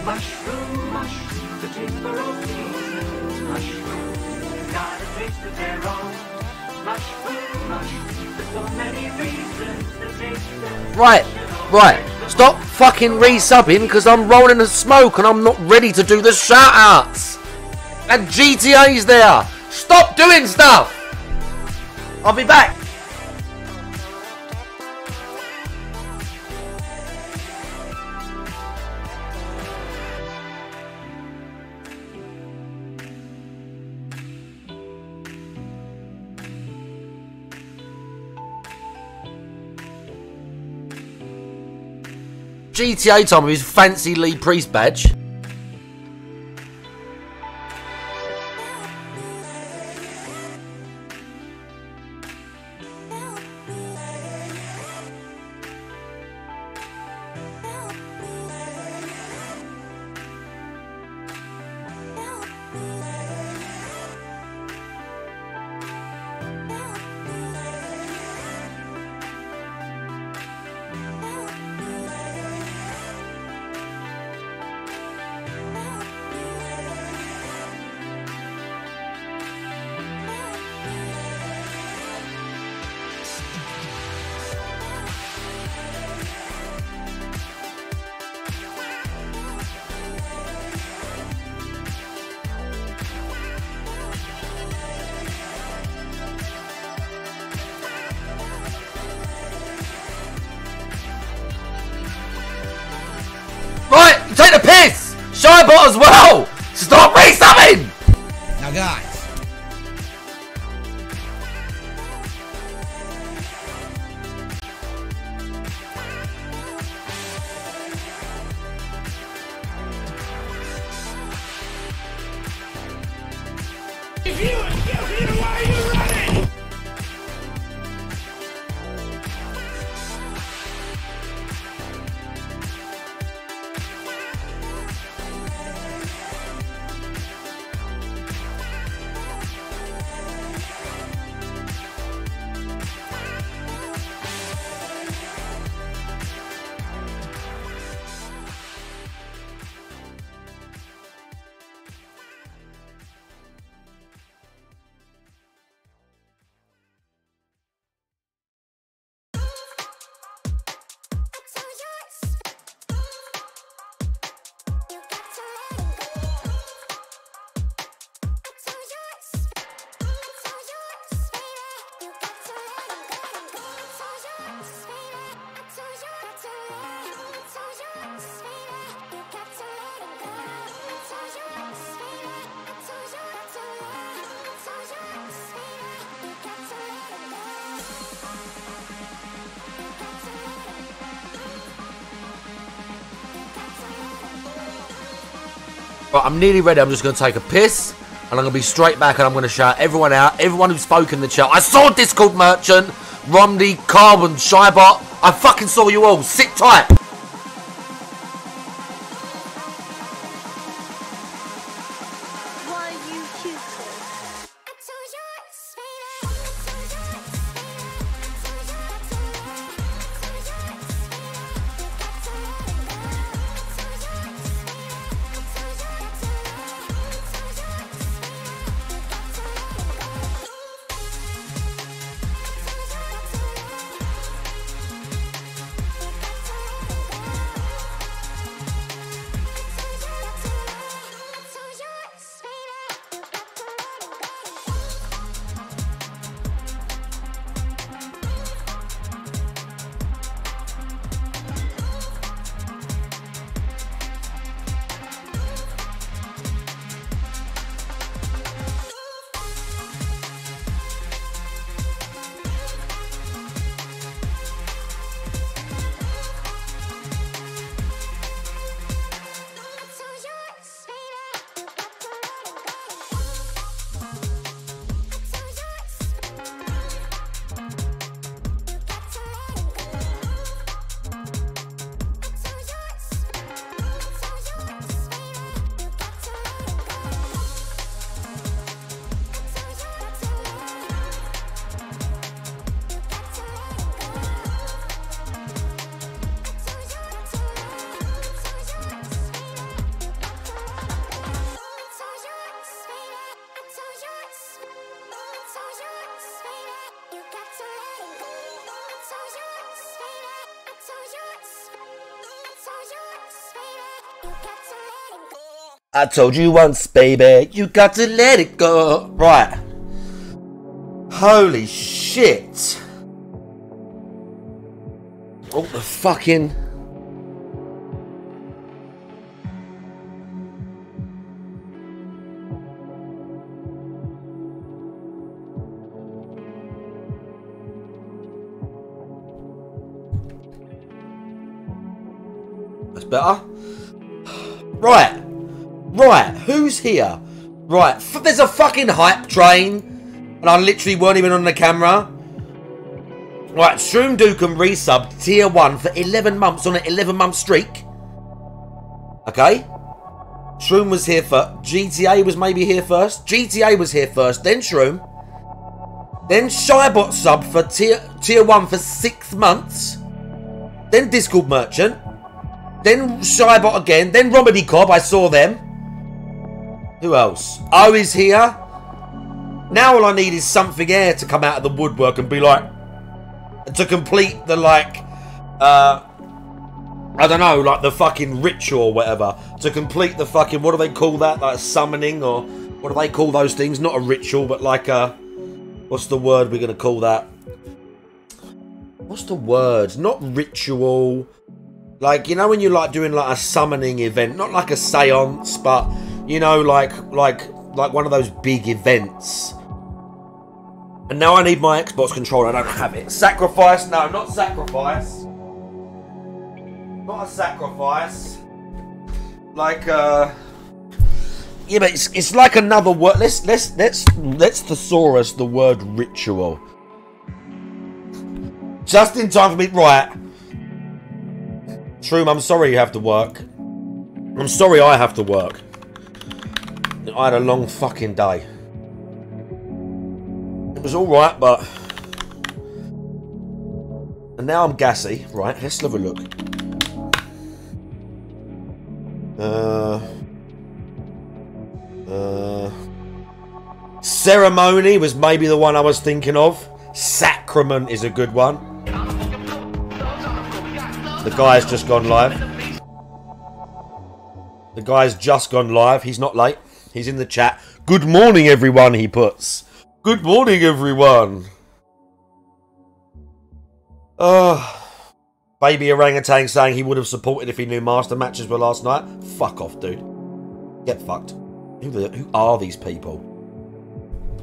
Mushroom, mushroom, the timber of season. Mushroom, got a taste of their own. Mushroom, mushroom, there's so many reasons to taste them. Right. Stop fucking resubbing because I'm rolling the smoke and I'm not ready to do the shout outs. And GTA's there. Stop doing stuff. I'll be back. GTA time with his fancy Lee Priest badge. Right, take the piss! Shybot as well! Stop resubbing! Now guys, why are you running? Right, I'm nearly ready. I'm just going to take a piss and I'm going to be straight back and I'm going to shout everyone out. Everyone who's spoken in the chat. I saw Discord Merchant, Romney, Carbon, Shybot. I fucking saw you all. Sit tight. I told you once, baby, you got to let it go. Right. Holy shit. Oh, the fucking... That's better. Right. Right. Who's here? Right. There's a fucking hype train. And I literally weren't even on the camera. Right. Shroom Dukem resubbed tier 1 for 11 months on an 11-month streak. Okay. Shroom was here first. GTA was maybe here first. GTA was here first. Then Shroom. Then Shybot sub for tier 1 for 6 months. Then Discord Merchant. Then Shybot again. Then Romedy Cobb. I saw them. Who else? O is here. Now all I need is Something Air to come out of the woodwork and be like... To complete the, like... I don't know, like the fucking ritual or whatever. To complete the fucking... What do they call that? Like summoning or... What do they call those things? Not a ritual, but like a... What's the word we're going to call that? What's the word? Not ritual... Like, you know when you're like doing like a summoning event, not like a seance, but you know, like one of those big events. And now I need my Xbox controller. I don't have it. Sacrifice? No, not sacrifice. Not a sacrifice. Like yeah, but it's like another word. Let's thesaurus the word ritual. Just in time for me, right? Shroom, I'm sorry you have to work. I'm sorry I have to work. I had a long fucking day. It was alright, but... And now I'm gassy. Right, let's have a look. Ceremony was maybe the one I was thinking of. Sacrament is a good one. The guy's just gone live. The guy's just gone live. He's not late. He's in the chat. Good morning, everyone, he puts. Good morning, everyone. Baby Orangutan saying he would have supported if he knew Master matches were last night. Fuck off, dude. Get fucked. Who are these people?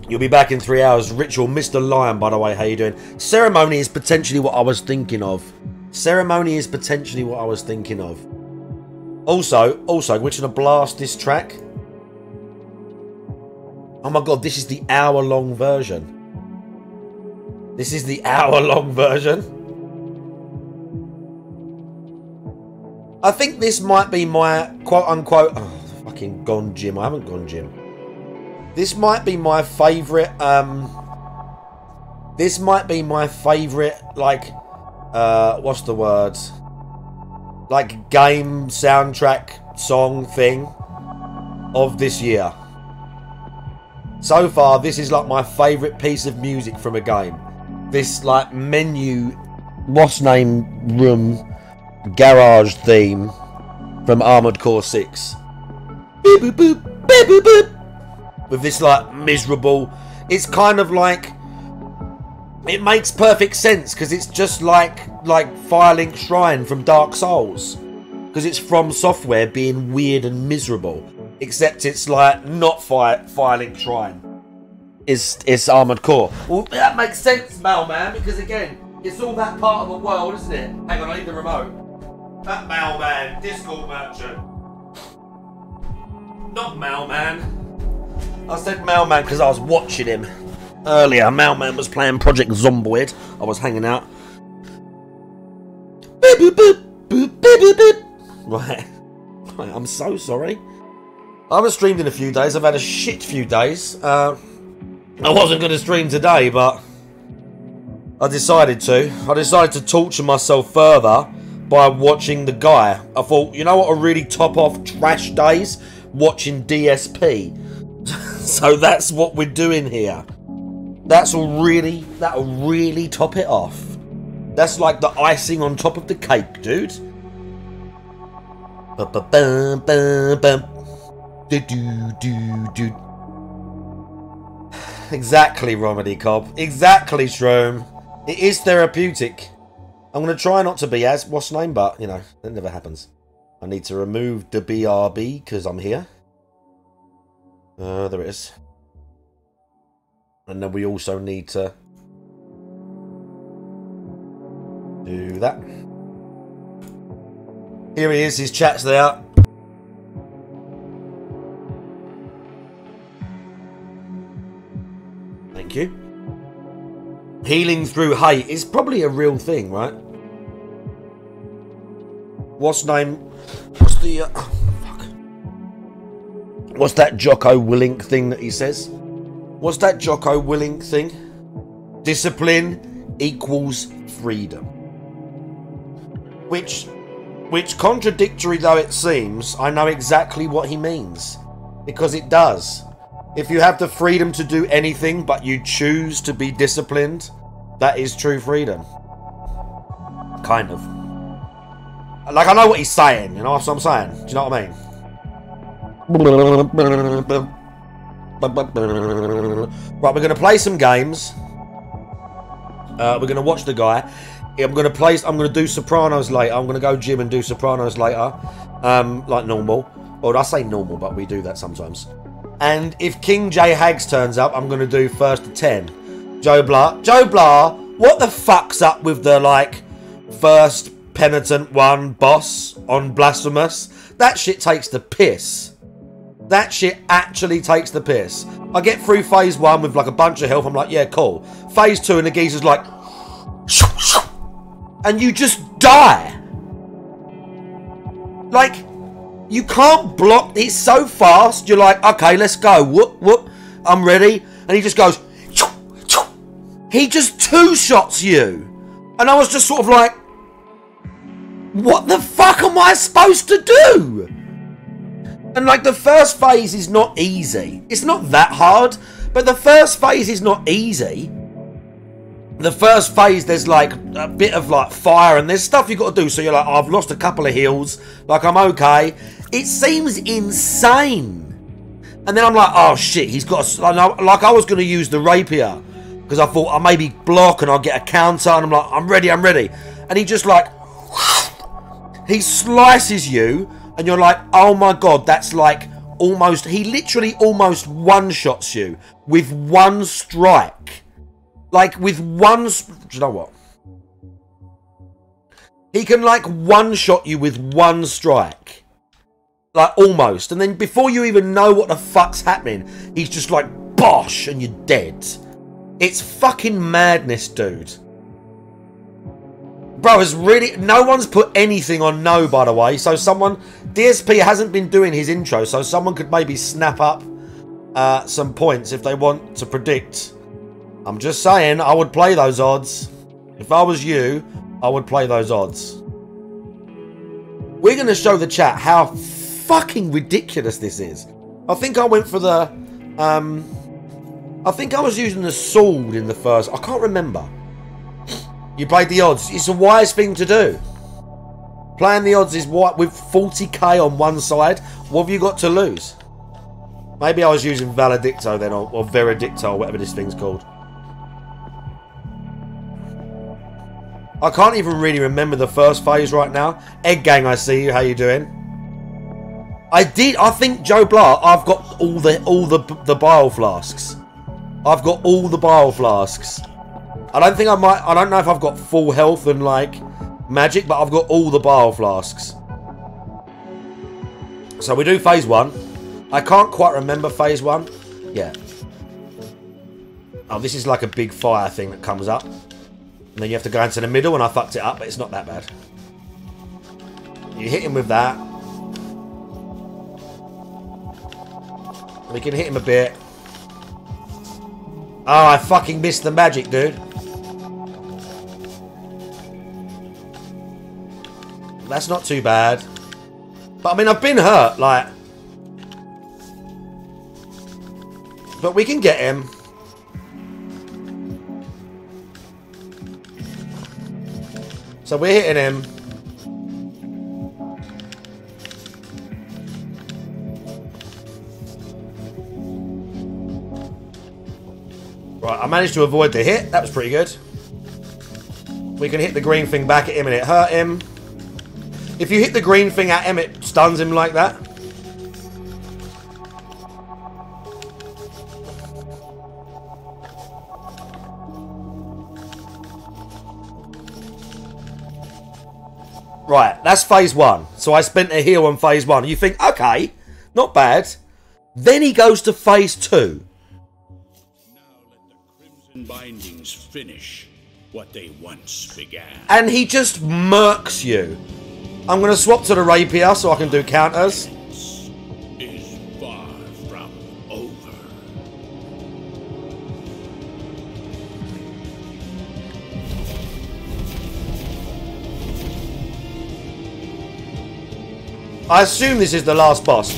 You'll be back in 3 hours. Ritual, Mr. Lion, by the way. How you doing? Ceremony is potentially what I was thinking of. Ceremony is potentially what I was thinking of. Also, we're gonna blast this track. Oh my god, this is the hour-long version. This is the hour-long version. I think this might be my quote-unquote... Oh, fucking gone gym. I haven't gone gym. This might be my favourite... This might be my favourite, like... what's the word? Like game soundtrack song thing of this year. So far, this is like my favourite piece of music from a game. This like menu, what's name room, garage theme from Armored Core 6. Beep, boop, boop, beep, boop, boop. With this like miserable, it's kind of like, it makes perfect sense because it's just like Firelink Shrine from Dark Souls, because it's From Software being weird and miserable, except it's like not Firelink Shrine. It's Armored Core. Well, that makes sense, Mailman, because again, it's all that part of the world, isn't it? Hang on, I need the remote. That Mailman, Discord Merchant. Not Mailman. I said Mailman because I was watching him. Earlier, Mailman was playing Project Zomboid. I was hanging out. Right. I'm so sorry. I haven't streamed in a few days. I've had a shit few days. I wasn't going to stream today, but I decided to. I decided to torture myself further by watching The Guy. I thought, you know what, a really top off trash days? Watching DSP. So that's what we're doing here. That'll really top it off. That's like the icing on top of the cake, dude. Exactly, Romedy Cobb. Exactly, Shroom. It is therapeutic. I'm going to try not to be as what's name, but, you know, that never happens. I need to remove the BRB because I'm here. There it is. And then we also need to do that. Here he is, his chat's there. Thank you. Healing through hate is probably a real thing, right? What's name? What's the... oh, fuck. What's that Jocko Willink thing that he says? What's that Jocko Willink thing? Discipline equals freedom. Which, contradictory though it seems, I know exactly what he means. Because it does. If you have the freedom to do anything, but you choose to be disciplined, that is true freedom. Kind of. Like, I know what he's saying, you know what I'm saying? Do you know what I mean? Right, we're going to play some games. We're going to watch the guy. I'm going to do Sopranos later. I'm going to go gym and do Sopranos later. Like normal. Or I say normal, but we do that sometimes. And if King J Hags turns up, I'm going to do first to 10. Joe Blah, what the fuck's up with the, like, first penitent one boss on Blasphemous? That shit takes the piss. That shit actually takes the piss. I get through phase 1 with, like, a bunch of health. I'm like, yeah, cool. Phase 2 and the geezer's like... and you just die. Like... you can't block. It's so fast. You're like, okay, let's go. Whoop, whoop. I'm ready. And he just goes. He just two-shots you. And I was just sort of like, what the fuck am I supposed to do? And like the first phase is not easy. It's not that hard. But the first phase is not easy. The first phase, there's like a bit of like fire and there's stuff you got to do. So you're like, oh, I've lost a couple of heals. Like, I'm okay. It seems insane. And then I'm like, oh shit, he's got a... like, I was going to use the rapier. Because I thought, I'll maybe block and I'll get a counter. And I'm like, I'm ready. And he just like... he slices you. And you're like, oh my god, that's like almost... he literally almost one-shots you. With one strike. Like, with one... do you know what? He can, like, one-shot you with one strike. Like, almost. And then before you even know what the fuck's happening, he's just like, bosh, and you're dead. It's fucking madness, dude. Bro, it's really... no one's put anything on no, by the way. So someone... DSP hasn't been doing his intro, so someone could maybe snap up some points if they want to predict... I'm just saying, I would play those odds. If I was you, I would play those odds. We're going to show the chat how fucking ridiculous this is. I think I went for the... I think I was using the sword in the first... I can't remember. You played the odds. It's a wise thing to do. Playing the odds is what, with 40k on one side. What have you got to lose? Maybe I was using Valedicto then, or Veredicto, or whatever this thing's called. I can't even really remember the first phase right now. Egg Gang, I see you. How you doing? I think, Joe Blah, I've got all the bile flasks. I've got all the bile flasks. I don't know if I've got full health and like magic, but I've got all the bile flasks. So we do phase 1. I can't quite remember phase 1. Yeah. Oh, this is like a big fire thing that comes up. And then you have to go into the middle, and I fucked it up, but it's not that bad. You hit him with that. We can hit him a bit. Oh, I fucking missed the magic, dude. That's not too bad. But, I mean, I've been hurt, like... but we can get him. So we're hitting him. Right, I managed to avoid the hit. That was pretty good. We can hit the green thing back at him and it hurt him. If you hit the green thing at him, it stuns him like that. Right, that's phase 1. So I spent a heal on phase 1. You think, okay, not bad. Then he goes to phase 2. Now let the Crimson Bindings finish what they once began. And he just murks you. I'm going to swap to the rapier so I can do counters. Is far from over. I assume this is the last boss.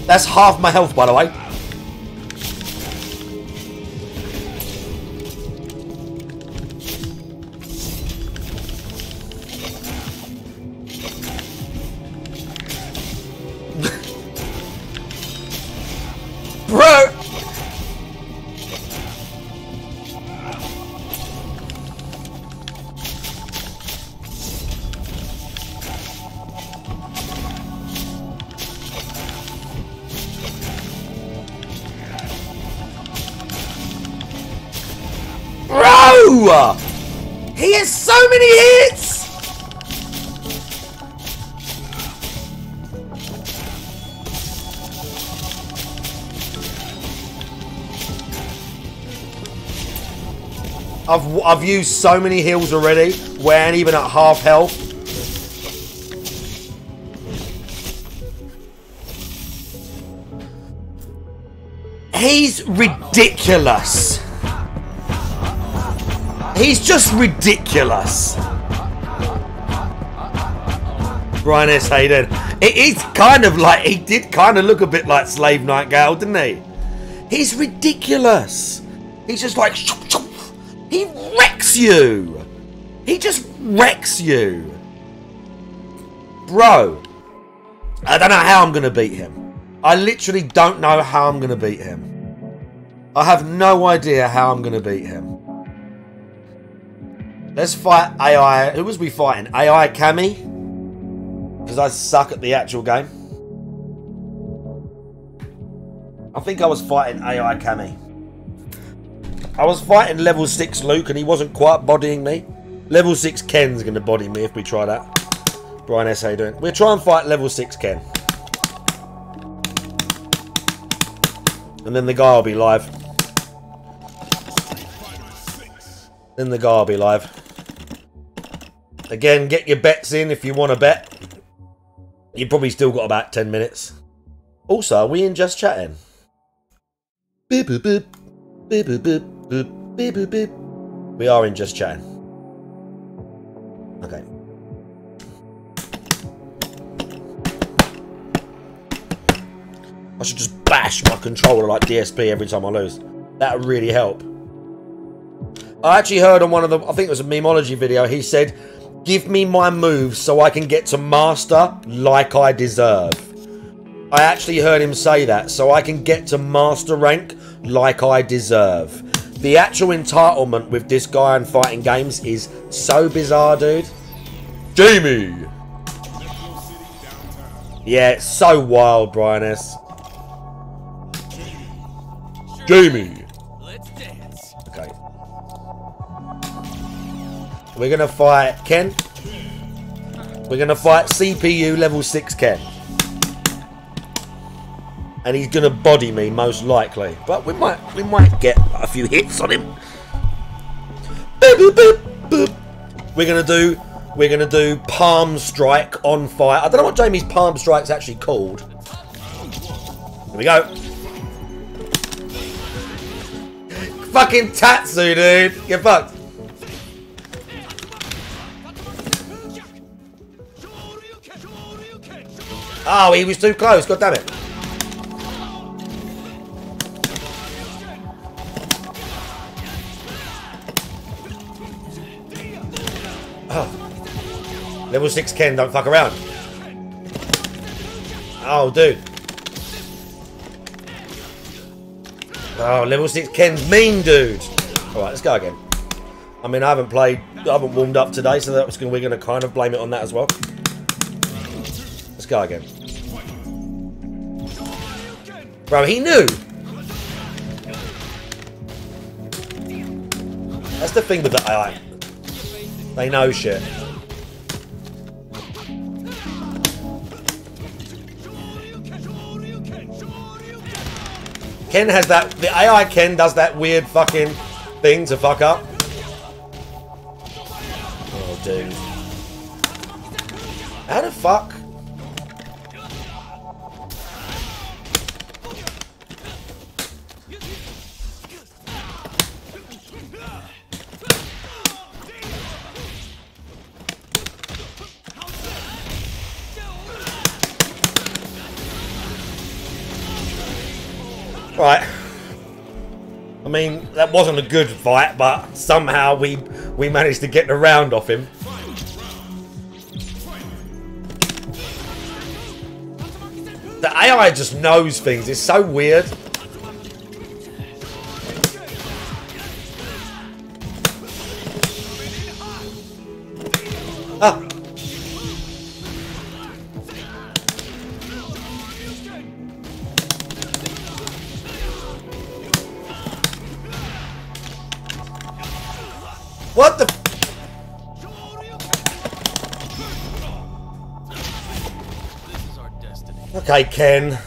That's half my health, by the way. Bro! Bro! He has so many hits! I've used so many heals already, where and even at half health. He's ridiculous. He's just ridiculous. Brian S. Hayden. It is kind of like, he did kind of look a bit like Slave Nightingale, didn't he? He's ridiculous. He's just like, he wrecks you. He just wrecks you. Bro, I don't know how I'm going to beat him. I literally don't know how I'm going to beat him. I have no idea how I'm going to beat him. Let's fight AI. Who was we fighting? AI Cammy? Because I suck at the actual game. I think I was fighting AI Cammy. I was fighting level 6 Luke and he wasn't quite bodying me. Level 6 Ken's going to body me if we try that. Brian S. How you doing? We'll try and fight level 6 Ken. And then the guy will be live. Then the guy will be live. Again, get your bets in if you want to bet. You've probably still got about 10 minutes. Also, are we in Just Chatting? Beep, boop, boop. Beep, boop, boop, boop. Beep, boop, boop. We are in Just Chatting. Okay. I should just bash my controller like DSP every time I lose. That would really help. I actually heard on one of the, I think it was a Memology video, he said, give me my moves so I can get to master like I deserve. I actually heard him say that, so I can get to master rank like I deserve. The actual entitlement with this guy in fighting games is so bizarre, dude. Jamie! Yeah, it's so wild, Brian S. Jamie! Okay. We're gonna fight Ken. We're gonna fight CPU level 6 Ken. And he's gonna body me most likely. But we might get a few hits on him. Boop, boop, boop, boop. We're gonna do Palm Strike on fire. I don't know what Jamie's Palm Strike's actually called. Here we go. Fucking Tatsu, dude. Get fucked. Oh, he was too close. God damn it. Oh. Level 6 Ken, don't fuck around. Oh, dude. Oh, level 6 Ken's mean, dude. Alright, let's go again. I mean, I haven't warmed up today, so we're going to kind of blame it on that as well. Let's go again. Bro, he knew. That's the thing with the AI. They know shit. Ken has that. The AI Ken does that weird fucking thing to fuck up. Oh, dude. How the fuck? Right. I mean, that wasn't a good fight, but somehow we managed to get the round off him. The AI just knows things. It's so weird. Ah. What the? Okay, Ken.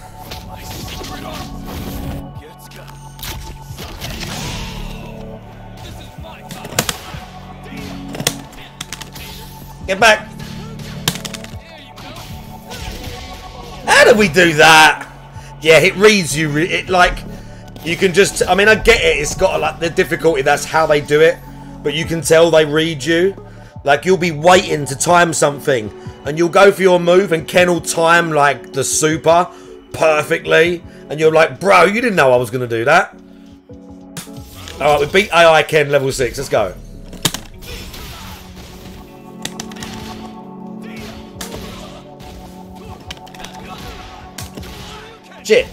Get back. How did we do that? Yeah, it reads you. It like you can just. I mean, I get it. It's got like the difficulty. That's how they do it. But you can tell they read you. Like, you'll be waiting to time something. And you'll go for your move and Ken will time, like, the super perfectly. And you're like, bro, you didn't know I was going to do that. Alright, we beat AI Ken level 6. Let's go. Shit.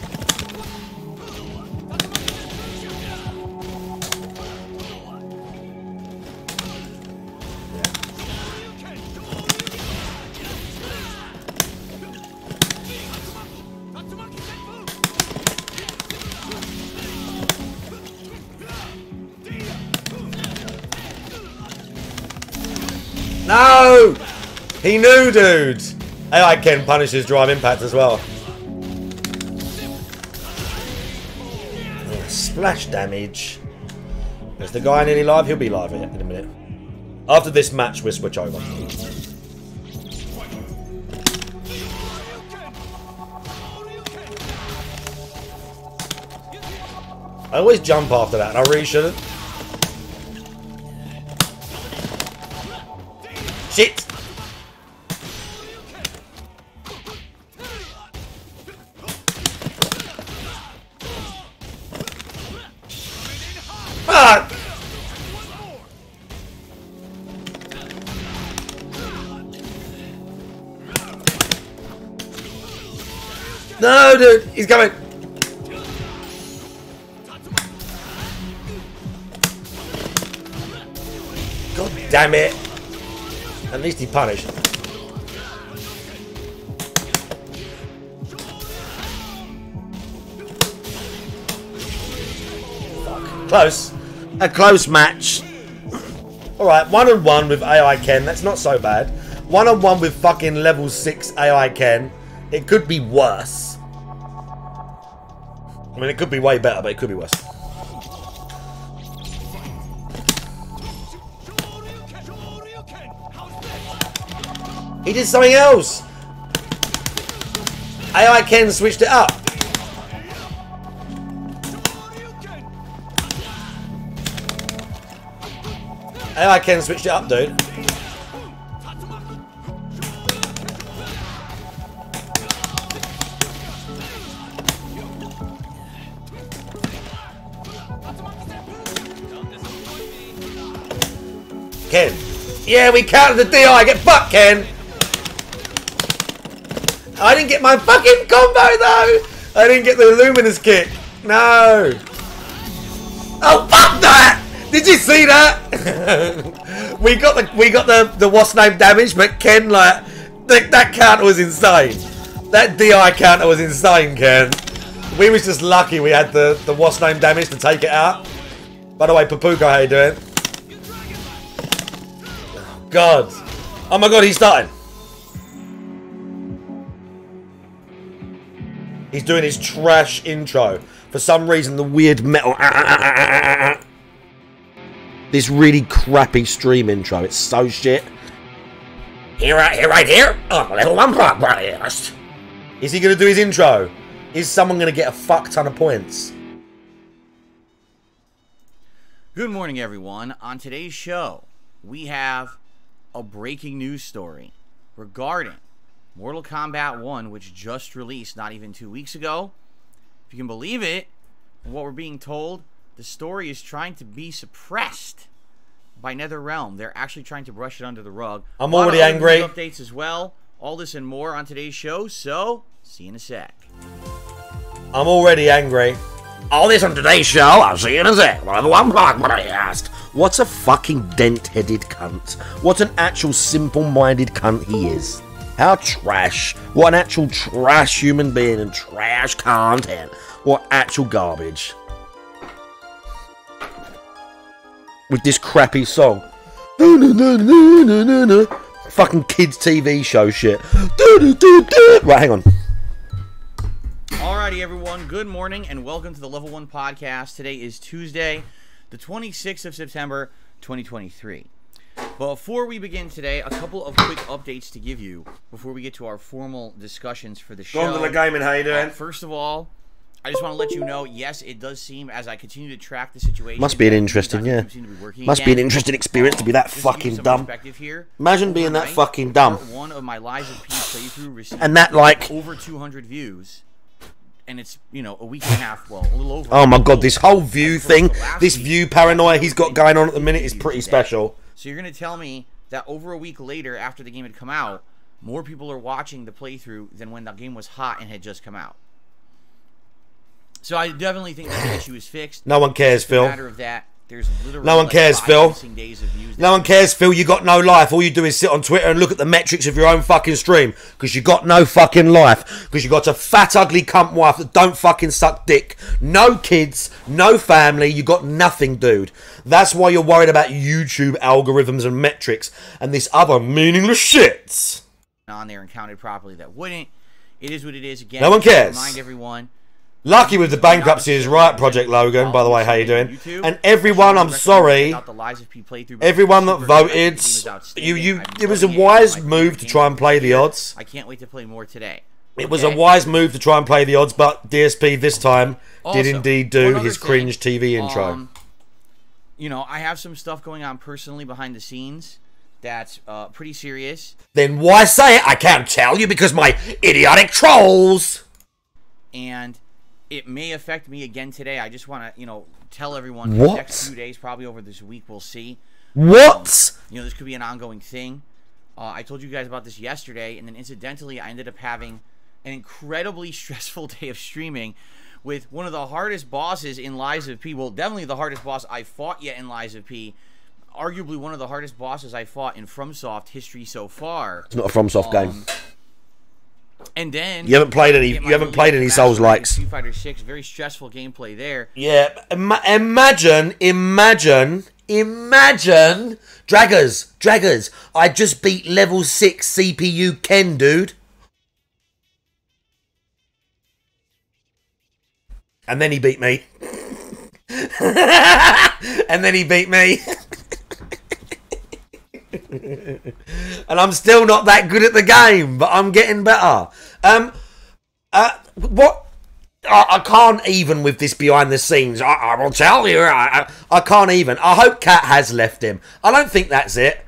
No! He knew, dude! AI Ken punishes drive impact as well. Splash damage. Is the guy nearly live? He'll be live in a minute. After this match, we'll switch over. I always jump after that, and I really shouldn't. Shit! Fuck! No, dude, he's coming. God damn it. At least he punished. Fuck. Close. A close match. Alright, 1-on-1 with AI Ken. That's not so bad. 1-on-1 with fucking level 6 AI Ken. It could be worse. I mean, it could be way better, but it could be worse. He did something else. AI Ken switched it up. AI Ken switched it up, dude. Ken. Yeah, we counted the DI. Get fucked, Ken. I didn't get my fucking combo, though. I didn't get the Luminous kick. No. Oh fuck that! Did you see that? we got the what's name damage, but Ken, like, that counter was insane. That DI counter was insane, Ken. We was just lucky we had the what's name damage to take it out. By the way, Papuko, how you doing? Oh, God. Oh my God, he's starting. He's doing his trash intro. For some reason, the weird metal... This really crappy stream intro. It's so shit. Right here. I'm a level 1 podcast. Is he going to do his intro? Is someone going to get a fuck ton of points? Good morning, everyone. On today's show, we have a breaking news story regarding Mortal Kombat 1, which just released not even 2 weeks ago. If you can believe it, and what we're being told, the story is trying to be suppressed by NetherRealm. They're actually trying to brush it under the rug. I'm already angry. Updates as well. All this and more on today's show, so see you in a sec. I'm already angry. All this on today's show, I'll see you in a sec. One block, but I asked. What's a fucking dent-headed cunt? What an actual simple-minded cunt he is. How trash. What an actual trash human being and trash content. What actual garbage. With this crappy song. Fucking kids TV show shit. Right, hang on. Alrighty, everyone. Good morning and welcome to the Level 1 Podcast. Today is Tuesday, the 26th of September, 2023. But before we begin today, a couple of quick updates to give you before we get to our formal discussions for the show. Gondola Gaming, how you doing? First of all, I just want to let you know, yes, it does seem, as I continue to track the situation... Must be an interesting, yeah. Must be an interesting experience to be that fucking dumb. Here, imagine being that fucking dumb. One of my Lies of P playthrough received and that, like... over 200 views. And it's, you know, a week and a half, well, a little over. Oh my God, this whole view thing, this view paranoia he's got going on at the minute is pretty special. So you're going to tell me that over a week later, after the game had come out, more people are watching the playthrough than when the game was hot and had just come out. So I definitely think that the issue is fixed. No one cares, Phil. Matter of that, there's literally no one cares, Phil. No one cares, Phil. You got no life. All you do is sit on Twitter and look at the metrics of your own fucking stream because you got no fucking life. Because you got a fat, ugly cunt wife that don't fucking suck dick. No kids, no family. You got nothing, dude. That's why you're worried about YouTube algorithms and metrics and this other meaningless shit. On there and counted properly that wouldn't. It is what it is. Again, no one cares. Remind everyone. Lucky with the bankruptcy is right, Project Logan, by the way, how you doing? And everyone, I'm sorry, everyone that voted, it was a wise move to try and play the odds. I can't wait to play more today. It was a wise move to try and play the odds, but DSP this time did indeed do his cringe TV intro. You know, I have some stuff going on personally behind the scenes that's pretty serious. Then why say it? I can't tell you because my idiotic trolls. And it may affect me again today. I just want to, you know, tell everyone for the next few days, probably over this week, we'll see. What? You know, this could be an ongoing thing. I told you guys about this yesterday, and then incidentally, I ended up having an incredibly stressful day of streaming with one of the hardest bosses in Lies of P. Well, definitely the hardest boss I fought yet in Lies of P. Arguably one of the hardest bosses I fought in FromSoft history so far. It's not a FromSoft game. And then you haven't played any Souls likes. Street Fighter 6, very stressful gameplay there. Yeah, imagine, Draggers. I just beat level 6 CPU Ken, dude. And then he beat me. And then he beat me. And I'm still not that good at the game, but I'm getting better. What? I can't even with this behind the scenes. I will tell you. I can't even. I hope Cat has left him. I don't think that's it.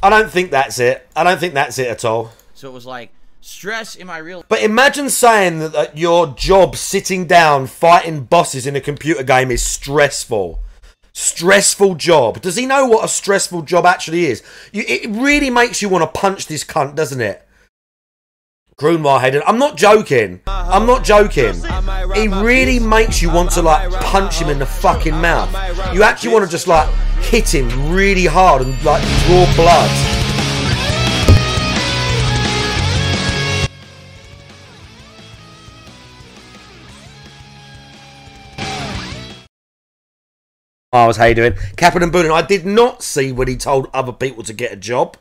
I don't think that's it at all. So it was like stress in my real... But imagine saying that your job sitting down fighting bosses in a computer game is stressful. Stressful job. Does he know what a stressful job actually is? It really makes you want to punch this cunt, doesn't it? Grunwald Hayden. I'm not joking. I'm not joking. He really makes you want to like punch him in the fucking mouth. You actually want to just like hit him really hard and like draw blood. Miles, how you doing? Captain Boonin, I did not see when he told other people to get a job.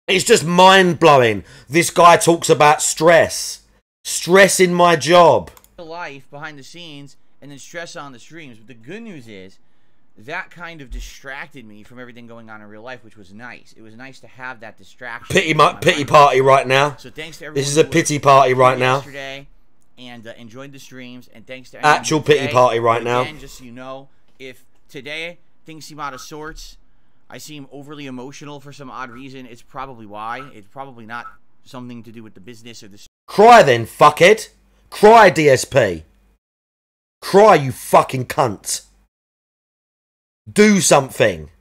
It's just mind-blowing. This guy talks about stress. Stress in my job. Life behind the scenes and then stress on the streams. But the good news is that kind of distracted me from everything going on in real life, which was nice. It was nice to have that distraction. Pity party right now. So thanks to everyone. This is a pity party right now. Yesterday and enjoyed the streams, and thanks to actual pity party right now. Just so you know, if today things seem out of sorts, I seem overly emotional for some odd reason, it's probably why. It's probably not something to do with the business or the... Cry then, fuckhead. Cry, DSP. Cry, you fucking cunt. Do something.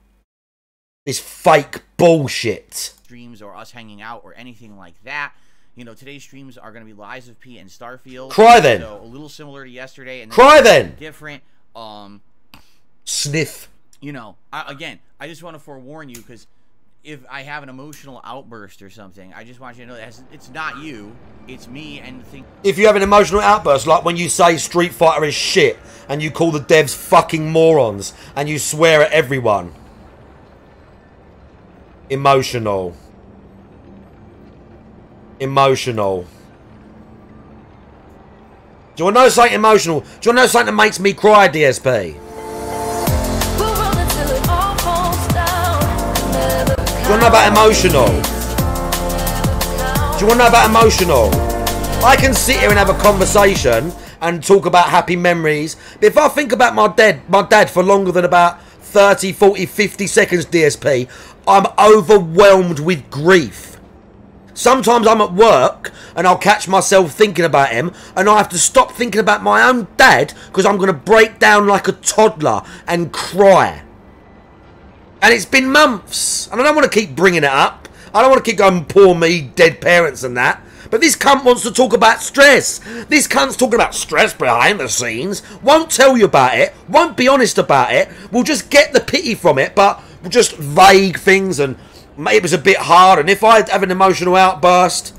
This fake bullshit. Streams or us hanging out or anything like that. You know, today's streams are going to be Lies of P and Starfield. Cry then. So a little similar to yesterday. And cry then. Different. Sniff. You know, again, I just want to forewarn you, because if I have an emotional outburst or something, I just want you to know that it's not you, it's me and the thing. If you have an emotional outburst, like when you say Street Fighter is shit, and you call the devs fucking morons, and you swear at everyone. Emotional. Emotional. Do you want to know something emotional? Do you want to know something that makes me cry, DSP? Do you want to know about emotional? Do you want to know about emotional? I can sit here and have a conversation and talk about happy memories, but if I think about my dad for longer than about 30, 40, 50 seconds, DSP, I'm overwhelmed with grief. Sometimes I'm at work and I'll catch myself thinking about him, and I have to stop thinking about my own dad because I'm going to break down like a toddler and cry. And it's been months, and I don't want to keep bringing it up. I don't want to keep going, poor me, dead parents and that. But this cunt wants to talk about stress. This cunt's talking about stress behind the scenes. Won't tell you about it. Won't be honest about it. We'll just get the pity from it, but we'll just vague things, and it was a bit hard. And if I have an emotional outburst,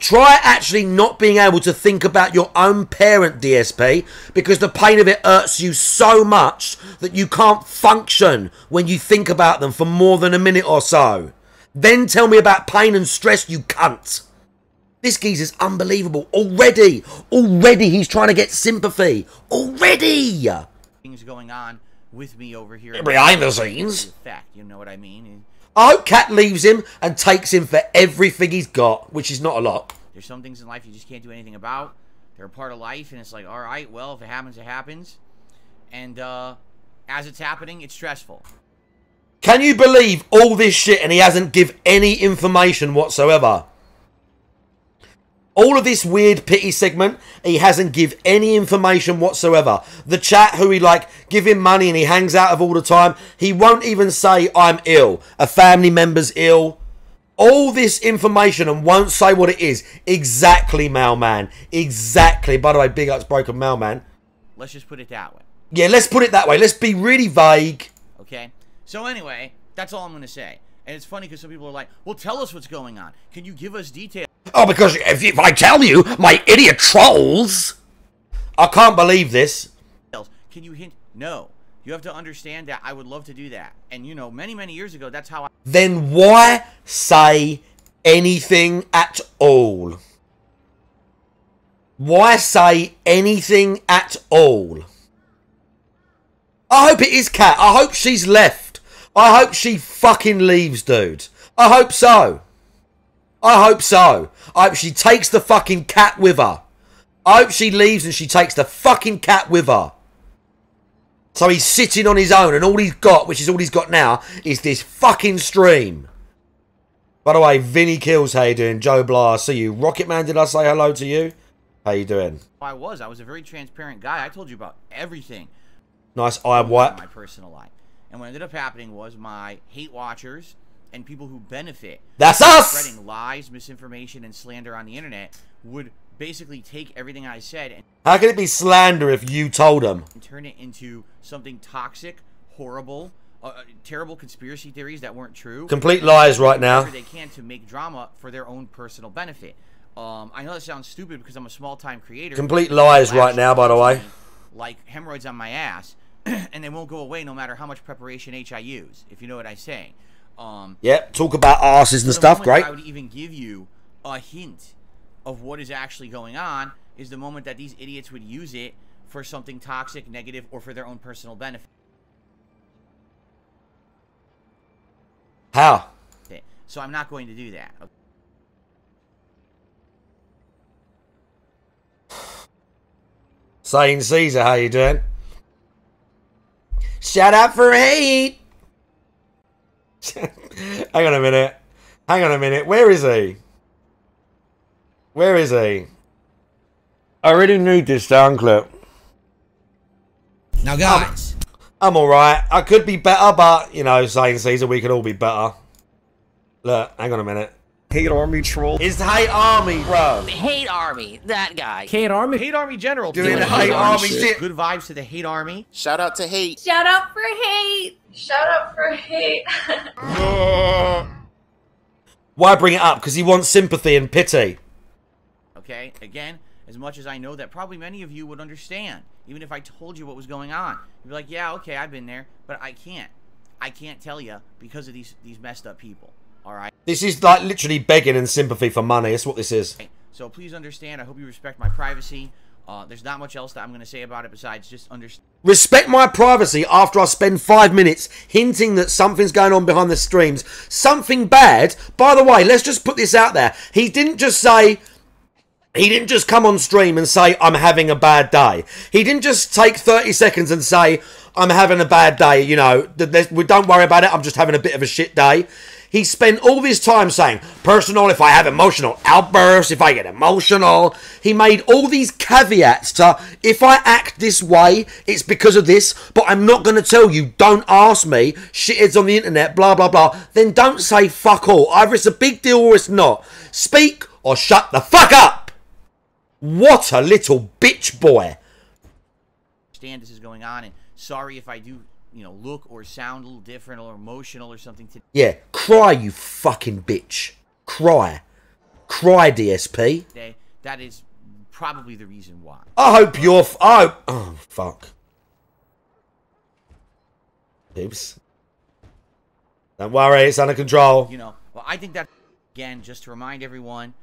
try actually not being able to think about your own parent, DSP, because the pain of it hurts you so much that you can't function when you think about them for more than a minute or so. Then tell me about pain and stress, you cunt. This geezer's unbelievable. Already he's trying to get sympathy. Already. Things going on with me over here. Behind the scenes. Fact, you know what I mean? I hope Cat leaves him and takes him for everything he's got, which is not a lot. There's some things in life you just can't do anything about. They're a part of life, and it's like, all right, well, if it happens, it happens. And as it's happening, it's stressful. Can you believe all this shit and he hasn't give any information whatsoever? All of this weird pity segment, he hasn't give any information whatsoever. The chat who he like give him money and he hangs out of all the time, he won't even say I'm ill, a family member's ill. All this information and won't say what it is. Exactly, Mailman. Exactly. By the way, big ups Broken Mailman. Let's just put it that way. Yeah, let's put it that way. Let's be really vague. Okay? So anyway, that's all I'm going to say. And it's funny because some people are like, well, tell us what's going on. Can you give us details? Oh, because if I tell you, my idiot trolls. I can't believe this. Can you hint? No. You have to understand that I would love to do that. And, you know, many, many years ago, that's how I... Then why say anything at all? Why say anything at all? I hope it is Cat. I hope she's left. I hope she fucking leaves, dude. I hope so. I hope so. I hope she takes the fucking cat with her. I hope she leaves and she takes the fucking cat with her. So he's sitting on his own and all he's got, which is all he's got now, is this fucking stream. By the way, Vinny Kills, how you doing? Joe Blah, I see you. Rocket Man, did I say hello to you? How you doing? I was a very transparent guy. I told you about everything. Nice eye wipe. My personal life. And what ended up happening was my hate watchers and people who benefit That's from us! spreading lies, misinformation, and slander on the internet would basically take everything I said and How can it be slander if you told them? turn it into something toxic, horrible, terrible conspiracy theories that weren't true. Complete lies right now. Whatever they can to make drama for their own personal benefit. I know that sounds stupid because I'm a small-time creator. Complete lies right now, by the way. Like hemorrhoids on my ass, and they won't go away no matter how much Preparation H I use, if you know what I say. Yep, talk about asses and the stuff, moment great. I would even give you a hint of what is actually going on is the moment that these idiots would use it for something toxic, negative, or for their own personal benefit. How? So I'm not going to do that. Saying Caesar, how you doing? Shout out for hate! Hang on a minute. Hang on a minute. Where is he? Where is he? I really need this sound clip. Now, guys. I'm alright. I could be better, but, you know, saying Caesar, we could all be better. Look, hang on a minute. Hate Army troll. It's Hate Army, bro. Hate Army, that guy. Hate Army. Hate Army General. Doing the Hate Army shit. Good vibes to the Hate Army. Shout out to Hate. Shout out for hate. Shout out for hate. Why bring it up? Because he wants sympathy and pity. Okay, again, as much as I know that probably many of you would understand, even if I told you what was going on. You'd be like, yeah, okay, I've been there, but I can't. I can't tell you because of these messed up people. All right. This is like literally begging and sympathy for money. That's what this is. So please understand. I hope you respect my privacy. There's not much else that I'm going to say about it besides just understand. Respect my privacy after I spend 5 minutes hinting that something's going on behind the streams. Something bad. By the way, let's just put this out there. He didn't just say... He didn't just come on stream and say, I'm having a bad day. He didn't just take 30 seconds and say, I'm having a bad day. You know, don't worry about it. I'm just having a bit of a shit day. He spent all this time saying, personal, if I have emotional outbursts, if I get emotional. He made all these caveats to, if I act this way, it's because of this, but I'm not going to tell you, don't ask me, shitheads on the internet, blah, blah, blah. Then don't say fuck all. Either it's a big deal or it's not. Speak or shut the fuck up. What a little bitch boy. Understand this is going on, and sorry if I do, you know, look or sound a little different or emotional or something today. Yeah, cry, you fucking bitch. Cry. Cry, DSP. That is probably the reason why. I hope you're... oh, fuck. Oops. Don't worry, it's under control. You know, well, I think that, again, just to remind everyone,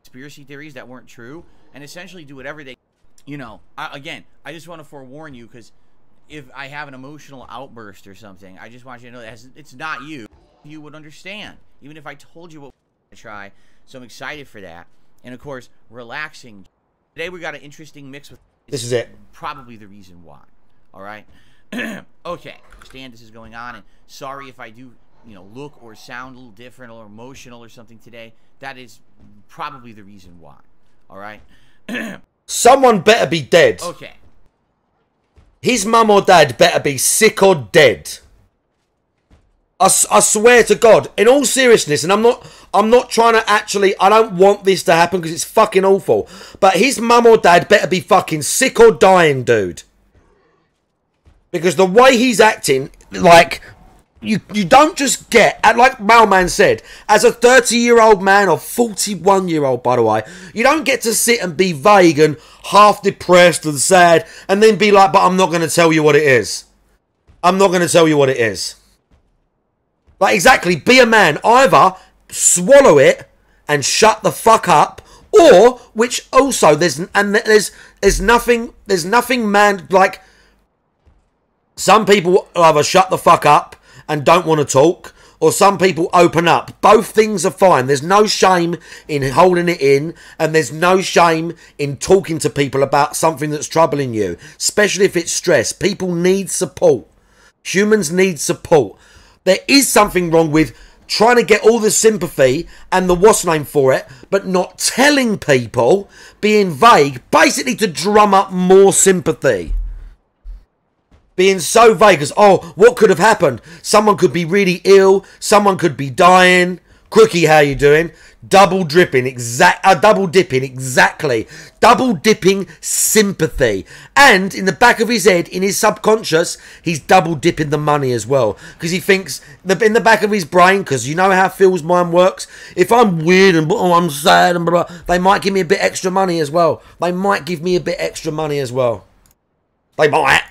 conspiracy theories that weren't true, and essentially do whatever they... You know, I just want to forewarn you, because if I have an emotional outburst or something, I just want you to know that it's not you. You would understand, even if I told you what to try. So I'm excited for that. And of course, relaxing. Today we got an interesting mix with... This is it. Probably the reason why. All right? Okay. Understand this is going on, and sorry if I do, you know, look or sound a little different or emotional or something today. That is probably the reason why. All right? Someone better be dead. Okay. His mum or dad better be sick or dead. I swear to God, in all seriousness, and I'm not trying to actually, I don't want this to happen because it's fucking awful. But his mum or dad better be fucking sick or dying, dude. Because the way he's acting, like, you don't just get, like Mailman said, as a 30-year-old man or 41-year-old, by the way, you don't get to sit and be vague and half depressed and sad and then be like, but I'm not going to tell you what it is. I'm not going to tell you what it is. Like, exactly, be a man. Either swallow it and shut the fuck up, or, which also, there's nothing man, like, some people either shut the fuck up and don't want to talk, or some people open up. Both things are fine. There's no shame in holding it in, and there's no shame in talking to people about something that's troubling you, especially if it's stress. People need support. Humans need support. There is something wrong with trying to get all the sympathy and the what's name for it, but not telling people, being vague, basically to drum up more sympathy. being so vague as, oh, what could have happened? Someone could be really ill. Someone could be dying. Crookie, how you doing? Double dipping, exactly. Double dipping sympathy. And in the back of his head, in his subconscious, he's double dipping the money as well. Because he thinks, in the back of his brain, because you know how Phil's mind works, if I'm weird and I'm sad and blah, blah, they might give me a bit extra money as well. They might. They might.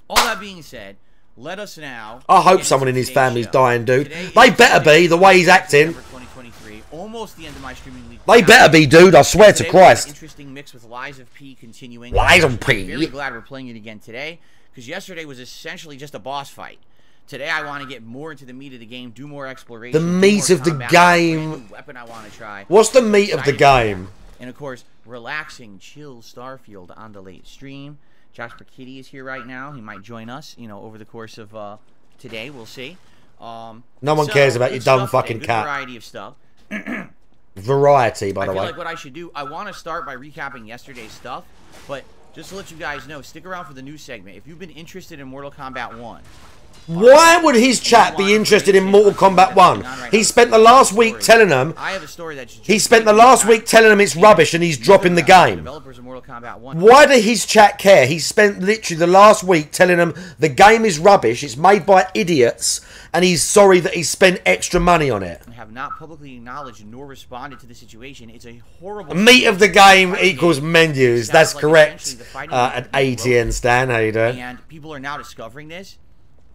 All that being said, let us now. I hope someone in his family's dying, dude. They better be, the way he's acting. 2023, almost the end of my streaming week. They better be, dude. I swear to Christ. Interesting mix with Lies of P continuing. Lies of P. Very glad we're playing it again today, because yesterday was essentially just a boss fight. Today I want to get more into the meat of the game, do more exploration. The meat of the game. Weapon I want to try. What's the meat of the game? And of course, relaxing, chill Starfield on the late stream. Jasper Kitty is here right now. He might join us, you know, over the course of today. We'll see. No one cares about your dumb fucking cat. Variety of stuff. Variety, by the way. I feel like what I should do, I want to start by recapping yesterday's stuff, but just to let you guys know, stick around for the news segment. If you've been interested in Mortal Kombat 1, why would his chat be interested in Mortal Kombat 1? He spent the last week telling them. I have a story that he spent the last week telling them it's rubbish and he's dropping the game. Developers of Mortal Kombat 1. Why did his chat care? He spent literally the last week telling them the game is rubbish, it's made by idiots, and he's sorry that he spent extra money on it. Have not publicly acknowledged nor responded to the situation. It's a horrible. Meat of the game equals menus. That's correct. An ATN Stan, how you doing? And people are now discovering this.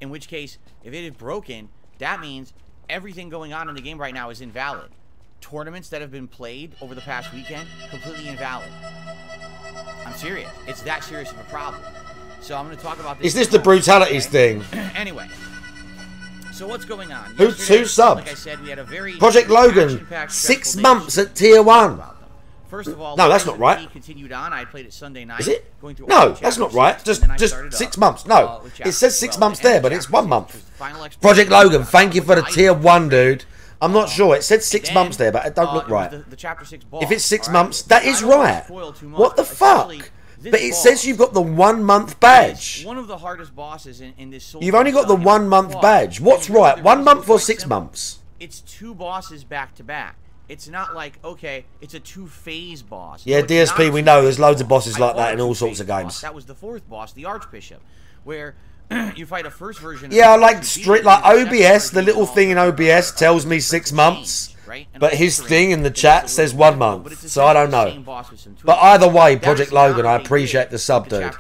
In which case, if it is broken, that means everything going on in the game right now is invalid. Tournaments that have been played over the past weekend, completely invalid. I'm serious. It's that serious of a problem. So I'm going to talk about this. Is this the brutalities thing? Anyway. So what's going on? Who subbed? Like I said, we had a very Project Logan, 6 months at tier 1. First of all, no, that's not right. Continued on. I played it Sunday night. Is it? No, that's not right. Just 6 months. No, it says 6 months there, but it's 1 month. Project Logan, thank you for the tier 1, dude. I'm not sure. It said 6 months there, but it don't look right. If it's 6 months, that is right. What the fuck? But it says you've got the 1 month badge. One of the hardest bosses in this. You've only got the 1 month badge. What's right? 1 month or 6 months? It's 2 bosses back to back. It's not like, okay, it's a 2-phase boss. Yeah, DSP, we know. There's loads of bosses like that in all sorts of games. That was the 4th boss, the Archbishop, where you fight a first version. Yeah, I like OBS. The little thing in OBS tells me 6 months. But his thing in the chat says 1 month, so I don't know. But either way, Project Logan, I appreciate the sub, dude.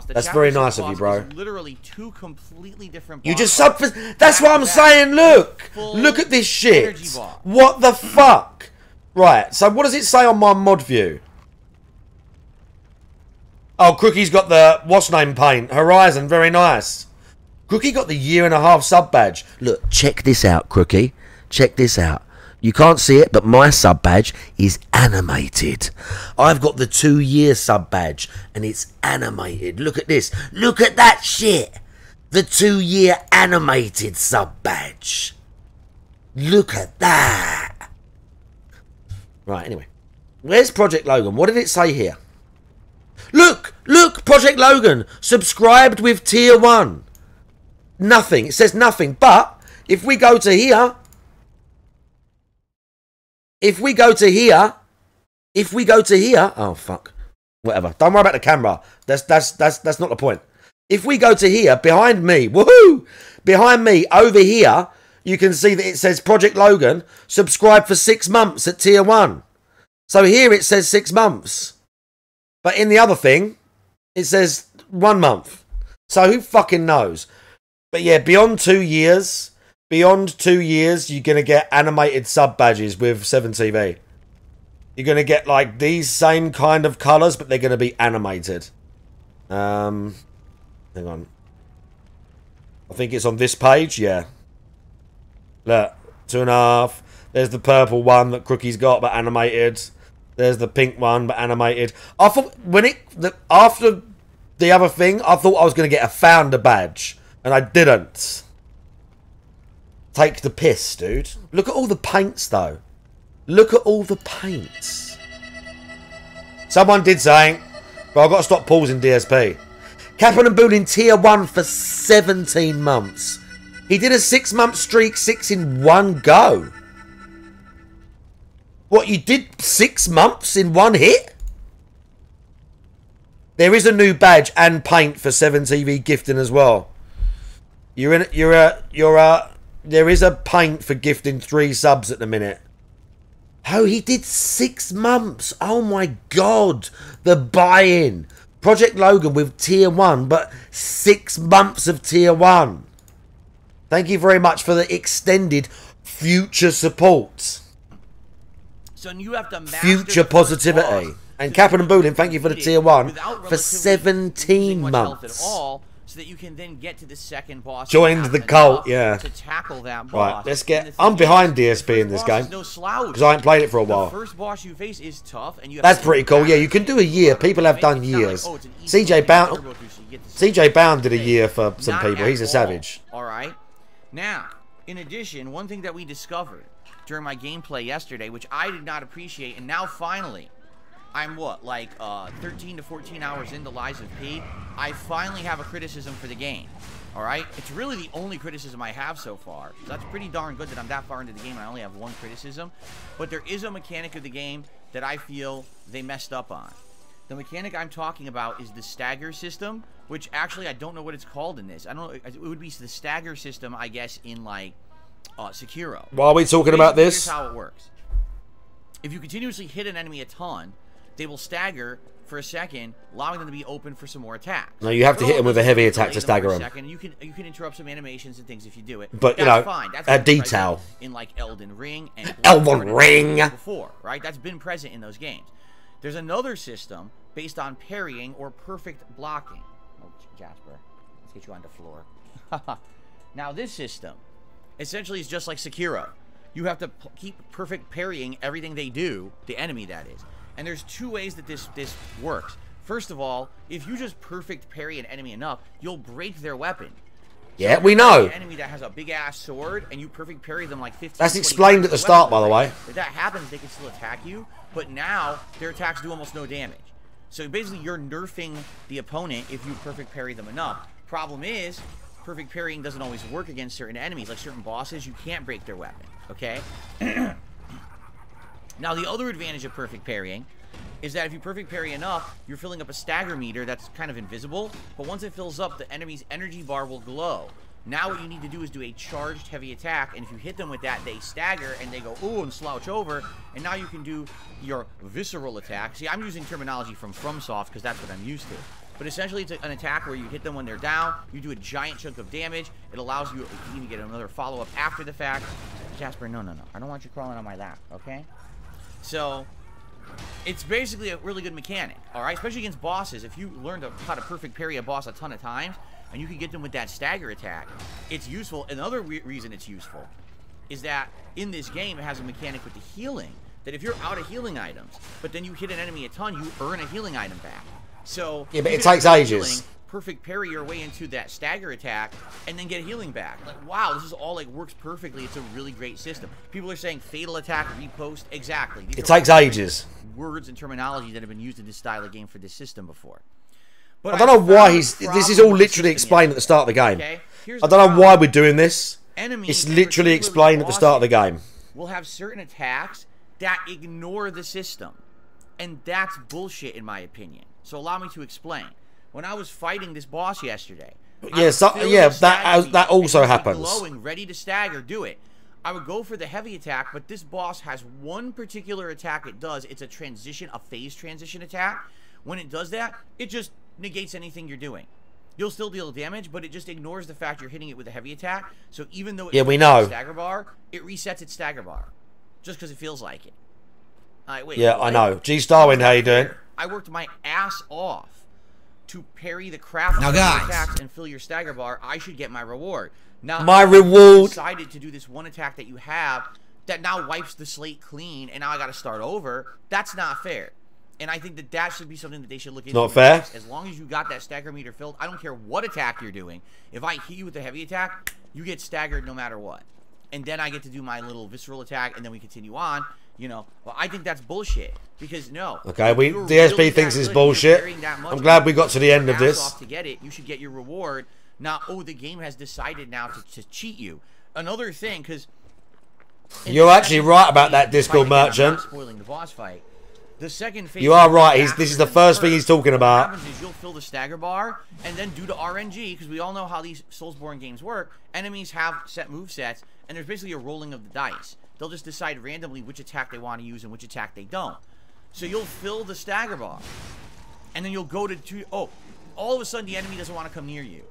That's very nice of you, bro. Literally 2 completely different. You just sub for. That's what I'm saying. Look at this shit. What the fuck? Right. So what does it say on my mod view? Oh, Crookie's got the what's name paint Horizon. Very nice. Crookie got the 1.5 sub badge. Look, check this out, Crookie. Check this out. You can't see it, but my sub badge is animated. I've got the 2-year sub badge, and it's animated. Look at this. Look at that shit. The 2-year animated sub badge. Look at that. Right, anyway. Where's Project Logan? What did it say here? Look, Project Logan. Subscribed with tier 1. Nothing. It says nothing. But if we go to here... If we go to here, oh fuck, whatever. Don't worry about the camera. That's not the point. If we go to here, behind me, woohoo, behind me, over here, you can see that it says Project Logan, subscribe for 6 months at tier 1. So here it says 6 months, but in the other thing, it says 1 month. So who fucking knows? But yeah, beyond 2 years. Beyond 2 years, you're going to get animated sub badges with 7TV. You're going to get like these same kind of colours, but they're going to be animated. Hang on. I think it's on this page, yeah. Look, 2.5. There's the purple one that Crookie's got, but animated. There's the pink one, but animated. I thought, after the other thing, I thought I was going to get a founder badge, and I didn't. Take the piss, dude. Look at all the paints, though. Look at all the paints. Someone did say, but I've got to stop pausing DSP. Kaplan and Boone in tier 1 for 17 months. He did a 6-month streak, 6 in one go. What, you did 6 months in one hit? There is a new badge and paint for 7TV gifting as well. There is a paint for gifting 3 subs at the minute. Oh, he did 6 months. Oh my God. The buy-in. Project Logan with tier 1, but 6 months of tier 1. Thank you very much for the extended future support. So you have to master Future positivity. And Kaplan and Boolin, thank you for the tier 1 for 17 months. So that you can then get to the second boss. Joined the cult, yeah. To tackle that boss. Right, let's get. I'm behind DSP in this game because I ain't played it for a while. The first boss you face is tough, and you have That's pretty cool. Yeah, you can do a year. People have done years. CJ Bound did a year for some people. He's a savage. All right. Now, in addition, one thing that we discovered during my gameplay yesterday, which I did not appreciate, and now finally, I'm what, like 13 to 14 hours into Lies of P, I finally have a criticism for the game. All right? It's really the only criticism I have so far. So that's pretty darn good that I'm that far into the game and I only have one criticism. But there is a mechanic of the game that I feel they messed up on. The mechanic I'm talking about is the stagger system, which actually I don't know what it's called in this. I don't know. It would be the stagger system, I guess, in like Sekiro. While we're talking about this, here's how it works. If you continuously hit an enemy a ton, they will stagger for a second, allowing them to be open for some more attacks. No, you have to hit them with a heavy attack to stagger them. You can interrupt some animations and things if you do it. But you know, fine. That's a detail in like Elden Ring and Elden Ring before, right? That's been present in those games. There's another system based on parrying or perfect blocking. Oh, Jasper, let's get you on the floor. Now this system essentially is just like Sekiro. You have to keep perfect parrying everything they do, the enemy that is. And there's 2 ways that this works. First of all, if you just perfect parry an enemy enough, you'll break their weapon. Yeah, we know. An enemy that has a big ass sword and you perfect parry them like 15. That's explained at the start, by the way. If that happens, they can still attack you, but now their attacks do almost no damage. So basically, you're nerfing the opponent if you perfect parry them enough. Problem is, perfect parrying doesn't always work against certain enemies, like certain bosses. You can't break their weapon. Okay. Now, the other advantage of perfect parrying is that if you perfect parry enough, you're filling up a stagger meter that's kind of invisible, but once it fills up, the enemy's energy bar will glow. Now what you need to do is do a charged heavy attack, and if you hit them with that, they stagger, and they go, ooh, and slouch over, and now you can do your visceral attack. See, I'm using terminology from FromSoft because that's what I'm used to. But essentially, it's an attack where you hit them when they're down, you do a giant chunk of damage, it allows you to even get another follow-up after the fact. Jasper, no. I don't want you crawling on my lap, okay? So, it's basically a really good mechanic, alright? Especially against bosses. If you learn how to perfect parry a boss a ton of times, and you can get them with that stagger attack, it's useful. Another reason it's useful is that in this game, it has a mechanic with the healing, that if you're out of healing items, but then you hit an enemy a ton, you earn a healing item back. So, yeah, but it takes ages. Perfect parry your way into that stagger attack and then get healing back. Like, wow, this is all like works perfectly. It's a really great system. People are saying fatal attack, repost. Exactly. These it takes ages. Words and terminology that have been used in this style of game for this system before. But I don't know why this is all literally explained at the start of the game. Okay? I don't know why we're doing this. Enemies, it's literally explained at the start of the game. We'll have certain attacks that ignore the system. And that's bullshit in my opinion. So allow me to explain. When I was fighting this boss yesterday, that also happens. Glowing, ready to stagger, do it. I would go for the heavy attack, but this boss has one particular attack it does. It's a phase transition attack. When it does that, it just negates anything you're doing. You'll still deal damage, but it just ignores the fact you're hitting it with a heavy attack. So even though it we know stagger bar, it resets its stagger bar just because it feels like it. All right, wait. Yeah, I know. G Starwind, how you doing? I worked my ass off to parry the crap out of attacks and fill your stagger bar. I should get my reward. Now, my reward. Decided to do this one attack that you have that now wipes the slate clean, and now I got to start over. That's not fair. And I think that that should be something that they should look into. Not fair. As long as you got that stagger meter filled, I don't care what attack you're doing. If I hit you with a heavy attack, you get staggered no matter what. And then I get to do my little visceral attack, and then we continue on. You know, well, I think that's bullshit. Because no. Okay, if you're DSP really thinks that it's good, bullshit. you're that much, I'm glad we got to the end of your ass this. off to get it, you should get your reward. Not, oh, the game has decided now to cheat you. Another thing, because you're actually right about that, Discord Merchant. I'm not spoiling the boss fight. The second phase, You are right. This is the first thing he's talking about. What happens is you'll fill the stagger bar, and then due to RNG, because we all know how these Soulsborne games work, enemies have set movesets, and there's basically a rolling of the dice. They'll just decide randomly which attack they want to use and which attack they don't. So you'll fill the stagger bar, and then you'll go to oh, all of a sudden the enemy doesn't want to come near you.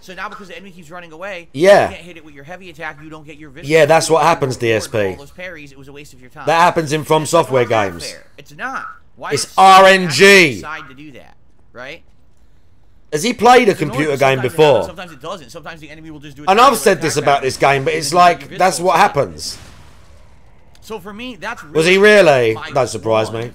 So now because the enemy keeps running away, yeah, you can't hit it with your heavy attack, you don't get your visceral. Yeah, that's what happens, DSP. All those parries, it was a waste of your time. That happens in From Software games. It's not. Why it's RNG. Decide to do that, right? Has he played a computer game before? Sometimes it doesn't. Sometimes the enemy will just do it. And I've said this about this game, but it's like, that's what happens. So for me, that's really was he really? Don't surprise me.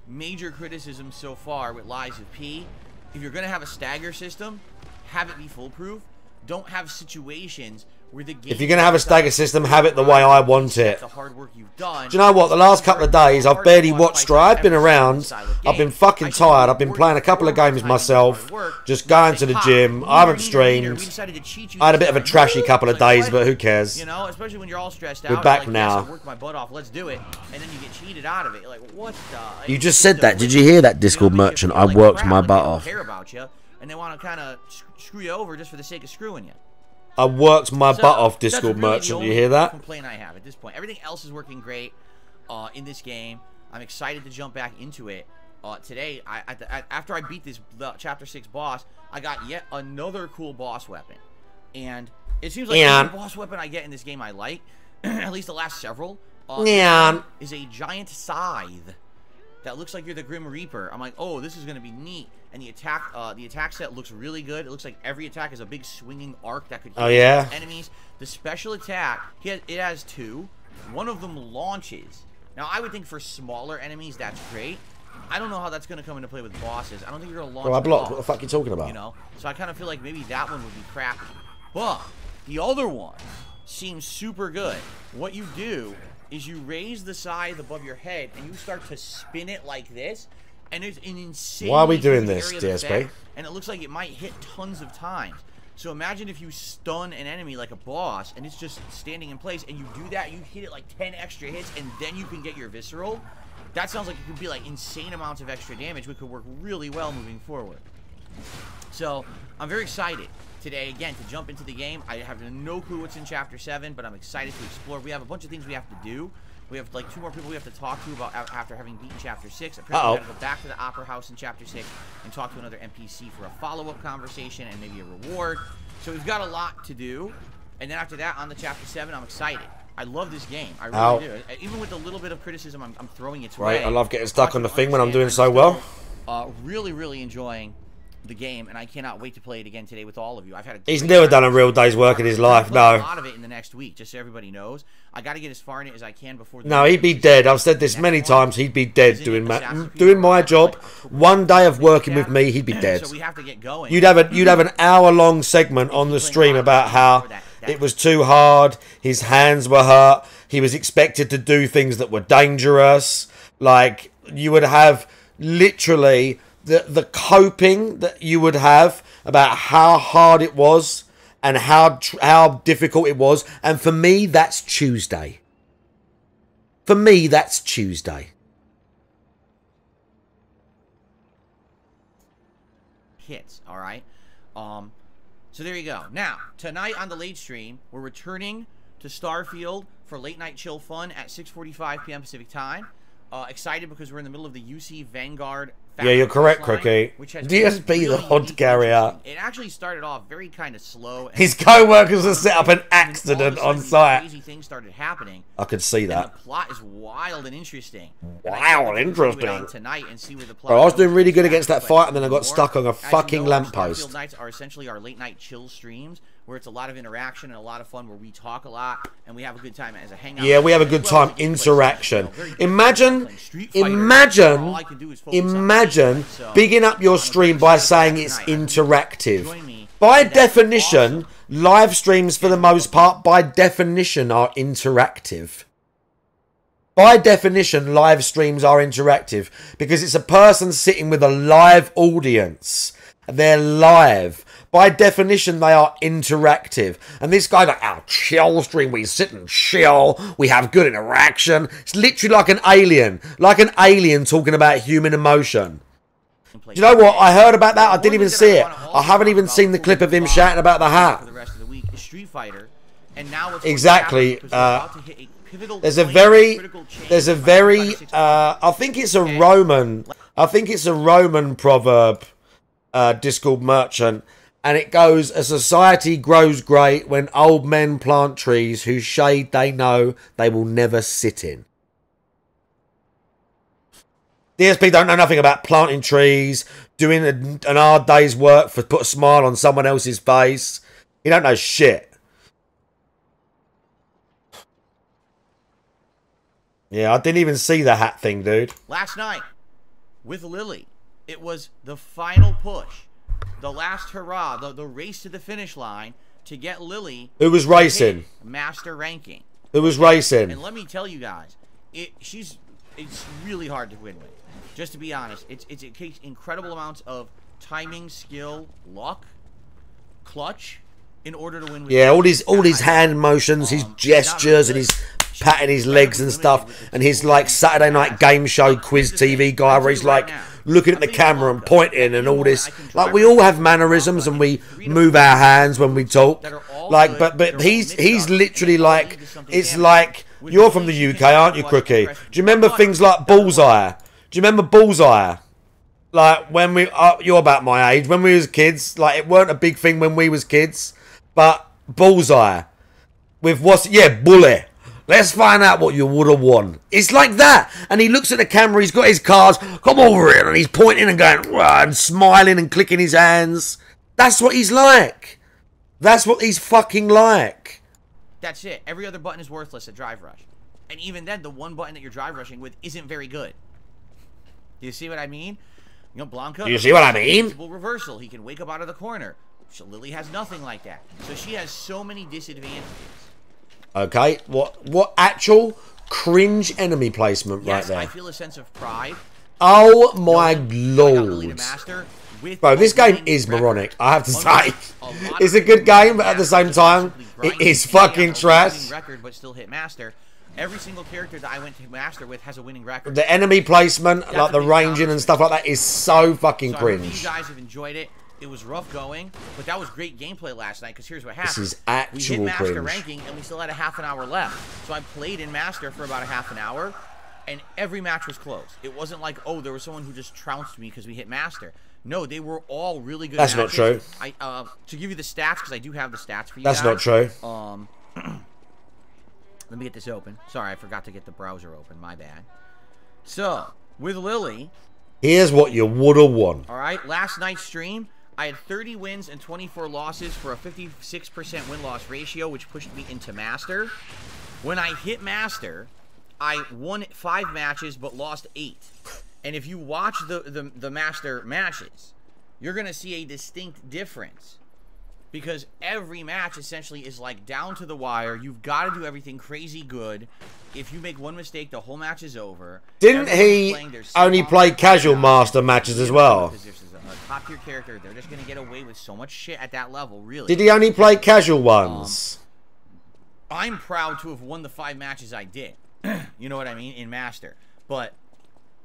Major criticism so far with Lies of P. If you're going to have a stagger system, have it be foolproof. Don't have situations where the game... If you're going to have a stagger system, have it the way I want it. The hard work you've done. Do you know what? The last couple of days, I've barely watched... I've been around. I've been fucking tired. I've been playing a couple of games myself. Just going to the gym. I haven't streamed. I had a bit of a trashy couple of days, but who cares? You know, especially when you're all stressed out. We're back now. I worked my butt off. Let's do it. And then you get cheated out of it. You're like, what the... You just said that. Did you hear that, Discord Merchant? I worked my butt off. Care about you, and they want to kind of screw you over just for the sake of screwing you. I worked my butt off, Discord Merchant. You hear that? Complaint I have at this point. Everything else is working great in this game. I'm excited to jump back into it. Today, after I beat this Chapter 6 boss, I got yet another cool boss weapon. And it seems like every boss weapon I get in this game I like, at least the last several, is a giant scythe that looks like you're the Grim Reaper. I'm like, oh, this is going to be neat. And the attack set looks really good. It looks like every attack is a big swinging arc that could hit enemies. The special attack, it has two. One of them launches. Now, I would think for smaller enemies, that's great. I don't know how that's going to come into play with bosses. I don't think you're going to launch. Oh, I blocked. What the fuck are you talking about? You know, so I kind of feel like maybe that one would be crappy. But the other one seems super good. What you do is you raise the scythe above your head and you start to spin it like this. And there's an insane... Why are we doing this, DSP? Effect, and it looks like it might hit tons of times. So imagine if you stun an enemy like a boss, and it's just standing in place, and you do that, you hit it like 10 extra hits, and then you can get your visceral. That sounds like it could be like insane amounts of extra damage, which could work really well moving forward. So, I'm very excited today, again, to jump into the game. I have no clue what's in Chapter 7, but I'm excited to explore. We have a bunch of things we have to do. We have like 2 more people we have to talk to about after having beaten Chapter 6. Apparently we gotta go back to the Opera House in Chapter 6 and talk to another NPC for a follow-up conversation and maybe a reward. So we've got a lot to do. And then after that, on the Chapter 7, I'm excited. I love this game. I really do. Even with a little bit of criticism, I'm throwing its way. Right, I love getting stuck on the thing when I'm doing so well. Really, really enjoying the game, and I cannot wait to play it again today with all of you. He's never done a real day's work in his life, no. A lot of it in the next week, just so everybody knows. I got to get as far in it as I can before. No, he'd be dead. I've said this many times. He'd be dead doing my job. One day of working with me, he'd be dead. So we have to get going. You'd have an hour-long segment on the stream about how it was too hard. His hands were hurt. He was expected to do things that were dangerous. Like you would have literally. The coping that you would have about how hard it was and how difficult it was. And for me, that's Tuesday. For me, that's Tuesday. Hits, all right? So there you go. Now, tonight on the late stream, we're returning to Starfield for late night chill fun at 6:45 p.m. Pacific time. Excited because we're in the middle of the UC Vanguard. Yeah, you're correct, Crookie. DSP, really the hod carrier. It actually started off very kind of slow. His co-workers have set up an accident on site. Crazy things started happening. I could see that. And the plot is wild and interesting. Wild and interesting. Tonight and see where the plot Bro, I was doing really good against that fight, and then I got stuck on a fucking lamppost. Starfield nights are essentially our late night chill streams, where it's a lot of interaction and a lot of fun, where we talk a lot and we have a good time as a hangout. Yeah, we have a good time. Interaction. Imagine bigging up your stream by saying it's interactive. By definition, live streams for the most part, by definition, are interactive. By definition, live streams are interactive because it's a person sitting with a live audience. They're live. By definition, they are interactive. And this guy's like, our chill stream, we sit and chill, we have good interaction. It's literally like an alien talking about human emotion. Do you know what? I heard about that. I didn't even see it. I haven't even seen the clip of him shouting about the hat. For the rest of the week is Street Fighter, and now it's Exactly. There's a very, I think it's a Roman proverb, Discord Merchant, and it goes, a society grows great when old men plant trees whose shade they know they will never sit in. DSP don't know nothing about planting trees, doing an hard day's work to put a smile on someone else's face. He don't know shit. Yeah, I didn't even see the hat thing, dude. Last night, with Lily, it was the final push, the last hurrah, the race to the finish line to get Lily. Who was racing? Master ranking. Who was racing? And let me tell you guys, it's really hard to win with. Just to be honest, it takes incredible amounts of timing, skill, luck, clutch, in order to win with. Yeah, all his hand motions, his gestures, and his patting his legs and stuff, and his like Saturday night game show quiz TV guy where he's like looking at the camera and pointing and all this. Like, we all have mannerisms and we move our hands when we talk. Like, but he's literally like, it's like, you're from the UK, aren't you, Crookie? Do you remember things like Bullseye? Do you remember Bullseye? Like, when you're about my age, when we was kids, like, it weren't a big thing when we was kids, but Bullseye with Bully. Let's find out what you would have won. It's like that. And he looks at the camera, he's got his cards, come over here, and he's pointing and going, rah, and smiling and clicking his hands. That's what he's like. That's what he's fucking like. That's it. Every other button is worthless at Drive Rush. And even then, the one button that you're drive rushing with isn't very good. Do you see what I mean? You know, Blanca. Do you see what I mean? Reversal. He can wake up out of the corner. So Lily has nothing like that. So she has so many disadvantages. Okay, what actual cringe enemy placement right there? I feel a sense of pride. Oh my lord. Bro, this game is moronic, I have to say. It's a good game, but at the same time, it is fucking trash. Record, but still hit master. Every single character that I went to master with has a winning record. The enemy placement, like the ranging and stuff like that, is so fucking cringe. I hope you guys have enjoyed it. It was rough going, but that was great gameplay last night, because here's what happened. This is actual We hit master cringe. ranking, and we still had a half an hour left. So I played in master for about a half an hour, and every match was close. It wasn't like, oh, there was someone who just trounced me because we hit master. No, they were all really good That's matches. not true. To give you the stats, because I do have the stats for you That's guys. not true. Let me get this open. Sorry, I forgot to get the browser open. My bad. So, with Lily... Here's what you woulda won. Alright, last night's stream, I had 30 wins and 24 losses for a 56% win-loss ratio, which pushed me into Master. When I hit Master, I won 5 matches but lost 8. And if you watch the Master matches, you're going to see a distinct difference. Because every match essentially is like down to the wire. You've got to do everything crazy good. If you make one mistake, the whole match is over. Didn't he only play casual master matches as well? Because this is a top tier character. They're just going to get away with so much shit at that level, really. Did he only play casual ones? I'm proud to have won the 5 matches I did. You know what I mean? In Master. But...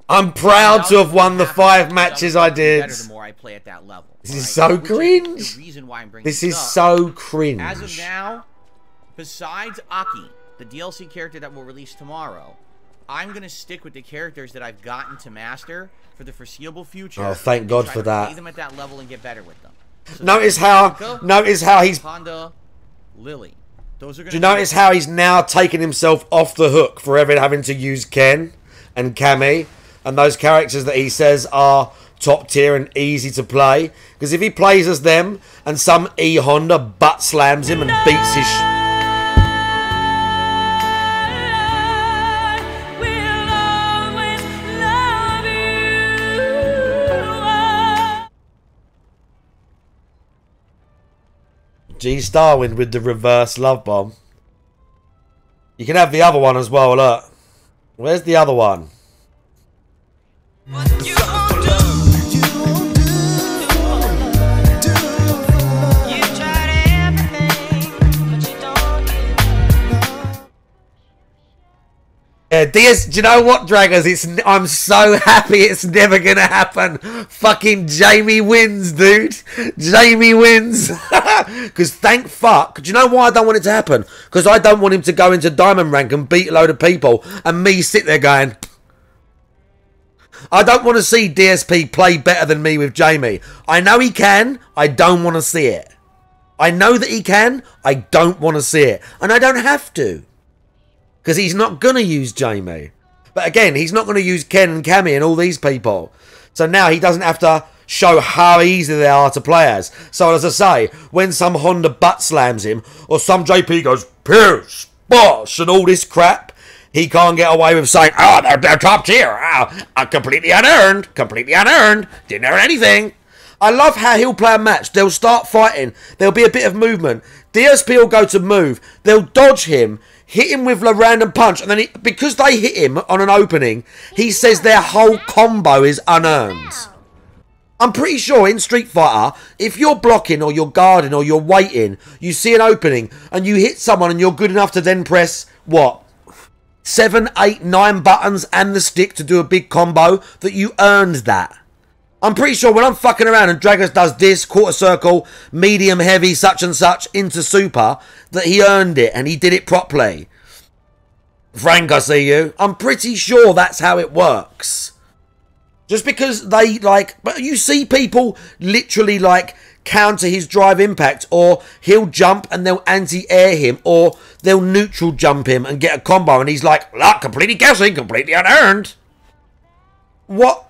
I'm proud to have won the 5 matches I did. Better the more I play at that level. This is so cringe. The reason why I'm bringing this is so cringe. As of now, besides Aki, the DLC character that will release tomorrow, I'm gonna stick with the characters that I've gotten to master for the foreseeable future. Oh, thank God for that. Play them at that level and get better with them. So notice how he's Honda, Lily. Those are gonna. Do you notice how he's now taken himself off the hook for ever having to use Ken and Cammy? And those characters that he says are top tier and easy to play. Because if he plays as them and some E-Honda butt slams him and beats his... G Starwind with the reverse love bomb. You can have the other one as well, look. Where's the other one? Yeah, DS, do you know what, Draggers? I'm so happy it's never gonna happen. Fucking Jamie wins, dude. Jamie wins. Because thank fuck. Do you know why I don't want it to happen? Because I don't want him to go into Diamond Rank and beat a load of people and me sit there going... I don't want to see DSP play better than me with Jamie. I know he can. I don't want to see it. I know that he can. I don't want to see it. And I don't have to. Because he's not going to use Jamie. But again, he's not going to use Ken and Cammy and all these people. So now he doesn't have to show how easy they are to play as. So as I say, when some Honda butt slams him, or some JP goes, Pierce, boss, and all this crap, he can't get away with saying, oh, they're top tier. Oh, completely unearned. Completely unearned. Didn't earn anything. I love how he'll play a match. They'll start fighting. There'll be a bit of movement. DSP will go to move. They'll dodge him. Hit him with a random punch, and then because they hit him on an opening, he says their whole combo is unearned. I'm pretty sure in Street Fighter, if you're blocking or you're guarding or you're waiting, you see an opening and you hit someone and you're good enough to then press, what, 7, 8, 9 buttons and the stick to do a big combo, that you earned that. I'm pretty sure when I'm fucking around and Draggers does this, quarter circle, medium, heavy, such and such, into super, that he earned it and he did it properly. Frank, I see you. I'm pretty sure that's how it works. Just because they, like, but you see people literally, like, counter his drive impact, or he'll jump and they'll anti-air him, or they'll neutral jump him and get a combo, and he's like, look, completely guessing, completely unearned. What?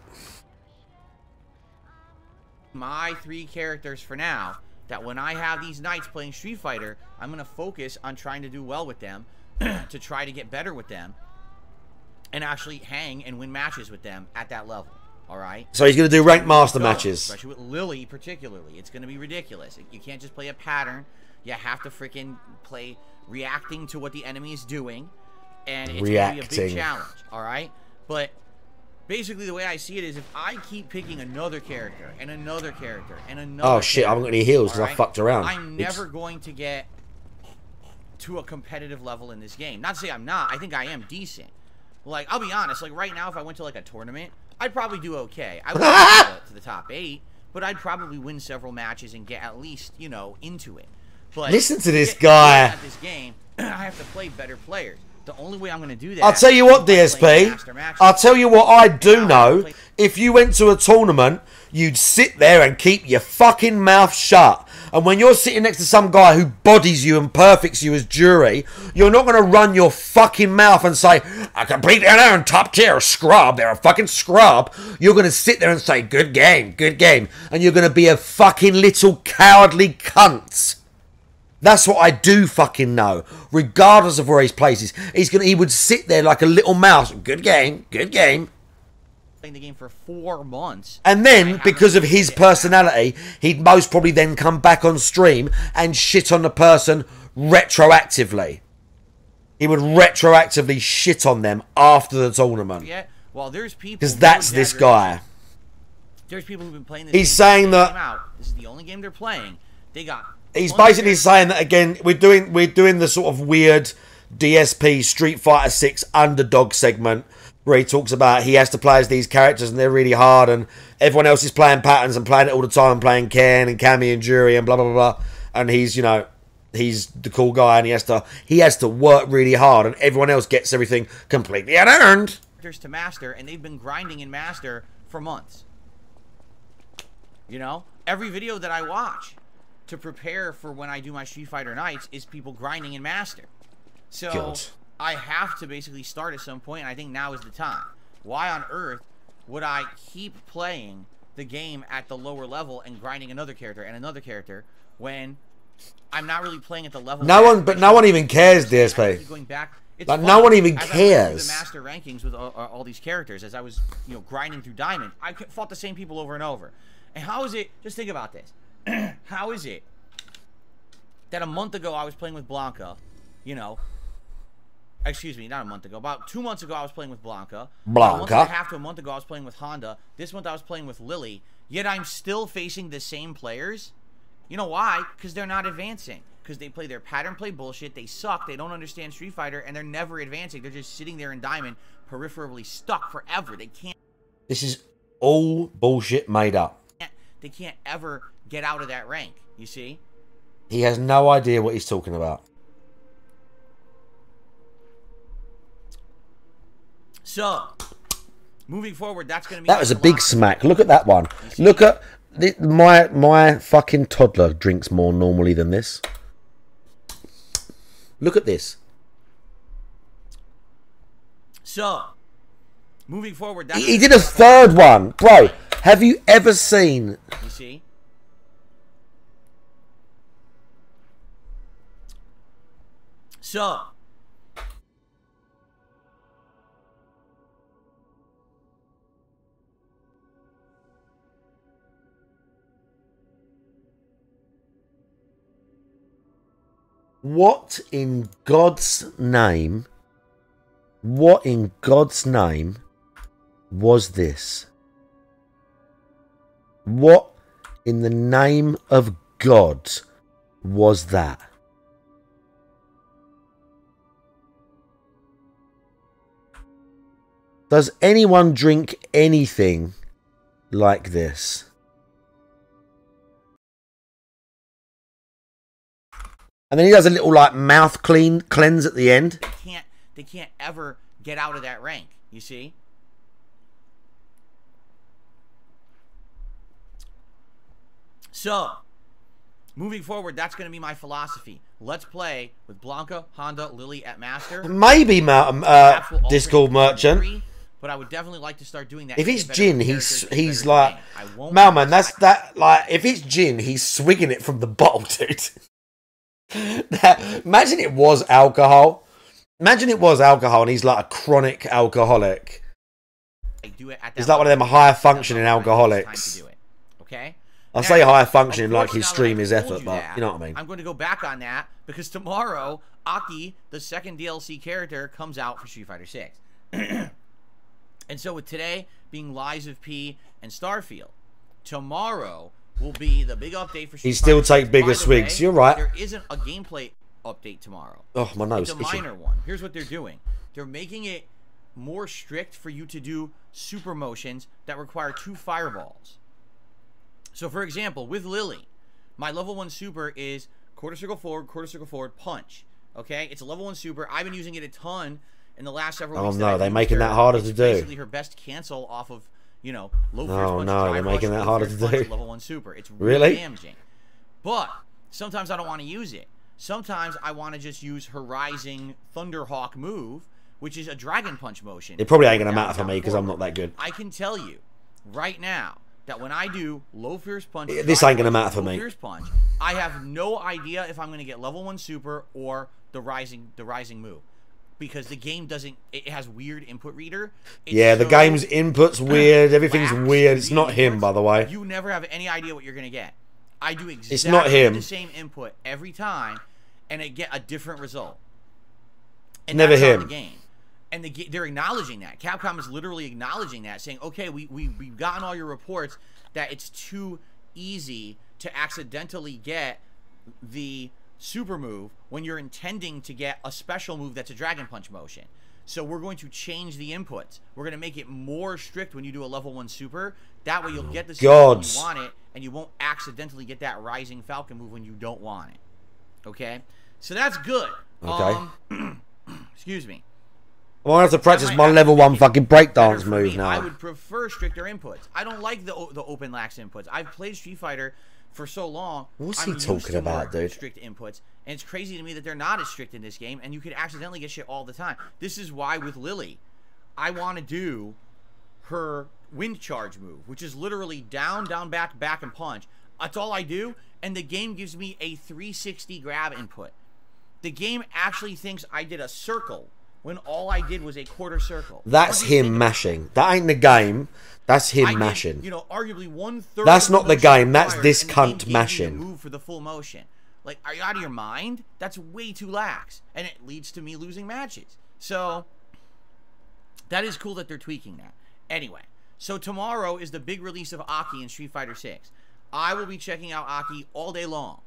My 3 characters for now, that when I have these nights playing Street Fighter, I'm going to focus on trying to do well with them, to try to get better with them, and actually hang and win matches with them at that level. Alright? So he's going to do ranked master matches. Especially with Lily particularly. It's going to be ridiculous. You can't just play a pattern. You have to freaking play reacting to what the enemy is doing, and it's going to be a big challenge. Alright? But basically, the way I see it is, if I keep picking another character, and another character, and another Oh shit, I haven't got any heals because I fucked around. I'm never going to get to a competitive level in this game. Not to say I'm not, I think I am decent. Like, I'll be honest, like right now, if I went to like a tournament, I'd probably do okay. I wouldn't get to the top 8, but I'd probably win several matches and get at least, you know, into it. But listen to this guy. At this game, I have to play better players. The only way I'm going to do that... I'll tell you what, DSP. I'll tell you what I do know. If you went to a tournament, you'd sit there and keep your fucking mouth shut. And when you're sitting next to some guy who bodies you and perfects you as jury, you're not going to run your fucking mouth and say, I completely unearned top tier scrub. They're a fucking scrub. You're going to sit there and say, good game, good game. And you're going to be a fucking little cowardly cunt. That's what I do fucking know. Regardless of where he places, he would sit there like a little mouse. Good game, good game. Playing the game for 4 months. And then, because of his personality, he'd most probably then come back on stream and shit on the person retroactively. He would retroactively shit on them after the tournament. Yeah, well, there's people... Because that's this guy. There's people who've been playing this He's saying that... This is the only game they're playing. They got... He's basically saying that, again, we're doing the sort of weird DSP Street Fighter 6 underdog segment where he talks about he has to play as these characters and they're really hard and everyone else is playing patterns and playing it all the time, playing Ken and Cammy and Jury and blah, blah, blah, blah. And he's, you know, he's the cool guy and he has to work really hard and everyone else gets everything completely unearned. To master, and they've been grinding in master for months. You know? Every video that I watch to prepare for when I do my Street Fighter nights is people grinding in master. So God. I have to basically start at some point, and I think now is the time. Why on earth would I keep playing the game at the lower level and grinding another character when I'm not really playing at the level? No one even cares, DSP. Going back, it's like, fun. no one even as cares. I went through the master rankings with all these characters, as I was, you know, grinding through Diamond, I fought the same people over and over. And how is it? Just think about this. How is it that a month ago I was playing with Blanca, you know, Excuse me, not a month ago. About 2 months ago, I was playing with Blanca. Blanca. A month and a half to a month ago, I was playing with Honda. This month, I was playing with Lily. Yet I'm still facing the same players. You know why? Because they're not advancing. Because they play their pattern play bullshit. They suck. They don't understand Street Fighter, and they're never advancing. They're just sitting there in Diamond, peripherally stuck forever. They can't. This is all bullshit made up. They can't ever get out of that rank. You see? He has no idea what he's talking about. So, moving forward, that's going to be... That was a big smack. Look at that one. Look at... My fucking toddler drinks more normally than this. Look at this. So, moving forward... That's He did a third one. Bro, have you ever seen... You see? So... What in God's name was this? What in the name of God was that? Does anyone drink anything like this? And then he does a little like mouth cleanse at the end. They can't ever get out of that rank, you see? So, moving forward, that's going to be my philosophy. Let's play with Blanca, Honda, Lily at Master. Maybe Discord Merchant. But I would definitely like to start doing that. If it's Jin, he's like Malman. If it's Jin, he's swigging it from the bottle, dude. Imagine it was alcohol. Imagine it was alcohol, and he's like a chronic alcoholic. He's like one of them higher functioning alcoholics. Okay. I say higher functioning like his stream is effort, but you know what I mean. I'm going to go back on that because tomorrow, Aki, the second DLC character, comes out for Street Fighter 6. And so with today being Lies of P and Starfield, tomorrow will be the big update for Street Fighter 6. He still take bigger swigs. You're right. There isn't a gameplay update tomorrow. Oh, my nose. It's a minor one. Here's what they're doing. They're making it more strict for you to do super motions that require 2 fireballs. So, for example, with Lily, my level 1 super is quarter circle forward, punch. Okay? It's a level 1 super. I've been using it a ton in the last several weeks. Oh, no. They're making that harder to do. Basically her best cancel off of, you know, low fierce punch. Oh, no. They're making that harder to do. Level 1 super. It's really damaging. But sometimes I don't want to use it. Sometimes I want to just use her Rising Thunderhawk move, which is a Dragon Punch motion. It probably ain't going to matter for me because I'm not that good. I can tell you right now that when I do low fierce punch, this ain't going to matter for me. Fierce punch, I have no idea if I'm going to get level 1 super or the rising move. Because the game doesn't, it has weird input reader. Yeah, the game's input's weird. Everything's weird. It's not him, by the way. You never have any idea what you're going to get. I do exactly it's not him. The same input every time, and I get a different result. And never that's him. The game. And they're acknowledging that. Capcom is literally acknowledging that, saying, okay, we've gotten all your reports that it's too easy to accidentally get the super move when you're intending to get a special move that's a Dragon Punch motion. So we're going to change the inputs. We're going to make it more strict when you do a level 1 super. That way you'll get the super when you want it, and you won't accidentally get that Rising Falcon move when you don't want it. Okay? So that's good. Okay. Excuse me. I'm going to have to practice my level 1 fucking breakdance move now. I would prefer stricter inputs. I don't like the open lax inputs. I've played Street Fighter for so long. What's he talking about, dude? Strict inputs, and it's crazy to me that they're not as strict in this game, and you could accidentally get shit all the time. This is why with Lily, I want to do her wind charge move, which is literally down, back, and punch. That's all I do, and the game gives me a 360 grab input. The game actually thinks I did a circle when all I did was a quarter circle. That's him mashing. That ain't the game. That's him mashing. You know, arguably 1/3. That's not the game. That's this cunt mashing. Move for the full motion. Like, are you out of your mind? That's way too lax, and it leads to me losing matches. So that is cool that they're tweaking that. Anyway, so tomorrow is the big release of Aki in Street Fighter 6. I will be checking out Aki all day long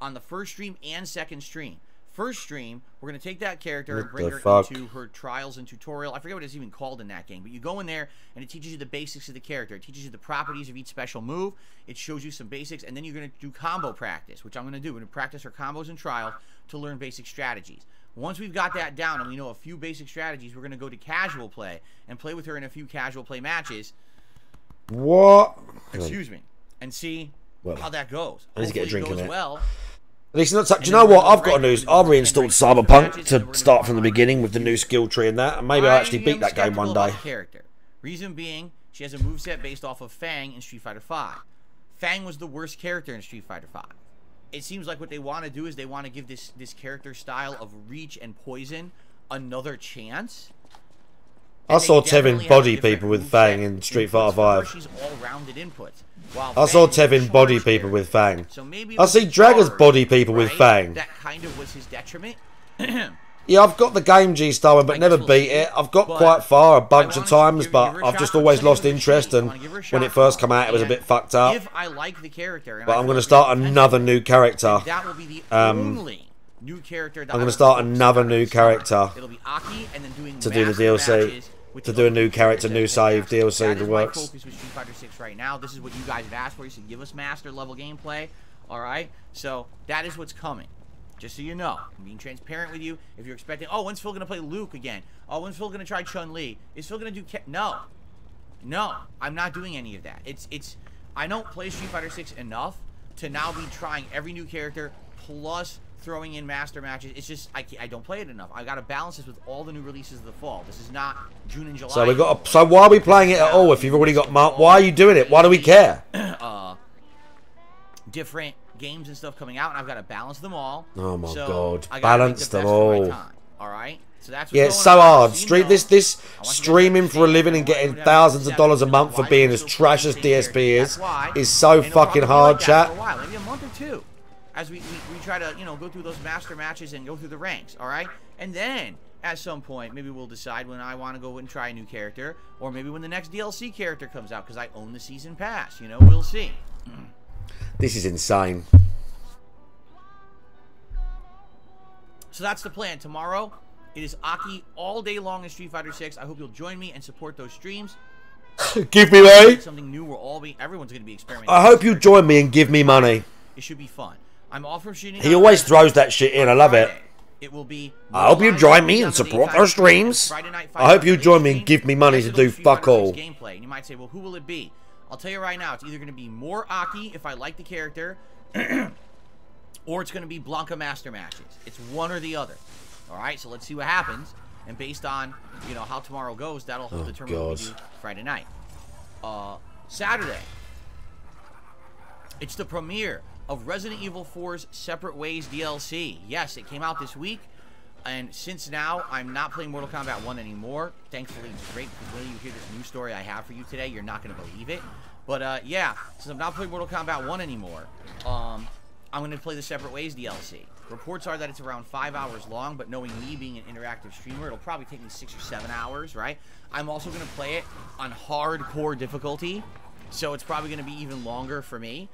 on the first stream and second stream. First stream, we're going to take that character and bring her into her trials and tutorial. I forget what it's even called in that game, but you go in there and it teaches you the basics of the character. It teaches you the properties of each special move. It shows you some basics, and then you're going to do combo practice, which I'm going to do. We're going to practice her combos and trial to learn basic strategies. Once we've got that down and we know a few basic strategies, we're going to go to casual play and play with her in a few casual play matches. What? Excuse me. And see how that goes. I need to get a drink in it. Well. At least not. Do you know what? I've got a new. I've reinstalled Cyberpunk to start from the beginning with the new skill tree and that, and maybe I'll actually beat that game one day. Character. Reason being, she has a moveset based off of Fang in Street Fighter V. Fang was the worst character in Street Fighter V. It seems like what they want to do is they want to give this character style of reach and poison another chance. I saw Tevin body people with Fang in Street Fighter V. She's all-rounded inputs. I saw Tevin body people with Fang. So maybe I see Dragon's body people with Fang. That kind of was his detriment. Yeah, I've got the game G-Star but never beat it. I've got quite far a bunch of times, but I've just always lost interest, and when it first came out, it was a bit fucked up. If I like the character, but I'm going to start another new character. That will be the only new character. I'm going to start another new character. It'll be Aki, and then doing to do the DLC. To do a new character, new save, DLC, the works. That is my focus with Street Fighter 6 right now. This is what you guys have asked for. You said, give us master level gameplay. Alright? So, that is what's coming. Just so you know. I'm being transparent with you. If you're expecting, oh, when's Phil going to play Luke again? Oh, when's Phil going to try Chun-Li? Is Phil going to do... No. No. I'm not doing any of that. It's... I don't play Street Fighter 6 enough to now be trying every new character plus throwing in master matches. It's just I don't play it enough. I gotta balance this with all the new releases of the fall. This is not June and July. So we got. So why are we playing it at all if you've already got? Why are you doing it? Why do we care? Different games and stuff coming out, and I've got to balance them all. Oh my so god! Balance them all. All right. So that's yeah, it's so hard. This streaming for a living and getting thousands of dollars a month for being as trash as DSP is so fucking hard, chat. Maybe a month or two. As we try to, go through those master matches and go through the ranks, all right? And then, at some point, maybe we'll decide when I want to go and try a new character, or maybe when the next DLC character comes out, because I own the season pass, we'll see. This is insane. So that's the plan. Tomorrow, it is Aki all day long in Street Fighter 6. I hope you'll join me and support those streams. Give me money. Something new. Everyone's going to be experimenting. I hope you join me and give me money. It should be fun. I'm off from shooting. He always throws that shit in. I love it. It will be. I hope you join me and support our streams. I hope you join me and give me money to do fuck all. Gameplay. And you might say, well, who will it be? I'll tell you right now. It's either going to be more Aki if I like the character, or it's going to be Blanca master matches. It's one or the other. All right. So let's see what happens. And based on how tomorrow goes, that'll help determine what we do Friday night. Saturday. It's the premiere of Resident Evil 4's Separate Ways DLC. Yes, it came out this week, and since now, I'm not playing Mortal Kombat 1 anymore. Thankfully, it's great, because when you hear this new story I have for you today, you're not going to believe it. But, yeah, since I'm not playing Mortal Kombat 1 anymore, I'm going to play the Separate Ways DLC. Reports are that it's around 5 hours long, but knowing me being an interactive streamer, it'll probably take me 6 or 7 hours, right? I'm also going to play it on hardcore difficulty, so it's probably going to be even longer for me.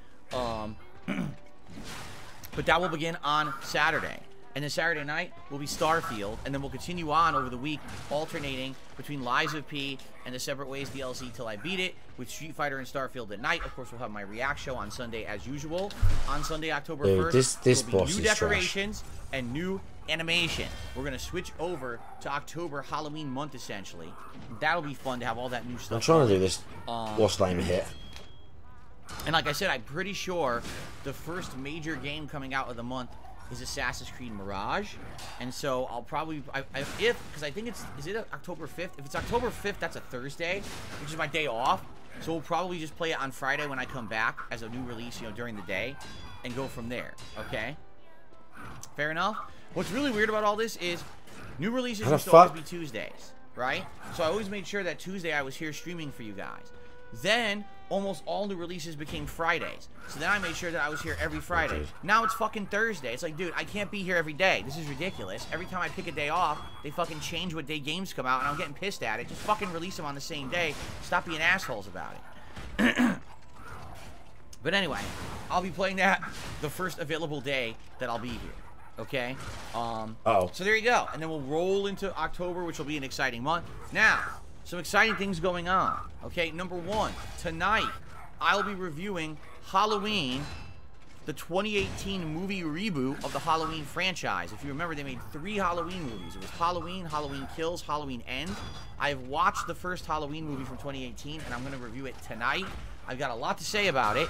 But that will begin on Saturday. And then Saturday night will be Starfield. And then we'll continue on over the week, alternating between Lies of P and the Separate Ways DLC till I beat it, with Street Fighter and Starfield at night. Of course, we'll have my React show on Sunday as usual. On Sunday, October 1st, this will be boss new is decorations trash. And new animation. We're going to switch over to October Halloween month, essentially. That'll be fun to have all that new stuff. I'm trying to do this. What's name hit? And like I said, I'm pretty sure the first major game coming out of the month is Assassin's Creed Mirage. And so I'll probably, because I think is it October 5th? If it's October 5th, that's a Thursday, which is my day off. So we'll probably just play it on Friday when I come back as a new release, during the day, and go from there, okay? Fair enough? What's really weird about all this is new releases used to always be Tuesdays, right? So I always made sure that Tuesday I was here streaming for you guys. Then almost all new releases became Fridays. So then I made sure that I was here every Friday. Now it's fucking Thursday. It's like, dude, I can't be here every day. This is ridiculous. Every time I pick a day off, they fucking change what day games come out, and I'm getting pissed at it. Just fucking release them on the same day. Stop being assholes about it. But anyway, I'll be playing that the first available day that I'll be here. Okay? So there you go. And then we'll roll into October, which will be an exciting month. Now, some exciting things going on. Okay, number one, tonight I'll be reviewing Halloween, the 2018 movie reboot of the Halloween franchise. If you remember, they made 3 Halloween movies. It was Halloween, Halloween Kills, Halloween Ends. I've watched the first Halloween movie from 2018, and I'm going to review it tonight. I've got a lot to say about it.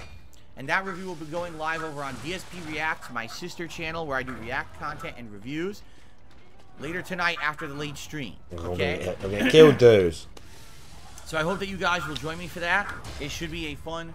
And that review will be going live over on DSP Reacts, my sister channel, where I do React content and reviews, later tonight after the late stream. Okay? I'm gonna kill dudes. So I hope that you guys will join me for that. It should be a fun,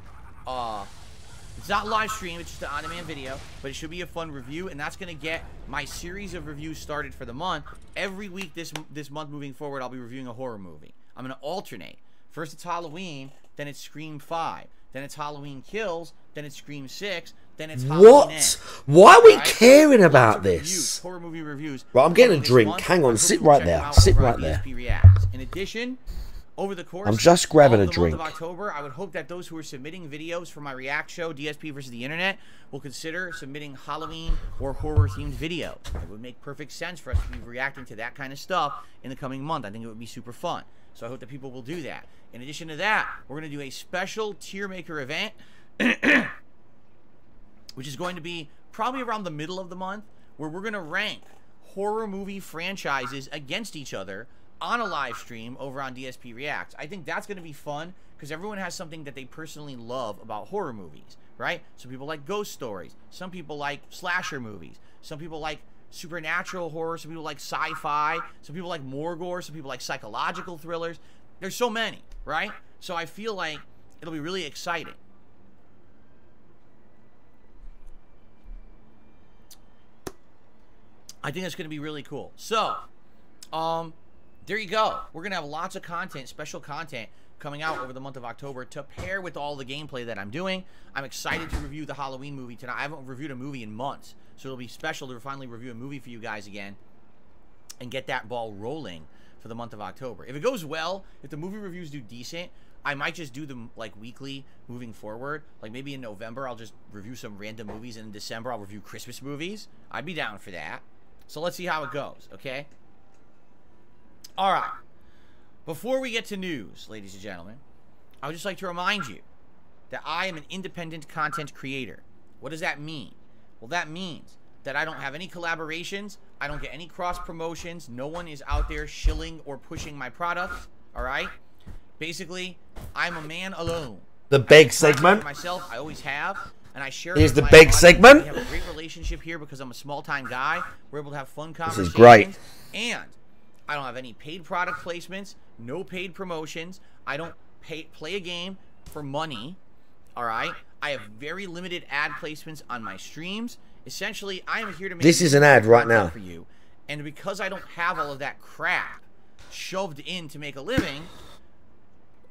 it's not live stream, it's just an on-demand video, but it should be a fun review, and that's going to get my series of reviews started for the month. Every week this month moving forward, I'll be reviewing a horror movie. I'm going to alternate. First it's Halloween, then it's Scream 5, then it's Halloween Kills, then it's Scream 6, then it's Halloween Ends. Why are we caring about this? Horror movie reviews. Right, I'm getting a drink. Hang on, sit right there. Sit right there. In addition, over the course I'm just grabbing a of the drink. month of October, I would hope that those who are submitting videos for my React show, DSP versus the Internet, will consider submitting Halloween or horror-themed videos. It would make perfect sense for us to be reacting to that kind of stuff in the coming month. I think it would be super fun. So I hope that people will do that. In addition to that, we're going to do a special tier maker event, which is going to be probably around the middle of the month, where we're going to rank horror movie franchises against each other on a live stream over on DSP Reacts. I think that's going to be fun because everyone has something that they personally love about horror movies, right? Some people like ghost stories. Some people like slasher movies. Some people like supernatural horror. Some people like sci-fi. Some people like more gore. Some people like psychological thrillers. There's so many, right? So I feel like it'll be really exciting. I think that's going to be really cool. So, there you go. We're going to have lots of content, special content, coming out over the month of October to pair with all the gameplay that I'm doing. I'm excited to review the Halloween movie tonight. I haven't reviewed a movie in months, so it'll be special to finally review a movie for you guys again and get that ball rolling for the month of October. If it goes well, if the movie reviews do decent, I might just do them like weekly moving forward. Like maybe in November, I'll just review some random movies, and in December, I'll review Christmas movies. I'd be down for that. So let's see how it goes, okay? All right. Before we get to news, ladies and gentlemen, I would just like to remind you that I am an independent content creator. What does that mean? Well, that means that I don't have any collaborations. I don't get any cross promotions. No one is out there shilling or pushing my products, all right? Basically, I'm a man alone. The big segment. Myself, I always have. And I share Here's it the with my big audience. segment. We have a great relationship here because I'm a small-time guy. We're able to have fun conversations. This is great. And I don't have any paid product placements, no paid promotions. I don't play a game for money, all right? I have very limited ad placements on my streams. Essentially, I am here to make This is an ad right now for you. And because I don't have all of that crap shoved in to make a living,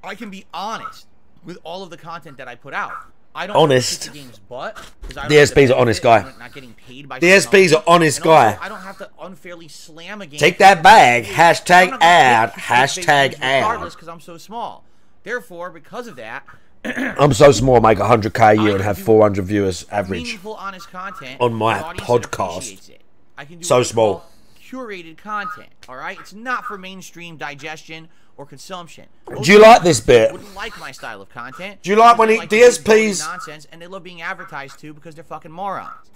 I can be honest with all of the content that I put out. I don't honest. The game's butt, DSP's an honest guy. Not getting paid by DSP's an honest guy. Also, I don't have to unfairly slam a game. Take that bag. Hashtag ad. Hashtag ad. Regardless, because I'm so small. Therefore, because of that, I'm so small, I make 100k a year and have 400 viewers average meaningful, honest content on my podcast. I can do so small. Curated content. All right, it's not for mainstream digestion or consumption. Do you like this bit? Wouldn't like my style of content. Do you like when DSP's nonsense and they love being advertised to because they're fucking morons?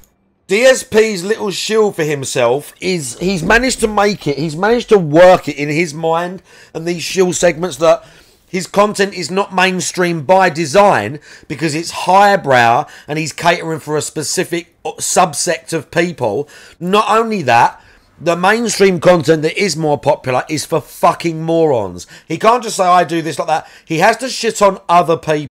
DSP's little shield for himself is he's managed to make it. He's managed to work it in his mind and these shield segments that his content is not mainstream by design because it's highbrow and he's catering for a specific subsect of people. Not only that, the mainstream content that is more popular is for fucking morons. He can't just say, I do this like that. He has to shit on other people.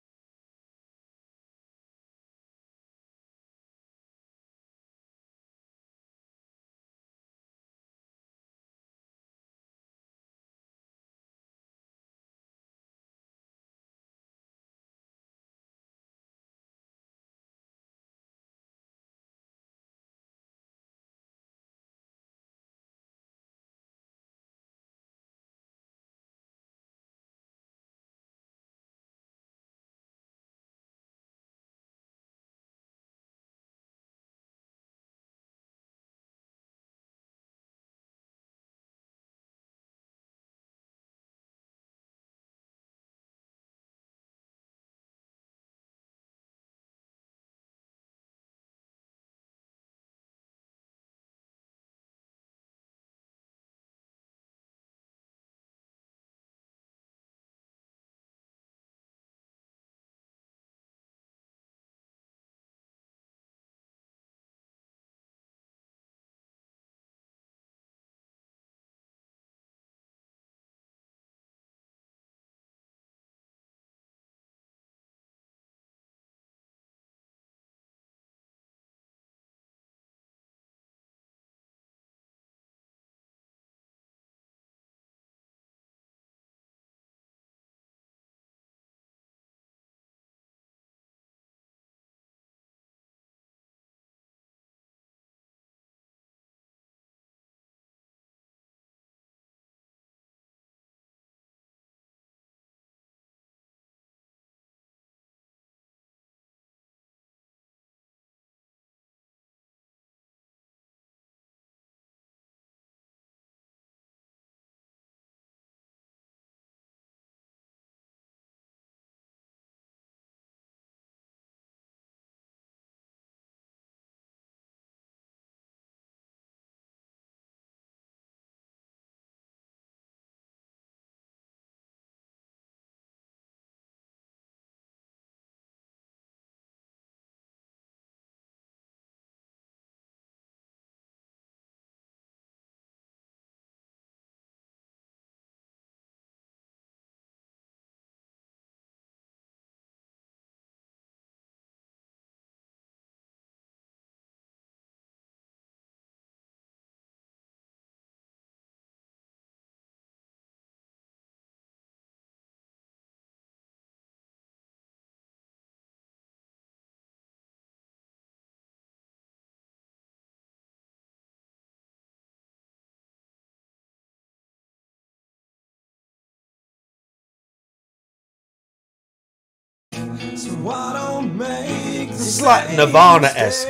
This is like Nirvana-esque.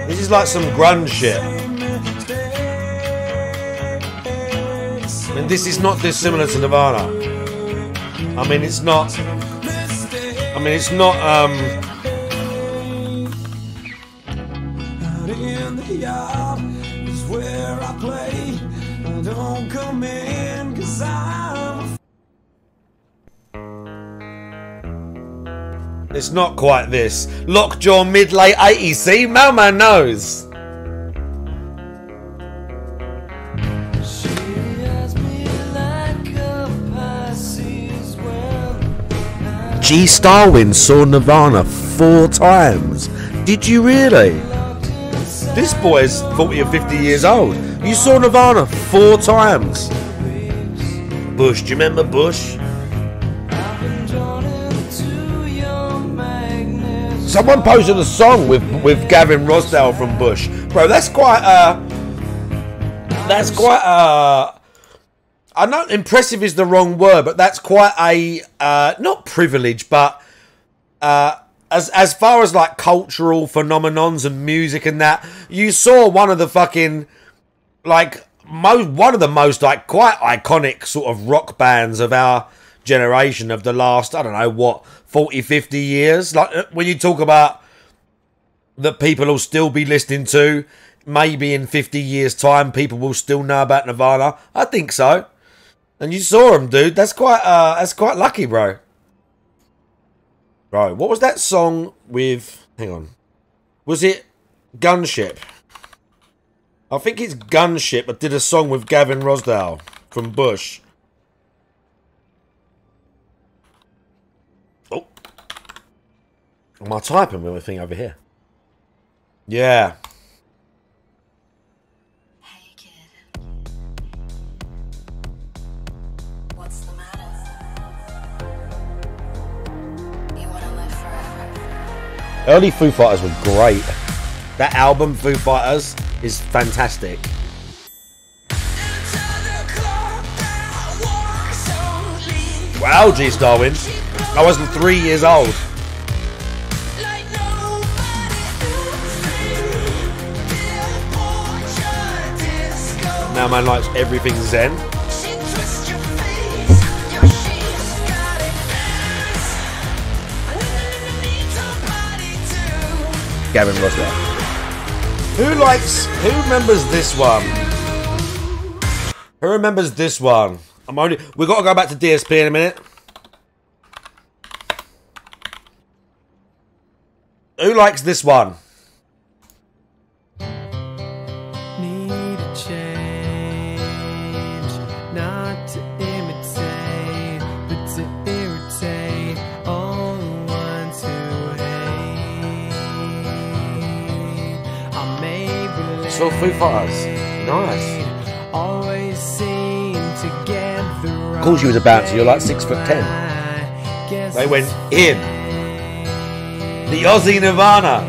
This is like some grunge shit. I mean, this is not dissimilar to Nirvana. I mean, it's not. I mean, it's not. In the yard is where I play. Don't come in 'cause I'm. It's not quite this. Lockjaw mid-late 80s. See, Mailman knows. G. Starwin saw Nirvana 4 times. Did you really? This boy's 40 or 50 years old. You saw Nirvana 4 times. Bush, do you remember Bush? Someone posted a song with Gavin Rossdale from Bush. Bro, that's quite I know impressive is the wrong word, but that's quite a not privilege, but as far as like cultural phenomenons and music and that, you saw one of the fucking like one of the most like quite iconic sort of rock bands of our generation of the last, I don't know what, 40, 50 years. Like when you talk about that people will still be listening to, maybe in 50 years time people will still know about Nirvana. I think so. And you saw them, dude. That's quite lucky, bro. Bro, what was that song with... Hang on. Was it Gunship? I think it's Gunship that did a song with Gavin Rossdale from Bush. Oh. Am I typing with everything over here? Yeah. Hey kid. What's the matter? You wanna live forever? Early Foo Fighters were great. That album, Foo Fighters, is fantastic. Wow, G. Starwin. I wasn't 3 years old. Now man likes everything Zen. Gavin Rossdale. Who remembers this one? Who remembers this one? We've got to go back to DSP in a minute. Who likes this one? Need a change, not to imitate, but to irritate all the ones who hate. I may be late, So Foo Fighters. Nice. always seem to get the Of course you was a bouncer, you're like 6'10". They went in. The Aussie Nirvana.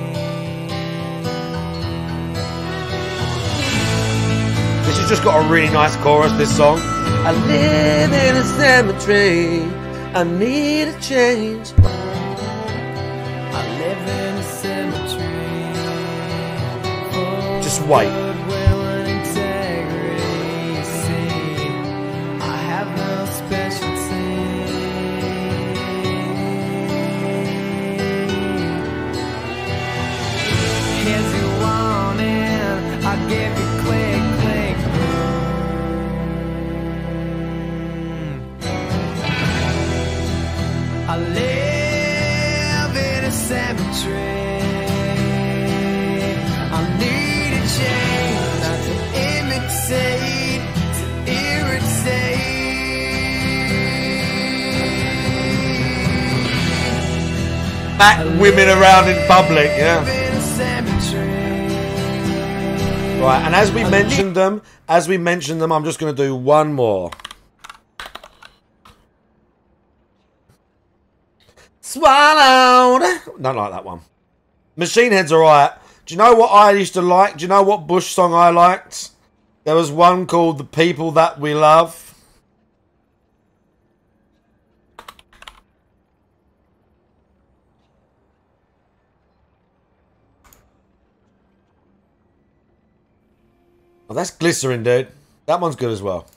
This has just got a really nice chorus, this song. I live in a cemetery. I need a change. I live in a cemetery. Just wait. Goodwill and integrity, you see, I have no specialty. Here's your warning, I'll give you click, click, I live in a cemetery. I need a change, not to imitate, to irritate. Back women around in public, yeah. In a cemetery. Right, and as we mentioned them, I'm just going to do one more. Swallowed. Don't like that one. Machine Head's alright. Do you know what I used to like? Do you know what Bush song I liked? There was one called The People That We Love. Oh, that's Glycerin, dude. That one's good as well.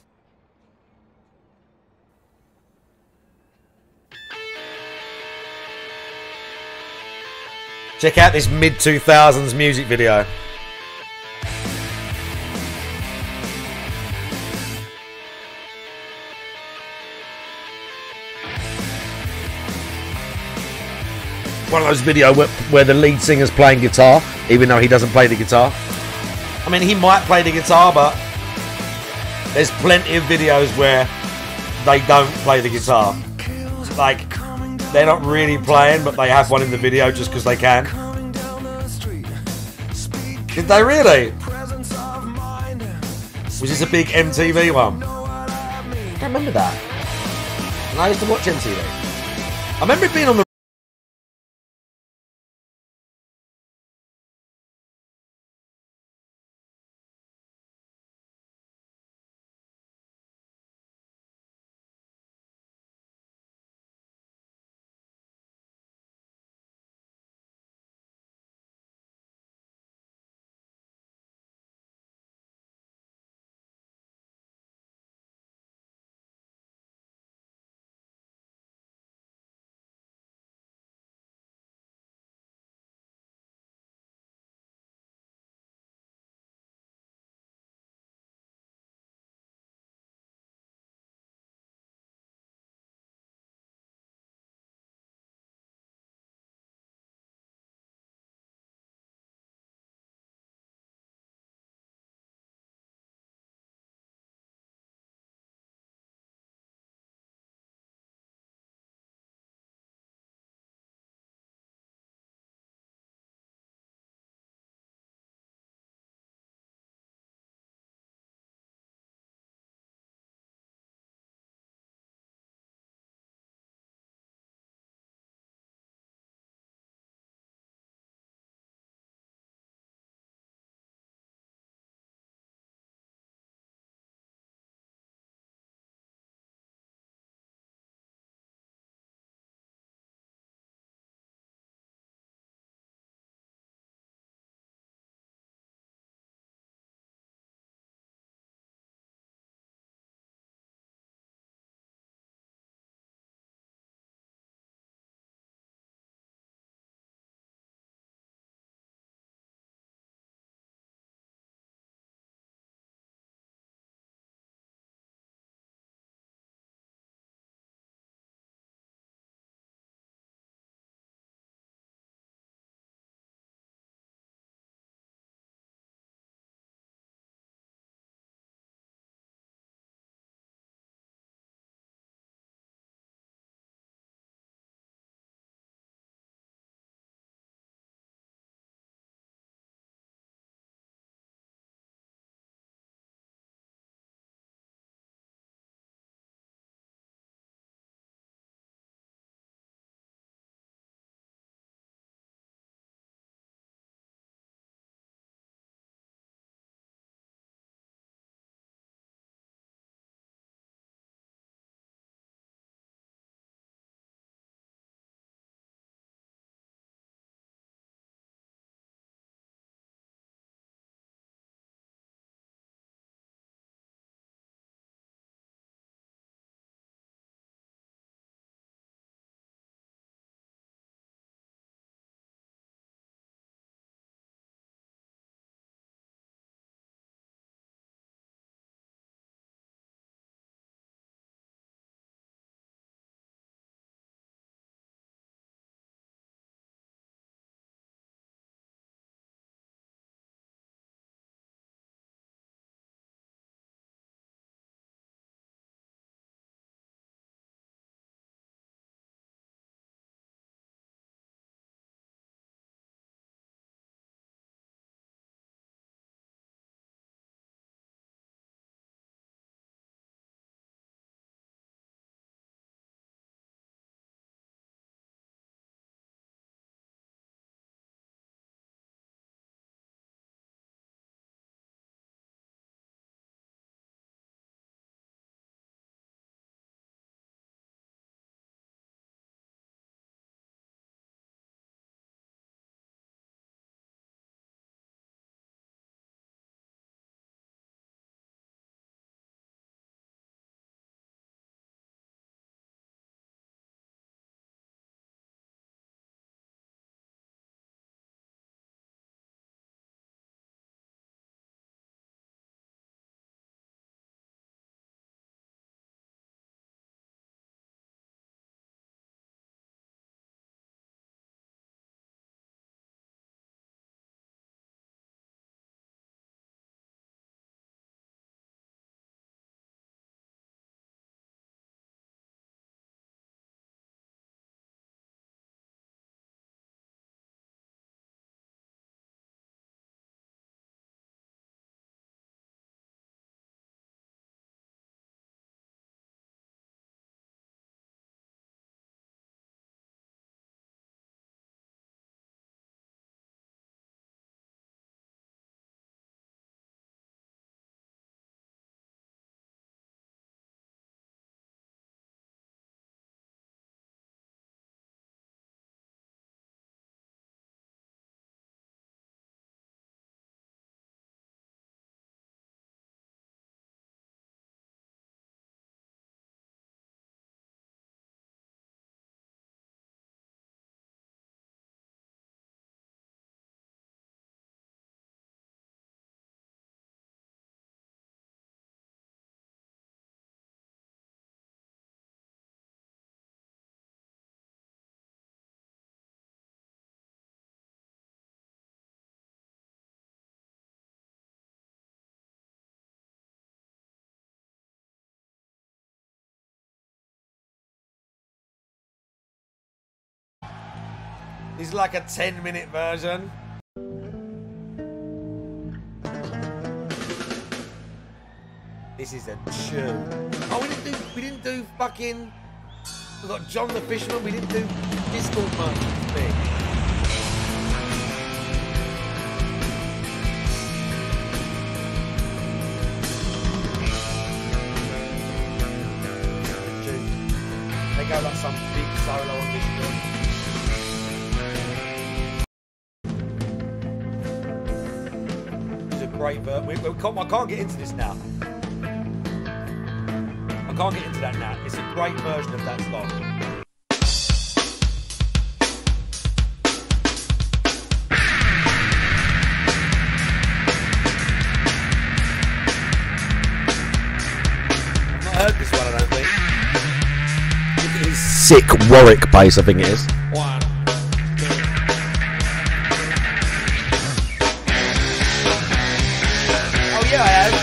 Check out this mid-2000s music video. One of those videos where the lead singer's playing guitar, even though he doesn't play the guitar. I mean, he might play the guitar, but there's plenty of videos where they don't play the guitar. Like, they're not really playing, but they have one in the video just because they can. Did they really? Was this a big MTV one? I can't remember that. And I used to watch MTV. I remember it being on the It's like a 10-minute version. This is a tune. Oh, we didn't do fucking. We got John the Fisherman. We didn't do Discord Merchant's bit. They go like some big solo on this bit. It's a great verse. I can't get into this now. I can't get into that now. It's a great version of that song. I've not heard this one, I don't think. It is sick Warwick bass, I think it is. One, two. Oh yeah, I have.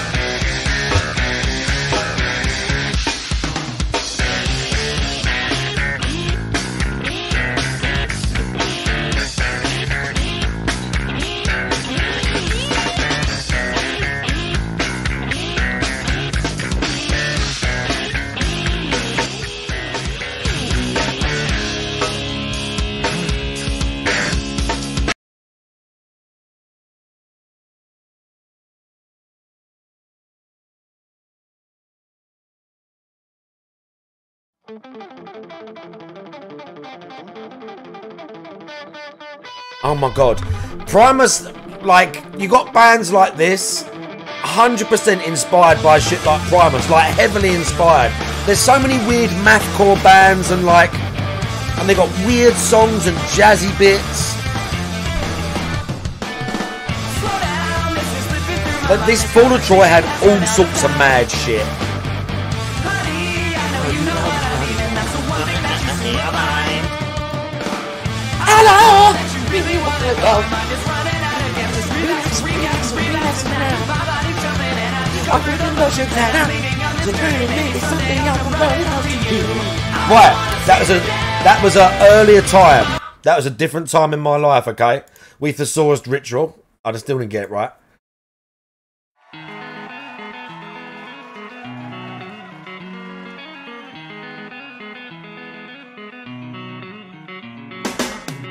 Oh my god. Primus, like, you got bands like this, 100% inspired by shit like Primus, like heavily inspired. There's so many weird mathcore bands and like, and they got weird songs and jazzy bits. But this Fall of Troy had all sorts of mad shit. Hello! Right, that was an earlier time. That was a different time in my life, okay? We thesaurus ritual. I just still didn't get it right.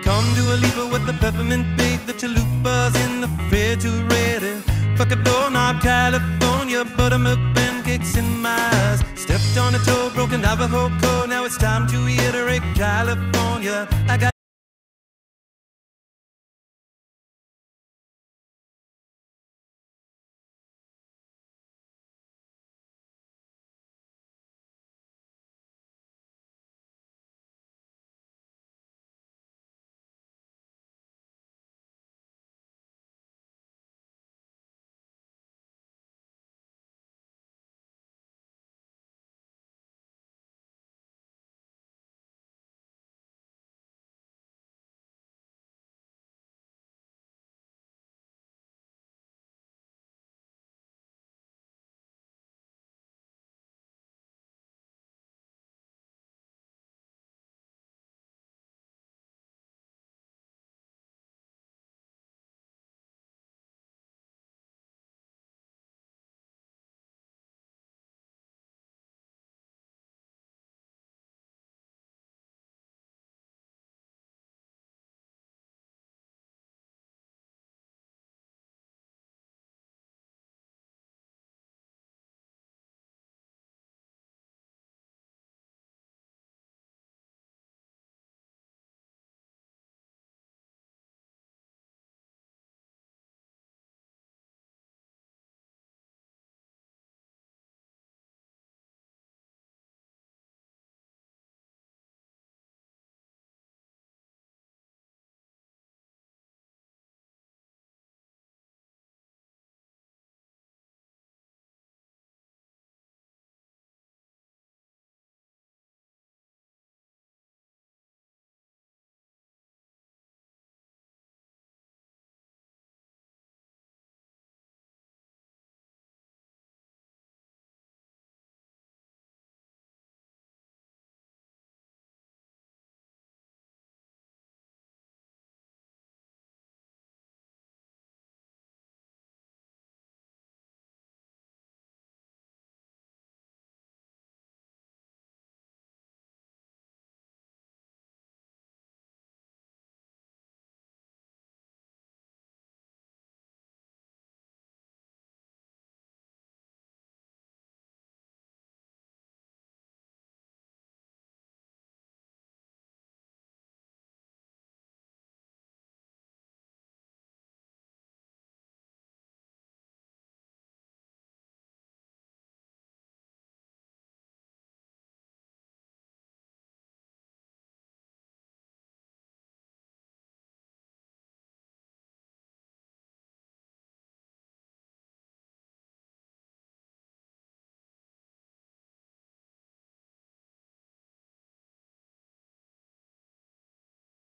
Come to a lever with the peppermint bake, the chalupas in the refrigerator. Fuck a doorknob, California, buttermilk pancakes in my eyes. Stepped on a toe, broken Navajo code. Now it's time to reiterate California. I got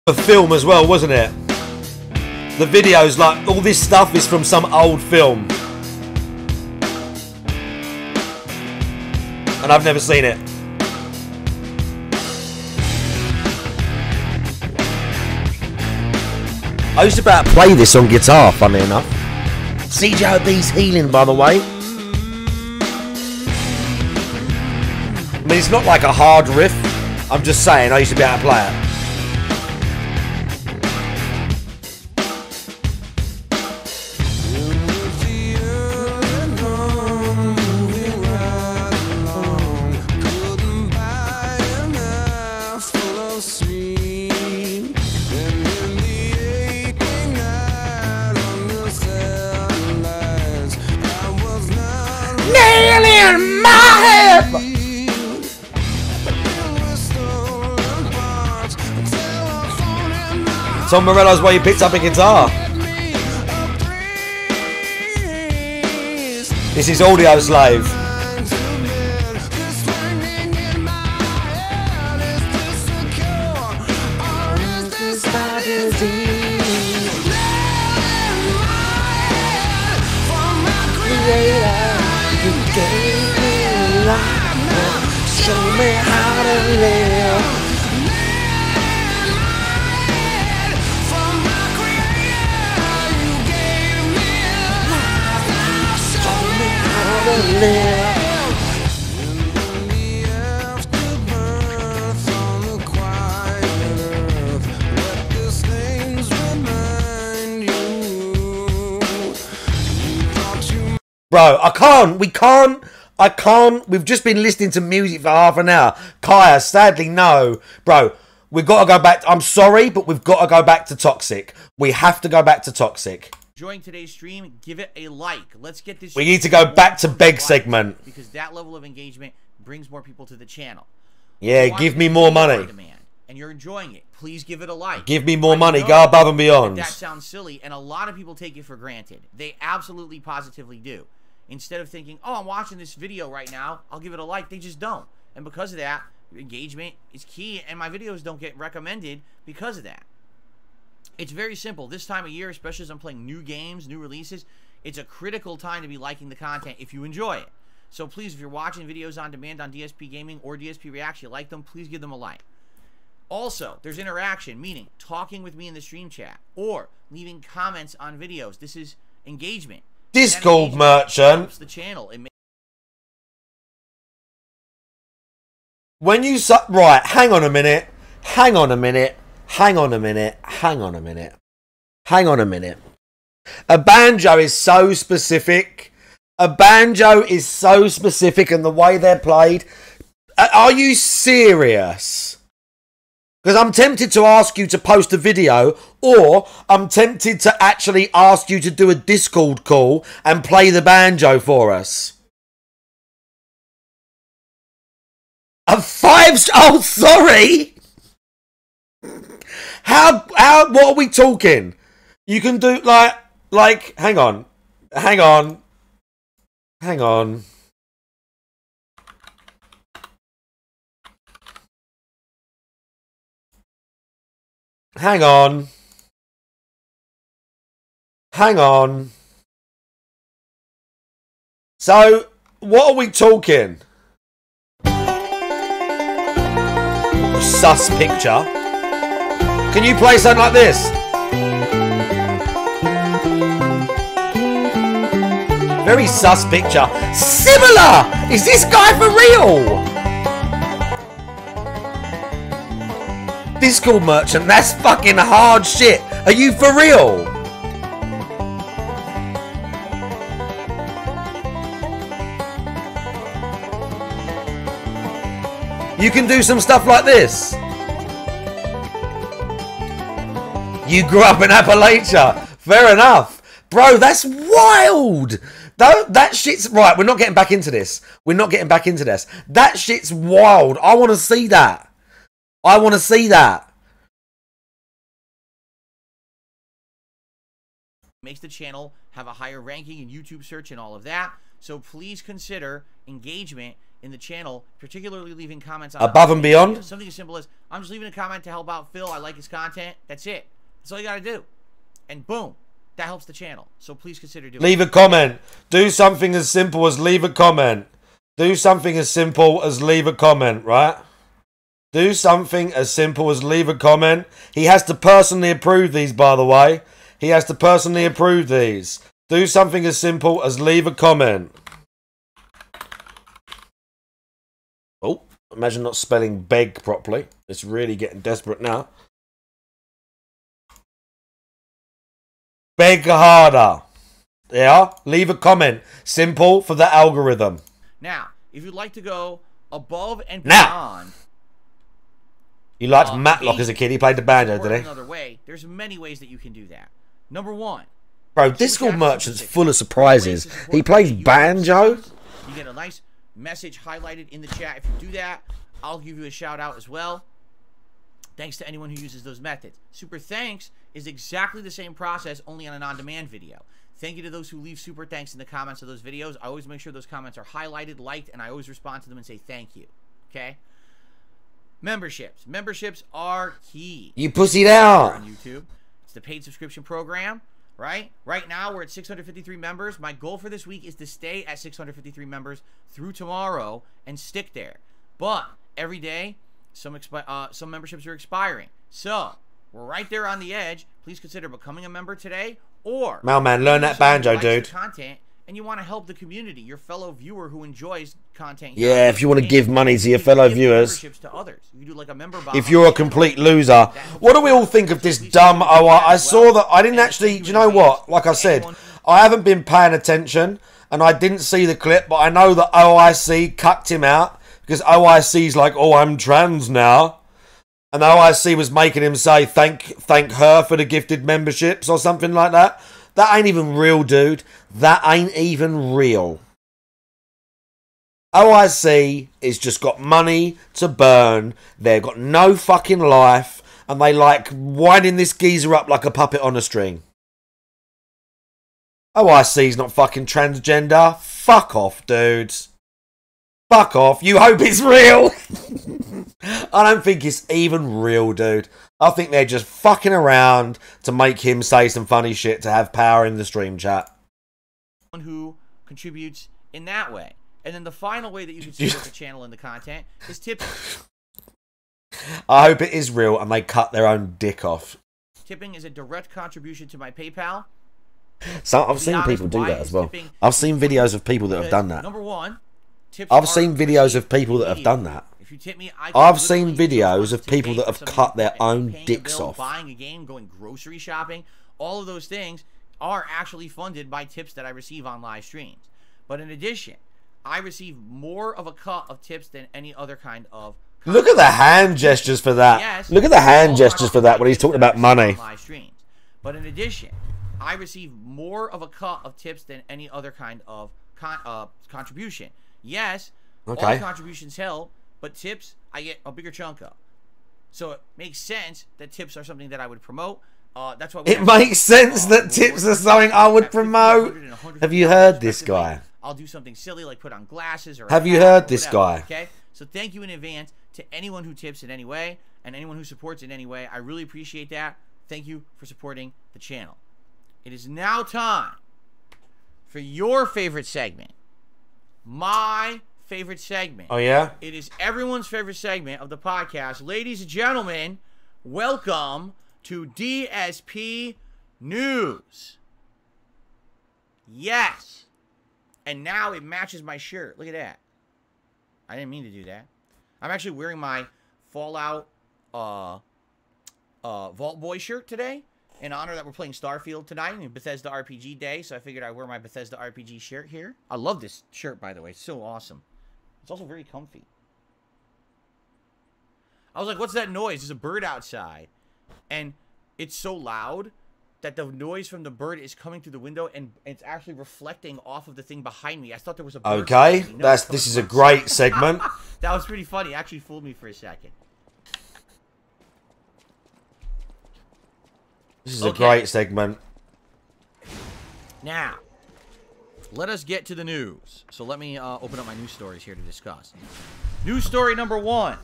A film as well, wasn't it? The videos, like, all this stuff is from some old film. And I've never seen it. I used to about play this on guitar, funny enough. CJOB's Healing, by the way. I mean, it's not like a hard riff. I'm just saying, I used to be able to play it. Tom Morello's where you picked up a guitar. This is Audio Slave. Show me how to live. Bro, I can't. We've just been listening to music for half an hour. Kaya, sadly, no. Bro, we've got to go back. I'm sorry, but we've got to go back to Toxic. We have to go back to Toxic. Enjoying today's stream, give it a like. Let's get this. We need to go back to Beg segment. Because that level of engagement brings more people to the channel. Yeah, give me more money. And you're enjoying it. Please give it a like. Give me more money. Go above and beyond. That sounds silly, and a lot of people take it for granted. They absolutely, positively do. Instead of thinking, oh, I'm watching this video right now, I'll give it a like. They just don't. And because of that, engagement is key, and my videos don't get recommended because of that. It's very simple. This time of year, especially as I'm playing new games, new releases, it's a critical time to be liking the content if you enjoy it. So please, if you're watching videos on demand on DSP Gaming or DSP Reacts, you like them, please give them a like. Also, there's interaction, meaning talking with me in the stream chat or leaving comments on videos. This is engagement. Discord merchant. Helps the channel. When you right, hang on a minute. Hang on a minute. Hang on a minute. Hang on a minute. Hang on a minute. A banjo is so specific. A banjo is so specific in the way they're played. Are you serious? Because I'm tempted to ask you to post a video, or I'm tempted to actually ask you to do a Discord call and play the banjo for us. A 5 oh, sorry. What are we talking? You can do like, hang on. Hang on. Hang on. Hang on. Hang on. So, what are we talking? Sus picture. Can you play something like this? Very sus picture. Similar! Is this guy for real? Discord merchant, that's fucking hard shit. Are you for real? You can do some stuff like this. You grew up in Appalachia. Fair enough. Bro, that's wild. That shit's... Right, we're not getting back into this. We're not getting back into this. That shit's wild. I want to see that. I want to see that. Makes the channel have a higher ranking in YouTube search and all of that. So please consider engagement in the channel, particularly leaving comments on Above and beyond? something as simple as, I'm just leaving a comment to help out Phil. I like his content. That's it. That's all you got to do. And boom, that helps the channel. So please consider doing it. Leave a comment. Do something as simple as leave a comment. Do something as simple as leave a comment, right? Do something as simple as leave a comment. He has to personally approve these, by the way. He has to personally approve these. Do something as simple as leave a comment. Oh, imagine not spelling beg properly. It's really getting desperate now. Beg harder. Yeah, leave a comment. Simple for the algorithm. Now, if you'd like to go above and Now. beyond, You liked Matlock as a kid. He played the banjo, or did he? another way, there's many ways that you can do that. Number one, Bro, Discord Merchant's full of surprises. He plays banjo. you get a nice message highlighted in the chat. If you do that, I'll give you a shout out as well. Thanks to anyone who uses those methods. Super thanks is exactly the same process, only on an on-demand video. Thank you to those who leave super thanks in the comments of those videos. I always make sure those comments are highlighted, liked, and I always respond to them and say thank you. Okay? Memberships. Memberships are key. You pussied out. On YouTube. It's the paid subscription program, right? Right now, we're at 653 members. My goal for this week is to stay at 653 members through tomorrow and stick there. But every day, some memberships are expiring. So, we're right there on the edge. Please consider becoming a member today, or Mailman, learn that someone who banjo, likes the dude. content and you want to help the community, your fellow viewer who enjoys content. Yeah, if you want to give money to your fellow viewers. To others. You can do like a member If you're a complete loser. What do we all think of this dumb I saw that. I didn't actually, do you know what? Like I said, I haven't been paying attention and I didn't see the clip, but I know that OIC cucked him out because OIC's like, oh, I'm trans now. And OIC was making him say thank her for the gifted memberships or something like that. That ain't even real, dude. That ain't even real. OIC is just got money to burn. They've got no fucking life. And they like winding this geezer up like a puppet on a string. OIC's not fucking transgender. Fuck off, dudes. Fuck off. You hope it's real. I don't think it's even real, dude. I think they're just fucking around to make him say some funny shit to have power in the stream chat. Who contributes in that way. And then the final way that you can support the channel and the content is tipping. I hope it is real and they cut their own dick off. Tipping is a direct contribution to my PayPal. So I've seen people do that as well. I've seen videos of people that have done that. Number one, tips I've seen videos of people that have done that. If you tip me, I've seen videos of people that have cut their own dicks off. Buying a game, going grocery shopping, all of those things are actually funded by tips that I receive on live streams. But in addition, I receive more of a cut of tips than any other kind of content. Look at the hand gestures for that. Yes, Look at the hand gestures for that when he's talking about money. Live streams. But in addition, I receive more of a cut of tips than any other kind of contribution. Yes, all contributions help, but tips I get a bigger chunk of. So it makes sense that tips are something that I would promote. That's why it makes sense that tips are something I would promote. Have you heard this guy? I'll do something silly like put on glasses or have you heard this guy? Okay, so thank you in advance to anyone who tips in any way and anyone who supports in any way. I really appreciate that. Thank you for supporting the channel. It is now time for your favorite segment. My favorite segment. Oh, yeah? It is everyone's favorite segment of the podcast. Ladies and gentlemen, welcome to DSP News. Yes. And now it matches my shirt. Look at that. I didn't mean to do that. I'm actually wearing my Fallout Vault Boy shirt today in honor that we're playing Starfield tonight and Bethesda RPG Day, so I figured I'd wear my Bethesda RPG shirt here. I love this shirt, by the way. It's so awesome. It's also very comfy. I was like, what's that noise? There's a bird outside. And it's so loud that the noise from the bird is coming through the window and it's actually reflecting off of the thing behind me. I thought there was a bird. Okay, this is a great segment. That was pretty funny. It actually fooled me for a second. This is a great segment. Now, let us get to the news. So let me open up my news stories here to discuss. News story number 1.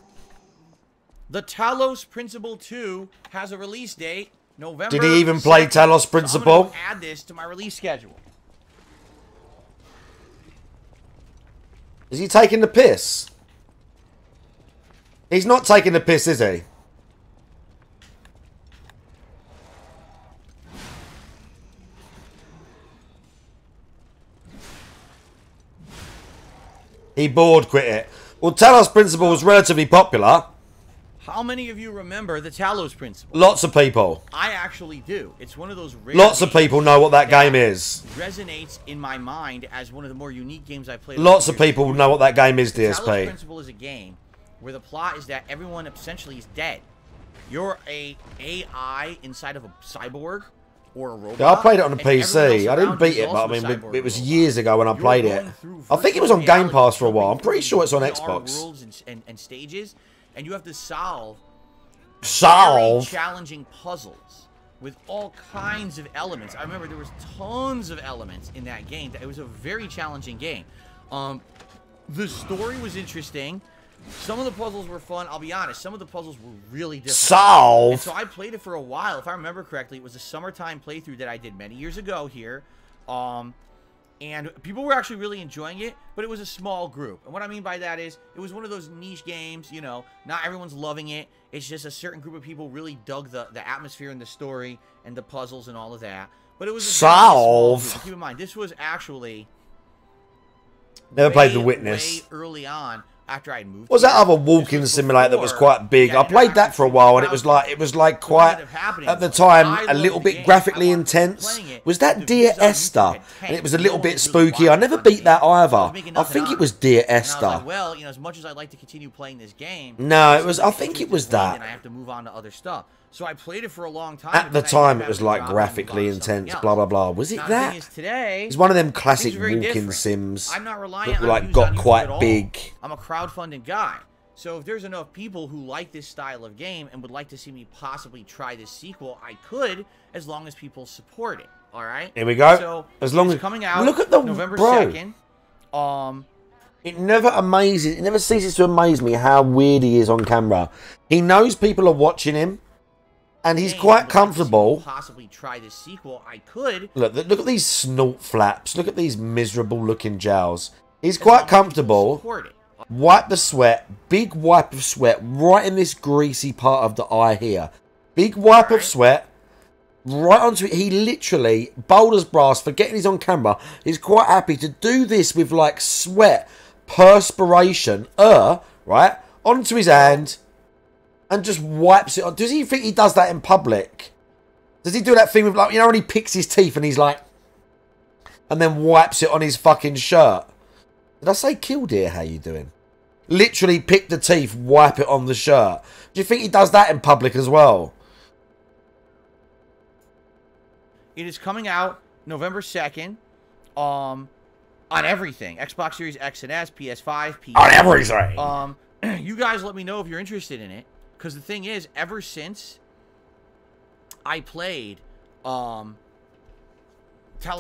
The Talos Principle 2 has a release date, November. Did he even play 2nd. Talos Principle? So I'm gonna add this to my release schedule. Is he taking the piss? He's not taking the piss, is he? He bored quit it. Well, Talos Principle was relatively popular. How many of you remember the Talos Principle? Lots of people. I actually do. It's one of those rare Lots of games people know what that game is. resonates in my mind as one of the more unique games I played. Lots of people know what that game is, Talos DSP. Principle is a game where the plot is that everyone essentially is dead. You're a AI inside of a cyborg or a robot. Yeah, I played it on the and everyone PC. else I didn't around beat you it, is but I also a mean, cyborg it was robot. years ago when I You're played it. going through I think it was on virtual Game Pass for a while. I'm reality, pretty sure it's on VR Xbox. worlds and stages, and you have to solve very Solve? challenging puzzles with all kinds of elements. I remember there was tons of elements in that game. It was a very challenging game. The story was interesting. Some of the puzzles were fun. I'll be honest. Some of the puzzles were really difficult. Solve? And so I played it for a while. If I remember correctly, it was a summertime playthrough that I did many years ago here. And people were actually really enjoying it, but it was a small group. And what I mean by that is, it was one of those niche games, you know, not everyone's loving it. It's just a certain group of people really dug the atmosphere and the story and the puzzles and all of that. But it was a very small Solve? group. Keep in mind, this was actually Never played The way Witness. early on after I moved. Was that here. other This walking was simulator that was before quite big? the I played that for a while, and it was like quite at the time a little bit graphically intense. Was that Dear Esther? And it was a little bit spooky. I never beat that either. I think it was Dear And I was Esther. like, well, you know, as much as I'd like to continue playing this game, No, it was. I think it was that. and I have to move on to other stuff. So I played it for a long time. At the but then I time, ended it up was having to like drop and graphically move on to something intense. else. Blah blah blah. Was it Now, the thing that? is, today, It's one of them classic things are very walking different. sims. I'm not reliant that on like views got on YouTube quite at all. big. I'm a crowdfunding guy. So if there's enough people who like this style of game and would like to see me possibly try this sequel, I could, as long as people support it. All right. Here we go. So As long it's as coming out. look at the November bro. 2nd. It never amazes. It never ceases to amaze me how weird he is on camera. He knows people are watching him, and he's game quite would like to see me comfortable. Possibly try this sequel. I could. Look at these snort flaps. Look at these miserable looking jowls. He's as long quite as people comfortable. support it. Wipe the sweat. Big wipe of sweat right in this greasy part of the eye here. Big wipe of sweat right onto it. He literally, bold as brass, forgetting he's on camera, he's quite happy to do this with like sweat, perspiration, right, onto his hand and just wipes it on. Does he think he does that in public? Does he do that thing with, like, you know, when he picks his teeth and he's like, and then wipes it on his fucking shirt? Did I say Killdeer? How you doing? Literally pick the teeth, wipe it on the shirt. Do you think he does that in public as well? It is coming out November 2nd. On everything. Xbox Series X and S, PS5, PC. On everything. You guys let me know if you're interested in it. Because the thing is, ever since I played Talos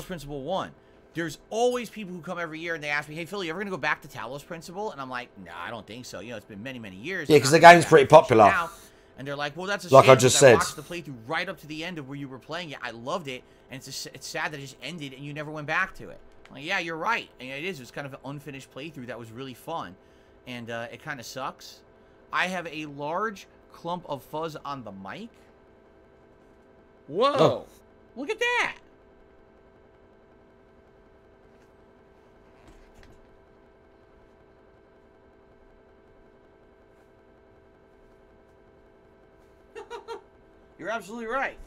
Principle 1, there's always people who come every year and they ask me, hey, Phil, you ever going to go back to Talos Principle? And I'm like, nah, I don't think so. You know, it's been many, many years. Yeah, because the game's pretty popular. Now. And they're like, well, that's a Like shame, I just because said. I watched the playthrough right up to the end of where you were playing it. I loved it. And it's sad that it just ended and you never went back to it. I'm like, yeah, you're right. And it is. It was kind of an unfinished playthrough that was really fun. And it kind of sucks. I have a large clump of fuzz on the mic. Whoa. Oh. Look at that. You're absolutely right.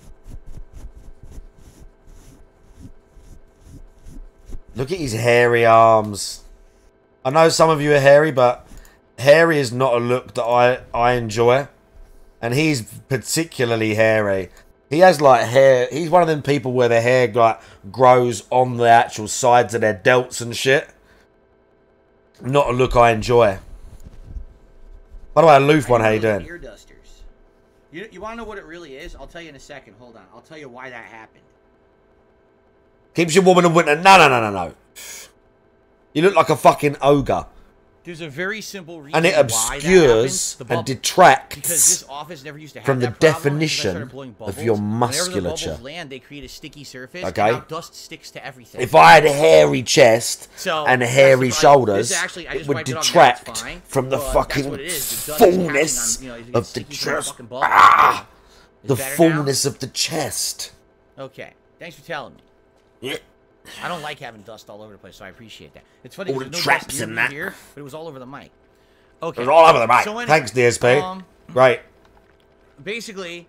Look at his hairy arms. I know some of you are hairy, but hairy is not a look that I enjoy. And he's particularly hairy. He has like hair. He's one of them people where their hair like grows on the actual sides of their delts and shit. Not a look I enjoy. By the way, Aloof one, how you doing? Ear dusters. You want to know what it really is? I'll tell you in a second. Hold on. I'll tell you why that happened. Keeps you warm in the winter. No. You look like a fucking ogre. There's a very simple reason And it why obscures that happens, and detracts because this office never used to have from the that problem definition until I started blowing of bubbles. your Whenever the musculature. bubbles land, they create a sticky surface. Okay. And now dust sticks to everything. If I had a hairy chest So, and that's hairy the- shoulders, this actually, I it just would wiped it off, detract that's fine, from the but that's fucking what it is. The dust is fullness catching on, you know, you of get the sticky from chest. fucking bubbles. Ah, Is the it better now? fullness of the chest. Okay. Thanks for telling me. Yeah. I don't like having dust all over the place, so I appreciate that. It's funny All because the no traps dust near and me that. here, but it was all over the mic. Okay. It was all over the mic. So anyway, Thanks, DSP. Right. Basically,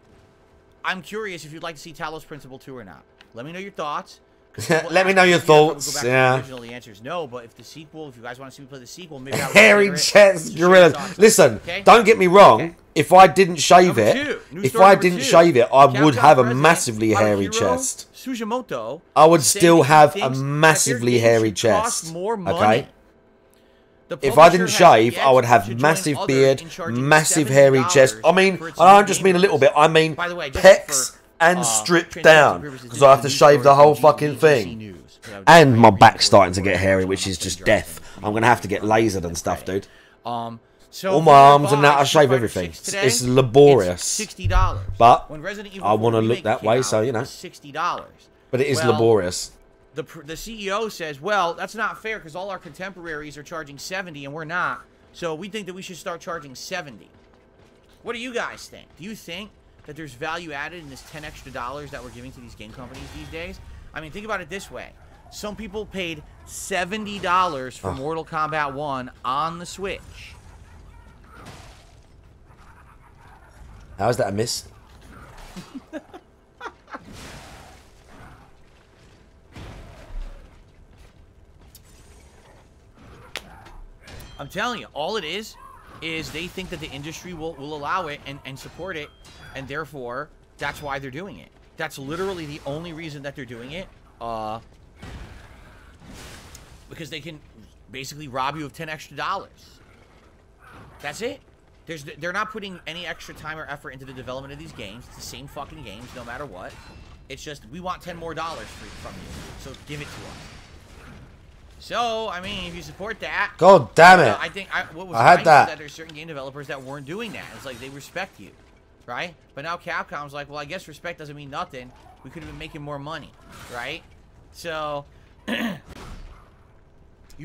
I'm curious if you'd like to see Talos Principle 2 or not. Let me know your thoughts. Let me know your thoughts. Yeah. The original, the answer is no, but if the sequel, if you guys want to see me play the sequel, maybe I'll Hairy consider it. chest Just share your gorillas. thoughts. Listen, Okay? don't get me wrong. Okay. If I didn't shave Number it, two. New if story I number didn't two. shave it, I would Capcom have a president massively hairy Haruhiro chest. Sugimoto I would saying still that he have a thinks that their massively game hairy should cost chest. more money. Okay. The If I publisher didn't has shave, yet I would to have join massive others beard, in charging massive hairy chest. I mean, for its I don't new just mean a game little bit. I mean By the way, just pecs for, and stripped transparency down purposes, because this I have is to a news shave the story whole from fucking BBC thing. News. So And my reading back's it starting to before get I hairy, go which on is my just Twitter death. account. I'm gonna have to get lasered and stuff, dude. So All my arms and that, I shave everything. It's laborious. $60. But when Resident Evil I 4 want to look Remake that came way, out, so you it know. was $60. But it is Well, laborious. The CEO says, well, that's not fair because all our contemporaries are charging $70 and we're not. So we think that we should start charging $70. What do you guys think? Do you think that there's value added in this $10 extra that we're giving to these game companies these days? I mean, think about it this way. Some people paid $70 for Mortal Kombat 1 on the Switch. How is that a miss? I'm telling you, all it is they think that the industry will allow it and support it, and therefore, that's why they're doing it. That's literally the only reason that they're doing it. Because they can basically rob you of $10 extra. That's it. They're not putting any extra time or effort into the development of these games. It's the same fucking games, no matter what. It's just, we want $10 more from you, so give it to us. So, I mean, if you support that... God damn it. I think what was I had nice that. is that there's certain game developers that weren't doing that. It's like, they respect you, right? But now Capcom's like, well, I guess respect doesn't mean nothing. We could have been making more money, right? So, you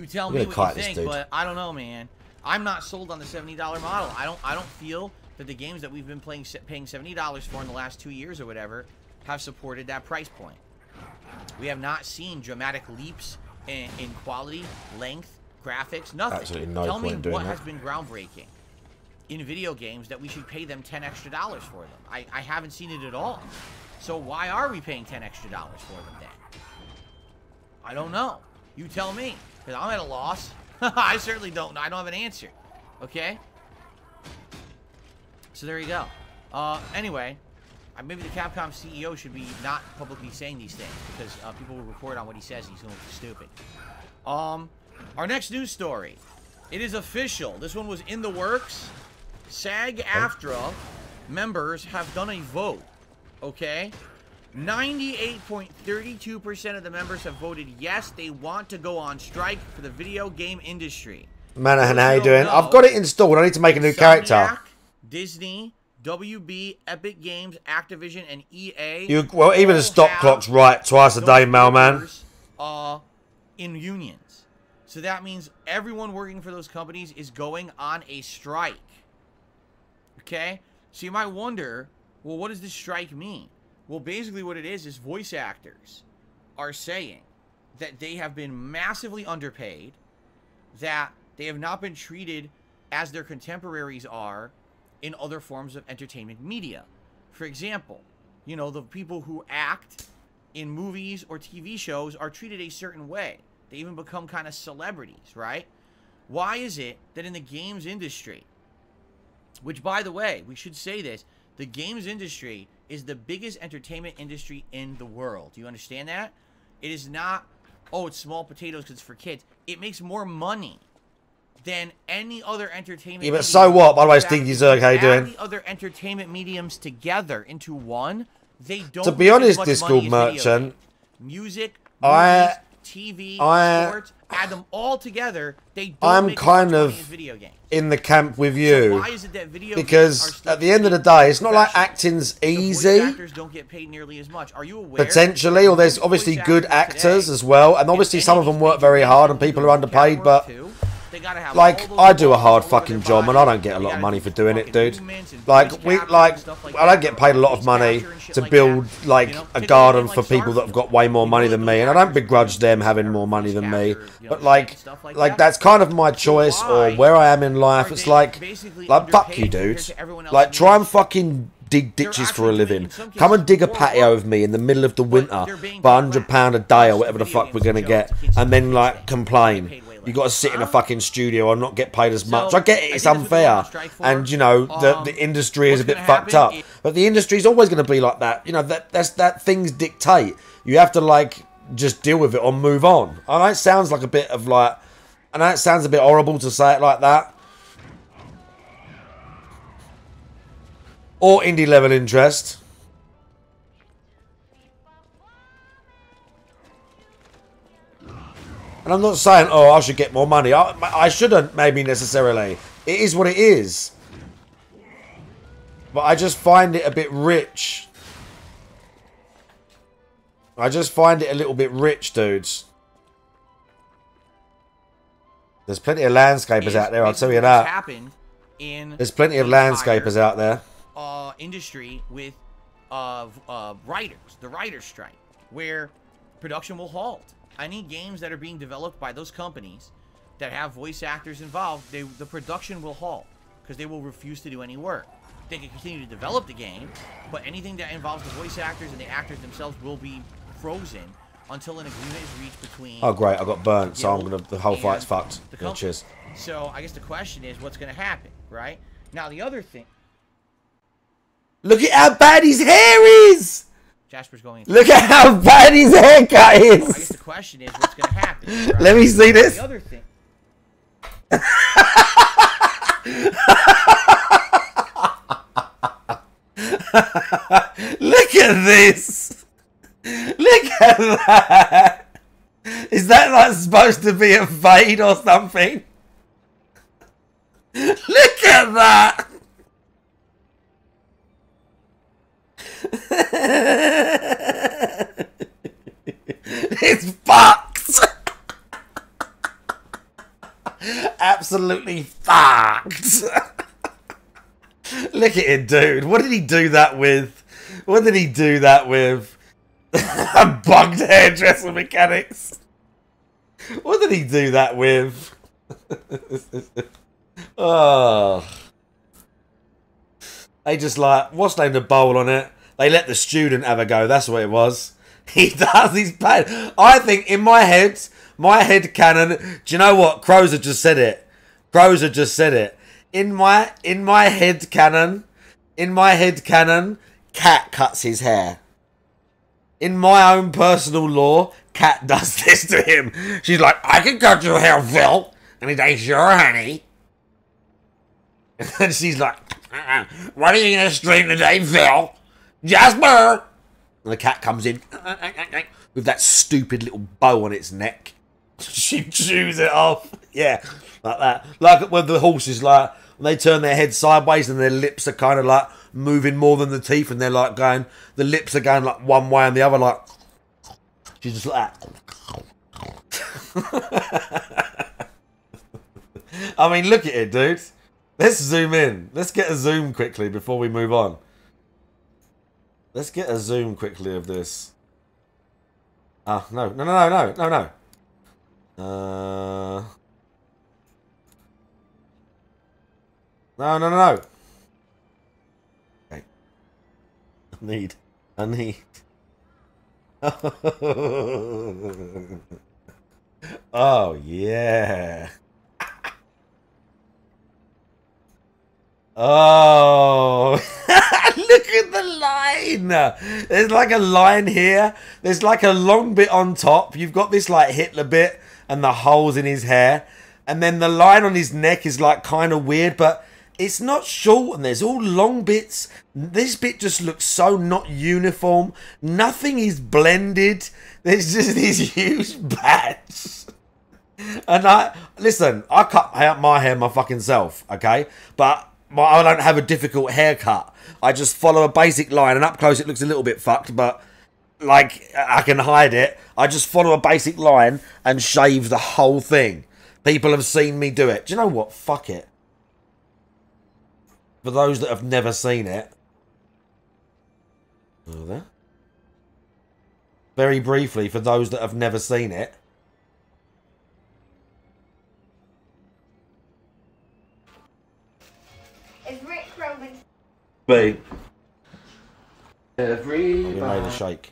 tell me what you think, but I don't know, man. I'm not sold on the $70 model. I don't feel that the games that we've been paying $70 for in the last 2 years or whatever have supported that price point. We have not seen dramatic leaps in quality, length, graphics, nothing. Absolutely no Tell me point doing what that. has been groundbreaking in video games that we should pay them $10 extra for them. I haven't seen it at all. So why are we paying $10 extra for them then? I don't know. You tell me, because I'm at a loss. I certainly don't. I don't have an answer. Okay? So there you go. Anyway, maybe the Capcom CEO should be not publicly saying these things because people will report on what he says and he's going to look stupid. Our next news story. It is official. This one was in the works. SAG-AFTRA members have done a vote. Okay? 98.32% of the members have voted yes, they want to go on strike for the video game industry. Manahan, how you doing? I've got it installed. I need to make a new character. Insomniac, Disney, WB, Epic Games, Activision, and EA. Well, even the stop clock's right twice a day, mailman. In unions. So that means everyone working for those companies is going on a strike. Okay? So you might wonder, well, what does this strike mean? Well, basically what it is voice actors are saying that they have been massively underpaid, that they have not been treated as their contemporaries are in other forms of entertainment media. For example, you know, the people who act in movies or TV shows are treated a certain way. They even become kind of celebrities, right? Why is it that in the games industry, which, by the way, we should say this, the games industry is the biggest entertainment industry in the world. Do you understand that? It is not, oh, it's small potatoes because it's for kids. It makes more money than any other entertainment Yeah, but so what? By the way, Stinky Zerg, how you doing? the other entertainment mediums together into one, they don't To be make as honest, much Discord money as video merchant, games. Music, I movies, TV, I- sports, add them all together, they don't I'm make as kind much of money as video games. in the camp with So you why is it that video games are because still at the end of the day, it's not like professional? acting's The voice easy. actors don't get paid nearly as much. Are you aware? Potentially, or there's that obviously voice good actors actors today, as well, and in obviously any some of them work very games hard and that people do are underpaid, camera but too, they gotta have like all those I do a balls hard over fucking their job and body, I don't get a they lot of gotta money do for doing it, fucking dude. movements and Like voice we capture like and stuff like I don't that, get paid a lot of voice money capture and shit to like build that, like you know? a Take garden game for like people that have Starfield. got way more You money know than those me, and I don't actors begrudge do them voice having capture, more money than me. you know, But shit like and stuff like like that. that's kind of my choice or why where I am in life. are It's they like basically fuck you, underpaid compared dude. to everyone else Like in the try and industry? fucking dig ditches for a actually doing, living. in some Come and cases, dig a more patio work, with me in the middle of the but winter they're being for paid £100 a less. day or Plus, whatever the video fuck we're games gonna shows get, to kids and then these like days. complain. They get paid way You got to less. sit in a Huh? fucking studio and not get paid as much. So, I get I it, it's think that's what they're on unfair, strike for. and you know the industry is a what's bit gonna fucked up. happen But the industry's always going to be like that. You know that things dictate. You have to like just deal with it or move on. I know it sounds like a bit of like, I know it sounds a bit horrible to say it like that. Or indie level interest. And I'm not saying, oh, I should get more money. I shouldn't, maybe, necessarily. It is what it is. But I just find it a bit rich. I just find it a little bit rich, dudes. There's plenty of landscapers out there, I'll tell you that. Happened in There's plenty of the landscapers entire, out there. industry with writers, the writer's strike, where production will halt. Any games that are being developed by those companies that have voice actors involved, the production will halt because they will refuse to do any work. They can continue to develop the game, but anything that involves the voice actors and the actors themselves will be frozen until an agreement is reached between. Oh great, I got burnt, so I'm gonna. The whole and fight's fucked. the Yeah, company. cheers. So I guess the question is, what's going to happen, right? Now the other thing, Look at how bad his hair is. Jasper's going. Look at how bad his haircut I guess is. the question is, what's going to happen? Right? Let me see this. The other thing. Look at this. Look at that. Is that like supposed to be a fade or something? Look at that. It's fucked. Absolutely fucked. Look at it, dude. What did he do that with? What did he do that with? Bugged hairdresser mechanics. What did he do that with? Oh. They just like, what's named the bowl on it? They let the student have a go. That's what it was. He does his bad. I think in my head canon. Do you know what? Crozer just said it. Crozer just said it. In my head canon, Cat cuts his hair. In my own personal law, Cat does this to him. She's like, I can cut your hair, Phil. And he's like, sure, honey. And she's like, what are you going to stream today, Phil? Jasper! And the cat comes in with that stupid little bow on its neck. She chews it off. Yeah, like that. Like when the horses, like, when they turn their head sideways and their lips are kind of like moving more than the teeth, and they're like going, the lips are going like one way and the other, like, she's just like that. I mean, look at it, dude. Let's zoom in. Let's get a zoom quickly before we move on. Let's get a zoom quickly of this. No. No. Okay. I need. Oh, yeah. Oh, look at the line. There's like a line here. There's like a long bit on top. You've got this like Hitler bit and the holes in his hair. And then the line on his neck is like kind of weird, but It's not short and there's all long bits. This bit just looks so not uniform. Nothing is blended. There's just these huge bats. And I cut my hair my fucking self, okay? But I don't have a difficult haircut. I just follow a basic line, and up close it looks a little bit fucked, but like I can hide it. I just follow a basic line and shave the whole thing. People have seen me do it. Do you know what? Fuck it. For those that have never seen it. Oh, there. Very briefly, for those that have never seen it. Is Rick Roman? B. Every We made a shake.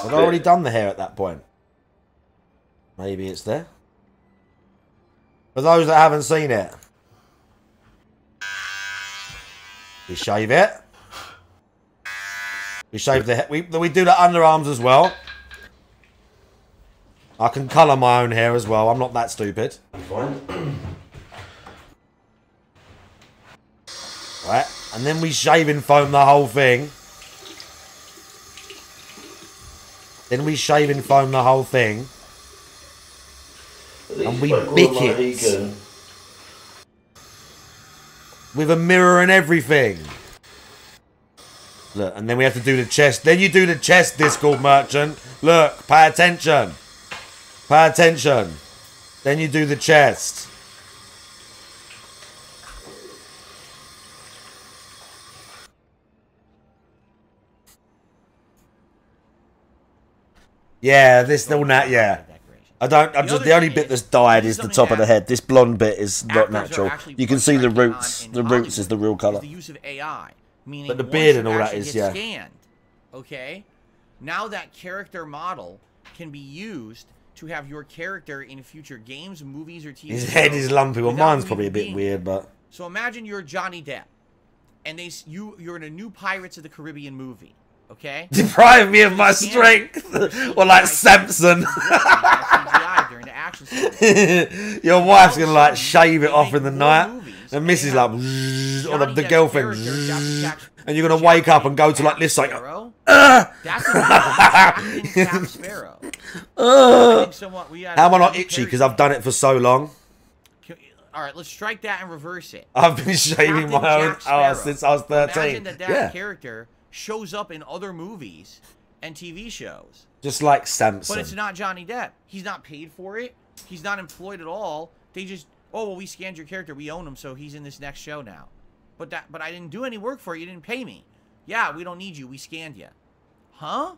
I'd already done the hair at that point. Maybe it's there. For those that haven't seen it. We shave it. We shave the hair. We do the underarms as well. I can colour my own hair as well. I'm not that stupid. fine. Right. And then we shaving foam the whole thing. Then we shaving foam the whole thing. And we bick it. With a mirror and everything. Look, and then we have to do the chest. Then you do the chest, Discord merchant. Look, pay attention. Pay attention. Then you do the chest. Yeah, this all that, yeah. The only bit that's dyed is the top of the head. This blonde bit is not natural. You can see the roots. The roots is the real colour. The use of AI, meaning But the beard and all that actually is, gets yeah. scanned, okay? Now that character model can be used to have your character in future games, movies, or TV His shows head is lumpy. Well, without mine's you probably a even bit being weird, but... So imagine you're Johnny Depp, and you're in a new Pirates of the Caribbean movie, okay? Deprive me of my strength! Or like Samson. during the action sequence. Your wife's gonna like shave it off in the night, and Mrs. like, or the girlfriend, and you're gonna wake up and go to like this, like, That's Jack Sparrow. How am I not itchy? Because I've done it for so long. All right, let's strike that and reverse it. I've been shaving my own ass since I was 13. Imagine that Yeah. character shows up in other movies and TV shows. Just like Samson. But it's not Johnny Depp. He's not paid for it. He's not employed at all. They just, oh, well, we scanned your character. We own him, so he's in this next show now. But I didn't do any work for you. You didn't pay me. Yeah, we don't need you. We scanned you. Huh?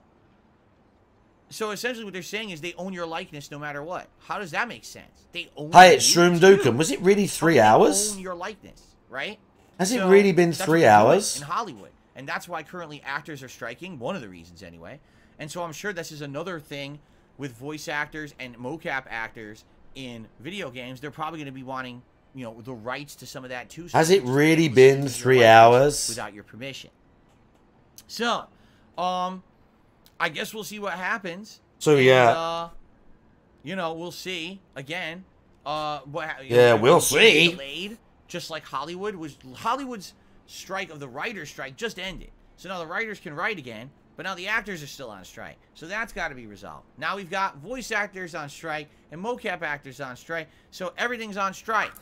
So essentially what they're saying is they own your likeness no matter what. How does that make sense? They own Hey, you it's Shroom too. Duken. Was it really 3 They hours? own your likeness, right? Has it really been that's 3 what they're doing hours? in Hollywood? And that's why currently actors are striking. One of the reasons, anyway. And so I'm sure this is another thing with voice actors and mocap actors in video games. They're probably going to be wanting, you know, the rights to some of that too. So Has they it can just really use been your 3 likeness hours? without your permission? So, I guess we'll see what happens. So, And, yeah. you know, we'll see again. Yeah, we'll see. Delayed, just like Hollywood's strike of the writer's strike just ended. So now the writers can write again, but now the actors are still on strike. So that's got to be resolved. Now we've got voice actors on strike and mocap actors on strike. So everything's on strike.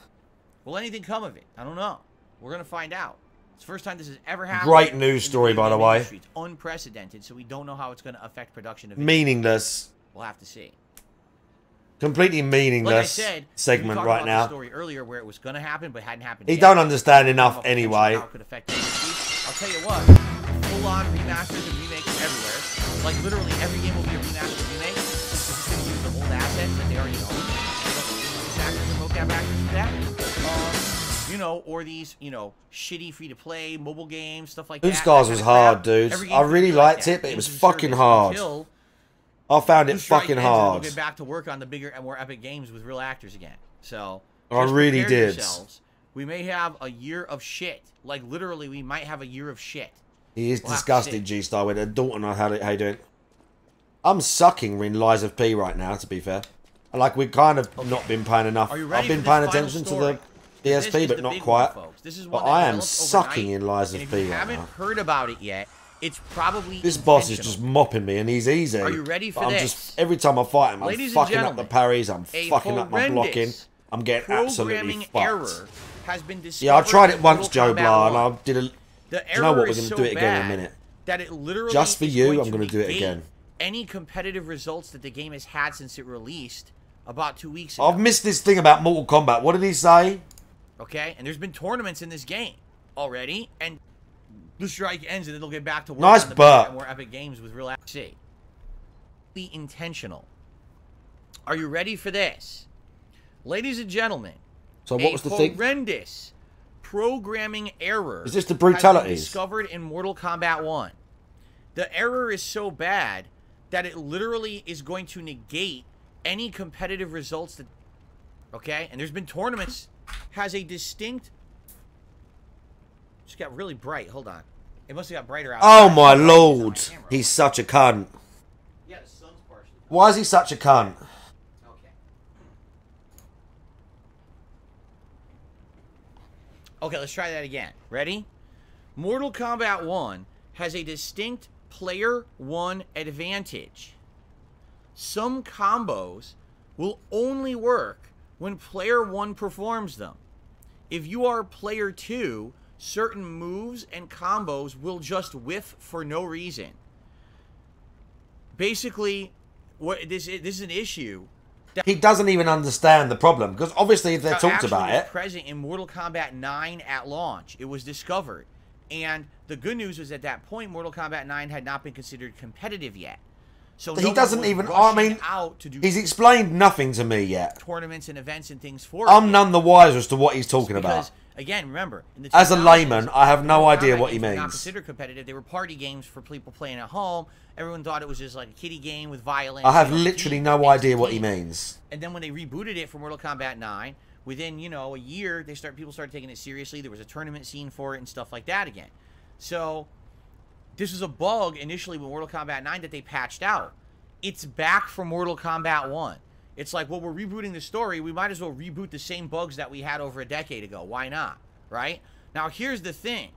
Will anything come of it? I don't know. We're going to find out. It's the first time this has ever happened. Great news story, by the way. It's unprecedented, so we don't know how it's going to affect production of video. Meaningless. We'll have to see. Completely meaningless Like I said, segment we right talked about now. the story earlier where it was going to happen but hadn't happened He yet. don't understand enough How anyway. it could affect the industry. I'll tell you what, full-on remasters and remakes everywhere. Like literally every game will be a remaster and remake. It's just going to use the old assets that they already own. These actors and mocap actors do that. You know, or these, you know, shitty free-to-play mobile games, stuff like that. Whose Scars that was kind of hard, crap. dude. Every I game's really gonna be like liked that. it, but it was Games and fucking services hard. until I found it Blue Strike fucking ends and hard. We'll get back to work on the bigger and more epic games with real actors again. So I just really prepare did. yourselves. We may have a year of shit. Like literally, we might have a year of shit. He is We'll have to disgusted, G-Star, with a Dalton. How you doing? I'm sucking in Lies of P right now, to be fair. Like, we've kind of not been paying enough. Are you ready I've been for paying this final attention to story? This PSP, is but the not big quite. one, folks. This is But one that I am developed sucking overnight, in Lies and of if you P right haven't now. heard about it yet, it's probably This boss is intentional. just mopping me, and he's easy. Are you ready for But I'm this? just every time I fight him, I'm Ladies and fucking up the gentlemen, parries. I'm a fucking up my blocking. horrendous I'm getting absolutely programming fucked. error has been discovered. Yeah, I tried it in once, Mortal Joe Kombat Blah, and 1. I did a. The Do you error know what? We're is going to so do it again in a bad minute. that it literally Just for is you, going I'm going to do it negate again. Any competitive results that the game has had since it released about 2 weeks ago. I've missed this thing about Mortal Kombat. What did he say? Okay, and there's been tournaments in this game already, and the strike ends, and then they'll get back to work Nice on the burp. bigger and more epic games with real action. Be intentional. Are you ready for this, ladies and gentlemen? So what was the thing? Horrendous programming error. Is this the has been brutalities? discovered in Mortal Kombat 1? The error is so bad that it literally is going to negate any competitive results that. Okay, and there's been tournaments. Has a distinct. Just got really bright. Hold on. It must have got brighter out. Oh my lord. He's such a cunt. Yeah, the sun's partially. Why is he such a cunt? Okay. Okay, let's try that again. Ready? Mortal Kombat 1 has a distinct player 1 advantage. Some combos will only work when player 1 performs them. If you are player 2, certain moves and combos will just whiff for no reason. Basically, what this is an issue. He doesn't even understand the problem, because obviously if they That talked about actually was it, present in Mortal Kombat 9 at launch. It was discovered. And the good news was at that point, Mortal Kombat 9 had not been considered competitive yet. So he no one doesn't was even. I rushing mean, out to do he's explained nothing to me yet. tournaments and events and things for I'm it. none the wiser as to what he's talking Because, about. again, remember, in the As a 2000s, layman, I have no Mortal idea Kombat what he games were not means. considered competitive. They were party games for people playing at home. Everyone thought it was just like a kiddie game with violence. I have you know, literally team no against idea what he team. means. And then when they rebooted it for Mortal Kombat 9, within, you know, a year, people started taking it seriously. There was a tournament scene for it and stuff like that again. So, this was a bug initially with Mortal Kombat 9 that they patched out. It's back for Mortal Kombat 1. It's like, well, we're rebooting the story. We might as well reboot the same bugs that we had over a decade ago. Why not? Right? Now, here's the thing.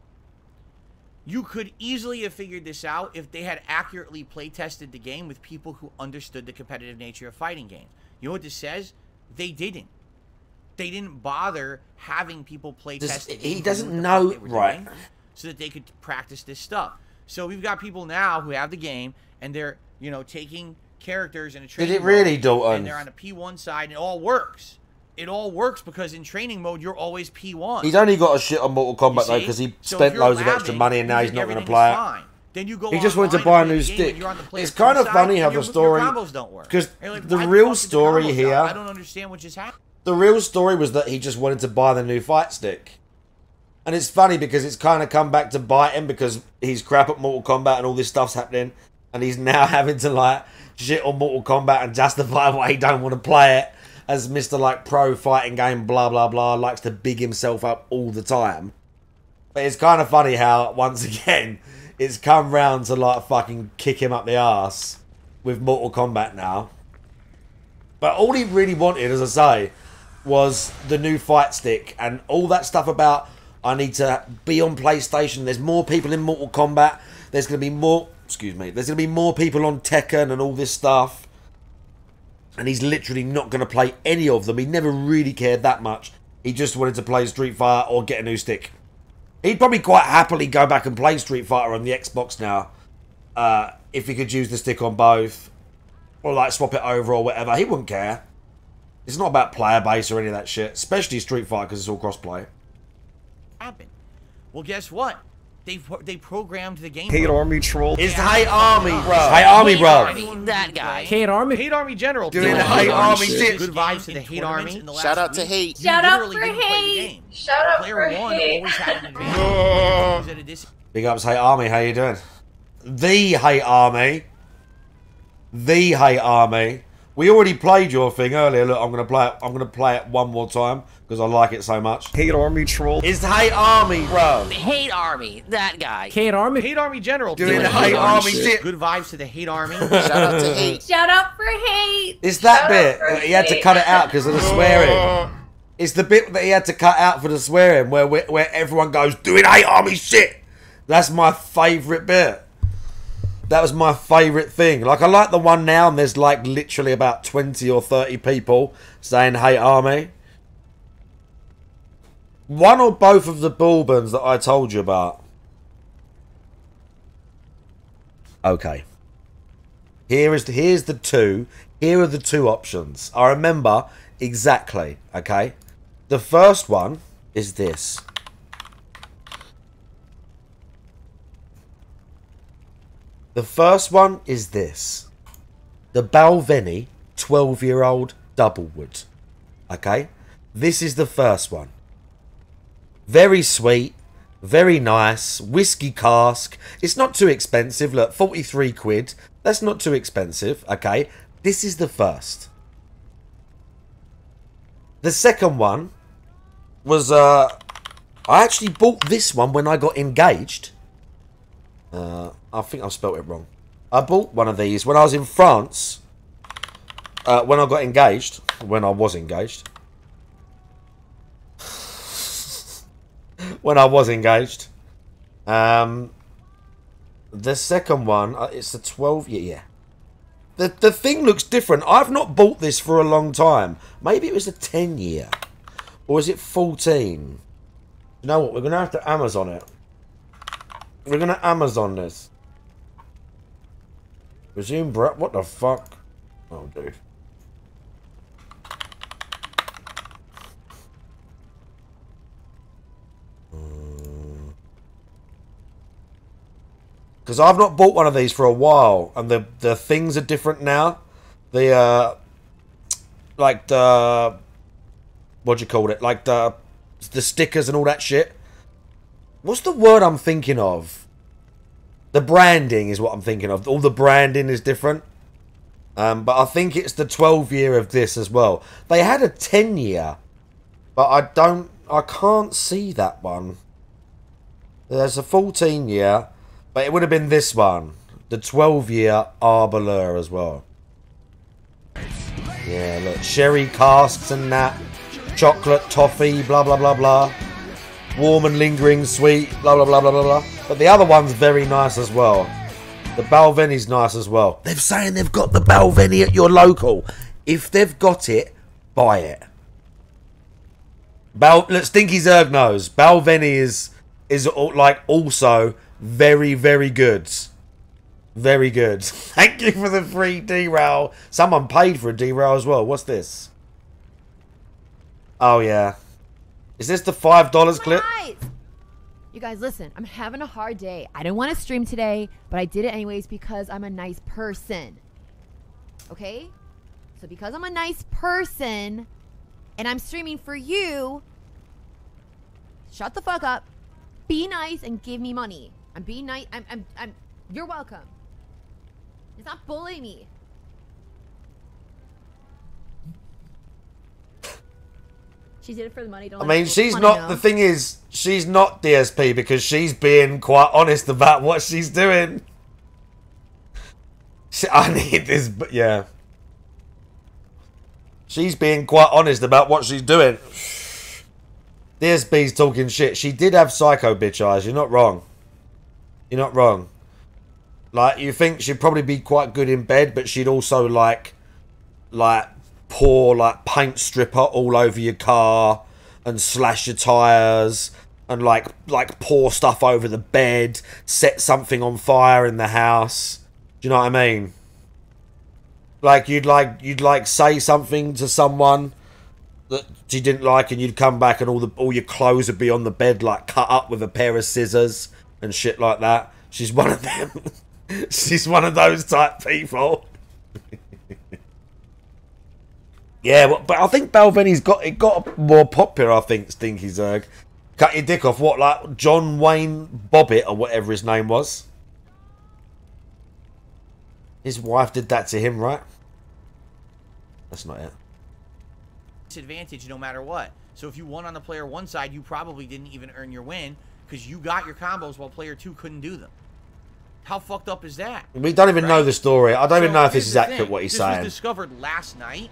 You could easily have figured this out if they had accurately play-tested the game with people who understood the competitive nature of fighting games. You know what this says? They didn't. They didn't bother having people play-test the game. He doesn't know, right? So that they could practice this stuff. So we've got people now who have the game, and they're, you know, taking characters in a training Did it really, mode, Dalton? and they're on a P1 side, and it all works. It all works because in training mode, you're always P1. He's only got a shit on Mortal Kombat though, because he So spent if you're loads of extra labbing, money and now you he's think not going to everything play is it. fine. Then you go He just wanted to online buy a and play new the game stick. when you're on the player It's kind of 2 funny side, how and the your story, combos don't work. because And you're like, the why real fuck did the story combos go? here, I don't understand what just happened. the real story was that he just wanted to buy the new fight stick. And it's funny because it's kind of come back to bite him because he's crap at Mortal Kombat and all this stuff's happening. And he's now having to, like, shit on Mortal Kombat and justify why he don't want to play it. As Mr. like pro fighting game blah blah blah likes to big himself up all the time. But it's kind of funny how once again it's come round to like fucking kick him up the arse with Mortal Kombat now. But all he really wanted, as I say, was the new fight stick and all that stuff about I need to be on PlayStation. There's more people in Mortal Kombat. There's going to be more, excuse me, there's going to be more people on Tekken and all this stuff. And he's literally not going to play any of them. He never really cared that much. He just wanted to play Street Fighter or get a new stick. He'd probably quite happily go back and play Street Fighter on the Xbox now. If he could use the stick on both. Or like swap it over or whatever. He wouldn't care. It's not about player base or any of that shit. Especially Street Fighter because it's all crossplay. Happen. Well, guess what? They programmed the game. Hate Army troll. It's Hate Army, bro. Hate Army, bro. That guy. Hate Army. Hate Army General. Doing the Hate Army shit. Good vibes to the Hate Army. Shout out to Hate. Shout out Literally for didn't play the Hate. game. Shout out Player for one Hate. always had an advantage. At a dis- Big ups, Hate Army. How you doing? The Hate Army. The Hate Army. We already played your thing earlier. Look, I'm gonna play it one more time because I like it so much. Hate Army troll. It's Hate Army, bro. Hate Army. That guy. Hate Army. Hate Army General. Doing the Hate Army shit. Good vibes to the Hate Army. Shout out to Hate. Shout out for Hate. It's that Shout bit. out for He had to Hate. cut it out because of the swearing. It's the bit that he had to cut out for the swearing, where everyone goes, doing Hate Army shit. That's my favourite bit. That was my favourite thing. Like, I like the one now, and there's like literally about 20 or 30 people saying Hate Army. One or both of the Bourbons that I told you about. Okay. Here's the two. Here are the two options. I remember exactly, okay? The first one is this. The first one is this. The Balvenie 12-year-old Doublewood. Okay? This is the first one. Very sweet. Very nice. Whiskey cask. It's not too expensive. Look, 43 quid. That's not too expensive. Okay? This is the first. The second one was, I actually bought this one when I got engaged. I think I've spelt it wrong. I bought one of these when I was in France. When I got engaged. When I was engaged. When I was engaged. The second one, it's the 12. Yeah. The thing looks different. I've not bought this for a long time. Maybe it was a 10-year. Or is it 14? You know what? We're going to have to Amazon it. We're going to Amazon this. Resume Brett. What the fuck? Oh, dude. Because I've not bought one of these for a while, and the things are different now. The like the what do you call it? Like the stickers and all that shit. What's the word I'm thinking of? The branding is what I'm thinking of. All the branding is different. But I think it's the 12-year of this as well. They had a 10-year, but I can't see that one. There's a 14-year. But it would have been this one. The 12-year Arbor as well. Yeah, look. Sherry casks and that. Chocolate, toffee, blah, blah, blah, blah. Warm and lingering sweet, blah, blah, blah, blah, blah, blah. But the other one's very nice as well. The Balvenie's nice as well. They're saying they've got the Balvenie at your local. If they've got it, buy it. Look, Stinky Zerg knows. Balvenie is like also... very, very good. Very good. Thank you for the free derail. Someone paid for a derail as well. What's this? Oh, yeah. Is this the $5 clip? You guys, listen. I'm having a hard day. I didn't want to stream today, but I did it anyways because I'm a nice person. Okay? So because I'm a nice person and I'm streaming for you, shut the fuck up. Be nice and give me money. I'm being nice. You're welcome. It's not bullying me. She did it for the money. Don't I mean, she's not. The thing is, she's not DSP because she's being quite honest about what she's doing. I need this, but yeah. She's being quite honest about what she's doing. DSP's talking shit. She did have psycho bitch eyes. You're not wrong. You're not wrong. Like, you think she'd probably be quite good in bed, but she'd also, like pour, like, paint stripper all over your car and slash your tyres and, like pour stuff over the bed, set something on fire in the house. Do you know what I mean? Like, you'd say something to someone that she didn't like, and you'd come back and all your clothes would be on the bed, like, cut up with a pair of scissors and shit like that. She's one of them. She's one of those type people. Yeah, but I think Balvenie's got more popular, I think, Stinky Zerg. Cut your dick off, what, like John Wayne Bobbitt or whatever his name was? His wife did that to him, right? That's not it. Disadvantage no matter what. So if you won on the player one side, you probably didn't even earn your win because you got your combos while player two couldn't do them. How fucked up is that? We don't even know the story. I don't even know if this is accurate what he's saying. This was discovered last night,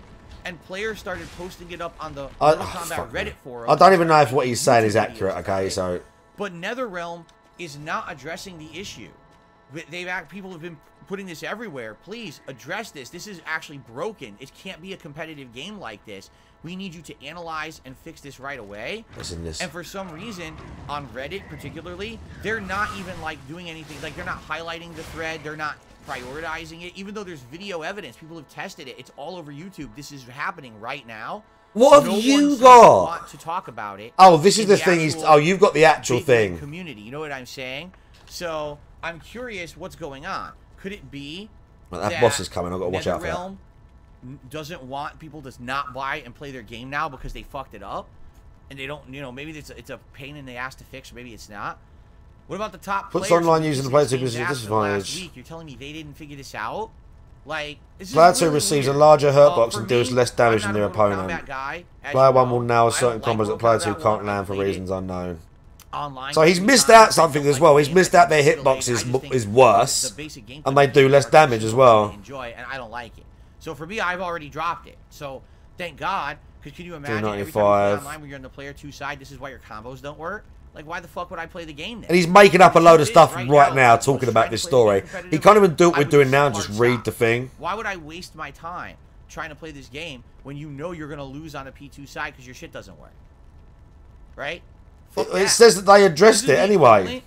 and players started posting it up on the I- Mortal Kombat fuck me. Reddit forum. I don't even know if what he's saying is YouTube accurate, videos okay, about it. so... But NetherRealm is not addressing the issue. People have been putting this everywhere. Please address this. This is actually broken. It can't be a competitive game like this. We need you to analyze and fix this right away. Listen, this... And for some reason, on Reddit particularly, they're not even like doing anything. Like they're not highlighting the thread. They're not prioritizing it. Even though there's video evidence, people have tested it. It's all over YouTube. This is happening right now. What No have one you seems to got? want to talk about it. Oh, this is in the thing. actual Oh, you've got the actual big thing. community. You know what I'm saying? So I'm curious what's going on. Could it be Well, that boss is coming. I've got to watch out for that. NetherRealm doesn't want people to not buy and play their game now because they fucked it up, and they don't, you know, maybe it's a pain in the ass to fix, or maybe it's not. What about the top Puts players online who using the released PlayStation games Plus after disadvantage. last week? You're telling me they didn't figure this out? Like, this is Player 2 really receives a weird. larger hurt box For and deals me, less damage I'm than not their a Mortal opponent. Kombat guy, as Player you 1 know. will nail I certain don't like combos that player 2 Mortal Kombat can't 1. land for I played reasons unknown. online So he's a few missed times. out I something don't as well. like He's the missed out their gameplay. I just hitbox think is worse, the basic gameplay and they do less is damage as well. Enjoy, and I don't like it. So for me, I've already dropped it. So thank God, because can you imagine every time you play 295. online when you're on the player 2 side, this is why your combos don't work? Like, why the fuck would I play the game then? And he's making up a load of stuff right now I'm talking trying about to this play the story. game competitively. He can't even do what I we're would doing now and just hard read stop. the thing. Why would I waste my time trying to play this game when you know you're going to lose on a P2 side because your shit doesn't work? Right? Fuck It that. says that they This addressed is it the anyway. equivalent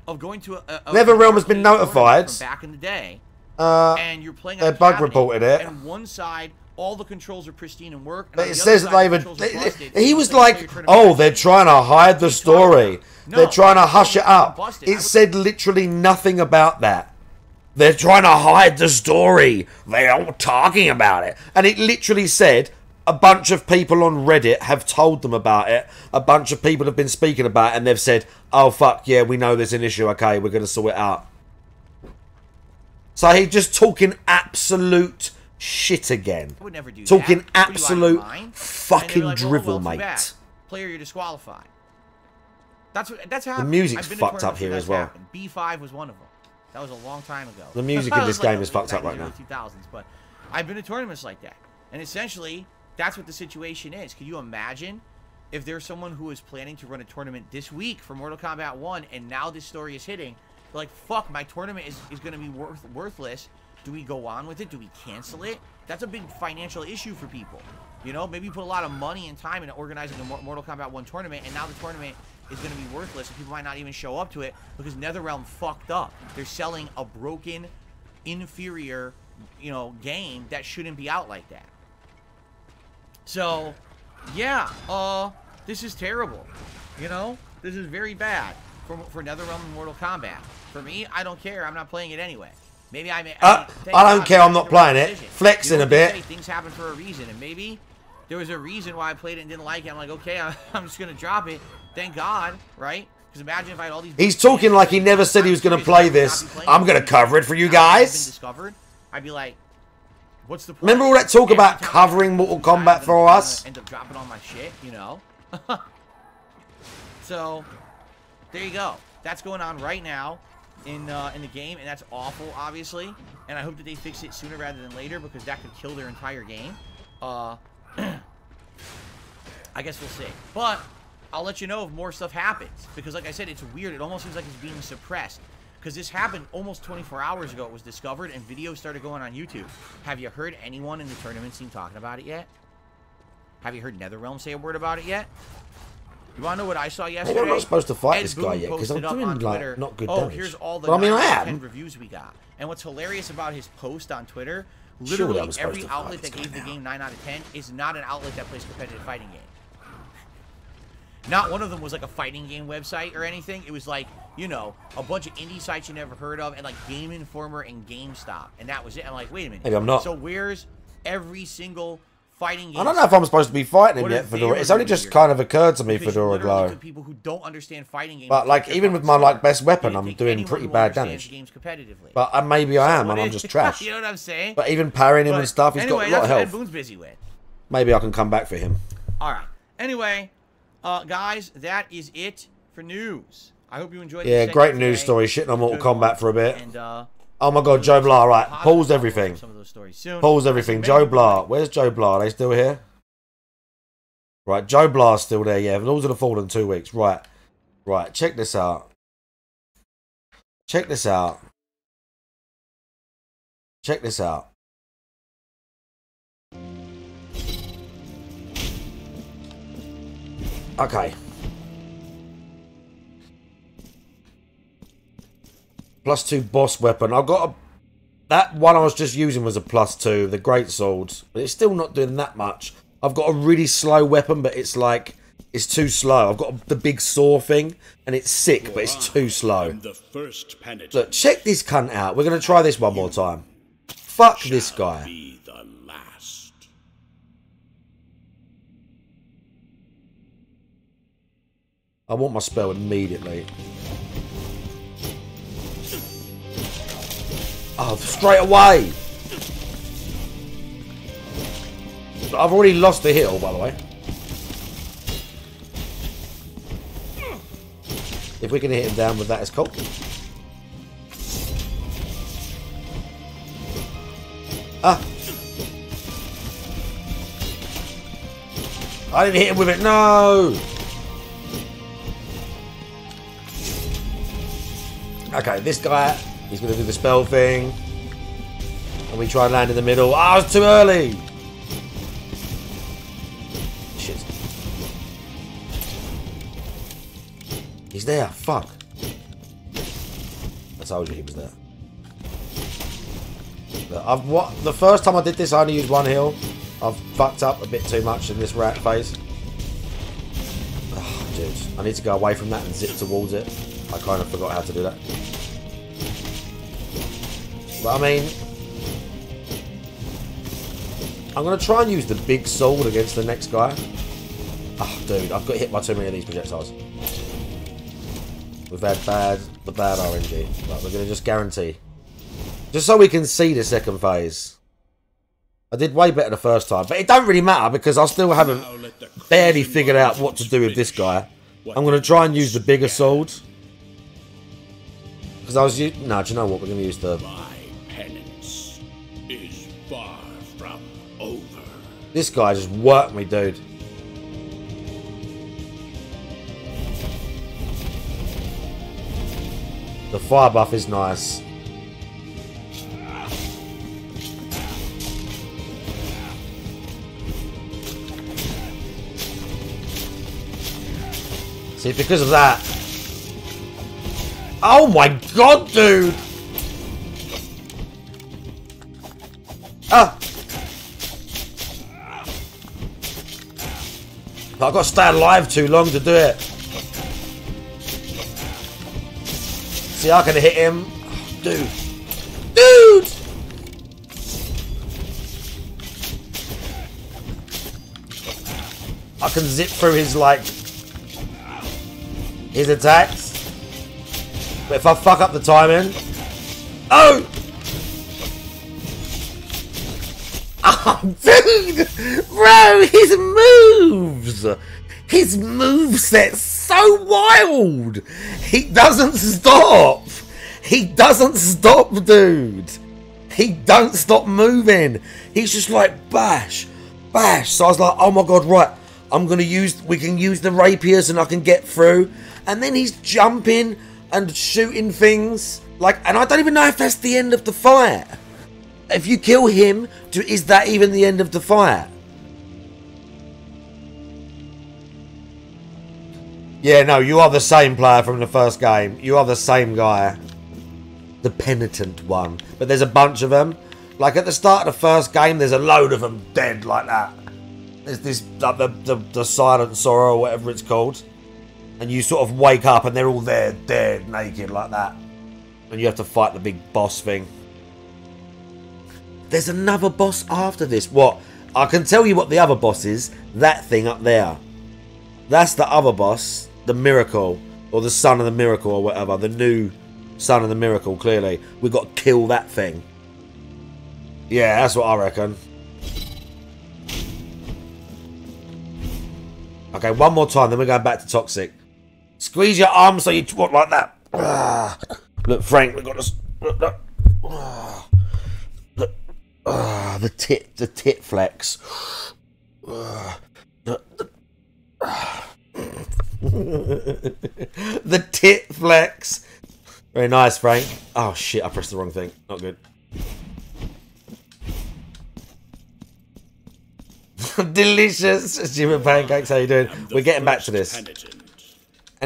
of going to a NetherRealm has been arcade notified. tournament from back in the day, Uh, and you're playing on they a bug cabinet, reported it. and one side, all the controls are pristine and work. And But on it the says other that side, they've... the controls are busted. He So was you play like, your tournament oh, match. they're trying to hide the story. No, They're trying to the hush it controls are up. busted. I It would- said literally nothing about that. They're trying to hide the story. They're all talking about it. And it literally said a bunch of people on Reddit have told them about it. A bunch of people have been speaking about it, and they've said, oh, fuck, yeah, we know there's an issue. Okay, we're going to sort it out. So he's just talking absolute shit again. I would never do Talking that. Put you out of absolute your mind. fucking And they're like, drivel, too mate. bad. Player, you're disqualified. That's happened. music's I've been to fucked up tournaments here where as that's well. happened. B5 was one of them. That was a long time ago. The music That in was this like game the is fucked up back in right the now. early 2000s, but I've been to tournaments like that, and essentially that's what the situation is. Can you imagine if there's someone who is planning to run a tournament this week for Mortal Kombat 1, and now this story is hitting? They're like, fuck, my tournament is going to be worthless. Do we go on with it? Do we cancel it? That's a big financial issue for people. You know, maybe you put a lot of money and time into organizing a Mortal Kombat 1 tournament, and now the tournament is going to be worthless, and people might not even show up to it because NetherRealm fucked up. They're selling a broken, inferior, you know, game that shouldn't be out like that. So, yeah, this is terrible. You know, this is very bad for NetherRealm and Mortal Kombat. For me, I don't care. I'm not playing it anyway. Maybe I don't care, I'm not playing it. Flexing a bit. Things happen for a reason, and maybe there was a reason why I played it and didn't like it. I'm like, okay, I'm just gonna drop it. Thank God, right? Because imagine if I had all these. He's talking like he never said he was going to play this. I'm going to cover it for you guys. Discovered, I'd be like, what's the point? Remember all that talk about covering Mortal Kombat for us? End up dropping all my shit, you know. So there you go. That's going on right now in the game, and that's awful, obviously. And I hope that they fix it sooner rather than later, because that could kill their entire game. I guess we'll see. But I'll let you know if more stuff happens, because like I said, it's weird. It almost seems like it's being suppressed, because this happened almost 24 hours ago. It was discovered, and videos started going on YouTube. Have you heard anyone in the tournament scene talking about it yet? Have you heard NetherRealm say a word about it yet? You want to know what I saw yesterday? Maybe I'm not supposed to fight Ed this guy Boon yet, because I'm posted up doing, on like, Twitter, not good oh, damage. here's all the But I mean, I 9 out of am. 10 reviews we got. And what's hilarious about his post on Twitter, Surely literally I'm supposed every to fight outlet this that guy gave the now. game 9 out of 10 is not an outlet that plays competitive fighting game. Not one of them was like a fighting game website or anything. It was like, you know, a bunch of indie sites you never heard of, and like Game Informer and GameStop. And that was it. I'm like, wait a minute. Maybe I'm not. So where's every single fighting game? I don't know if I'm supposed to be fighting him What yet, if they Fedora. were It's only doing just here? kind of occurred to me, Because Fedora literally Glow. could people who don't understand fighting games. But like, think even they're with my fucking like best smart. weapon, You I'm think doing anyone pretty who bad understands damage. games competitively. But maybe I am, What and I'm if- just trash. You know what I'm saying? But even parrying him and stuff, he's anyway, got a lot of that's what Ed health. Boon's busy with. Maybe I can come back for him. All right. Anyway, guys, that is it for news. I hope you enjoyed. Yeah, the great segment news today. story. Shitting on Mortal Good one. Kombat for a bit. And Oh my god, Joe Blah. Right, pause everything. Some of those stories soon. Pause everything. Joe Blah. Where's Joe Blah? Are they still here? Right, Joe Blah's still there, yeah. Lords of the Fallen 2 weeks. Right. Right, check this out. Check this out. Check this out. Okay. +2 boss weapon. I've got a... That one I was just using was a +2, the Great Sword. But it's still not doing that much. I've got a really slow weapon, but it's like... It's too slow. I've got the big saw thing, and it's sick, but it's too slow. Look, check this cunt out. We're going to try this one more time. Fuck this guy. I want my spell immediately. Oh, straight away! I've already lost the hill, by the way. If we can hit him down with that, it's cool. Ah! I didn't hit him with it, no! Okay, this guy, he's going to do the spell thing. And we try and land in the middle. Ah, it's too early! Shit. He's there, fuck. I told you he was there. Look, the first time I did this, I only used one heal. I've fucked up a bit too much in this rat phase. Oh, dude, I need to go away from that and zip towards it. I kind of forgot how to do that. But I mean, I'm going to try and use the big sword against the next guy. Oh, dude, I've got hit by too many of these projectiles. We've had the bad RNG. Right, we're going to just guarantee. Just so we can see the second phase. I did way better the first time, but it don't really matter because I still haven't barely figured out what to do with this guy. I'm going to try and use the bigger sword. Because I was using... No, do you know what? We're going to use the... My penance is far from over. This guy just worked me, dude. The fire buff is nice. See, because of that... Oh my god, dude! Ah! I've got to stay alive too long to do it. See, I can hit him. Oh, dude. Dude! I can zip through his, like... his attacks. But if I fuck up the timing... Oh! Oh, dude! Bro, his moves! His moveset's so wild! He doesn't stop! He doesn't stop, dude! He don't stop moving! He's just like, bash! Bash! So I was like, oh my god, right. I'm gonna use... We can use the rapiers and I can get through. And then he's jumping and shooting things. Like, and I don't even know if that's the end of the fight. If you kill him, is that even the end of the fight? Yeah, no, you are the same player from the first game. You are the same guy. The penitent one. But there's a bunch of them. Like, at the start of the first game, there's a load of them dead like that. There's this, like, the Silent Sorrow or whatever it's called. And you sort of wake up and they're all there, dead, naked, like that. And you have to fight the big boss thing. There's another boss after this. What? I can tell you what the other boss is. That thing up there. That's the other boss. The Miracle. Or the Son of the Miracle or whatever. The new Son of the Miracle, clearly. We've got to kill that thing. Yeah, that's what I reckon. Okay, one more time, then we're going back to Toxic. Squeeze your arm so you walk like that. Look, Frank, we've got to... The tit flex. The tit flex. Very nice, Frank. Oh shit, I pressed the wrong thing. Not good. Delicious. Jim and Pancakes, how you doing? We're getting back to this. And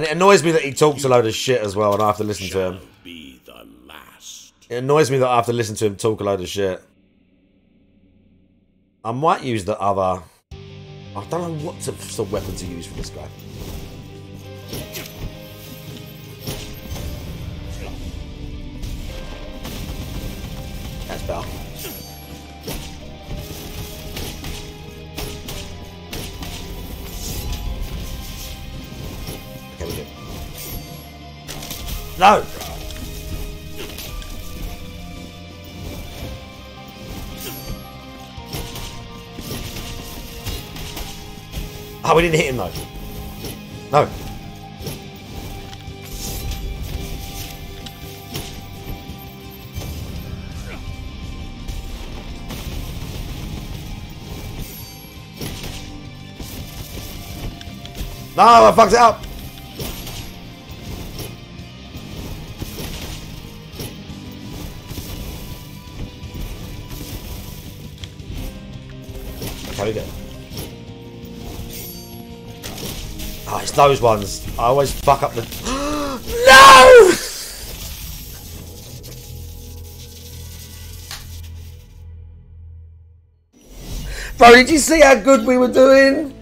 it annoys me that he talks a load of shit as well and I have to listen to him. It annoys me that I have to listen to him talk a load of shit. I might use the other... I don't know what sort of weapon to use for this guy. That's better. Okay, we're good. No! Oh, we didn't hit him though. No. No, I fucked it up. Okay, we go. Oh, it's those ones. I always fuck up the... No! Bro, did you see how good we were doing?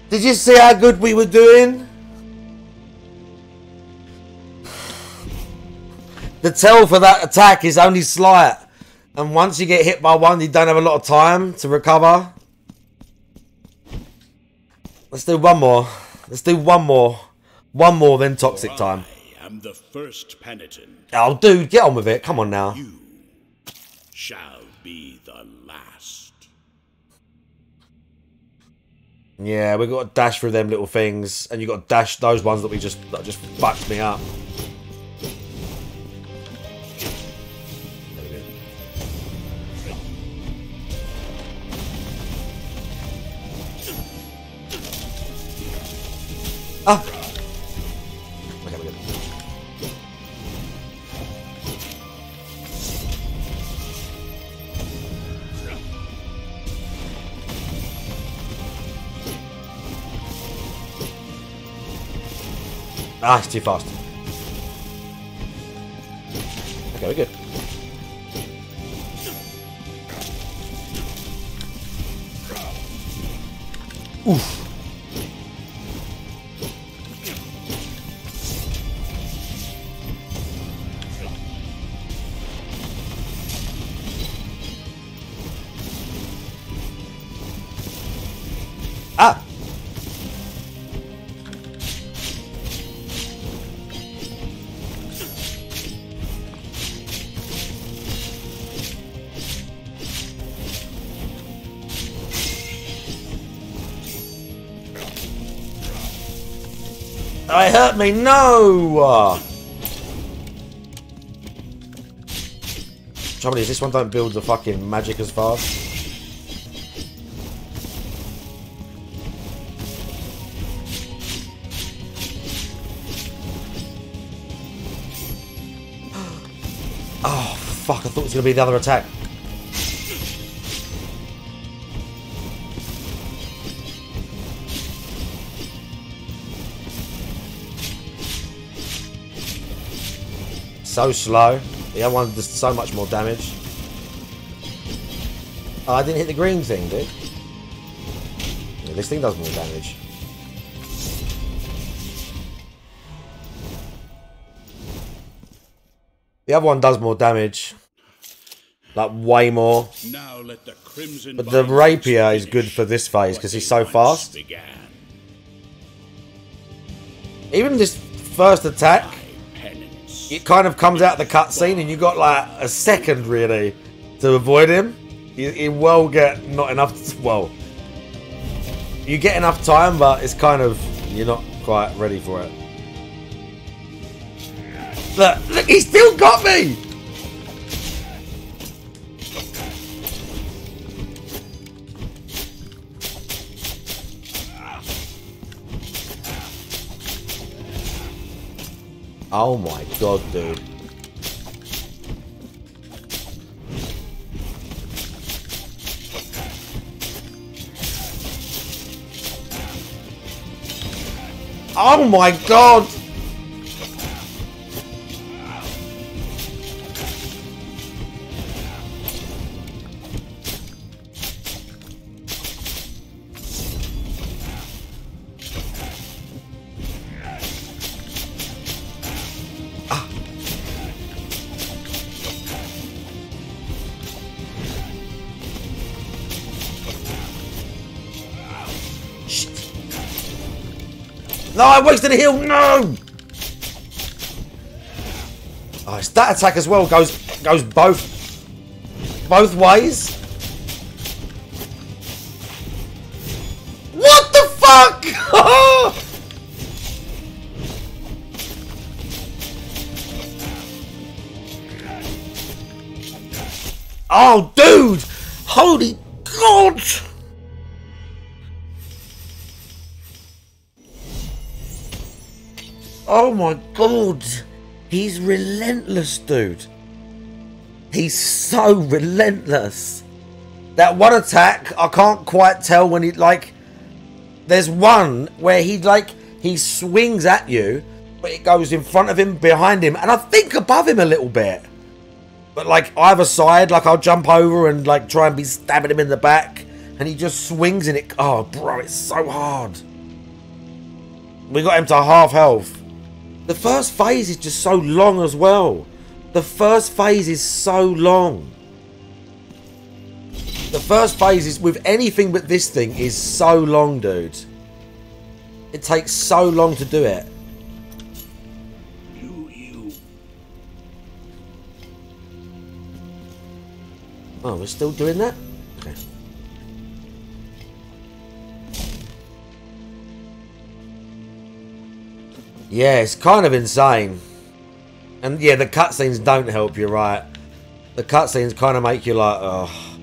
Did you see how good we were doing? The tell for that attack is only slight. And once you get hit by one, you don't have a lot of time to recover. Let's do one more. Let's do one more. One more, then toxic time. I am the first penitent. Oh, dude, get on with it. Come on now. You shall be the last. Yeah, we got to dash through them little things, and you got to dash those ones that just fucked me up. Ah. Okay, we're good. Ah, it's too fast. Okay, we're good. Oof. Ah! Oh, it hurt me, no! Trouble is, this one don't build the fucking magic as fast. Oh, fuck, I thought it was going to be the other attack. So slow. The other one does so much more damage. Oh, I didn't hit the green thing, dude. Yeah, this thing does more damage. The other one does more damage. Like, way more. Now let the crimson but the rapier is good for this phase because he's so fast. Even this first attack, it kind of comes out of the cutscene and you got like a second really to avoid him. You will get not enough. Well, you get enough time, but it's kind of you're not quite ready for it. Look, he still got me. Oh my god, dude. Oh my god! No, I wasted a heal. No. Oh, it's that attack as well. Goes both ways. What the fuck? Oh, dude! Holy God! Oh my god, he's relentless, dude. He's so relentless. That one attack, I can't quite tell when he, like, there's one where he swings at you, but it goes in front of him, behind him, and I think above him a little bit. But like either side, like I'll jump over and like try and be stabbing him in the back, and he just swings and it, oh bro, it's so hard. We got him to half health. The first phase is just so long as well. The first phase is so long. The first phase is, with anything but this thing, is so long, dude. It takes so long to do it. Oh, we're still doing that? Okay. Yeah, it's kind of insane. And yeah, the cutscenes don't help you, right? The cutscenes kind of make you like, oh.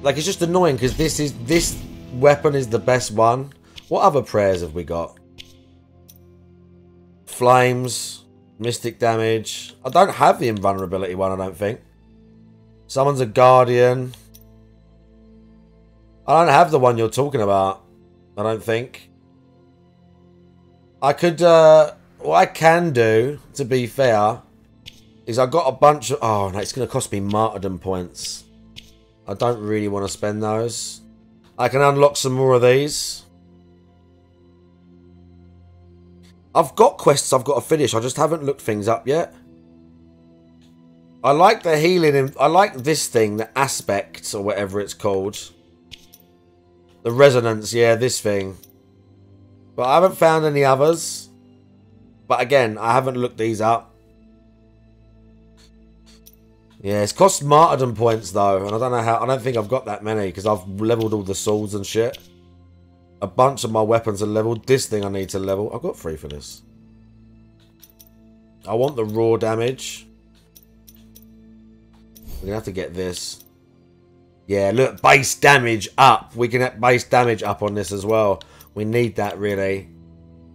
Like, it's just annoying because this weapon is the best one. What other prayers have we got? Flames, mystic damage. I don't have the invulnerability one, I don't think. Someone's a guardian. I don't have the one you're talking about, I don't think. I could, what I can do, to be fair, is I've got a bunch of, oh no, it's going to cost me martyrdom points. I don't really want to spend those. I can unlock some more of these. I've got quests I've got to finish, I just haven't looked things up yet. I like the healing, I like this thing, the aspect, or whatever it's called. The resonance, yeah, this thing. But I haven't found any others. But again, I haven't looked these up. Yeah, it's cost martyrdom points though, and I don't know how. I don't think I've got that many because I've leveled all the swords and shit. A bunch of my weapons are leveled. This thing I need to level. I've got 3 for this. I want the raw damage. We're gonna have to get this. Yeah, look, base damage up. We can get base damage up on this as well. We need that, really.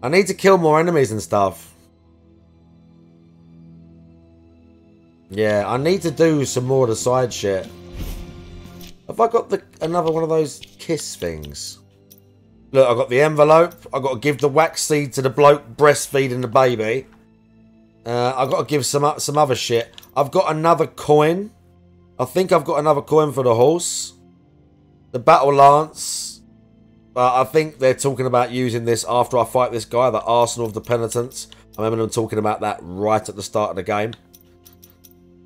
I need to kill more enemies and stuff. Yeah, I need to do some more of the side shit. Have I got another one of those kiss things? Look, I've got the envelope. I've got to give the wax seed to the bloke breastfeeding the baby. I've got to give some other shit. I've got another coin. I think I've got another coin for the horse. The battle lance. But I think they're talking about using this after I fight this guy, the Arsenal of the Penitents. I remember them talking about that right at the start of the game.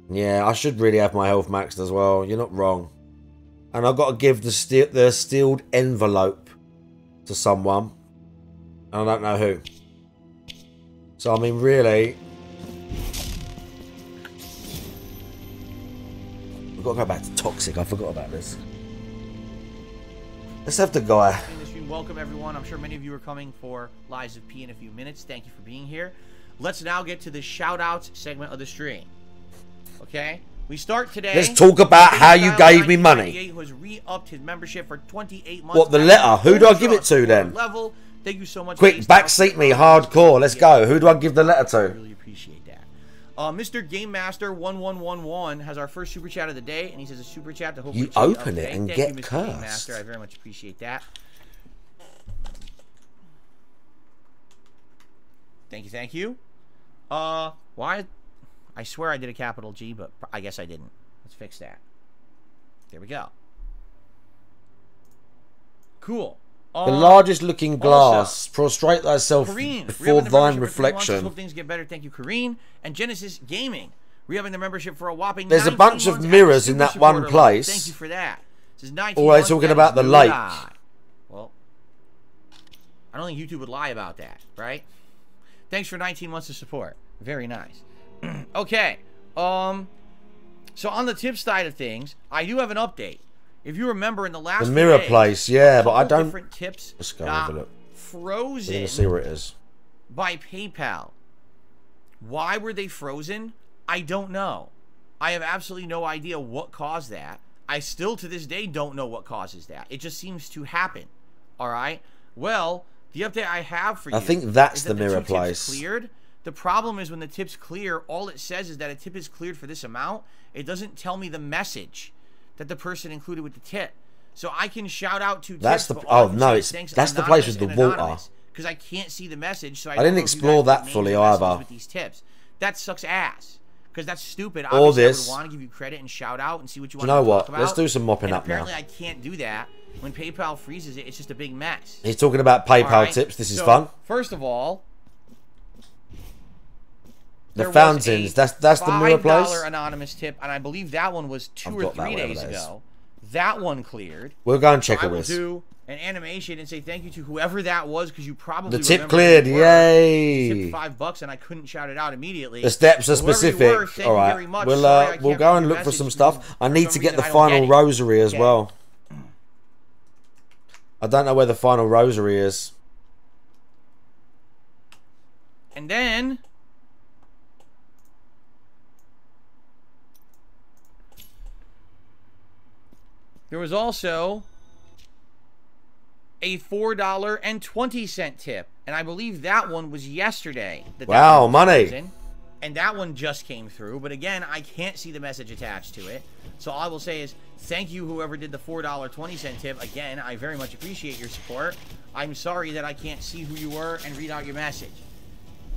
Yeah, I should really have my health maxed as well. You're not wrong. And I've got to give the sealed envelope to someone. And I don't know who. So, I mean, really... We've got to go back to Toxic. I forgot about this. Let's have the guy. Welcome everyone. I'm sure many of you are coming for Lies of P in a few minutes. Thank you for being here. Let's now get to the shout-outs segment of the stream. Okay? We start today. Let's talk about how you gave me money. Who has re-upped his membership for 28 months. What, the letter? Who do I give it to then? Level Thank you so much. Quick, backseat me, hardcore. Let's go. Who do I give the letter to? Really appreciate that. Mr. Game Master 1111 has our first super chat of the day, and he says a super chat to hopefully You open it and Thank get you, Mr. cursed. Game Master. I very much appreciate that. Thank you. Why? I swear I did a capital G, but I guess I didn't. Let's fix that. There we go. Cool. The largest looking glass. Prostrate thyself Kareen, before re-upping the thine membership for 3 months. reflection. Hope things get better. Thank you, Kareen. And Genesis Gaming, re-upping the membership for a whopping There's a 19 bunch of months mirrors at in that Super one Supporter place. Thank you for that. This is 19 Always months, talking that about is the no lake. lie. Well, I don't think YouTube would lie about that, right? Thanks for 19 months of support. Very nice. Okay. So on the tip side of things, I do have an update. If you remember in the last The mirror days, place, yeah, but I couple don't. different tips Let's go got have a look. We're frozen gonna see where it is. by PayPal. Why were they frozen? I don't know. I have absolutely no idea what caused that. I still to this day don't know what causes that. It just seems to happen. All right. Well, the update I have for you. I think that's is that the mirror 2 tips place. Cleared. The problem is when the tip's clear, all it says is that a tip is cleared for this amount. It doesn't tell me the message that the person included with the tip. So I can shout out to That's tips. the. but all I Oh can no, say is it's thanks, that's the place with the water. because I can't see the message. So I didn't don't know if you explore guys that put names fully or messages either. With these tips, that sucks ass. Because that's stupid. Or Obviously, this. I would want to give you credit and shout out and see what you Do want you know to what? talk about. Let's do some mopping And up now. apparently, I can't do that. When PayPal freezes it, it's just a big mess. He's talking about PayPal All right? tips. This is So, fun. First of all, The there was fountains. a That's the mirror place. $5 anonymous tip, and I believe that one was 2 I've or got that, 3 whatever days that is. ago. That one cleared. We'll go and check So I it will with. do an animation and say thank you to whoever that was because you probably The tip remember who cleared. you were. Yay! Tipped $5 and I couldn't shout it out immediately. The steps are Whoever you specific. were, thank All you right, very much. we'll Sorry, I we'll can't go read and your look for message some because stuff. I for need some to get reason the I don't get final it. rosary as Okay. well. I don't know where the final rosary is. And then there was also a $4.20 tip, and I believe that one was yesterday. Wow, one was money. frozen, and that one just came through, but again, I can't see the message attached to it. So all I will say is thank you whoever did the $4.20 tip. Again, I very much appreciate your support. I'm sorry that I can't see who you were and read out your message.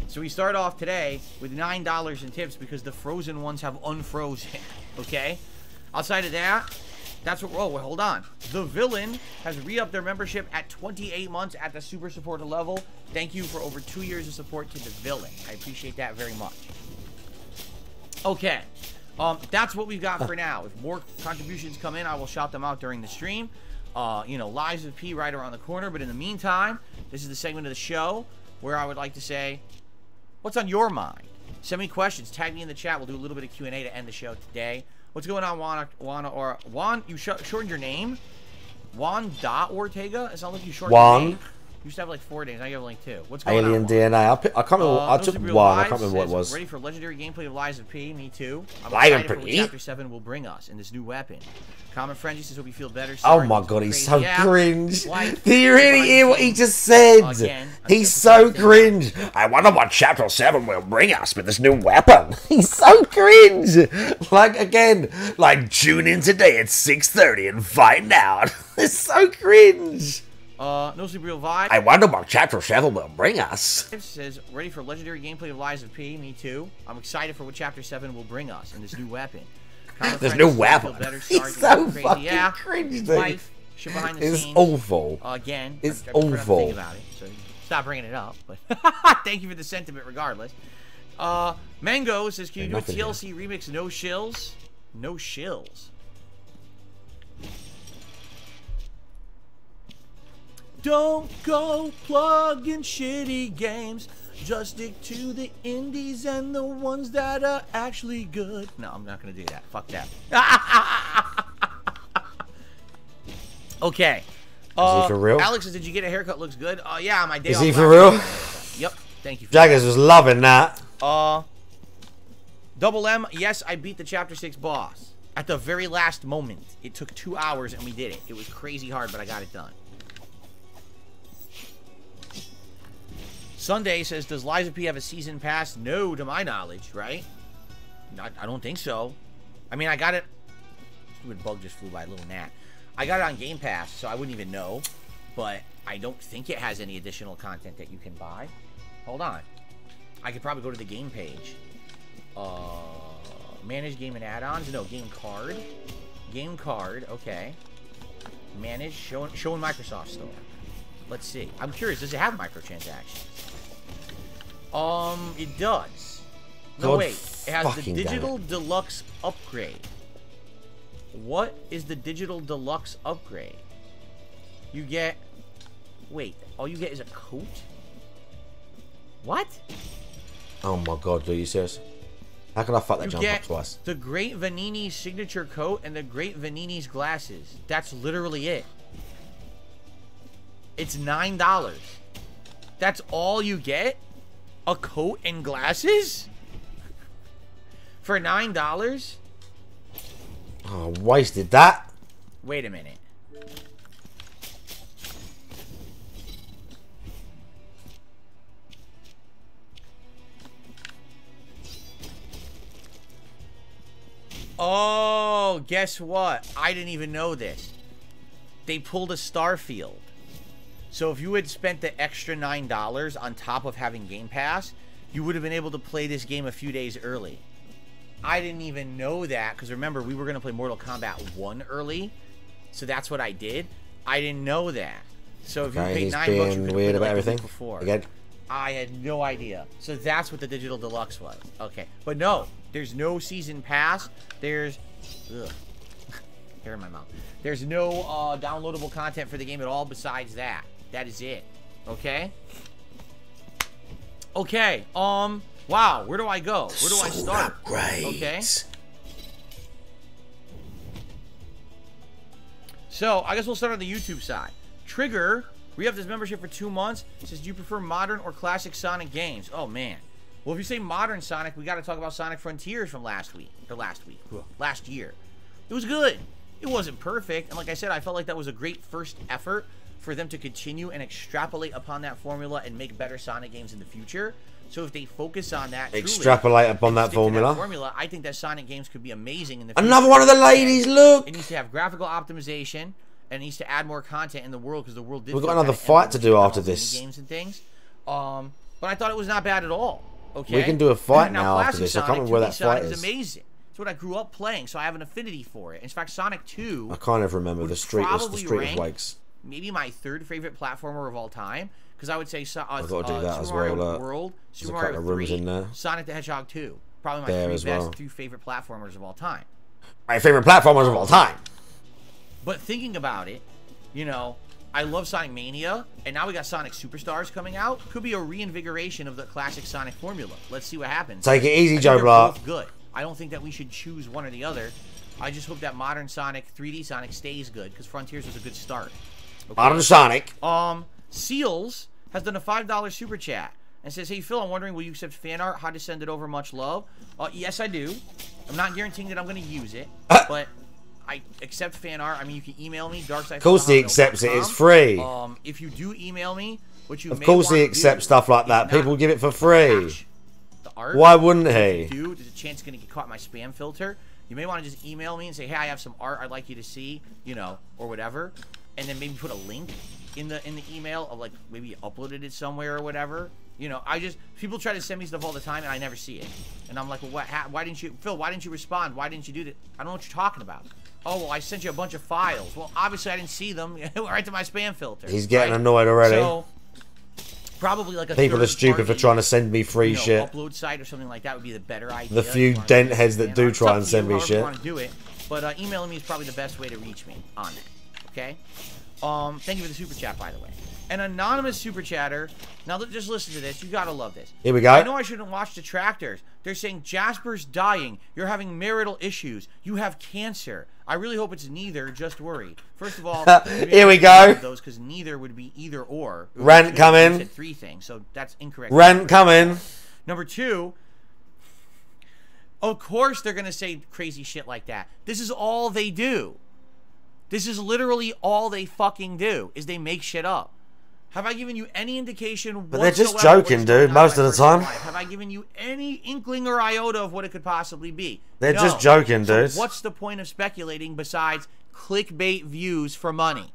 So we start off today with $9 in tips because the frozen ones have unfrozen. Okay? Outside of that, that's what. Oh, well, hold on. The Villain has re-upped their membership at 28 months at the super supporter level. Thank you for over 2 years of support to the Villain. I appreciate that very much. Okay. That's what we've got for now. If more contributions come in, I will shout them out during the stream. You know, Lives of P right around the corner. But in the meantime, this is the segment of the show where I would like to say, what's on your mind? Send me questions. Tag me in the chat. We'll do a little bit of Q&A to end the show today. What's going on, Juan? You shortened your name? Juan Ortega? It's not like you shortened your name. You used to have like 4 names. Now you have like 2. What's going Alien on? DNA. I can't remember. I took one. I can't remember what it was. Ready for legendary gameplay of Lies of P? Me too. I'm Lies of excited for what P? Chapter 7 will bring us in this new weapon. Common Frenzy says hope you feel better. Oh Sorry, my it's god, he's crazy. so Yeah. cringe. Life, Do you really hear what he just said? Again, He's so cringe. I wonder what Chapter 7 will bring us with this new weapon. He's so cringe. Like, again, like, tune in today at 6:30 and find out. It's so cringe. No Super Real Vibe. I wonder what Chapter 7 will bring us. Says ready for legendary gameplay of Lies of P? Me too. I'm excited for what Chapter 7 will bring us in this new weapon. Common This Frenzy new says weapon. feel better. He's Sorry, so it's crazy. fucking Yeah. cringe, dude. Life, shit behind the It's scenes. awful. Again, It's I prefer not to awful. think about it, so stop bringing it up. But thank you for the sentiment, regardless. Mango says, "Can you do a Nothing TLC remix? No shills, no shills." Don't go plugging shitty games. Just stick to the indies and the ones that are actually good. No, I'm not gonna do that. Fuck that. Okay. Is he for real? Alex says, did you get a haircut? Looks good. Yeah, my day Is off he for last real? Yep. Thank you. For Jaggers was loving that. Double M. Yes, I beat the Chapter 6 boss at the very last moment. It took 2 hours and we did it. It was crazy hard, but I got it done. Sunday says, does Liza P have a season pass? No, to my knowledge, right? I don't think so. I mean, I got it. Stupid bug just flew by, a little gnat. I got it on Game Pass, so I wouldn't even know. But I don't think it has any additional content that you can buy. Hold on. I could probably go to the game page. Manage game and add-ons. No, game card. Game card, okay. Manage, show in Microsoft Store. Let's see. I'm curious, does it have microtransactions? It does. No, wait. It has the Digital Deluxe upgrade. What is the Digital Deluxe upgrade? You get... Wait, all you get is a coat? What? Oh my god, are you serious? How can I fuck that You jump up get twice? the Great Vanini's signature coat and the Great Vanini's glasses. That's literally it. It's $9. That's all you get? A coat and glasses? For $9? Oh, I wasted that. Wait a minute. Oh, guess what? I didn't even know this. They pulled a Starfield. So if you had spent the extra $9 on top of having Game Pass, you would have been able to play this game a few days early. I didn't even know that, because remember, we were going to play Mortal Kombat 1 early. So that's what I did. I didn't know that. So if you paid $9, you could have weird about like everything before. again. I had no idea. So that's what the Digital Deluxe was. Okay. But no, there's no season pass. There's... Ugh. Hair in my mouth. There's no downloadable content for the game at all besides that. That is it. Okay? Okay. Wow. Where do I go? Where do I start? Okay. So, I guess we'll start on the YouTube side. Trigger... We have this membership for 2 months. It says, do you prefer modern or classic Sonic games? Oh, man. Well, if you say modern Sonic, we got to talk about Sonic Frontiers from last year. It was good. It wasn't perfect. And like I said, I felt like that was a great first effort for them to continue and extrapolate upon that formula and make better Sonic games in the future. So if they focus on that, extrapolate upon that formula. I think that Sonic games could be amazing in the future. Another one of the ladies, look! It needs to have graphical optimization. And it needs to add more content in the world because the world did. We've got another fight to do after this. Games and things, but I thought it was not bad at all. Okay, we can do a fight now after this. I can't remember where that fight is. Amazing. It's what I grew up playing, so I have an affinity for it. In fact, Sonic 2. I kind of remember the Street of Wakes. Maybe my third favorite platformer of all time, because I would say I've got to do that as well. World, Super Mario 3, in there. Sonic the Hedgehog 2. Probably my three favorite platformers of all time. My favorite platformers of all time. But thinking about it. You know, I love Sonic Mania, and now we got Sonic Superstars coming out. Could be a reinvigoration of the classic Sonic formula. Let's see what happens. Take it easy, Joe Block. Both good. I don't think that we should choose one or the other. I just hope that modern Sonic, 3D Sonic, stays good, because Frontiers was a good start. Okay? Modern Sonic. Seals has done a $5 super chat and says, "Hey Phil, I'm wondering, will you accept fan art? How to send it over? Much love." Yes, I do. I'm not guaranteeing that I'm going to use it, but. I accept fan art. I mean, you can email me, darkside. Of course he accepts it. It's free. If you do email me, which you of course he accepts stuff like that. People give it for free. The art. Why wouldn't he? If you do, there's a chance it's going to get caught in my spam filter. You may want to just email me and say, "Hey, I have some art I'd like you to see," you know, or whatever, and then maybe put a link in the email of like maybe you uploaded it somewhere or whatever. You know, people try to send me stuff all the time and I never see it, and I'm like, well, why didn't you, Phil? Why didn't you respond? Why didn't you do that? I don't know what you're talking about. Oh, well, I sent you a bunch of files. Well, obviously I didn't see them. Right to my spam filter. He's getting annoyed already. So, probably like a people are stupid for trying to send me free shit. Upload site or something like that would be the better idea. The few dent heads that do try and send me shit. You want to do it, but emailing me is probably the best way to reach me on that. Okay. Thank you for the super chat, by the way. An anonymous super chatter. Now, just listen to this. You gotta love this. Here we go. I know I shouldn't watch Detractors. They're saying Jasper's dying. You're having marital issues. You have cancer. I really hope it's neither. Just worry. First of all, here we go. Those because neither would be either or. Rant coming. Said 3 things, so that's incorrect. Rant coming. Number 2. Of course they're gonna say crazy shit like that. This is all they do. This is literally all they fucking do. Is they make shit up. Have I given you any indication? But they're just whatsoever what joking, is going dude, on most in of the my personal time. life? Have I given you any inkling or iota of what it could possibly be? They're No. just joking, So dude. what's the point of speculating besides clickbait views for money?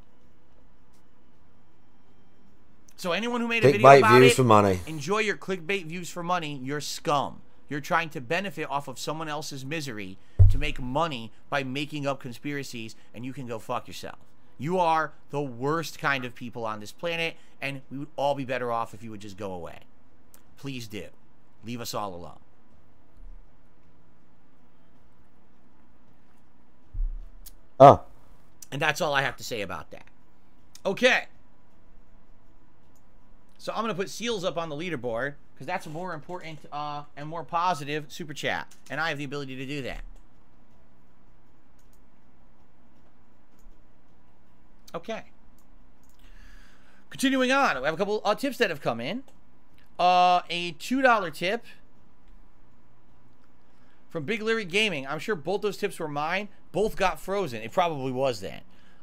So anyone who made a video Clickbait about views it, for money. enjoy your clickbait views for money. You're scum. You're trying to benefit off of someone else's misery to make money by making up conspiracies, and you can go fuck yourself. You are the worst kind of people on this planet, and we would all be better off if you would just go away. Please do. Leave us all alone. Oh. And that's all I have to say about that. Okay. So I'm going to put Seals up on the leaderboard because that's a more important and more positive super chat. And I have the ability to do that. Okay. Continuing on, we have a couple tips that have come in. A $2 tip from Big Larry Gaming. I'm sure both those tips were mine. Both got frozen. It probably was then.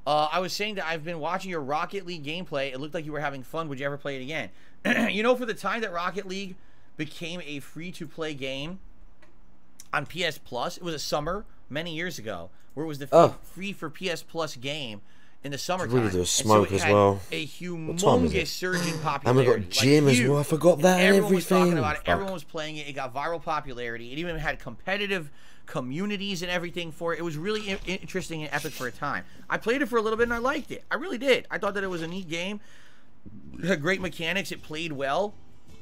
I was saying that I've been watching your Rocket League gameplay. It looked like you were having fun. Would you ever play it again? You know, for the time that Rocket League became a free-to-play game on PS Plus, it was a summer many years ago where it was the free for PS Plus game in the summertime. Really do a smoke and so it as had well. A What time is humongous it? surge in popularity. And we've got Jim as well. I forgot that and Everyone was talking everything. about it. Fuck. Everyone was playing it. It got viral popularity. It even had competitive communities and everything for it. It was really interesting and epic for a time. I played it for a little bit and I liked it. I really did. I thought that it was a neat game. It had great mechanics. It played well.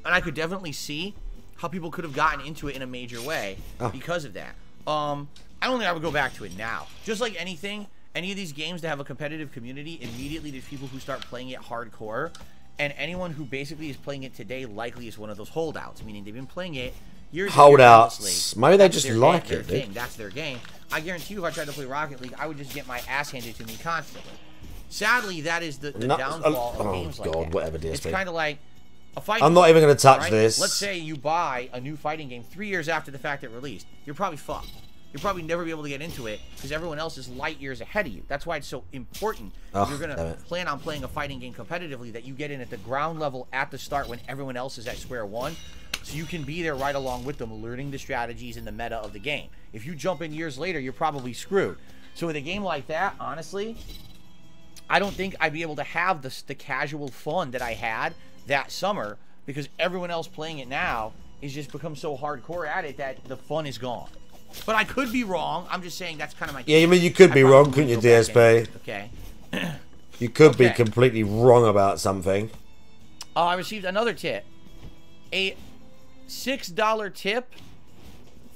And I could definitely see how people could have gotten into it in a major way because of that. I don't think I would go back to it now. Just like anything, any of these games that have a competitive community, immediately there's people who start playing it hardcore. And anyone who basically is playing it today likely is one of those holdouts, meaning they've been playing it years Holdouts. endlessly. Maybe they That's just their like their it, dude. thing. That's their game. I guarantee you if I tried to play Rocket League, I would just get my ass handed to me constantly. Sadly, that is the downfall of games like that. Whatever, DSP. It's kind of like a fighting I'm not even going to touch right? this. Let's say you buy a new fighting game 3 years after the fact it released. You're probably fucked. You'll probably never be able to get into it because everyone else is light years ahead of you. That's why it's so important. If you're going to plan on playing a fighting game competitively, that you get in at the ground level at the start when everyone else is at square one, so you can be there right along with them, learning the strategies and the meta of the game. If you jump in years later, you're probably screwed. So with a game like that, honestly, I don't think I'd be able to have the casual fun that I had that summer because everyone else playing it now is just become so hardcore at it that the fun is gone. But I could be wrong. I'm just saying that's kind of my... Yeah, I mean, you could be wrong, couldn't you, DSP? Okay. You could be completely wrong about something. I received another tip. A $6 tip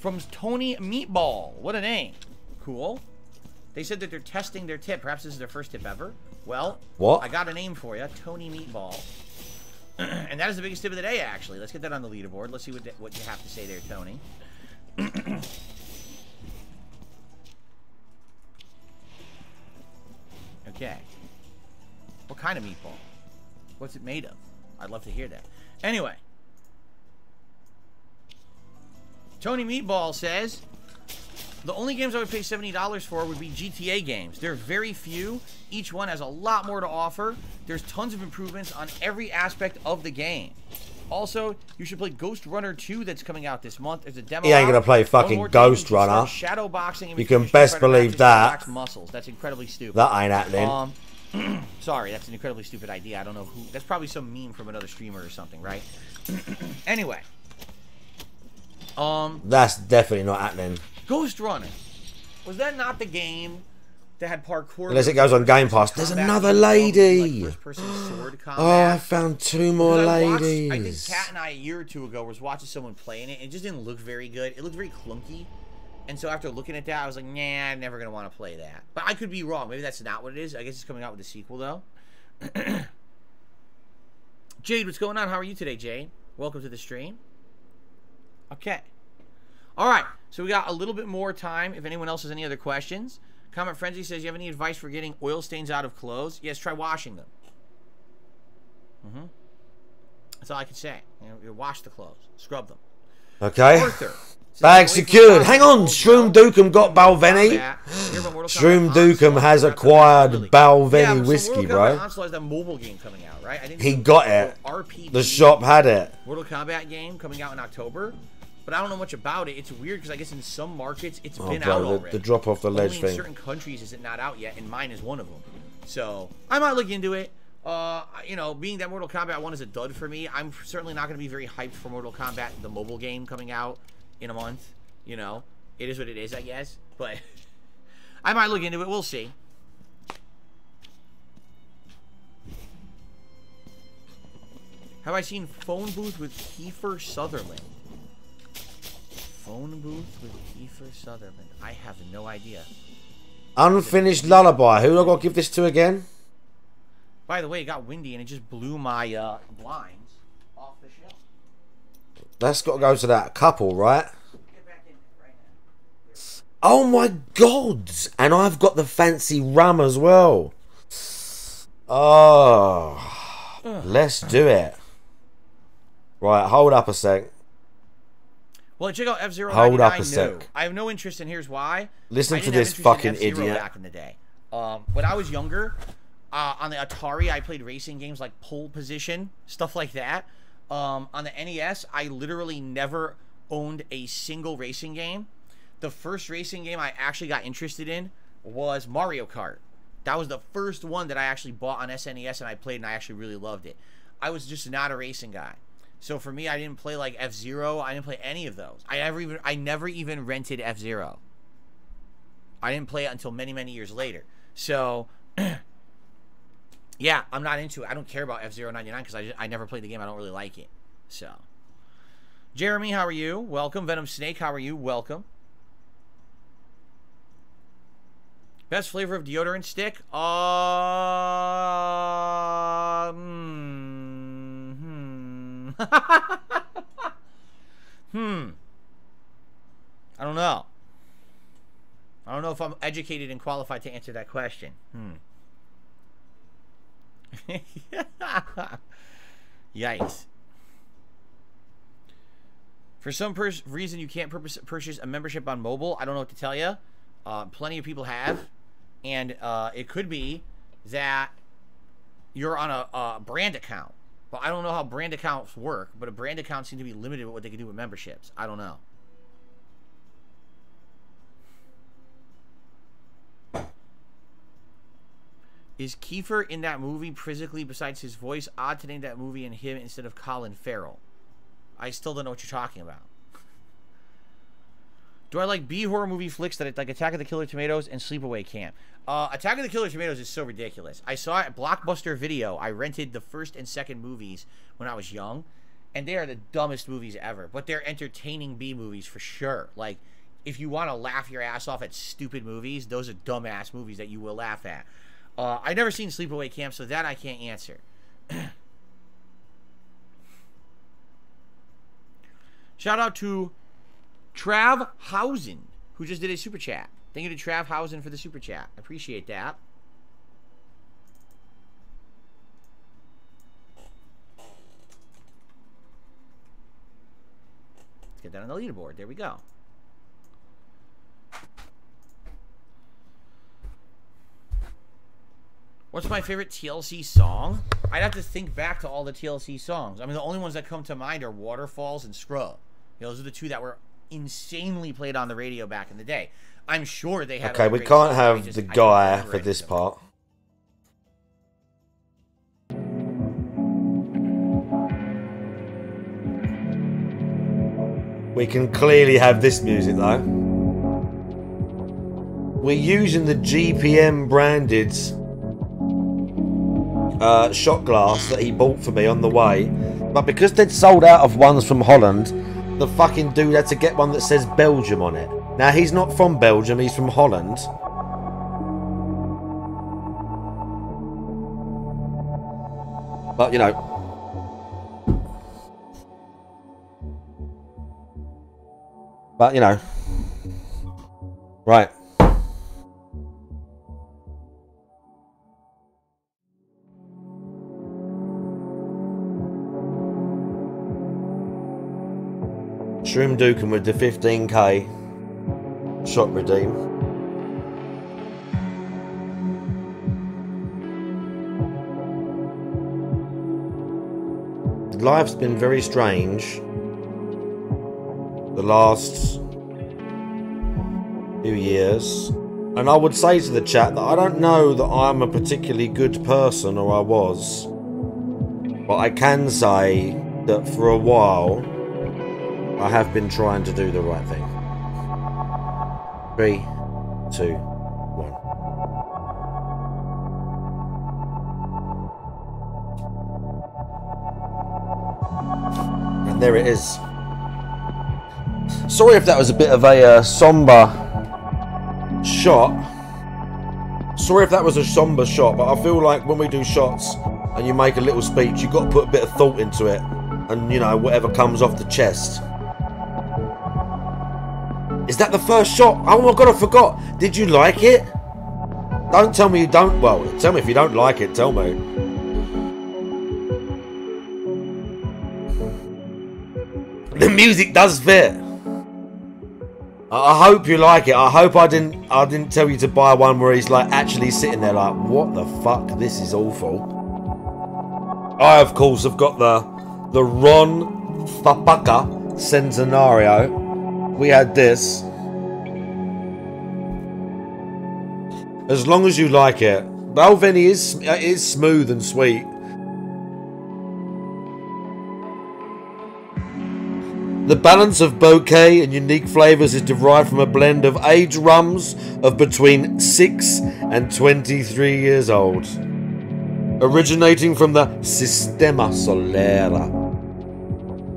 from Tony Meatball. What a name. Cool. They said that they're testing their tip. Perhaps this is their first tip ever. Well, what? I got a name for you. Tony Meatball. And that is the biggest tip of the day, actually. Let's get that on the leaderboard. Let's see what you have to say there, Tony. Okay. What kind of meatball? What's it made of? I'd love to hear that. Anyway. Tony Meatball says, the only games I would pay $70 for would be GTA games. There are very few. Each one has a lot more to offer. There's tons of improvements on every aspect of the game. Also, you should play Ghost Runner 2 that's coming out this month. There's a demo. He ain't gonna play fucking Ghost Runner. Shadow boxing. You can best believe that. Muscles. That's incredibly stupid. That ain't happening. Sorry, that's an incredibly stupid idea. I don't know who. That's probably some meme from another streamer or something, right? Anyway. That's definitely not happening. Ghost Runner. Was that not the game that had parkour? Unless it goes on Game Pass. There's another lady. Like first-person sword combat. Oh, I found two more ladies. I think Kat and I, a year or two ago, was watching someone playing it. And it just didn't look very good. It looked very clunky. And so after looking at that, I was like, nah, I'm never going to want to play that. But I could be wrong. Maybe that's not what it is. I guess it's coming out with a sequel, though. Jade, what's going on? How are you today, Jade? Welcome to the stream. Okay. All right. So we got a little bit more time if anyone else has any other questions. Comment Frenzy says, you have any advice for getting oil stains out of clothes? Yes, try washing them. That's all I can say. You wash the clothes. Scrub them. Okay. Arthur. Bag secured. Hang on. Shroom Dukem got Balvenie. hear about Mortal Shroom Kombat Dukem Onslaught? has That's acquired really- Balvenie Yeah, so whiskey, Mortal bro. Kombat Onslaught is that mobile game coming out, right? I think He it's a got it. RPG The shop had it. Mortal Kombat game coming out in October, but I don't know much about it. It's weird because I guess in some markets it's Oh, been out bro, already. the drop off the ledge Only in thing. certain countries is it not out yet, and mine is one of them. So I might look into it. You know, being that Mortal Kombat 1 is a dud for me, I'm certainly not going to be very hyped for Mortal Kombat, the mobile game coming out in a month. You know, it is what it is, I guess. But I might look into it. We'll see. Have I seen Phone Booth with Kiefer Sutherland? Phone Booth with Kiefer Sutherland. I have no idea. Unfinished Lullaby. Who do I got to give this to again? By the way, it got windy and it just blew my blinds off the shelf. That's got to go to that couple, right? Oh my god! And I've got the fancy rum as well. Oh, let's do it. Right, hold up a sec. Well, check out F-Zero. Hold up a No. sec. I have no interest in. Here's why. Listen I to didn't have this interest in fucking F-Zero idiot. Back in the day, when I was younger, on the Atari, I played racing games like Pole Position, stuff like that. On the NES, I literally never owned a single racing game. The first racing game I actually got interested in was Mario Kart. That was the first one that I actually bought on SNES and I played and I actually really loved it. I was just not a racing guy. So for me, I didn't play like F-Zero. I didn't play any of those. I never even rented F-Zero. I didn't play it until many, many years later. So, yeah, I'm not into it. I don't care about F-Zero 99 because I never played the game. I don't really like it. So, Jeremy, how are you? Welcome. Venom Snake, how are you? Welcome. Best flavor of deodorant stick? I don't know. I don't know if I'm educated and qualified to answer that question. Yikes. For some reason, you can't purchase a membership on mobile. I don't know what to tell you. Plenty of people have. And it could be that you're on a brand account. But I don't know how brand accounts work. But a brand account seems to be limited with what they can do with memberships. I don't know. Is Kiefer in that movie physically besides his voice? Odd to name that movie and him instead of Colin Farrell. I still don't know what you're talking about. Do I like B-horror movie flicks that like Attack of the Killer Tomatoes and Sleepaway Camp? Attack of the Killer Tomatoes is so ridiculous. I saw it at Blockbuster Video. I rented the first and second movies when I was young. And they are the dumbest movies ever. But they're entertaining B-movies for sure. Like, if you want to laugh your ass off at stupid movies, those are dumbass movies that you will laugh at. I've never seen Sleepaway Camp, so that I can't answer. Shout out to Trav Housen, who just did a super chat. Thank you to Trav Housen for the super chat. I appreciate that. Let's get that on the leaderboard. There we go. What's my favorite TLC song? I'd have to think back to all the TLC songs. I mean, the only ones that come to mind are Waterfalls and Scrub. You know, those are the two that were insanely played on the radio back in the day. I'm sure they had. Okay, we can't have the guy for this part. We can clearly have this music though. We're using the GPM branded shot glass that he bought for me on the way, but because they'd sold out of ones from Holland, the fucking dude had to get one that says Belgium on it. Now he's not from Belgium, he's from Holland. But you know, right. Shroom Dukem with the 15k shot redeem. life's been very strange the last few years. And I would say to the chat that I don't know that I'm a particularly good person, or I was. But I can say that for a while, I have been trying to do the right thing. 3, 2, 1. And there it is. Sorry if that was a bit of a somber shot. Sorry if that was a somber shot, but I feel like when we do shots and you make a little speech, you've got to put a bit of thought into it, and you know, whatever comes off the chest. Is that the first shot? Oh my god, I forgot. Did you like it? Don't tell me you don't. Well, tell me if you don't like it, tell me. The music does fit. I hope you like it. I hope I didn't tell you to buy one where he's like actually sitting there like, what the fuck? This is awful. I of course have got the Ron Thapaka Centenario. We had this. As long as you like it. Balvenie is smooth and sweet. The balance of bouquet and unique flavours is derived from a blend of aged rums of between 6 and 23 years old, originating from the Sistema Solera.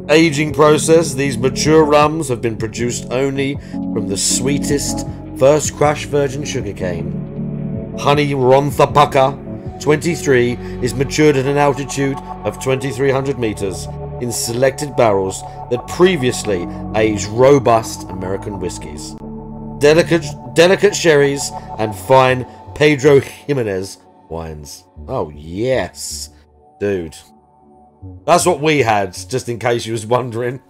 Aging process, these mature rums have been produced only from the sweetest first crushed virgin sugarcane. Honey Ron Thapaka 23 is matured at an altitude of 2,300 metres in selected barrels that previously aged robust American whiskies, delicate sherries, and fine Pedro Jimenez wines. Oh yes, dude. That's what we had, just in case you was wondering.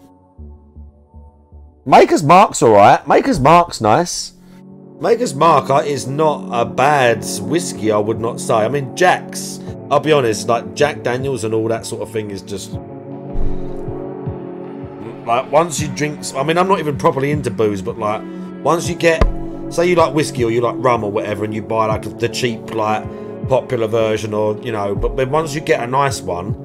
Maker's Mark's alright. Maker's Mark's nice. Maker's Mark is not a bad whiskey, I would not say. I mean, Jack's, I'll be honest, like Jack Daniels and all that sort of thing is just... like, once you drink... I mean, I'm not even properly into booze, but like, once you get... say you like whiskey or you like rum or whatever, and you buy like the cheap, like, popular version, or, you know, but then once you get a nice one,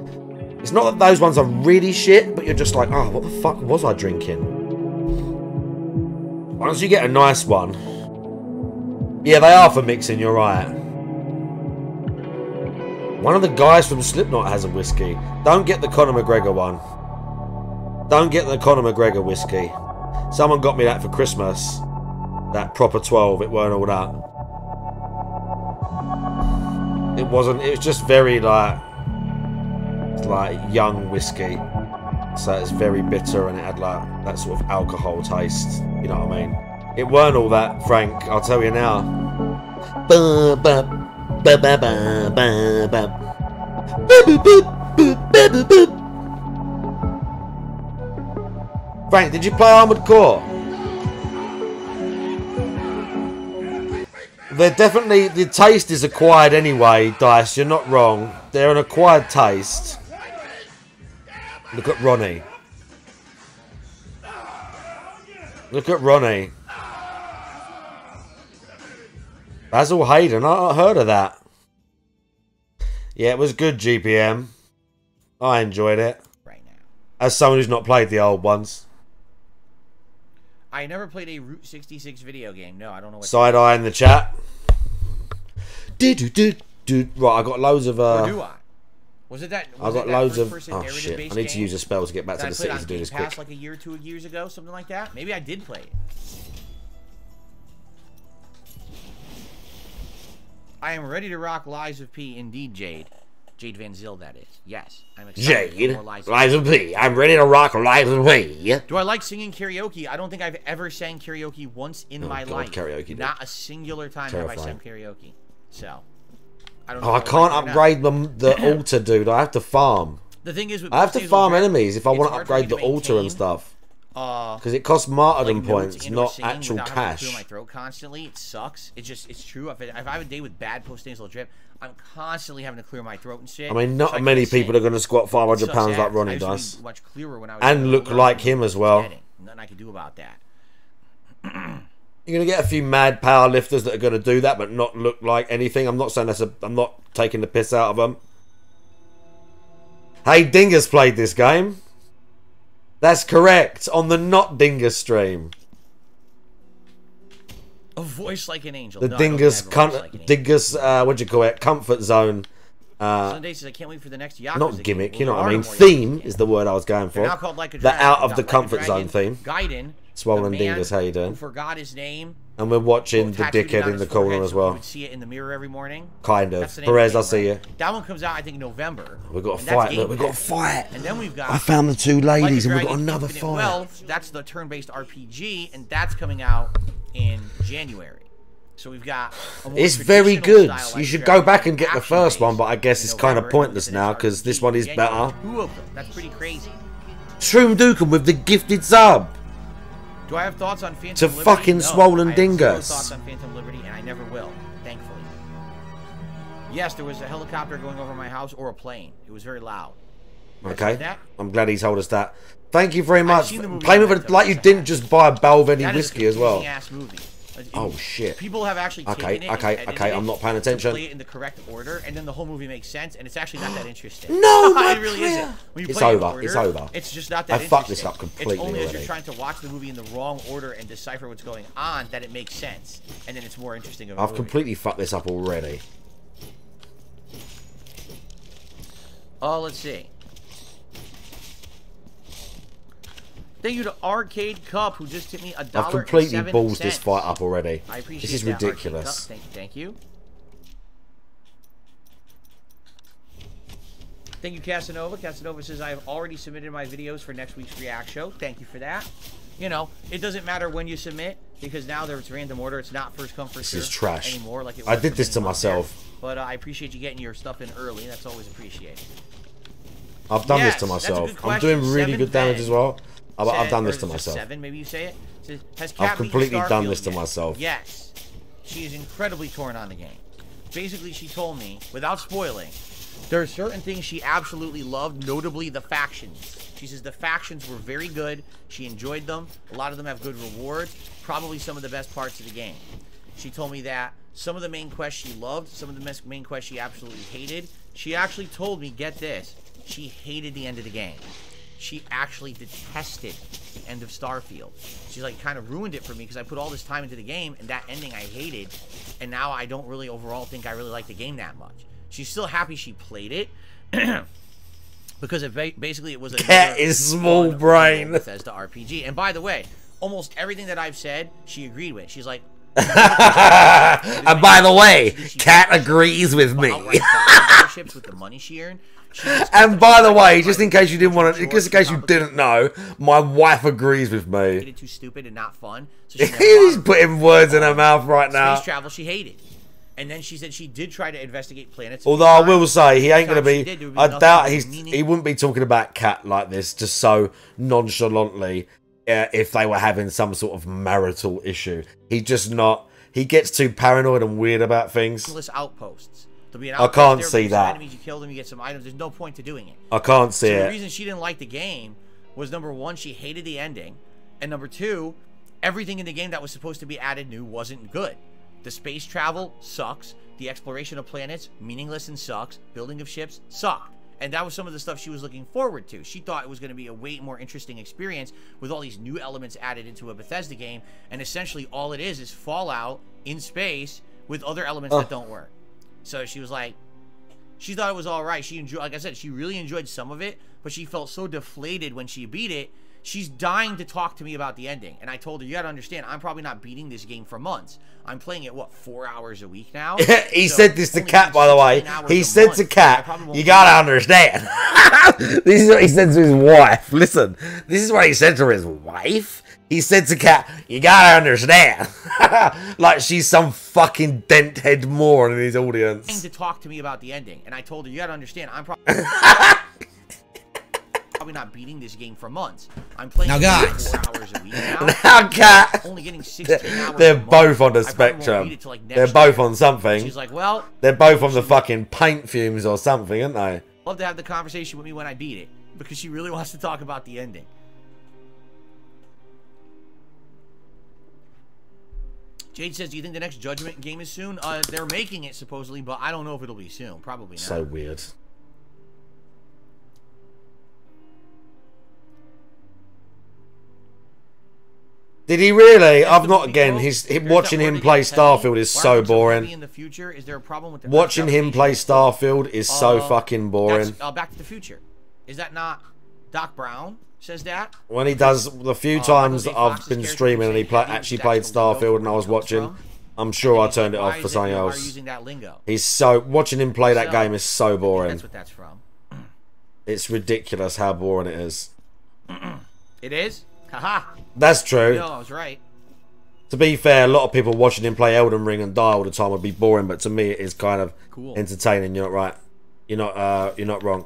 it's not that those ones are really shit, but you're just like, oh, what the fuck was I drinking? Once you get a nice one... yeah, they are for mixing, you're right. One of the guys from Slipknot has a whiskey. Don't get the Conor McGregor one. Don't get the Conor McGregor whiskey. Someone got me that for Christmas. That proper 12, it weren't all that. It wasn't, it was just very like young whiskey. So it's very bitter and it had like that sort of alcohol taste. You know what I mean? It weren't all that, Frank, I'll tell you now. Frank, did you play Armored Core? They're definitely... the taste is acquired anyway, Dice, you're not wrong. They're an acquired taste. Look at Ronnie. Look at Ronnie. Basil Hayden, I heard of that. Yeah, it was good, GPM. I enjoyed it. Right now. As someone who's not played the old ones. I never played a Route 66 video game. No, I don't know what... Side eye in the chat. Right, I got loads of... Or do I? Was it that... I got loads of... oh shit, I need to use a spell to get back to the city to do this quick. Like a year or 2 years ago, something like that? Maybe I did play it. I am ready to rock Lies of P, indeed, Jade. Jade Van Zyl, that is. Yes, I'm excited Jade, for more Lies of P. I'm ready to rock Lies of P. Do I like singing karaoke? I don't think I've ever sang karaoke once in my life. Karaoke, not a singular time have I sang karaoke. So, I don't know. Oh, I can't upgrade the altar, dude. I have to farm. The thing is, with I have to farm enemies if I want to upgrade the altar and stuff. Because it costs martyrdom like points, notes and not singing actual without having to cash. clear my throat constantly. It sucks. It's true. If I have a day with bad post-nasal drip, I'm constantly having to clear my throat and shit. I mean, so not many can't people sing. are going to squat 500 It pounds sucks like ass. Ronnie I used to does. be much clearer when I was And look older. like him as well. Nothing I can do about that. You're going to get a few mad power lifters that are going to do that, but not look like anything. I'm not saying I'm not taking the piss out of them. Hey, Dingus played this game. That's correct. On the Not Dingus stream. A voice like an angel. The No, I don't Dingus, have a voice like an angel. Dingus, what do you call it? Comfort zone. Sunday says I can't wait for the next Yakuza Not game. gimmick, Well, you know there what I are mean? no more Theme Yakuza is the word I was going They're for. now called Like a The Dragon. out We've of got the Like a comfort zone Dragon, theme. Gaiden, Swollen the man Dingus, how you doing? who forgot his name. And we're watching well, the tattooed it dickhead on in his the corner forehead as so well. You would see it in the mirror every morning. Kind That's of. the name Perez, of I the see game, you. right? That one comes out, I think, in November. We've got a And that's fight. Game Look, we've got a Pass. fight. And then we've got I found the two Like a ladies and we've got Dragon another Infinite fight. Wealth. That's the turn-based RPG, and that's coming out in January. So we've got a more It's very traditional good. style You like should Dragon go back and get the action first one, based but I guess in it's kind of November, and pointless the now next because this RPG one is in January. better. Two of them. That's pretty crazy. Shroom Dukin with the gifted sub. Do I have thoughts on Phantom To Liberty? fucking No, Swollen I have zero Dingus. thoughts on Phantom Liberty, and I never will, thankfully. Yes, there was a helicopter going over my house or a plane. It was very loud. You guys Okay. heard that? I'm glad he told us that. Thank you very much. seen the movie Play with Memento, it like you yes, I didn't have. just buy a Balvenie That is a whiskey as well. confusing-ass movie. Oh, shit. People have actually taken Okay, it and okay, edited okay, it I'm not paying to attention. play it in the correct order, and then the whole movie makes sense, and it's actually not that interesting. No, my it really prayer. isn't. When you It's play it in over, order, it's over. It's just not that I interesting. fucked this up completely It's only as already. you're trying to watch the movie in the wrong order and decipher what's going on that it makes sense, and then it's more interesting. Of a I've movie. completely fucked this up already. Oh, let's see. Thank you to Arcade Cup, who just hit me $1.07. I've completely balls this fight up already. I appreciate This is that, Arcade ridiculous. Cup. Thank you. Thank you, Casanova. Casanova says, I have already submitted my videos for next week's React show. Thank you for that. You know, it doesn't matter when you submit, because now there's random order. It's not first come, first serve is trash. anymore. Like it I was did for this many to months there. myself. But I appreciate you getting your stuff in early. That's always appreciated. I've done Yes, this to that's a good myself. I'm question. doing really Seven good damage Ben as well. I've said- done or this is to it just myself. 7, maybe you say it. Says, has I've Kat beaten completely done Starfield this to yet? myself. Yes. She is incredibly torn on the game. Basically, she told me, without spoiling, there are certain things she absolutely loved, notably the factions. She says the factions were very good. She enjoyed them. A lot of them have good rewards. Probably some of the best parts of the game. She told me that some of the main quests she loved, some of the main quests she absolutely hated. She actually told me, get this, she hated the end of the game. She actually detested the end of Starfield. She's like, kind of ruined it for me because I put all this time into the game and that ending I hated, and now I don't really overall think I really like the game that much. She's still happy she played it because it basically it was a Cat is small brain. Bethesda RPG. And by the way, almost everything that I've said, she agreed with. She's like, And by the way, Kat agrees with me. with the money she earned. And by the way, just in case you didn't want to, just in case you didn't know, my wife agrees with me. It too stupid and not fun. So she never He's bothered. putting words in her mouth right now. Space travel she hated. And then she said she did try to investigate planets. Although I will say he ain't gonna She be. did, there would I nothing doubt but he meaning. wouldn't be talking about Kat like this just so nonchalantly. If they were having some sort of marital issue, he's just not. He gets too paranoid and weird about things. Endless outposts. There'll be an I outpost can't there, see but some that. Enemies, you kill them, you get some items. There's no point to doing it. I can't see So the it. reason she didn't like the game was, number one, she hated the ending, and number two, everything in the game that was supposed to be added new wasn't good. The space travel sucks. The exploration of planets, meaningless and sucks. Building of ships, sucked. And that was some of the stuff she was looking forward to. She thought it was going to be a way more interesting experience with all these new elements added into a Bethesda game. And essentially all it is Fallout in space with other elements that don't work. So she was like, she thought it was all right. She enjoyed, like I said, she really enjoyed some of it, but she felt so deflated when she beat it. She's dying to talk to me about the ending. And I told her, you got to understand, I'm probably not beating this game for months. I'm playing it, what, 4 hours a week now? He So said this to only Kat, by the way. 16 hours He a said month. to I Kat, probably won't you beat gotta it. understand. This is what he said to his wife. Listen, this is what he said to his wife. He said to Kat, you gotta understand. Like she's some fucking dent head moron in his audience. To talk to me about the ending. And I told her, you got to understand, I'm probably... probably not beating this game for months. I'm playing Now, it guys. 4 hours a week now. Now, Kat. Only getting 16 hours They're a month. both on the I probably won't spectrum. beat it till, like, They're next both year. on something. She's like, well, They're both on the fucking paint fumes or something, aren't they? love to have the conversation with me when I beat it, because she really wants to talk about the ending. Jade says, do you think the next Judgment game is soon? They're making it, supposedly, but I don't know if it'll be soon. Probably not. So weird. Did he really? I've not again. Watching him play Starfield is so boring. In the future, is there a problem with the Watching him play Starfield is so fucking boring. Back to the Future. Is that not Doc Brown says that? When he does the few times that I've been streaming and he actually played Starfield and I was watching, I'm sure I turned it off for something else. He's so watching him play that game is so boring. That's what that's from. It's ridiculous how boring it is. It is? Haha. That's true. No, I was right. To be fair, a lot of people watching him play Elden Ring and die all the time would be boring, but to me it is kind of entertaining. You're not right. You're not wrong.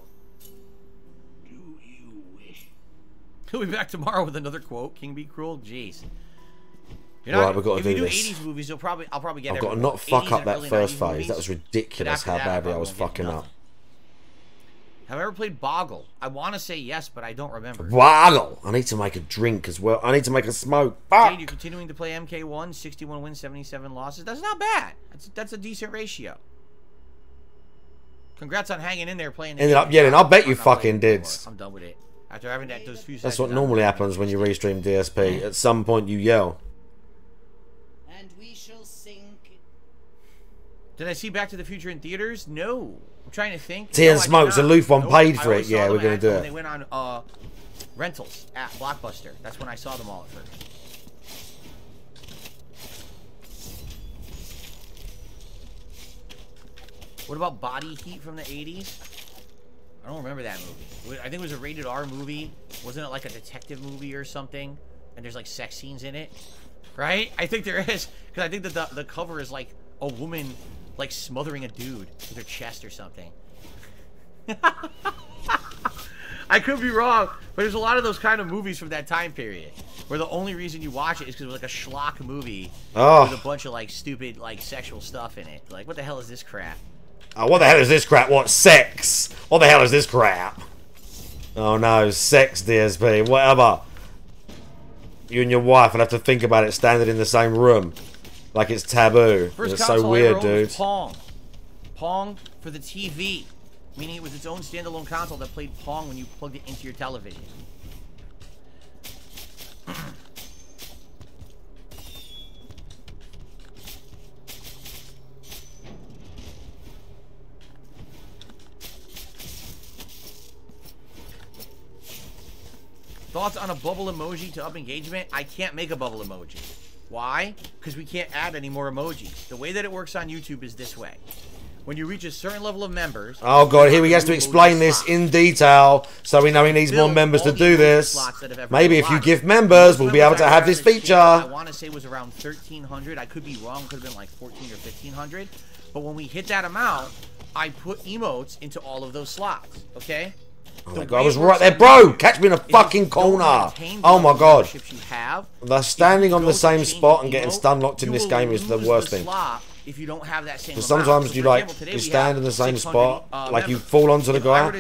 He'll be back tomorrow with another quote. King be cruel. Jeez. Right, we've got to do this. If you do 80s movies, I'll probably get. I've got to not fuck up that first phase. That was ridiculous how badly I was fucking up. Have I ever played Boggle? I want to say yes, but I don't remember. Boggle! I need to make a drink as well. I need to make a smoke. Jade, you're continuing to play MK1, 61 wins, 77 losses. That's not bad. That's a decent ratio. Congrats on hanging in there playing. Ended up yelling. I bet you fucking did. I'm done with it. After having those few That's what normally happens when you restream DSP. At some point you yell. And we shall sink. Did I see Back to the Future in theaters? No. I'm trying to think. Tea and Smokes, the Loof one paid for I it. Yeah, saw we're them going to do when it. They went on rentals at Blockbuster. That's when I saw them all at first. What about Body Heat from the 80s? I don't remember that movie. I think it was a rated R movie. Wasn't it like a detective movie or something? And there's like sex scenes in it, right? I think there is, because I think that the cover is like a woman like smothering a dude with her chest or something. I could be wrong, but there's a lot of those kind of movies from that time period where the only reason you watch it is because it was like a schlock movie with a bunch of like stupid like sexual stuff in it. Like, what the hell is this crap? Oh, what the hell is this crap? What, sex? What the hell is this crap? Oh no, sex, DSP, whatever. You and your wife will have to think about it standing in the same room. Like it's taboo. It's so weird, dude. Pong. Pong for the TV. Meaning it was its own standalone console that played Pong when you plugged it into your television. Thoughts on a bubble emoji to up engagement? I can't make a bubble emoji. Why? Because we can't add any more emojis. The way that it works on YouTube is this way. When you reach a certain level of members... Oh god, here he has to explain this in detail, so we know he needs more members to do this. Maybe if you give members, we'll be able to have this feature. I want to say it was around 1,300. I could be wrong. Could have been like 1,400 or 1,500. But when we hit that amount, I put emotes into all of those slots. Okay? Oh my god, I was right there, bro! Catch me in a fucking corner! Oh my god. The standing on the same spot and getting stun locked in this game is the worst thing. If you don't have that same Because sometimes you like, you stand in the same spot, like you fall onto the guy,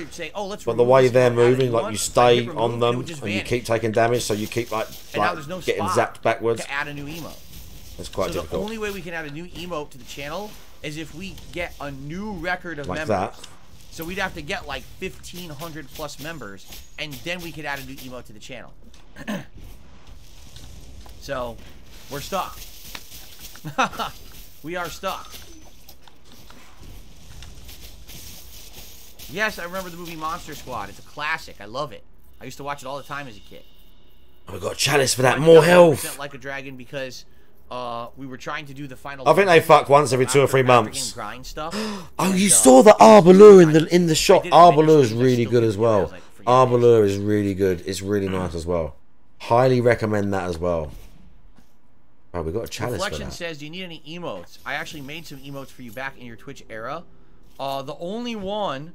but the way they're moving, like you stay on them and you keep taking damage, so you keep like getting zapped backwards. To add a new emote. It's quite difficult. The only way we can add a new emote to the channel is if we get a new record of members. That. So we'd have to get like 1,500 plus members, and then we could add a new emote to the channel. So, we're stuck. We are stuck. Yes, I remember the movie Monster Squad. It's a classic. I love it. I used to watch it all the time as a kid. I've got a chalice for that. More health. Like a Dragon because we were trying to do the final. I think they fuck once every 2 or 3 months. Grind stuff. Oh, you saw the Arbalure in the shot. Arbalure is really good as well. Arbalure is really good. It's really nice as well. Highly recommend that as well. Oh, we got a chalice for Reflection that. says, do you need any emotes? I actually made some emotes for you back in your Twitch era. The only one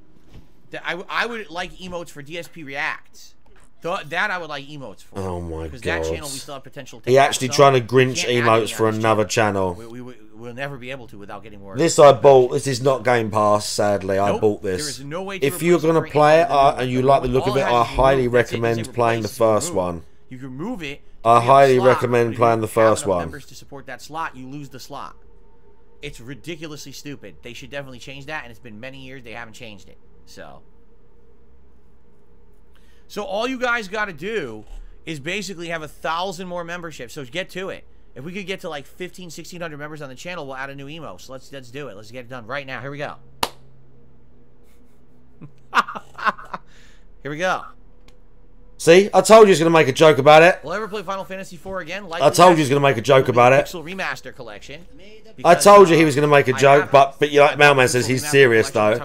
I would like emotes for DSP Reacts. That I would like emotes for. Oh my god. Because that channel we still have potential to He actually trying to Grinch emotes for another channel. We'll never be able to without getting worse. This I bought. This is not Game Pass, sadly. I bought this. There is no way to if you're going to play it and you like the look of it, I highly That's it. recommend playing the first one. You can move it. I highly slot, recommend playing the first one. Members to support that slot, you lose the slot. It's ridiculously stupid. They should definitely change that, and it's been many years they haven't changed it. So all you guys got to do is basically have 1,000 more memberships. So get to it. If we could get to like 1,600 members on the channel, we'll add a new emo. So let's do it. Let's get it done right now. Here we go. Here we go. See, I told you he was going to make a joke about it. Will I ever play Final Fantasy IV again? I told you he was going to make a joke about it. Pixel Remaster Collection. I told you he was going to make a joke, but you like Mailman says he's serious though.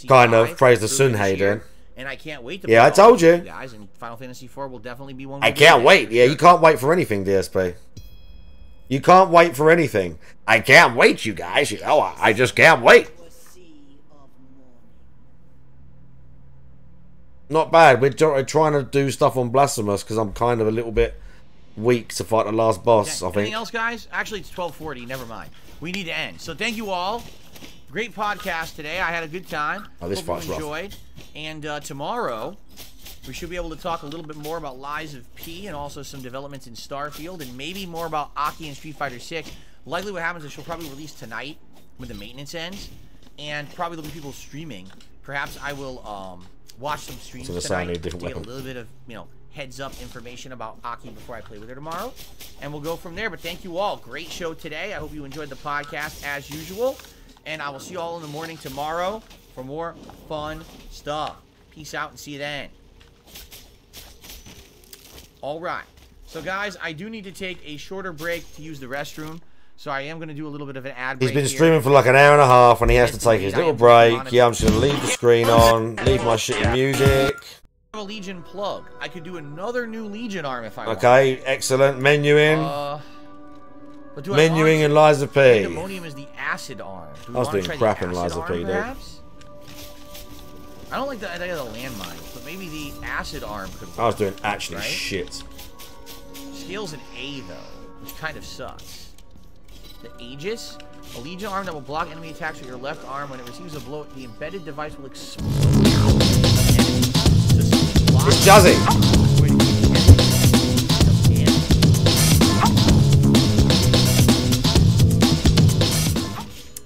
Kind of. Praise the Sun Hayden. And I can't wait to play I told you. Guys, and Final Fantasy IV will definitely be one. I can't wait. Yeah, you can't wait for anything, DSP. You can't wait for anything. I can't wait, you guys. I just can't wait. Not bad. We're trying to do stuff on Blasphemous because I'm kind of a little bit weak to fight the last boss, I think. Anything else, guys? Actually, it's 12:40. Never mind. We need to end. So thank you all. Great podcast today. I had a good time. This Hope fight's you rough. enjoyed. And tomorrow, we should be able to talk a little bit more about Lies of P and also some developments in Starfield and maybe more about Aki and Street Fighter 6. Likely what happens is she'll probably release tonight when the maintenance ends. And probably there'll be people streaming. Perhaps I will watch some streams tonight to get a little bit of, heads up information about Aki before I play with her tomorrow. And we'll go from there. But thank you all. Great show today. I hope you enjoyed the podcast as usual. And I will see you all in the morning tomorrow for more fun stuff. Peace out and see you then. All right. So, guys, I do need to take a shorter break to use the restroom. So I am going to do a little bit of an ad break. He's been streaming for like an hour and a half and he has to take his little break. Yeah, I'm just going to leave the screen on, leave my shitty music. A Legion plug. I could do another new Legion arm if I want. Okay, excellent. Menuing. Menuing and Lies of P. Pandemonium is the acid arm. I was doing crap in Lies of P, dude. I don't like the idea of the landmines, but maybe the acid arm could work. I was doing actually shit. Scale's an A, though, which kind of sucks. The Aegis. A Legion arm that will block enemy attacks with your left arm. When it receives a blow, the embedded device will explode. It's Jazzy.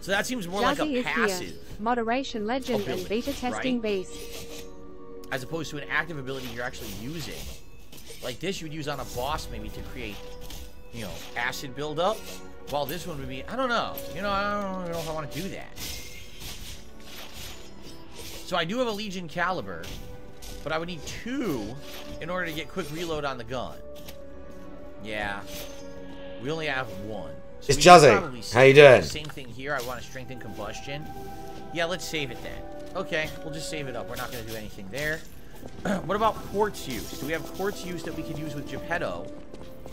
So that seems more like a passive. Moderation legend and beta testing base. As opposed to an active ability you're actually using. Like this you would use on a boss maybe to create, acid buildup. While this one would be, I don't know. I don't know if I want to do that. So I do have a Legion caliber, but I would need 2 in order to get quick reload on the gun. Yeah. We only have 1. So it's Jazzy. How you doing? Same thing here. I want to strengthen combustion. Yeah, let's save it then. Okay, we'll just save it up. We're not going to do anything there. What about quartz use? Do we have quartz use that we could use with Geppetto?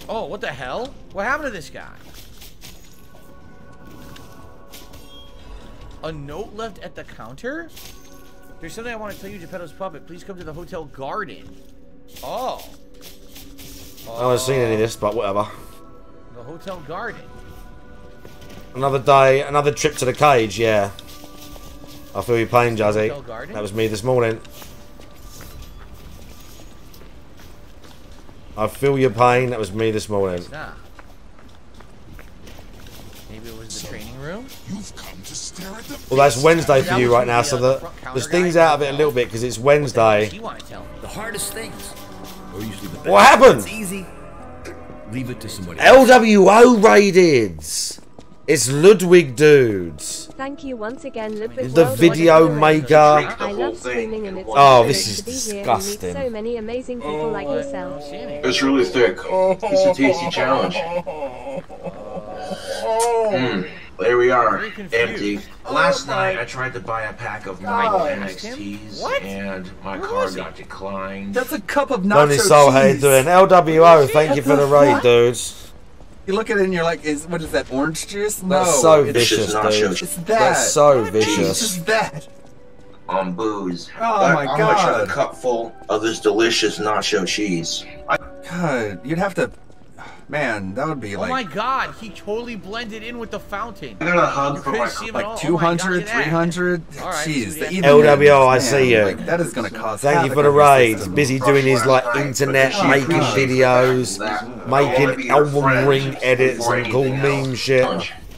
Oh, what the hell? What happened to this guy? A note left at the counter? There's something I want to tell you, Geppetto's puppet. Please come to the Hotel Garden. Oh. I haven't seen any of this, but whatever. The Hotel Garden. Another day, another trip to the cage, yeah. I feel your pain, Jazzy. That was me this morning. I feel your pain. That was me this morning. Maybe it was the training room. You've come to stare at the Well, that's Wednesday for you right now, so there's things out of it a little bit because it's Wednesday. The hardest things are usually the best. What happened? It's easy. Leave it to somebody. LWO raided. It's Ludwig, dudes. Thank you once again, Ludwig. The video maker. I love streaming and it's oh, this is to be disgusting. Here and meet so many amazing people like yourself. It's really thick. It's a tasty challenge. There we are, empty. Last night I tried to buy a pack of Marvel NXTs and my card got declined. That's a cup of nacho Lonely Soul, cheese. how you doing? LWO, thank you for the raid, dudes. You look at it and you're like, what is that, orange juice? No. That's so vicious, dude. It's that. That's so vicious. It's just that. on booze. Oh my I'm gonna try God. a cup full of this delicious nacho cheese. God, you'd have to. Man, that would be Oh like. my God, he totally blended in with the fountain. I got a hug You for couldn't my see him at all. Like Oh my God, 200, look at that. 300. All right, Jeez, so the we even LWO, I man, see you. Like, that is gonna cause. Thank you havoc for the on your raid. system. Busy doing his like internet, Oh, making God. videos, making album ring edits and cool meme shit.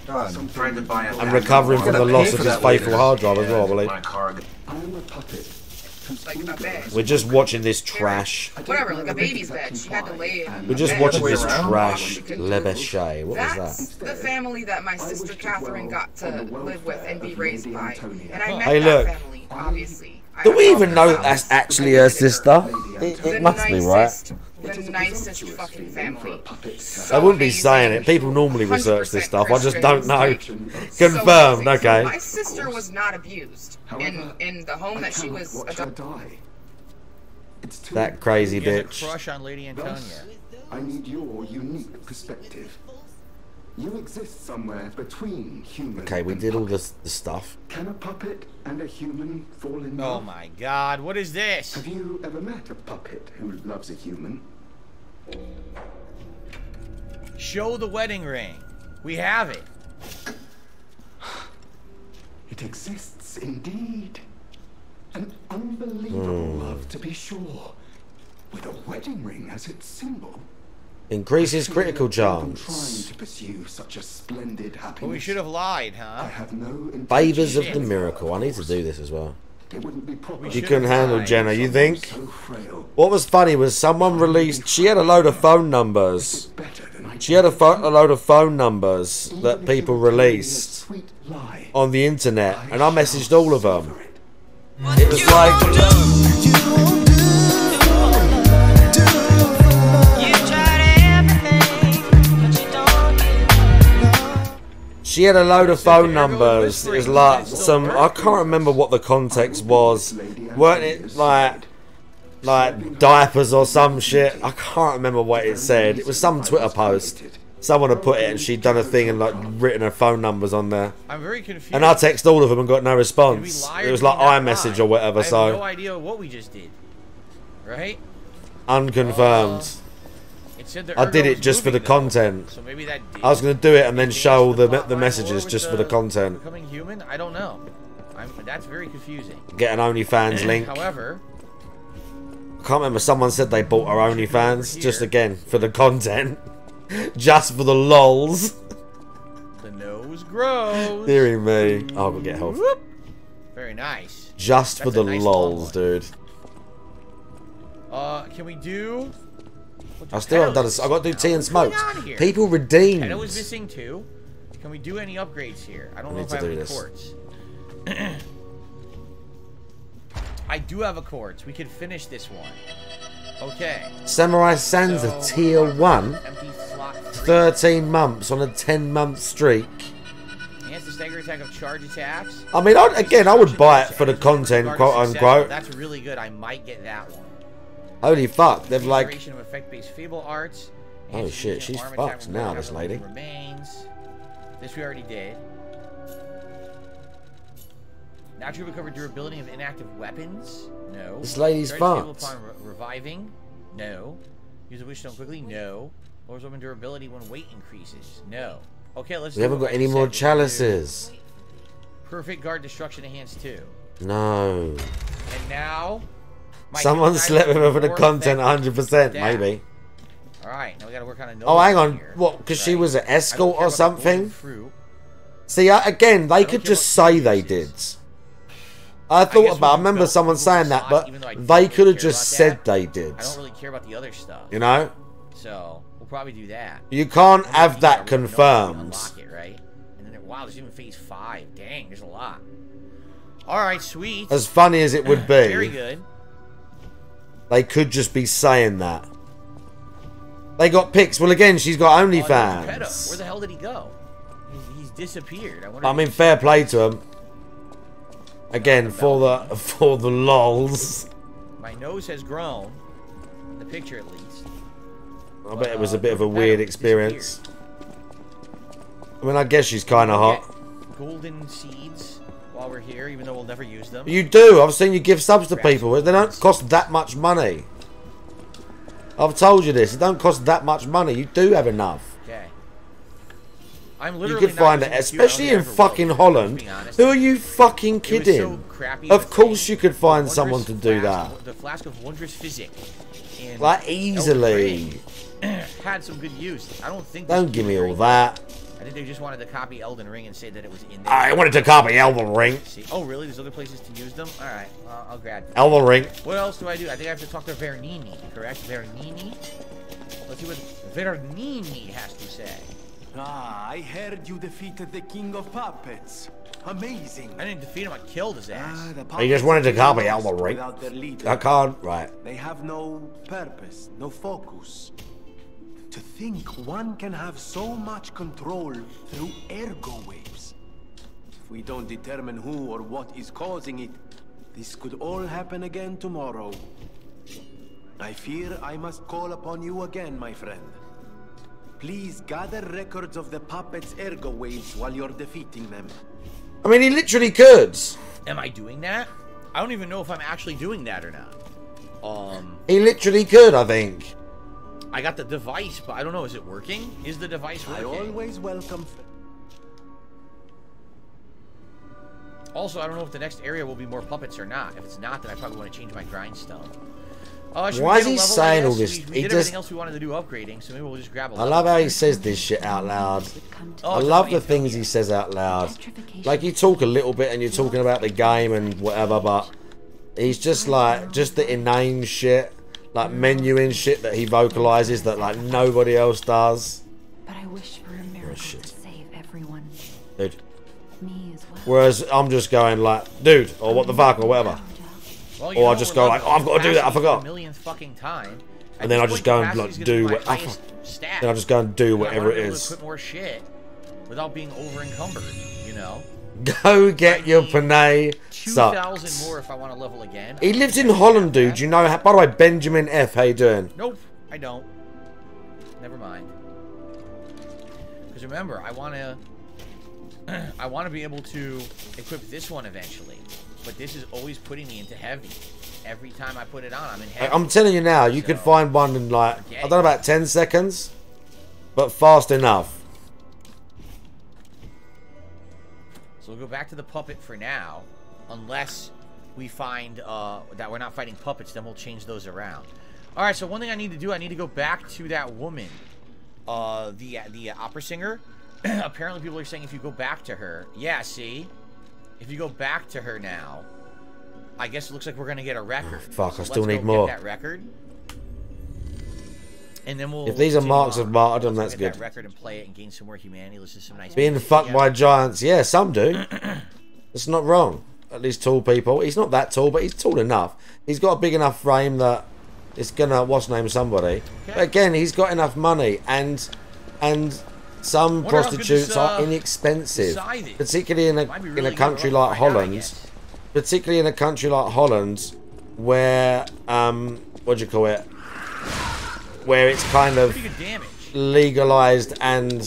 God. I'm trying to buy a And recovering from the loss of his faithful hard drive as well, I believe. My car. I'm a puppet. Like a bed. We're just watching this trash. Whatever, like a baby's bed. She had to lay in. We're just bed. watching this trash. Lebeshe. What was That's that? the family that my sister Catherine got to live with and be raised by. And I met Hey, that look. family, obviously. Do we even know that that's actually her sister? It must be, right? The nicest fucking family. I wouldn't be saying it. People normally research this stuff. I just don't know. Confirmed, okay. My sister was not abused in the home that she was adopted. That crazy He has a bitch. crush on Lady Antonia. I need your unique perspective. You exist somewhere between human. Okay, we did all the stuff. Can a puppet and a human fall in Oh love? my God, what is this? Have you ever met a puppet who loves a human? Show the wedding ring. We have it. It exists indeed. An unbelievable love, to be sure, with a wedding ring as its symbol. Increases critical Trying chance. to pursue such a splendid happiness. But we should have lied, I huh? have no Favours of the miracle. I need to do this as well. It wouldn't be proper. You couldn't handle Jenna, you think? So frail. What was funny was someone released. She had a load of phone numbers. She had a load of phone numbers that people released on the internet, and I messaged all of them. It was like. She had a load of phone numbers. It was like some. I can't remember what the context was. Weren't it like diapers or some shit? I can't remember what it said. It was some Twitter post. Someone had put it and she'd done a thing and like written her phone numbers on there. I'm very confused. And I texted all of them and got no response. It was like iMessage or whatever. I have So no idea what we just did. Right? unconfirmed. It said the I did Ergo it was just for the moving, though. content. So maybe that I was going to do it and then show the messages just for the content. Becoming human? I don't know. That's very confusing. Get an OnlyFans link. However, I can't remember. Someone said they bought our OnlyFans just again for the content, just for the lols. the nose grows. Deary me. Oh, we'll get health. Whoop. Very nice. Just for That's the a nice long lols, dude. Can we do? I still haven't done this. I got to do tea and smokes. What's going on here? People redeemed. Pedo was missing too. Can we do any upgrades here? I don't I know need if I to have do any this. quartz. I do have a quartz. We can finish this one. Okay. Samurai Sands a tier 1. Empty slot 3. 13 months on a 10-month streak. Enhance the stagger attack of charge attacks. I mean, I would buy it for the content, quote unquote. That's really good. I might get that one. Holy fuck, they've like... Generation of effect-based fable arts. Oh shit, she's fucked now, this lady. Remains. This we already did. Naturally recover durability of inactive weapons. No. This lady's Charge stable fucked. upon reviving. No. Use a wish stone quickly. No. Lowers weapon durability when weight increases. No. Okay, let's. We haven't got any more chalices. Perfect guard destruction enhanced 2. No. And now. Someone slept with her for the content 100%, maybe. Alright, now we gotta work on a Oh, hang on. What, because she was an escort or something? See, again, they could just say they did. I thought about I remember someone saying that, but they could have just said they did. I don't really care about the other stuff. You know? So, we'll probably do that. You can't have that confirmed. Unlock it, right? And then, wow, there's even phase 5. Dang, there's a lot. Alright, sweet. As funny as it would be. Very good. They could just be saying that. They got pics. Well, again, she's got OnlyFans. Where the hell did he go? He's disappeared. I wonder. I mean, fair play to him. Again, for the lols. My nose has grown. In the picture, at least. I bet it was a bit of a weird experience. I mean, I guess she's kind of hot. golden seeds while we're here, even though we'll never use them. You do. I've seen you give subs to people. They don't cost that much money. I've told you this. It don't cost that much money. You do have enough. Okay. I'm literally you could find it, especially in fucking Holland. Who are you fucking kidding? Of course you could find someone to do that. The Flask of Wondrous Physic. Like, easily. Had some good use. I don't think. Don't give me all that. I think they just wanted to copy Elden Ring and say that it was in there. I wanted to copy Elden Ring. See? Oh, really? There's other places to use them? Alright, I'll grab them. Elden Ring. What else do? I think I have to talk to Vernini, correct? Vernini? Let's see what Vernini has to say. Ah, I heard you defeated the King of Puppets. Amazing. I didn't defeat him, I killed his ass. He just wanted to copy Elden Ring. I can't, right. They have no purpose, no focus. To think one can have so much control through ergo waves. If we don't determine who or what is causing it, this could all happen again tomorrow. I fear I must call upon you again, my friend. Please gather records of the puppets' ergo waves while you're defeating them. I mean, he literally could. Am I doing that? I don't even know if I'm actually doing that or not. He literally could, I think. I got the device, but I don't know. Is it working? Is the device working? I always welcome. Also, I don't know if the next area will be more puppets or not. If it's not, then I probably want to change my grindstone. Why is he saying all this? We did everything else we wanted to do upgrading, so maybe we'll just grab a level. I love how he says this shit out loud. I love the things he says out loud. Like, you talk a little bit and you're talking about the game and whatever, but he's just like, just the inane shit. Like menuing shit that he vocalizes that like nobody else does. But I wish for a miracle to save everyone. Dude. Me as well. Whereas I'm just going like, dude, or what the fuck, or whatever. Well, or I just go like, oh, I've got to do that, I forgot. Millionth fucking time. And then I just go and like do what. Then I just go and do whatever it is. Put more shit without being over encumbered, you know. Go get your Panay 2,000 more if I want to level again. He lives in Holland, dude. You know. By the way, Benjamin F. How you doing? Nope, I don't. Never mind. Because remember, I want to be able to equip this one eventually. But this is always putting me into heavy. Every time I put it on, I'm in heavy. I'm telling you now, you could find one in like I don't know about 10 seconds, but fast enough. So we'll go back to the puppet for now, unless we find that we're not fighting puppets, then we'll change those around. All right, so one thing I need to do, I need to go back to that woman, the opera singer. Apparently people are saying if you go back to her, yeah, see? If you go back to her now, I guess it looks like we're going to get a record. Oh, fuck, so I still need more. Get that record. And then we'll. If these are marks of martyrdom, that's good. That record and play it and gain some more humanity. Listen to some nice Being music. fucked by giants, yeah, some do. It's not wrong. At least tall people. He's not that tall, but he's tall enough. He's got a big enough frame that it's gonna what's name somebody. Okay. But again, he's got enough money, and some prostitutes are inexpensive, particularly in a country like Holland. Particularly in a country like Holland, where what do you call it? Where it's kind of legalized and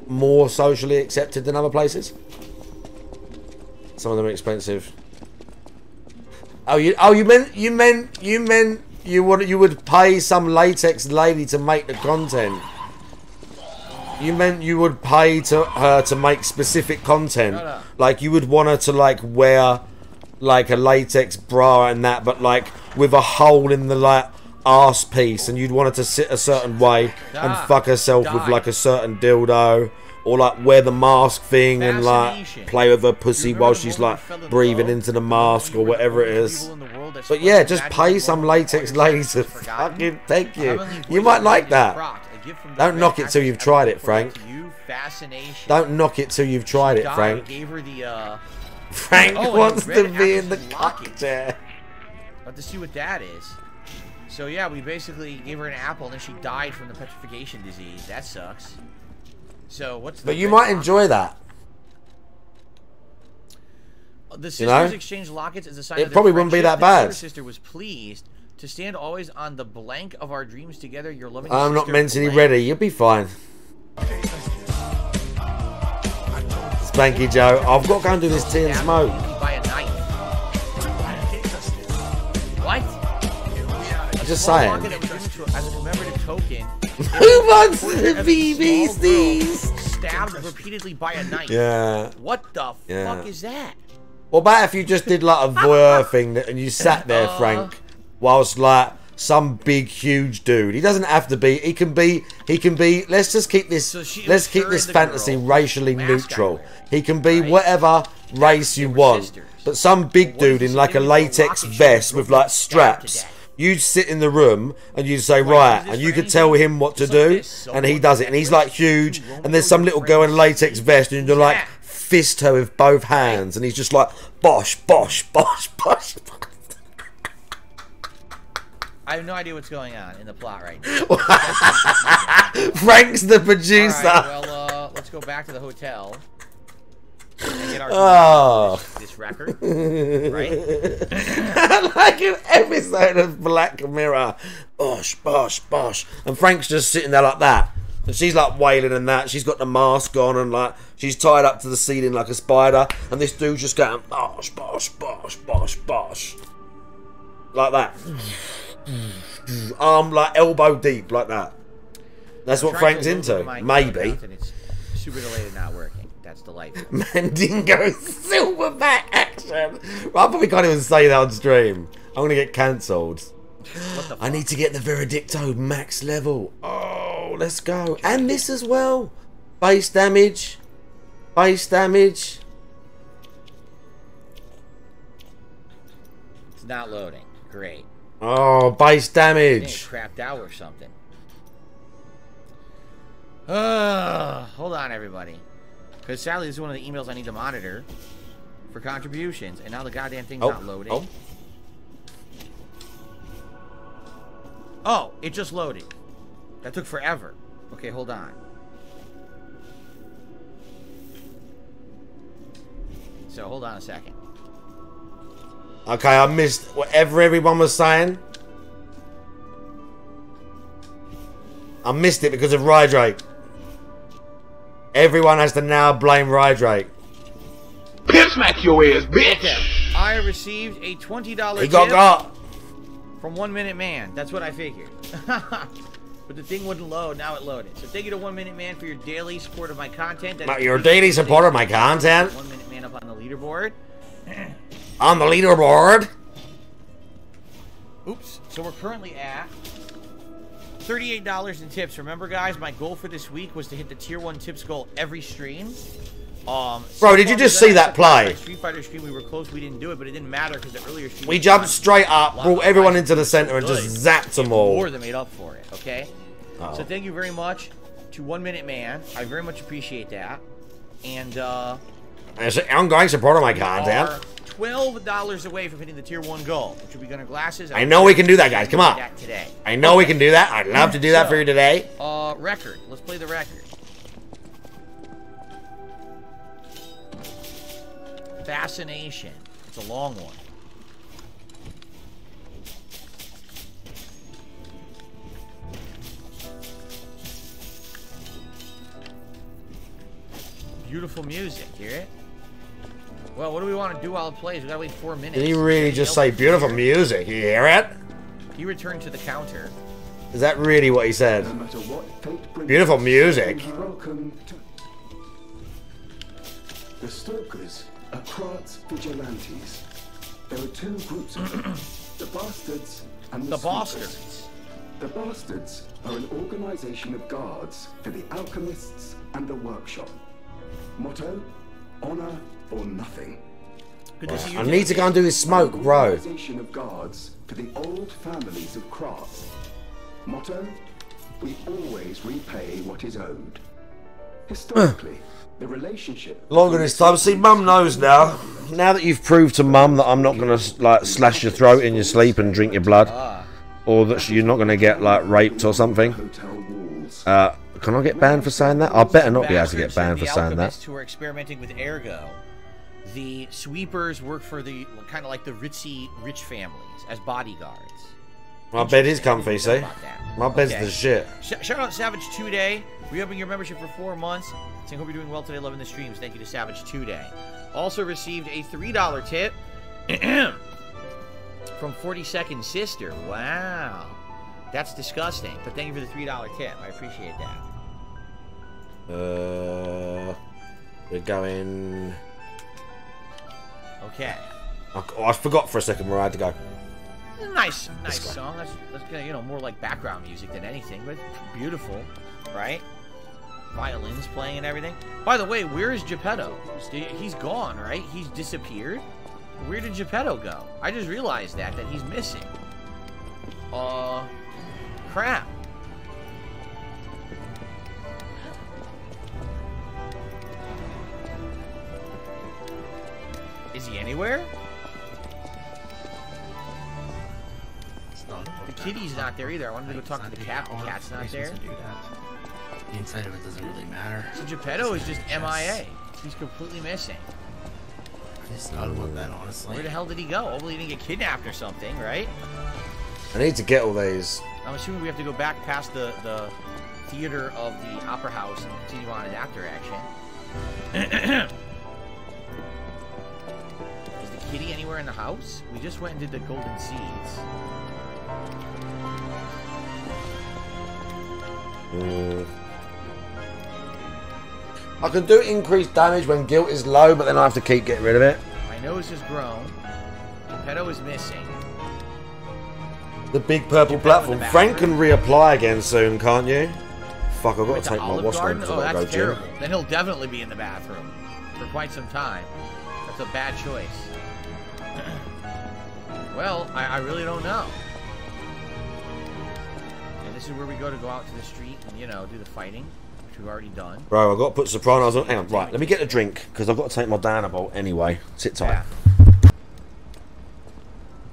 more socially accepted than other places. Some of them are expensive. You meant you would pay some latex lady to make the content. You meant you would pay her to make specific content. Like you would want her to like wear like a latex bra and that, but like with a hole in the like arse piece, and you'd want her to sit a certain way and fuck herself with like a certain dildo, or like wear the mask thing and like play with her pussy while she's like breathing into the mask or whatever it is. But yeah, just pay some latex lady to fucking take you. You might like that. Don't knock it till you've tried it, Frank. Don't knock it till you've tried it, Frank. Frank wants to be in the cocktail. Have to see what that is. So yeah, we basically gave her an apple and then she died from the petrification disease. That sucks. So what's the But you might enjoy that. The sisters exchange lockets as a sign of their probably wouldn't be that bad. The sister was pleased to stand always on the blank of our dreams together. Your loving I'm not sister mentally blank. ready. You'll be fine. It's Spanky Joe. I've got to go and do this tea and smoke. By a knife. What? I'm just saying. As a commemorative token. Who wants the BBCs? Stabbed repeatedly by a knife. Yeah. What the fuck is that? What about if you just did like a voyeur thing and you sat there, Frank, whilst like some big huge dude. He doesn't have to be. He can be. Let's just keep this. Let's keep this fantasy racially neutral. He can be whatever race you want. But some big dude in like a latex vest with like straps. You'd sit in the room and you'd say, right, and you could tell him what to do, and he does it, and he's like huge, and there's some little girl in a latex vest, and you're like fist her with both hands, and he's just like bosh, bosh, bosh, bosh. I have no idea what's going on in the plot right now. Frank's the producer. All right, well, let's go back to the hotel. And get our this record, right? Like an episode of Black Mirror. Bosh, bosh, bosh. And Frank's just sitting there like that. And she's like wailing and that. She's got the mask on and like she's tied up to the ceiling like a spider. And this dude's just going bosh, bosh, bosh, bosh, bosh. Like that. Arm like elbow deep like that. That's what Frank's into. Maybe. It's super delayed and not working. That's delightful. Mandingo silverback action. I probably can't even say that on stream. I'm gonna get cancelled. I need to get the Veredicto max level. Oh, let's go. And this as well. Base damage. Base damage. It's not loading. Great. Oh, base damage. Crapped out or something. Hold on, everybody. Because sadly, this is one of the emails I need to monitor for contributions, and now the goddamn thing's not loading. Oh, it just loaded. That took forever. Okay, hold on. So, hold on a second. Okay, I missed whatever everyone was saying. I missed it because of Rydrake. Everyone has to now blame Rydrake. Piss smack your ass, bitch! Okay. I received a $20 He got. From 1 Minute Man. That's what I figured. But the thing wouldn't load. Now it loaded. So thank you to 1 Minute Man for your daily support of my content. Your daily support of my content? 1 Minute Man up on the leaderboard. On the leaderboard? Oops. So we're currently at $38 in tips. Remember, guys, my goal for this week was to hit the tier 1 tips goal every stream. Bro, did you just see that play? Street Fighter stream, we were close. We didn't do it, but it didn't matter because the earlier stream. We jumped straight up, brought everyone into the center, and just zapped them all. More than made up for it. Okay. So thank you very much to 1 Minute Man. I very much appreciate that. And ongoing support of my content. $12 away from hitting the tier 1 goal, which will be Gunner Glasses. I know we can do that, guys. Come on. Today. I know we can do that. I'd love to do that for you today. Record. Let's play the record. Fascination. It's a long one. Beautiful music. Hear it? Well, what do we want to do while it plays? We gotta wait 4 minutes. Did he really just say beautiful music? You hear it? He returned to the counter. Is that really what he said? Beautiful music. Welcome to the Stalkers are Krat's vigilantes. There are two groups of them, the Bastards and the Bastards. The Bastards are an organization of guards for the alchemists and the workshop. Motto, honor or nothing. I need to go and do this smoke, bro. Organization of guards for the old families of Krat. Motto, we always repay what is owed. Historically, the relationship longer this time. See, Mum knows now. Now that you've proved to Mum that I'm not gonna like slash your throat in your sleep and drink your blood, or that you're not gonna get like raped or something. Can I get banned for saying that? I better not be able to get banned for saying that. Who are experimenting with Ergo. The sweepers work for the kind of like the ritzy rich families as bodyguards. My bed is comfy, see? My bed's Okay. the shit. Shout out Savage 2Day. Reopening your membership for 4 months. Saying, hope you're doing well today, loving the streams. Thank you to Savage 2Day. Also received a $3 tip from 42nd Sister. Wow. That's disgusting. But thank you for the $3 tip. I appreciate that. We're going... Okay. I forgot for a second where I had to go. Nice song. That's you know, more like background music than anything, but beautiful, right? Violins playing and everything. By the way, where is Geppetto? He's gone, right? He's disappeared. Where did Geppetto go? I just realized that he's missing. Crap. Is he anywhere? The kitty's not there either. I wanted to go talk to the cat. The cat's not there. The inside of it doesn't really matter. So Geppetto is just MIA. He's completely missing. I just thought about that, honestly. Where the hell did he go? Hopefully he didn't get kidnapped or something, right? I need to get all these. I'm assuming we have to go back past the theater of the Opera House and continue on in that direction. Is the kitty anywhere in the house? We just went and did the golden seeds. I can do increased damage when guilt is low, but then I have to keep getting rid of it. My nose has grown. Geppetto is missing. The big purple platform. Frank can reapply again soon, can't you? Fuck, I've got to take my wash down because Oh, I've got to that's go gym. terrible. Then he'll definitely be in the bathroom for quite some time. That's a bad choice. Well, I really don't know. And this is where we go out to the street and, you know, do the fighting, which we've already done. Bro, I've got to put Sopranos on. Hang on, right, let me get a drink because I've got to take my Danable anyway. Sit tight.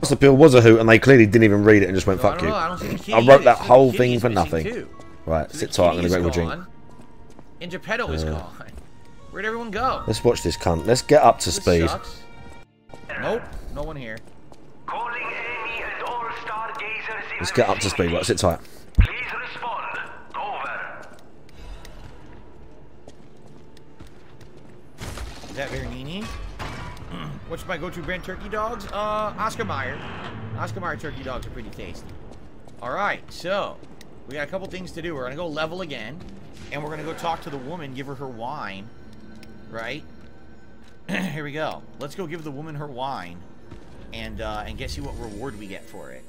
The bill was a hoot and they clearly didn't even read it and just went, fuck you. I wrote that whole thing for nothing. Right, sit tight, I'm going to go get a drink. And Geppetto is gone. Where'd everyone go? Let's watch this cunt. Let's get up to speed. Sucks. Nope, no one here. Let's get up to speed. Right, sit tight. Is that Veronini? What's my go-to brand turkey dogs? Oscar Mayer. Oscar Mayer turkey dogs are pretty tasty. Alright, so we got a couple things to do. We're gonna go level again, and we're gonna go talk to the woman, give her wine. Right? Here we go. Let's go give the woman her wine and see what reward we get for it.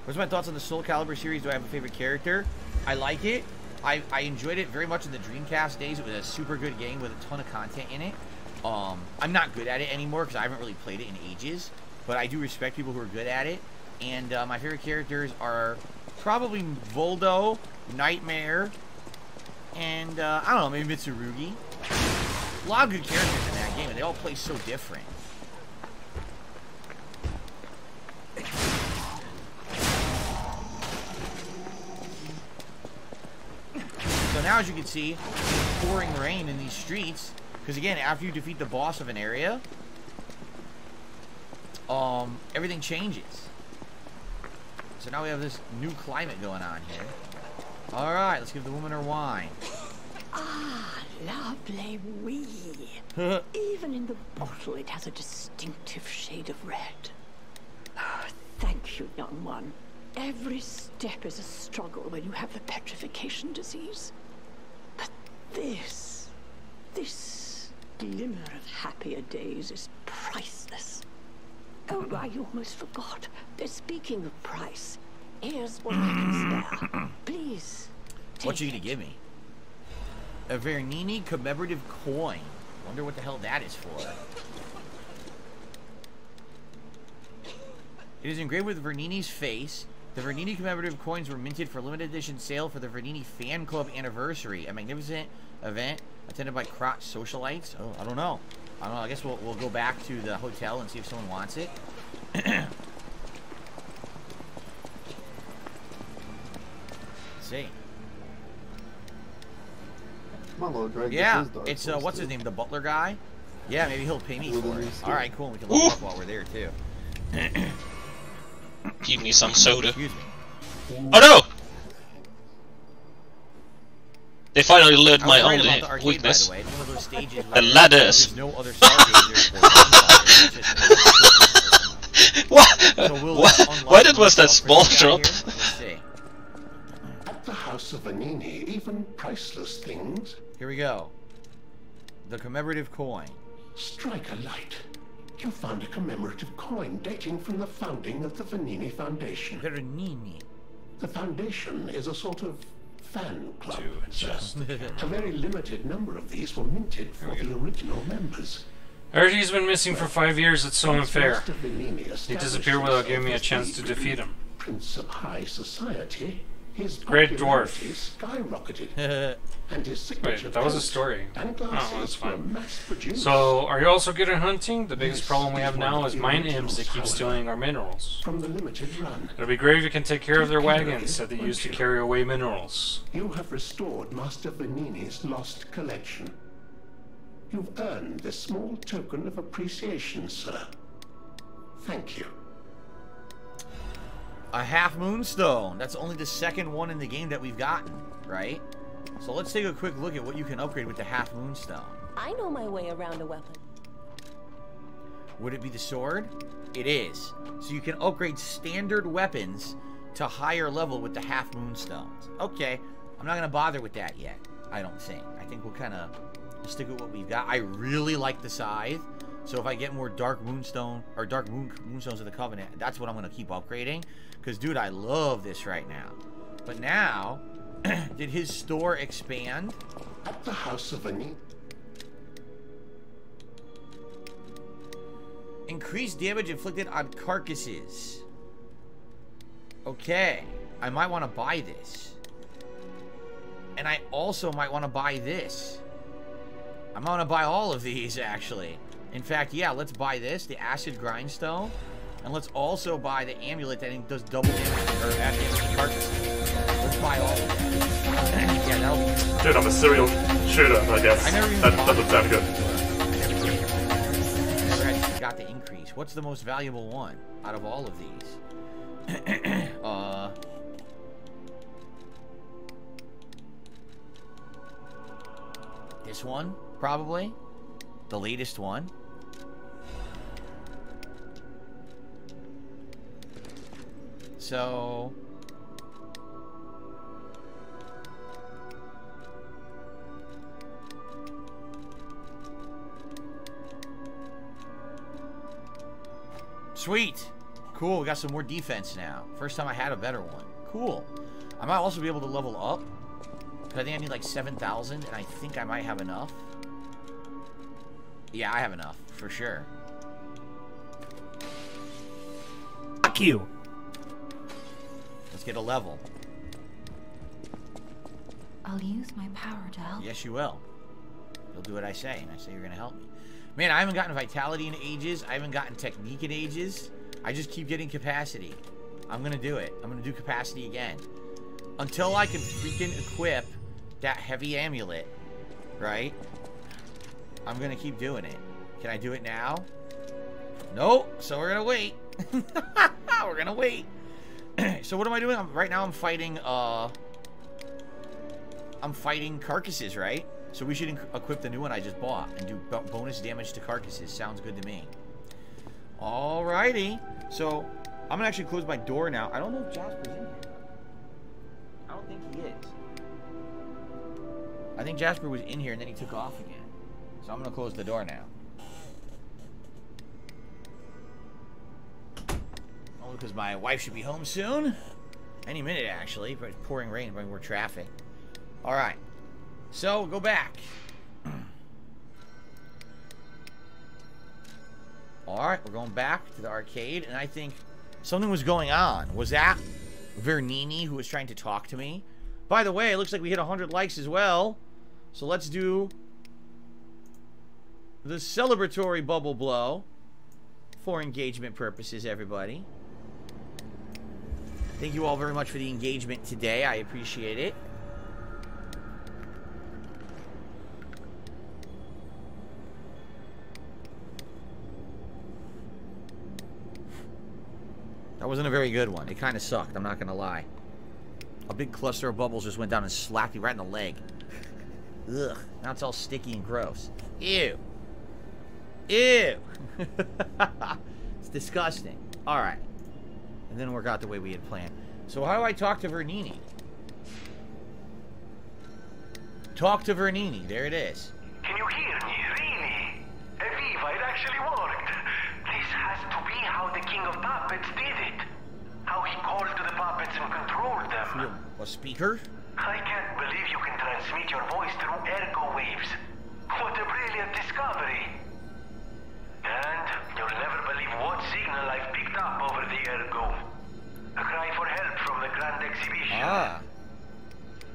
What's my thoughts on the Soul Calibur series? Do I have a favorite character? I like it. I enjoyed it very much in the Dreamcast days. It was a super good game with a ton of content in it. I'm not good at it anymore because I haven't really played it in ages, but I do respect people who are good at it. And my favorite characters are probably Voldo, Nightmare, and I don't know, maybe Mitsurugi. A lot of good characters in that game, and they all play so different. So now, as you can see, it's pouring rain in these streets. Because again, after you defeat the boss of an area, everything changes. So now we have this new climate going on here. Alright, let's give the woman her wine. Ah, lovely wee. Even in the bottle, it has a distinctive shade of red. Oh, thank you, young one. Every step is a struggle when you have the petrification disease. But this glimmer of happier days is priceless. Oh, I almost forgot. Speaking of price, here's what I can spare. Please. What you gonna give me? A Veronini commemorative coin. Wonder what the hell that is for. It is engraved with Vernini's face. The Vernini commemorative coins were minted for limited edition sale for the Vernini Fan Club anniversary, a magnificent event attended by crotch socialites. Oh, I don't know. I guess we'll go back to the hotel and see if someone wants it. Let's see. Come on, little Greg. Yeah, it's what's his name? The butler guy. Yeah, maybe he'll pay me for it. Alright, cool. We can level up while we're there, too. Give me some soda. Excuse me. Oh no! They finally learned my only arcade, weakness. by the way. It's one of those stages The ladders. There's no other stargazers or Why that was that small drop? At the House of Vanini, even priceless things. Here we go. The commemorative coin. Strike a light. You found a commemorative coin dating from the founding of the Vanini Foundation. Vanini. The Foundation is a sort of fan club, sir. A very limited number of these were minted for the original members. I heard he's been missing for 5 years. It's so unfair. He disappeared without giving me a chance to defeat him. Prince of High Society, his Red Dwarf. skyrocketed, and his signature. Wait, that was a story. And Oh, that's glasses were fine. mass-produced. So, are you also good at hunting? The biggest problem we have now is mine imps that keep stealing our minerals. From the limited run, It'll be great if you can take care of their wagons that they use to carry away minerals. you have restored Master Vanini's lost collection. You've earned this small token of appreciation, sir. Thank you. A half moonstone. That's only the second one in the game that we've gotten, right? So let's take a quick look at what you can upgrade with the half moonstone. I know my way around a weapon. Would it be the sword? It is. So you can upgrade standard weapons to higher level with the half moonstones. Okay, I'm not gonna bother with that yet. I don't think. I think we'll kind of stick with what we've got. I really like the scythe. So if I get more dark moonstone or moonstones of the Covenant, that's what I'm gonna keep upgrading. Because dude, I love this right now. But now, did his store expand? At the House of Vanini. Increased damage inflicted on carcasses. Okay, I might want to buy this. And I also might want to buy this. I might want to buy all of these, actually. In fact, yeah, let's buy this, the Acid Grindstone. And let's also buy the amulet that does double damage, or add damage to carcasses. Let's buy all of that. Yeah, that'll be... Dude, I'm a serial shooter, I guess. I never even That doesn't sound good. I never actually got the increase. What's the most valuable one out of all of these? This one, probably. The latest one. So... Sweet! Cool, we got some more defense now. First time I had a better one. Cool. I might also be able to level up. Because I think I need like 7,000, and I think I might have enough. Yeah, I have enough, for sure. Fuck you! Let's get a level. I'll use my power to help. Yes, you will. You'll do what I say, and I say you're gonna help me. Man, I haven't gotten Vitality in ages. I haven't gotten Technique in ages. I just keep getting Capacity. I'm gonna do it. I'm gonna do Capacity again. Until I can freaking equip that heavy amulet, right? I'm gonna keep doing it. Can I do it now? Nope. So we're gonna wait. We're gonna wait. So what am I doing? Right now I'm fighting carcasses, right? So we should equip the new one I just bought and do bonus damage to carcasses. Sounds good to me. Alrighty. So I'm gonna actually close my door now. I don't know if Jasper's in here. I don't think he is. I think Jasper was in here and then he took off again. So I'm gonna close the door now. Only because my wife should be home soon. Any minute, actually. But it's pouring rain, but more traffic. Alright. So, go back. Alright, we're going back to the arcade, and I think something was going on. Was that Vernini who was trying to talk to me? By the way, it looks like we hit 100 likes as well. So let's do the celebratory bubble blow for engagement purposes, everybody. Thank you all very much for the engagement today. I appreciate it. wasn't a very good one. It kind of sucked, I'm not going to lie. A big cluster of bubbles just went down and slapped me right in the leg. Ugh. Now it's all sticky and gross. Ew. Ew. It's disgusting. Alright. And then work out the way we had planned. So how do I talk to Vernini? Talk to Vernini. There it is. Can you hear me, really? Eviva, it actually worked. This has to be how the King of Puppets did it. How he called to the puppets and controlled them. A speaker? I can't believe you can transmit your voice through ergo waves. What a brilliant discovery. And you'll never believe what signal I've picked up over the ergo. A cry for help from the Grand Exhibition. Ah.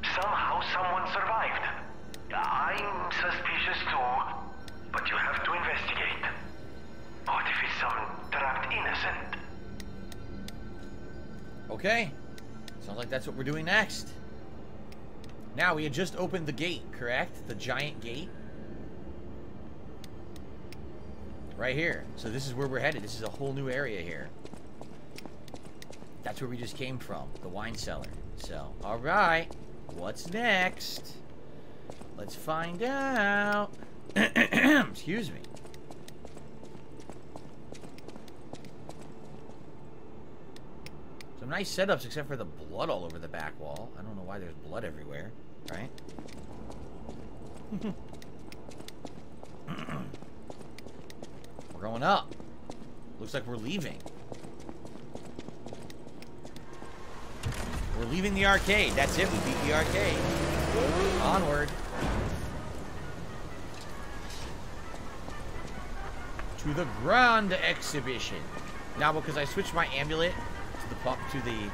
Somehow someone survived. I'm suspicious too, but you have to investigate. What if it's some trapped innocent? Okay. Sounds like that's what we're doing next. Now, we had just opened the gate, correct? The giant gate. Right here. So this is where we're headed. This is a whole new area here. That's where we just came from. The wine cellar. So, alright. What's next? Let's find out. Excuse me. Some nice setups except for the blood all over the back wall. I don't know why there's blood everywhere, right? We're going up. Looks like we're leaving. We're leaving the arcade. That's it. We beat the arcade. Onward. To the Grand Exhibition. Now, because I switched my amulet to the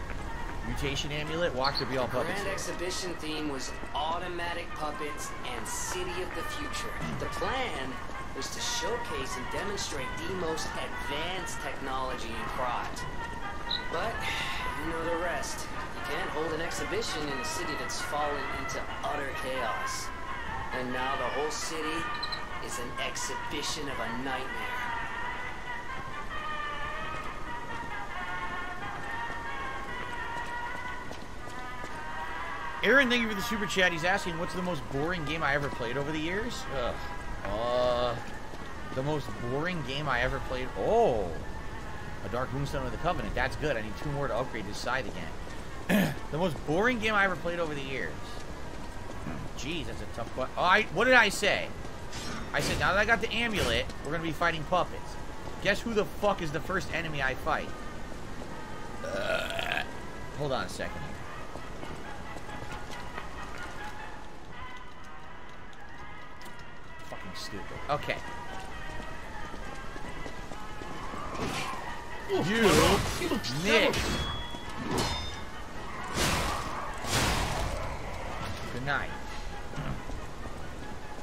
mutation amulet, watch there be all puppets. Grand Exhibition theme was automatic puppets and City of the Future. The plan was to showcase and demonstrate the most advanced technology in Krat. But you know the rest. You can't hold an exhibition in a city that's fallen into utter chaos. And now the whole city is an exhibition of a nightmare. Aaron, thank you for the super chat. He's asking, what's the most boring game I ever played over the years? The most boring game I ever played. Oh, a Dark Moonstone of the Covenant. That's good. I need 2 more to upgrade his side again. The most boring game I ever played over the years. Jeez, that's a tough question. Oh, what did I say? I said, now that I got the amulet, we're going to be fighting puppets. Guess who the fuck is the first enemy I fight? Hold on a second. Fucking stupid. Okay. You Nick. Good night.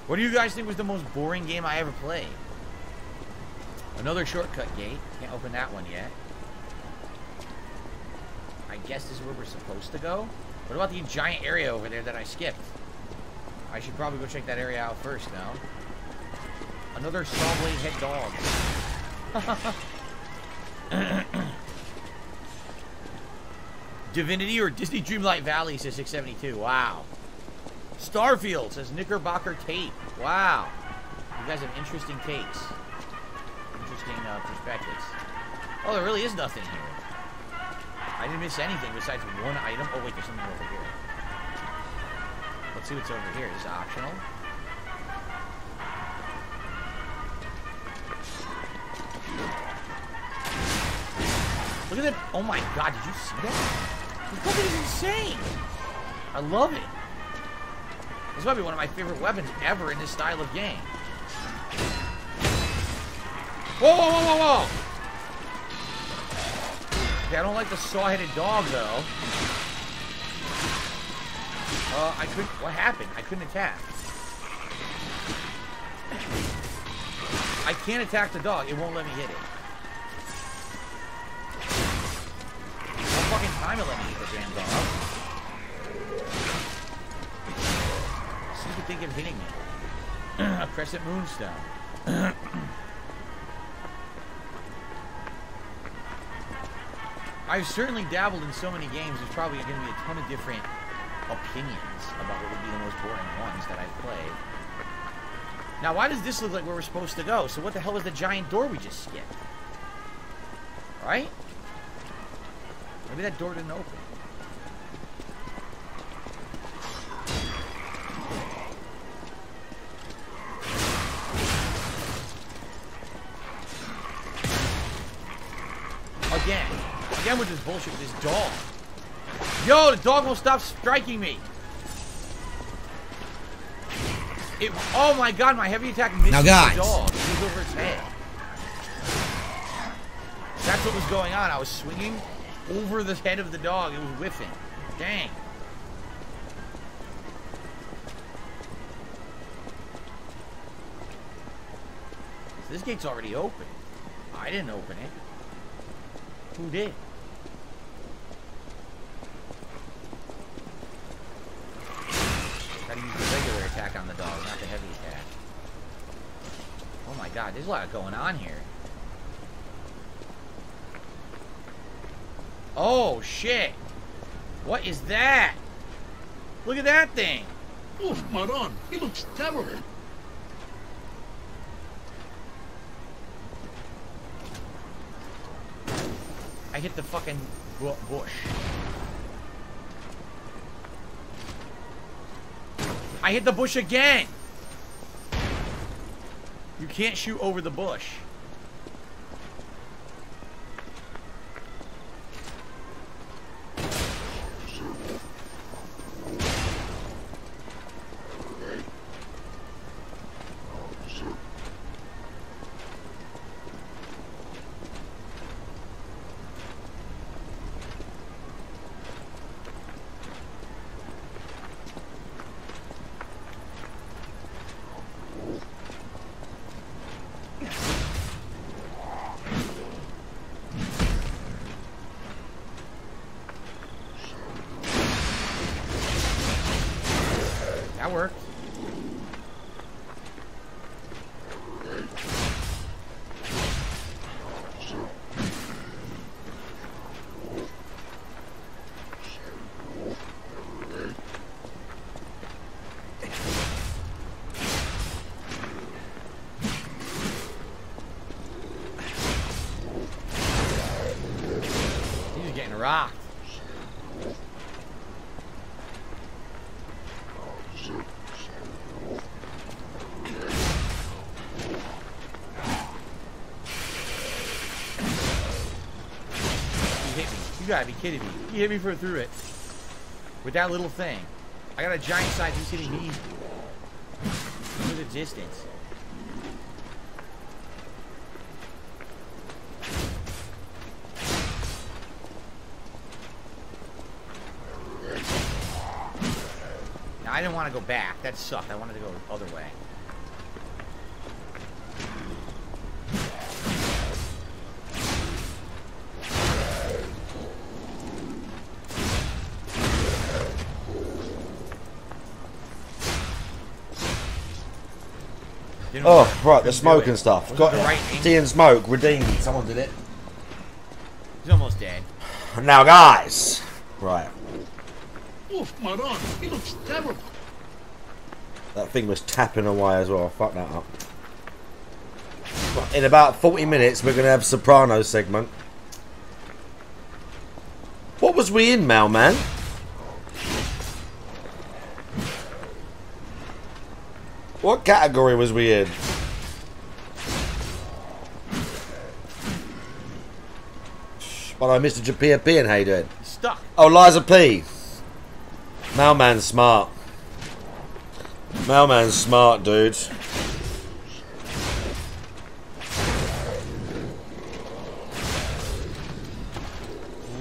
What do you guys think was the most boring game I ever played? Another shortcut gate. Can't open that one yet. I guess this is where we're supposed to go. What about the giant area over there that I skipped? I should probably go check that area out first now. Another Sawblade head dog. Divinity or Disney Dreamlight Valley, says 672. Wow. Starfield, says Knickerbocker Tape. Wow. You guys have interesting takes. Interesting perspectives. Oh, there really is nothing here. I didn't miss anything besides one item. Oh, wait, there's something over here. Let's see what's over here. Is it optional? Look at that. Oh my god, did you see that? This weapon is insane. I love it. This might be one of my favorite weapons ever in this style of game. Whoa, whoa, whoa, whoa, whoa! Okay, I don't like the saw-headed dog, though. I couldn't... What happened? I couldn't attack. I can't attack the dog. It won't let me hit it. What fucking time it let me hit the damn dog? Stupid thing of hitting me. A Crescent Moonstone. I've certainly dabbled in so many games, there's probably going to be a ton of different opinions about what would be the most boring ones that I've played. Now, why does this look like where we're supposed to go? So what the hell is the giant door we just skipped? Right? Maybe that door didn't open. Again with this bullshit with this dog. Yo, the dog won't stop striking me. Oh my god, my heavy attack missed the dog. It was over its head. That's what was going on. I was swinging over the head of the dog. It was whiffing. Dang. So this gate's already open. I didn't open it. Who did? Gotta use the regular attack on the dog, not the heavy attack. Oh my god, there's a lot going on here. Oh shit! What is that? Look at that thing! Oh, Maron, he looks terrible. I hit the fucking bush. I hit the bush again! You can't shoot over the bush. That worked. He's getting rocked. You gotta be kidding me. You hit me through it. With that little thing. I got a giant size, he's hitting me through the distance. Now, I didn't want to go back. That sucked. I wanted to go the other way. Oh, right, the smoke and stuff. Got tea and smoke, redeemed. Someone did it. He's almost dead. Now, guys. Right. Oh, Maron, he looks terrible. That thing was tapping away as well. Fuck that up. In about 40 minutes, we're going to have Sopranos segment. What was we in, Mailman? What category was we in? Well, I Mr. Japia P and how you doing? Stuck. Oh, Liza P. Mailman's smart. Mailman's smart, dude.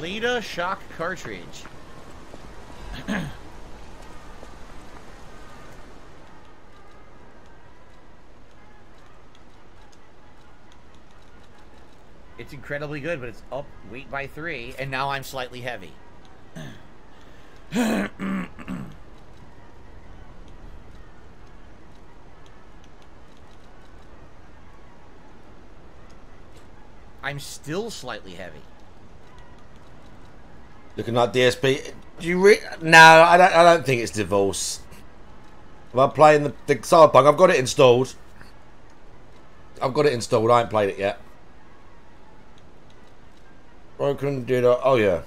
Lita shock cartridge. It's incredibly good, but it's up weight by 3, and now I'm slightly heavy. I'm still slightly heavy. Looking like DSP. Do you no, I don't think it's divorce. If I'm playing the Cyberpunk, I've got it installed. I ain't played it yet. Broken did. Oh yeah.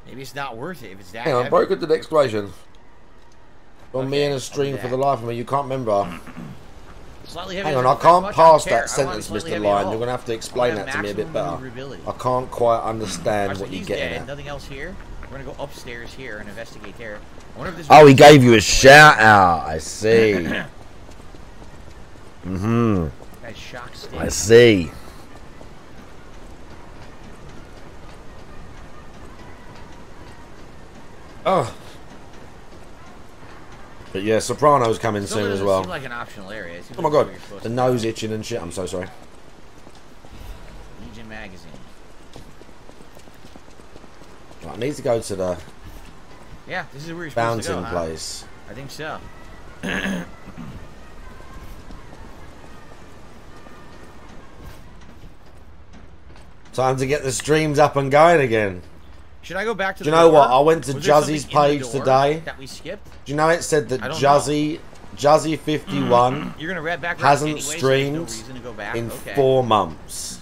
Maybe it's not worth it if it's that. Hang on, heavy. Broken did exploration. On me in a I'll stream do for that. the life of me, you can't remember. Slightly heavy Hang on, doesn't I can't much, pass I don't that care. I want it sentence, slightly Mr. heavy at Lion. all. You're gonna have to I explain want that to me a bit maximum better. maneuverability. I can't quite understand Alright, so what you're he's getting dead. at. Nothing else here. We're gonna go upstairs here and investigate there. I wonder if this Oh, he gave you a shout out. I see. Guy's shock stick. I see. Oh. But yeah, Sopranos coming Still soon as doesn't well. seem like an optional area. It seems Oh my like god, where you're supposed the to nose itching and shit. I'm so sorry. Legion magazine. Right, I need to go to the Yeah, this is where you're supposed to fountain go, huh? place. I think so. Time to get the streams up and going again. Should I go back to Do the you know door? what? I went to Was there Juzzy's something in page the door today. that we skipped? Do you know it said that I don't Juzzy51 You're gonna read back hasn't anyway, so there's no streamed reason to go back. in Okay. 4 months.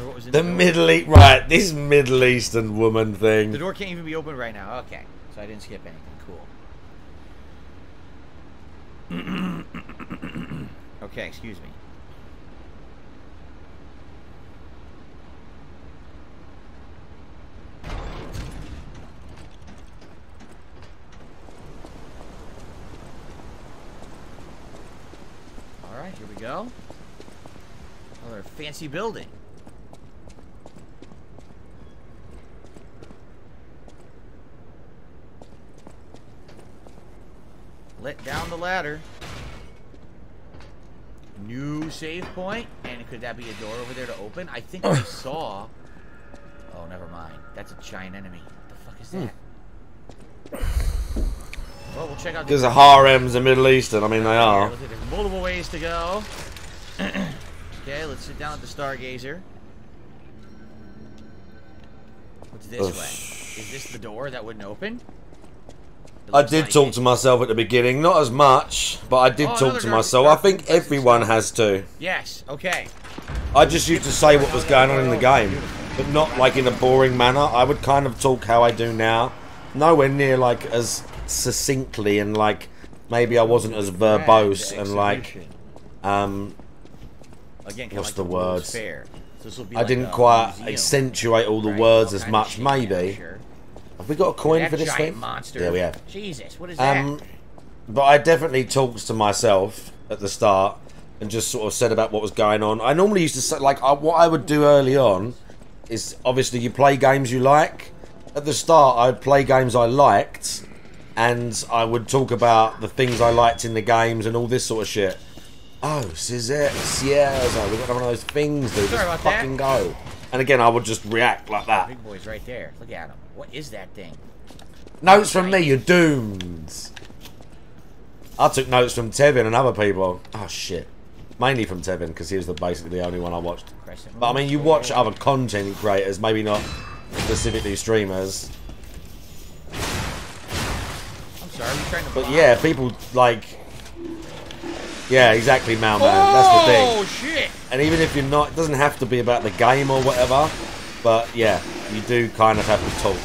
What was in The door? Middle East, right? This Middle Eastern woman thing. The door can't even be open right now. Okay, so I didn't skip anything. Cool. Okay, excuse me. All right, here we go. Another fancy building. Let down the ladder. New save point. And could that be a door over there to open? I think I saw... Oh, never mind. That's a giant enemy. What the fuck is that? Well, we'll check out... Because the harems are Middle Eastern. I mean, they are. There's multiple ways to go. Okay, let's sit down at the Stargazer. What's this way? Is this the door that wouldn't open? I did talk to myself at the beginning, not as much, but I did talk to myself. I think everyone has to. Yes, okay. I just used to say what was going on in the game, but not like in a boring manner. I would kind of talk how I do now, nowhere near like as succinctly, and like maybe I wasn't as verbose and like Again, what's like the World's words? Fair. So this will be I like didn't a quite museum, accentuate all the right? words All as kind of much. shit, Maybe. sure. Have we got a coin That for this giant thing? monster. Yeah, we have. Jesus, what is that? But I definitely talked to myself at the start and just sort of said about what was going on. I normally used to say, like, what I would do early on is obviously you play games you like. At the start, I'd play games I liked, and I would talk about the things I liked in the games and all this sort of shit. Oh, Sierra, we got one of those things, dude. Sorry Just about fucking that. go. And again, I would just react like that. Big boy's right there. Look at him. What is that thing? Notes from me, you're doomed. I took notes from Tevin and other people. Oh shit. Mainly from Tevin, because he was basically the only one I watched. But I mean, you watch other content creators, maybe not specifically streamers. I'm sorry, we're trying to But block. yeah, people like... Yeah, exactly, Malman. That's the thing. Oh, shit! And even if you're not, it doesn't have to be about the game or whatever. But yeah, you do kind of have to talk.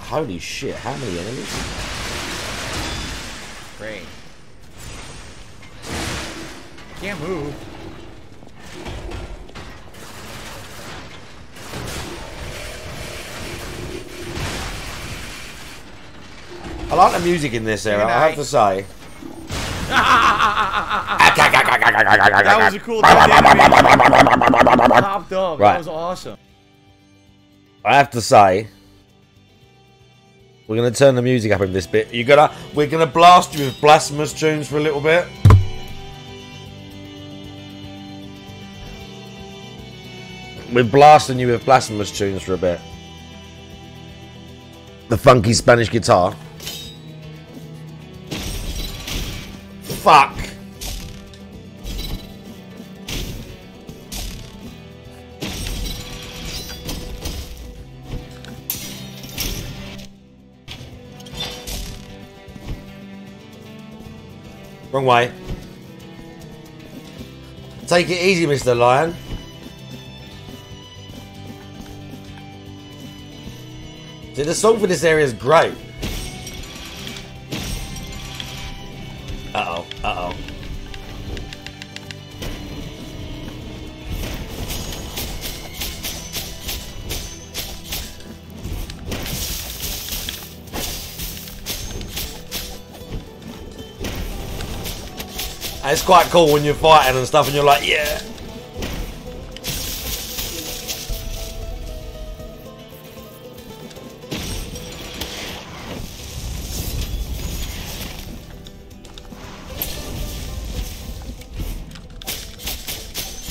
Holy shit, how many enemies? Great. Can't move. I like the music in this era, I have to say. That was a cool Popped up. Right. That was awesome. I have to say, we're gonna turn the music up in this bit. We're gonna blast you with blasphemous tunes for a little bit. We're blasting you with blasphemous tunes for a bit. The funky Spanish guitar. Fuck. Wrong way. Take it easy, Mr. Lion. See, the song for this area is great. Uh-oh, uh-oh. And it's quite cool when you're fighting and stuff and you're like, yeah.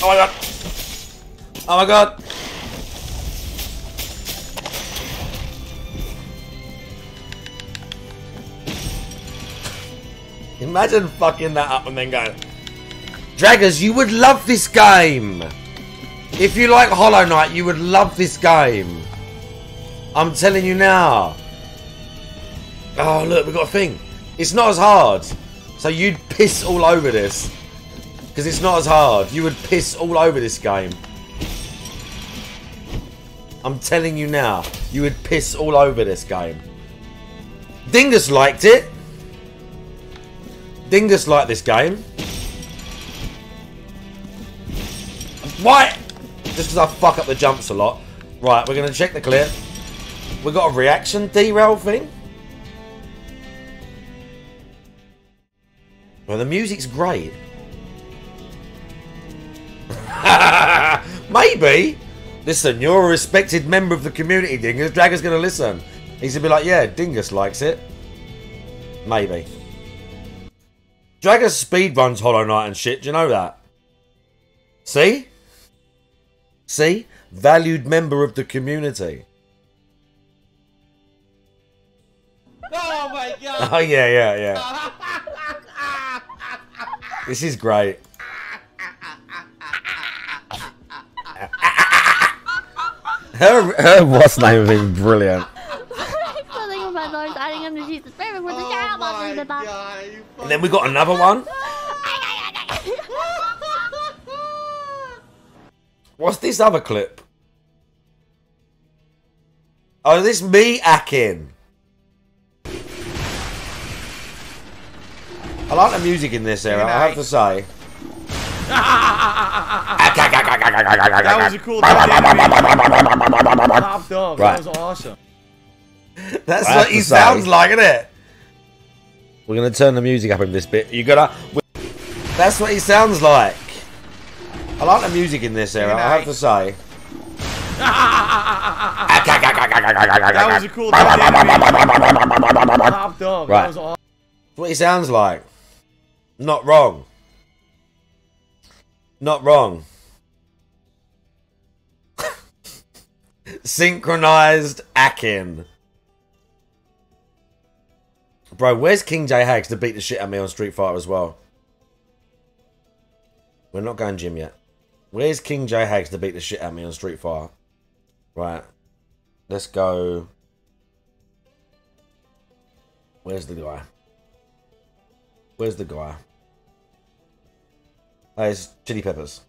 Oh my god. Oh my god. Imagine fucking that up and then going, Draggers, you would love this game. If you like Hollow Knight, you would love this game. I'm telling you now. Oh, look, we've got a thing. It's not as hard. So you'd piss all over this. Because it's not as hard. You would piss all over this game. I'm telling you now. You would piss all over this game. Dingus liked it. Dingus liked this game. Why? Just because I fuck up the jumps a lot. Right, we're going to check the clip. We've got a reaction derail thing. Well, the music's great. Maybe. Listen, you're a respected member of the community, Dingus. Dragger's going to listen. He's going to be like, yeah, Dingus likes it. Maybe. Dragger speedruns Hollow Knight and shit. Do you know that? See? See? Valued member of the community. Oh my god! Oh yeah. This is great. Her what's name is brilliant. And then we got another one. What's this other clip? Oh, this me acting. I like the music in this era, I have to say. That was a cool thing. Popped up. That was awesome. That's what he sounds like, isn't it? We're gonna turn the music up in this bit. You gotta. That's what he sounds like. I like the music in this era, I have to say. That was a cool thing. Popped up. That was awesome. That's what he sounds like. Not wrong. Not wrong. Synchronized Akin. Bro, where's King J Hags to beat the shit out of me on Street Fighter as well? We're not going gym yet. Where's King J Hags to beat the shit out of me on Street Fighter? Right. Let's go. Where's the guy? Where's the guy? Oh, it's Chili Peppers.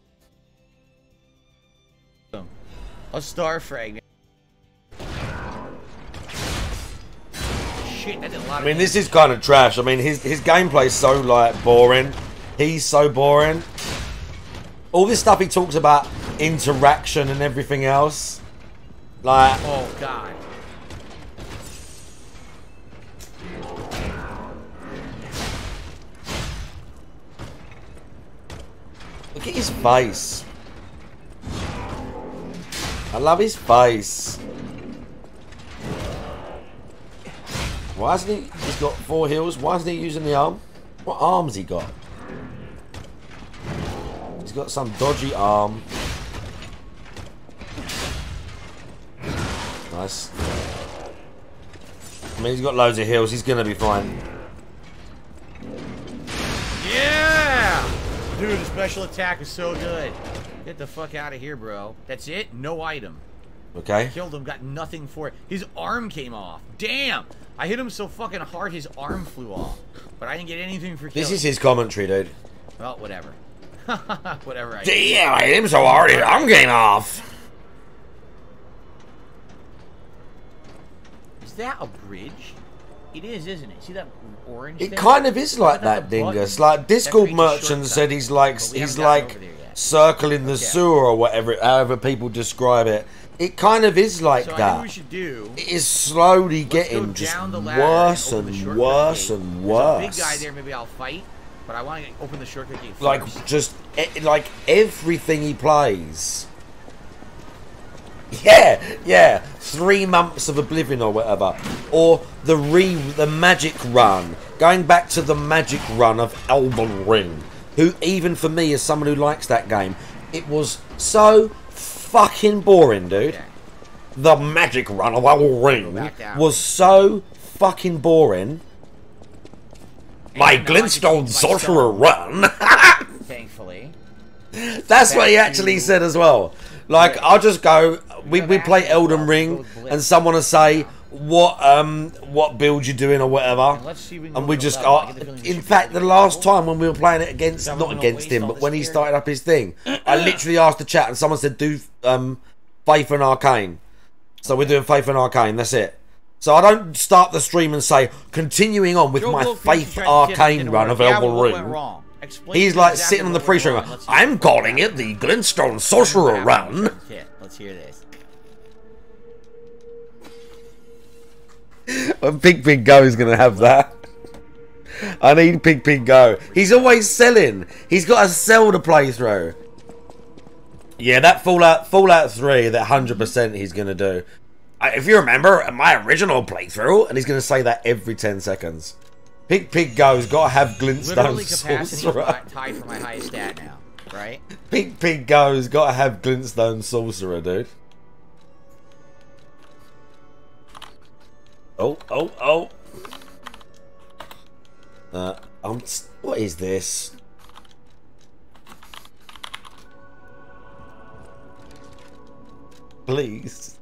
A star fragment. Shit, that did a lot I mean, this is kind of trash. I mean, his gameplay's so, like, boring. He's so boring. All this stuff he talks about, interaction and everything else. Like... Oh, God. Look at his face. I love his face. Why hasn't he... He's got 4 heals. Why isn't he using the arm? What arm's he got? He's got some dodgy arm. Nice. I mean, he's got loads of heals. He's gonna be fine. Yeah! Dude, the special attack is so good. Get the fuck out of here, bro. That's it? No item. Okay. Killed him, got nothing for it. His arm came off. Damn! I hit him so fucking hard his arm flew off. But I didn't get anything for killing. This is his commentary, dude. Well, whatever. Whatever I Damn, I hit him so hard his arm came off. Is that a bridge? It is, isn't it? See that orange It thing? kind of is like that, Dingus. Like Discord Merchant said, he's like circling the sewer or whatever, however people describe it. It kind of is like so that. I think we should do. It is slowly getting just worse and worse and worse. There's a big guy there. Maybe I'll fight, but I want to open the shortcut gate first. Like just like everything he plays. Yeah, 3 months of Oblivion or whatever, or the magic run, going back to the magic run of Elden Ring. Who, even for me, as someone who likes that game, it was so fucking boring, dude. Yeah. The magic run of Elden Ring was so fucking boring. My Glintstone Sorcerer run. Thankfully. That's what he actually said as well. Like, I'll just go, we play Elden Ring, and someone will say, what build you doing or whatever, and we just, in fact, the last time when we were playing it against, not against him, but when he started up his thing, I literally asked the chat, and someone said, do Faith and Arcane. So we're doing Faith and Arcane, that's it. So I don't start the stream and say, continuing on with my Faith Arcane run of Elden Ring. He's like sitting on the pre-stream. I'm calling it the Glintstone Sorcerer run. Let's hear this. When Pig Go is going to have that. I need Pig Go. He's always selling. He's got to sell the playthrough. Yeah, that Fallout 3, that 100% he's going to do. If you remember my original playthrough, and he's going to say that every 10 seconds. Pig Go's got to have Glintstone Sorcerer. Tied for my highest stat now, right? Pig Go's got to have Glintstone Sorcerer, dude. Oh. What is this? Please.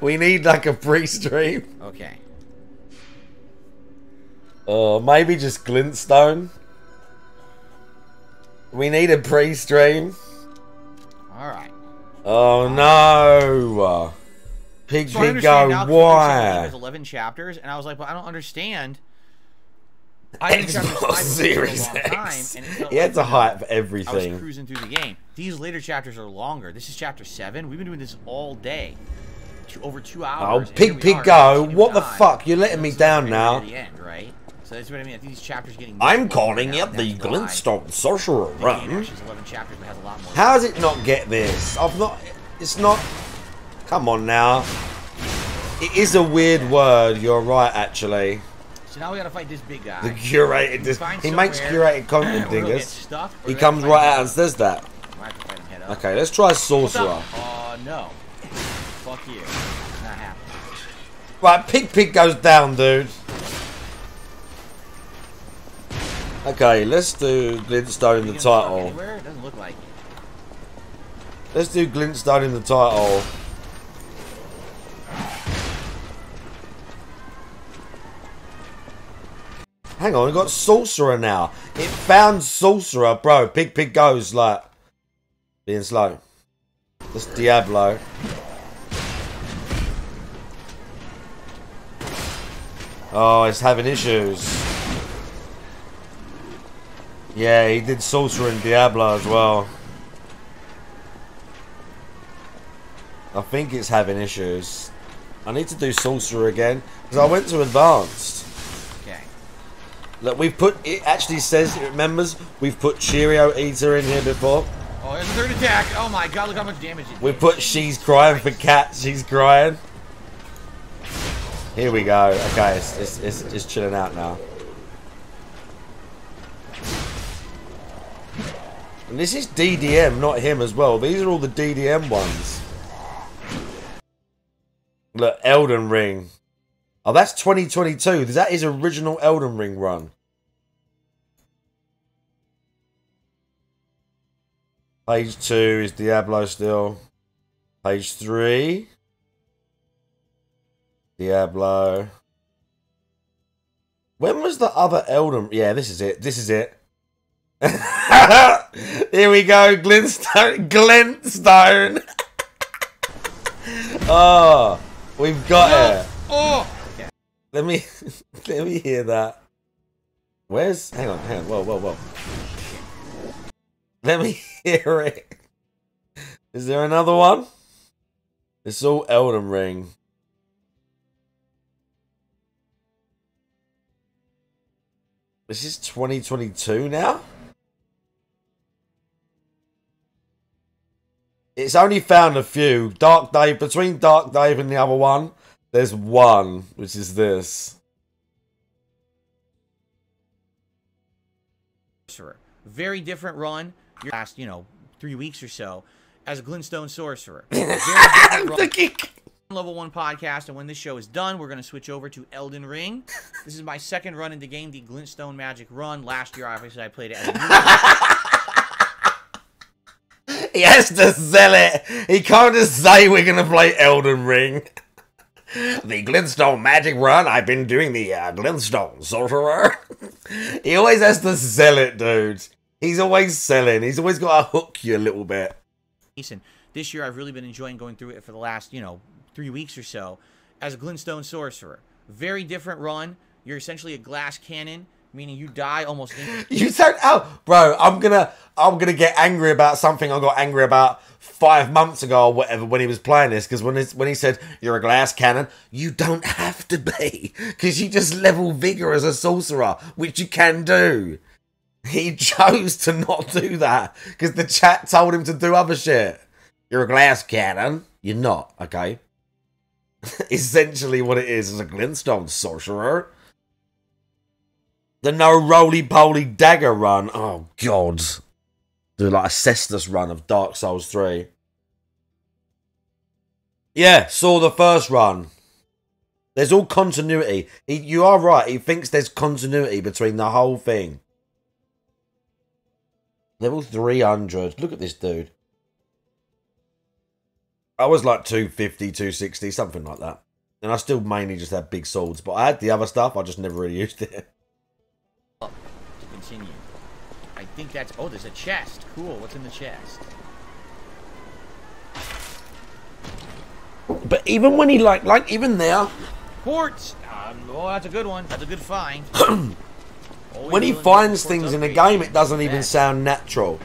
We need like a pre-stream. Okay. Maybe just Glintstone. We need a pre-stream. Alright. Oh no! Pig Go, why? There's 11 chapters, and I was like, well, I don't understand. Xbox Series X. He had to hype everything. I was cruising through the game. These later chapters are longer. This is chapter 7. We've been doing this all day. Over 2 hours. Oh, Pig Go, what the fuck? You're letting me down now. The end, right? So that's what I mean. I think these chapters getting. I'm calling it the Glintstone Sorcerer run. 11 chapters, but has a lot more. How does it not get this? It's not. Come on now. It is a weird word. You're right, actually. So now we gotta fight this big guy. The curated. He makes curated content, Dingus. He comes right out and says that. Okay, let's try Sorcerer. Oh no. Fuck you. Not happening. Right, Pig goes down, dude. Okay, let's do Glintstone in the title. It doesn't look like it. Let's do Glintstone in the title. Hang on, we got Sorcerer now. It found Sorcerer, bro. Pig goes like being slow. That's Diablo. Oh, it's having issues. Yeah, he did Sorcerer and Diablo as well. I think it's having issues. I need to do Sorcerer again because I went to Advanced. Okay. Look, we've put. It actually says it remembers we've put Cheerio Eater in here before. Oh, there's a third attack. Oh my god, look how much damage it did. We put She's Crying for Cat. She's crying. Here we go. Okay, it's chilling out now. And this is DDM, not him as well. These are all the DDM ones. Look, Elden Ring. Oh, that's 2022. That is original Elden Ring run. Page 2 is Diablo still. Page 3. Diablo. When was the other Elden... Yeah, this is it. This is it. Here we go. Glintstone. Oh, we've got it. Oh. Let me hear that. Where's... Hang on. Whoa. Let me hear it. Is there another one? It's all Elden Ring. This is 2022 now? It's only found a few. Dark Dave, between Dark Dave and the other one, there's one, which is this. Very different run. Your last, 3 weeks or so as a Glintstone Sorcerer. Very different run. Level 1 podcast, and when this show is done, we're going to switch over to Elden Ring. This is my second run in the game, the Glintstone Magic Run. Last year, obviously, I played it as a He has to sell it. He can't just say we're going to play Elden Ring. The Glintstone Magic Run. I've been doing the Glintstone Sorcerer. He always has to sell it, dude. He's always selling. He's always got to hook you a little bit. This year, I've really been enjoying going through it for the last, 3 weeks or so as a Glintstone Sorcerer. Very different run. You're essentially a glass cannon, meaning you die almost instantly. You said, oh, bro, I'm gonna get angry about something I got angry about 5 months ago or whatever when he was playing this, because when he said you're a glass cannon, you don't have to be, because you just level vigor as a sorcerer, which you can do. He chose to not do that because the chat told him to do other shit. You're a glass cannon. You're not, okay? Essentially what it is a Glintstone Sorcerer. The no roly-poly dagger run. Oh, God. Do like a Cestus run of Dark Souls 3. Yeah, saw the first run. There's all continuity. You are right. He thinks there's continuity between the whole thing. Level 300. Look at this dude. I was like 250, 260, something like that. And I still mainly just had big swords. But I had the other stuff. I just never really used it. To continue. I think that's... Oh, there's a chest. Cool. What's in the chest? But even when he like even there... Quartz! Oh, that's a good one. That's a good find. When he finds things in the game, it doesn't even sound natural.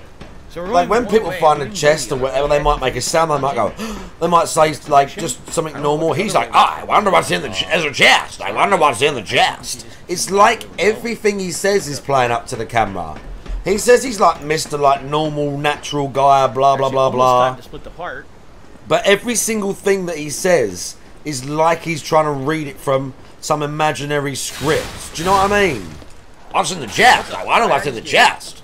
So like when people find a chest or whatever, they might make a sound. They might go, they might say like just something normal. He's like, oh, I wonder what's in the chest. I wonder what's in the chest. It's like everything he says is playing up to the camera. He says he's like Mr. like normal natural guy, blah blah blah blah. But every single thing that he says is like he's trying to read it from some imaginary script. Do you know what I mean? What's in the chest? I wonder what's in the chest.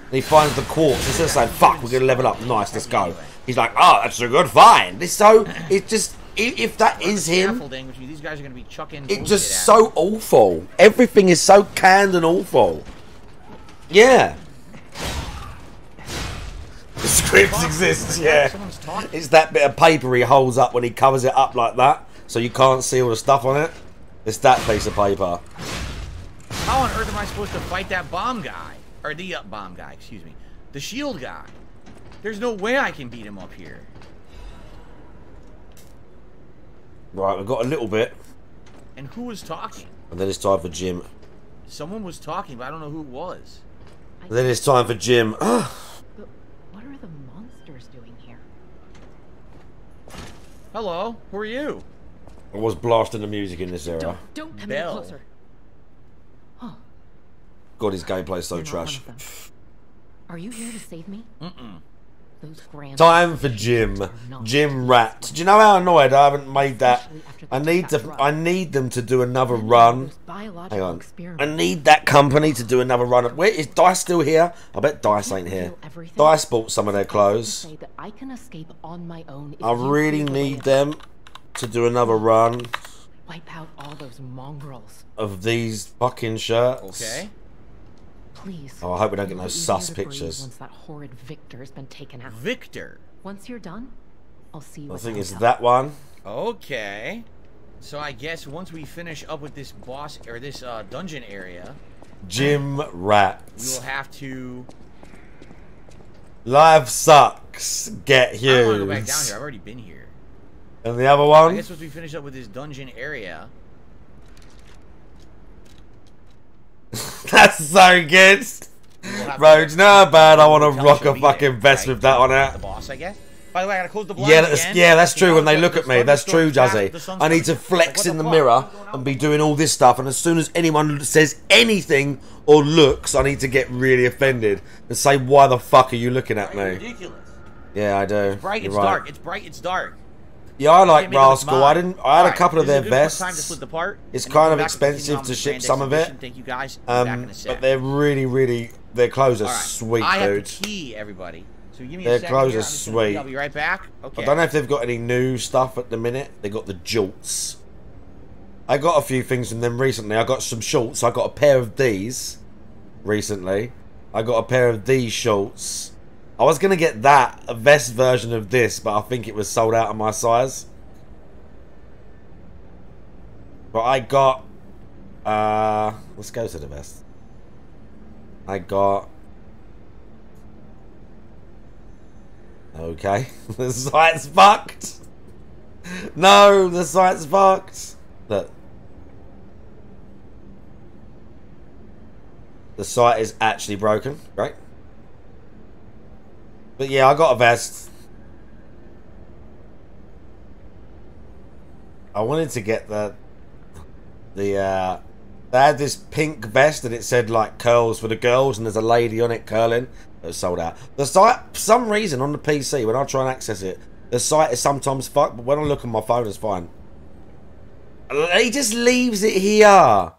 And he finds the quartz. Instead of saying, fuck, we're going to level up. Nice, let's go. He's like, oh, that's a good find. It's so, it's just, if that is him, these guys are going to be chucking it's just so awful. Everything is so canned and awful. Yeah. The script exists, yeah. It's that bit of paper he holds up when he covers it up like that, so you can't see all the stuff on it. It's that piece of paper. How on earth am I supposed to fight that bomb guy? Or the bomb guy, excuse me. The shield guy. There's no way I can beat him up here. Right, we've got a little bit. And who was talking? And then it's time for Jim. Someone was talking, but I don't know who it was. And then it's time for Jim. But what are the monsters doing here? Hello, who are you? I was blasting the music in this era. Don't come any closer. God, his gameplay's so trash. Are you here to save me? Those grand Time for Jim. Jim Rat. Do you know how annoyed I haven't made that? I need them to do another run. Hang on. I need that company to do another run. Where is Dice still here? I bet Dice ain't here. Dice bought some of their clothes. I really need them to do another run Wipe out all those mongrels. of these fucking shirts. Okay. Please. Oh, I hope we don't get It'll no be sus easier to breathe pictures. Once that horrid Victor has been taken out. Victor. Once you're done, I'll see you. I at think the it's hotel. that one. Okay. So I guess once we finish up with this boss or this dungeon area, Gym we rats. will have to. Life sucks. Get I don't want to go huge. back down here. I've already been here. And the other I one? guess once we finish up with this dungeon area. That's so good. Bro, do you know how bad I want to rock a fucking vest with that on The out? boss, I guess. By the way, I gotta close the blinds Yeah, that's, again. yeah, that's true. When they The look at me, that's true, Jazzy. I need to flex in the mirror and be doing all this stuff. And as soon as anyone says anything or looks, I need to get really offended and say, "Why the fuck are you looking at me?" Ridiculous. Yeah, I do. It's bright. You're It's right. dark. It's bright. It's dark. Yeah, I like Can't make up its Rascal. I mind. didn't. I had a Alright, couple of this is their a good time to vests. split the part, It's and kind we'll of come back and continue expensive on to with ship Grand some of it. Exhibition. Thank you guys. Back in a But sec. they're really. Their clothes are All right. sweet, I have dude. the key, everybody. So give me Their a second clothes here. are I'm just gonna sweet. be- I'll be right back. Okay. I don't know if they've got any new stuff at the minute. They got the jorts. I got a few things from them recently. I got some shorts. I got a pair of these recently. I got a pair of these shorts. I was going to get that, a vest version of this, but I think it was sold out of my size. But I got... let's go to the vest. I got... Okay. The site's fucked. No, the site's fucked. Look. The site is actually broken. Right? But yeah, I got a vest. I wanted to get they had this pink vest and it said like curls for the girls and there's a lady on it curling. It was sold out. The site, for some reason on the PC, when I try and access it, the site is sometimes fucked, but when I look on my phone, it's fine. He just leaves it here.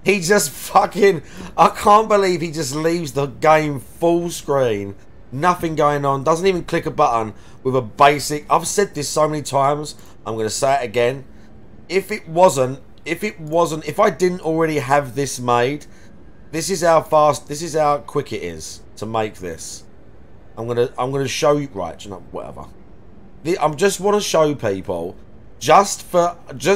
He just fucking... I can't believe he just leaves the game full screen. Nothing going on. Doesn't even click a button with a basic... I've said this so many times. I'm going to say it again. If I didn't already have this made, this is how quick it is to make this. I'm gonna show you, right, you know, whatever. I just want to show people, just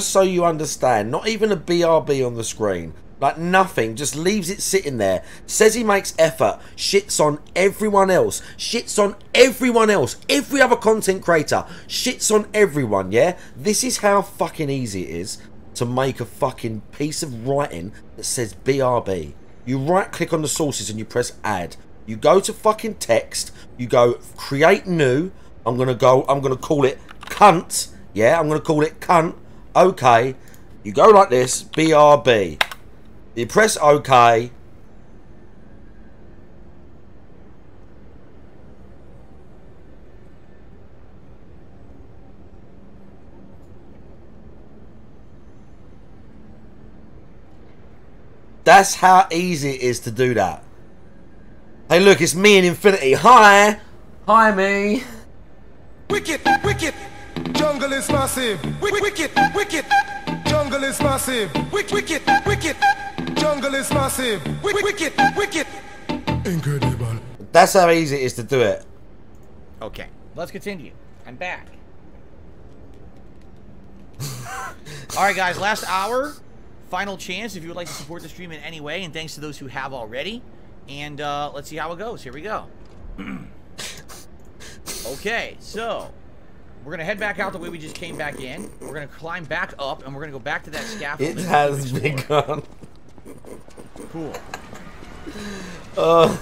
so you understand, not even a BRB on the screen, like nothing, just leaves it sitting there, says he makes effort, shits on everyone else, every other content creator, shits on everyone, yeah? This is how fucking easy it is to make a fucking piece of writing that says BRB. You right click on the sources and you press add. You go to fucking text, you go create new, I'm gonna call it cunt, yeah, I'm gonna call it cunt, okay, you go like this, BRB, you press okay, that's how easy it is to do that. Hey look, it's me in Infinity. Hi! Hi me! Wicked, wicked, jungle is massive. Wicked, wicked, jungle is massive. Wicked, wicked, jungle is massive. Wicked, wicked. Incredible. That's how easy it is to do it. Okay, let's continue. I'm back. Alright guys, last hour. Final chance if you would like to support the stream in any way, and thanks to those who have already. And let's see how it goes. Here we go. Okay, so we're gonna head back out the way we just came back in. We're gonna climb back up, and we're gonna go back to that scaffold. It has begun. Cool. Oh,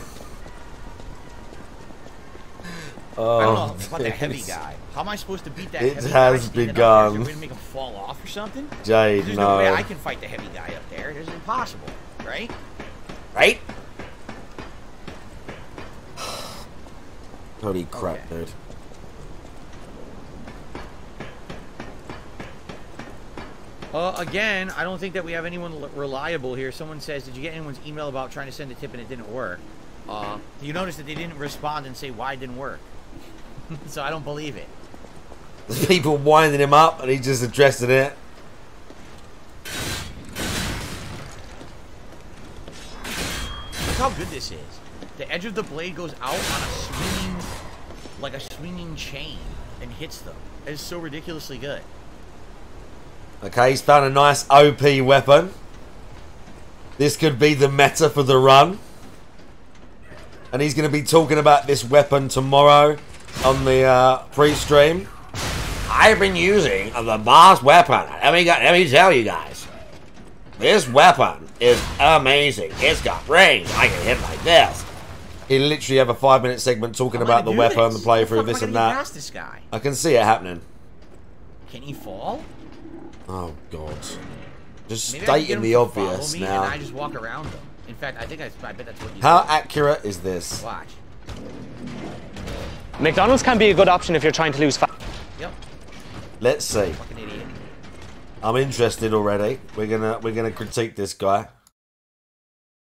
I don't know about that heavy guy. How am I supposed to beat that it heavy guy? has begun. Is there a way to make him fall off or something? Jade, There's no way I can fight the heavy guy up there. It's impossible, right? Right? Holy crap, dude. Again, I don't think that we have anyone reliable here. Someone says, did you get anyone's email about trying to send a tip and it didn't work? You notice that they didn't respond and say why it didn't work. So I don't believe it. There's people winding him up and he's just addressing it. Look how good this is. The edge of the blade goes out on a swinging, like a swinging chain and hits them. It's so ridiculously good. Okay, he's found a nice OP weapon. This could be the meta for the run. And he's going to be talking about this weapon tomorrow on the pre-stream. I've been using the boss weapon. Let me tell you guys. This weapon is amazing. It's got range. I can hit like this. He literally have a 5-minute segment talking about the weapon, the playthrough, this and that. Past this guy? I can see it happening. Can he fall? Oh God! Just Maybe stating the obvious me now. And I just walk around him. In fact, I bet that's what you How do. accurate is this? Watch. McDonald's can be a good option if you're trying to lose fat. Yep. Let's see. Fucking idiot. I'm interested already. We're gonna critique this guy.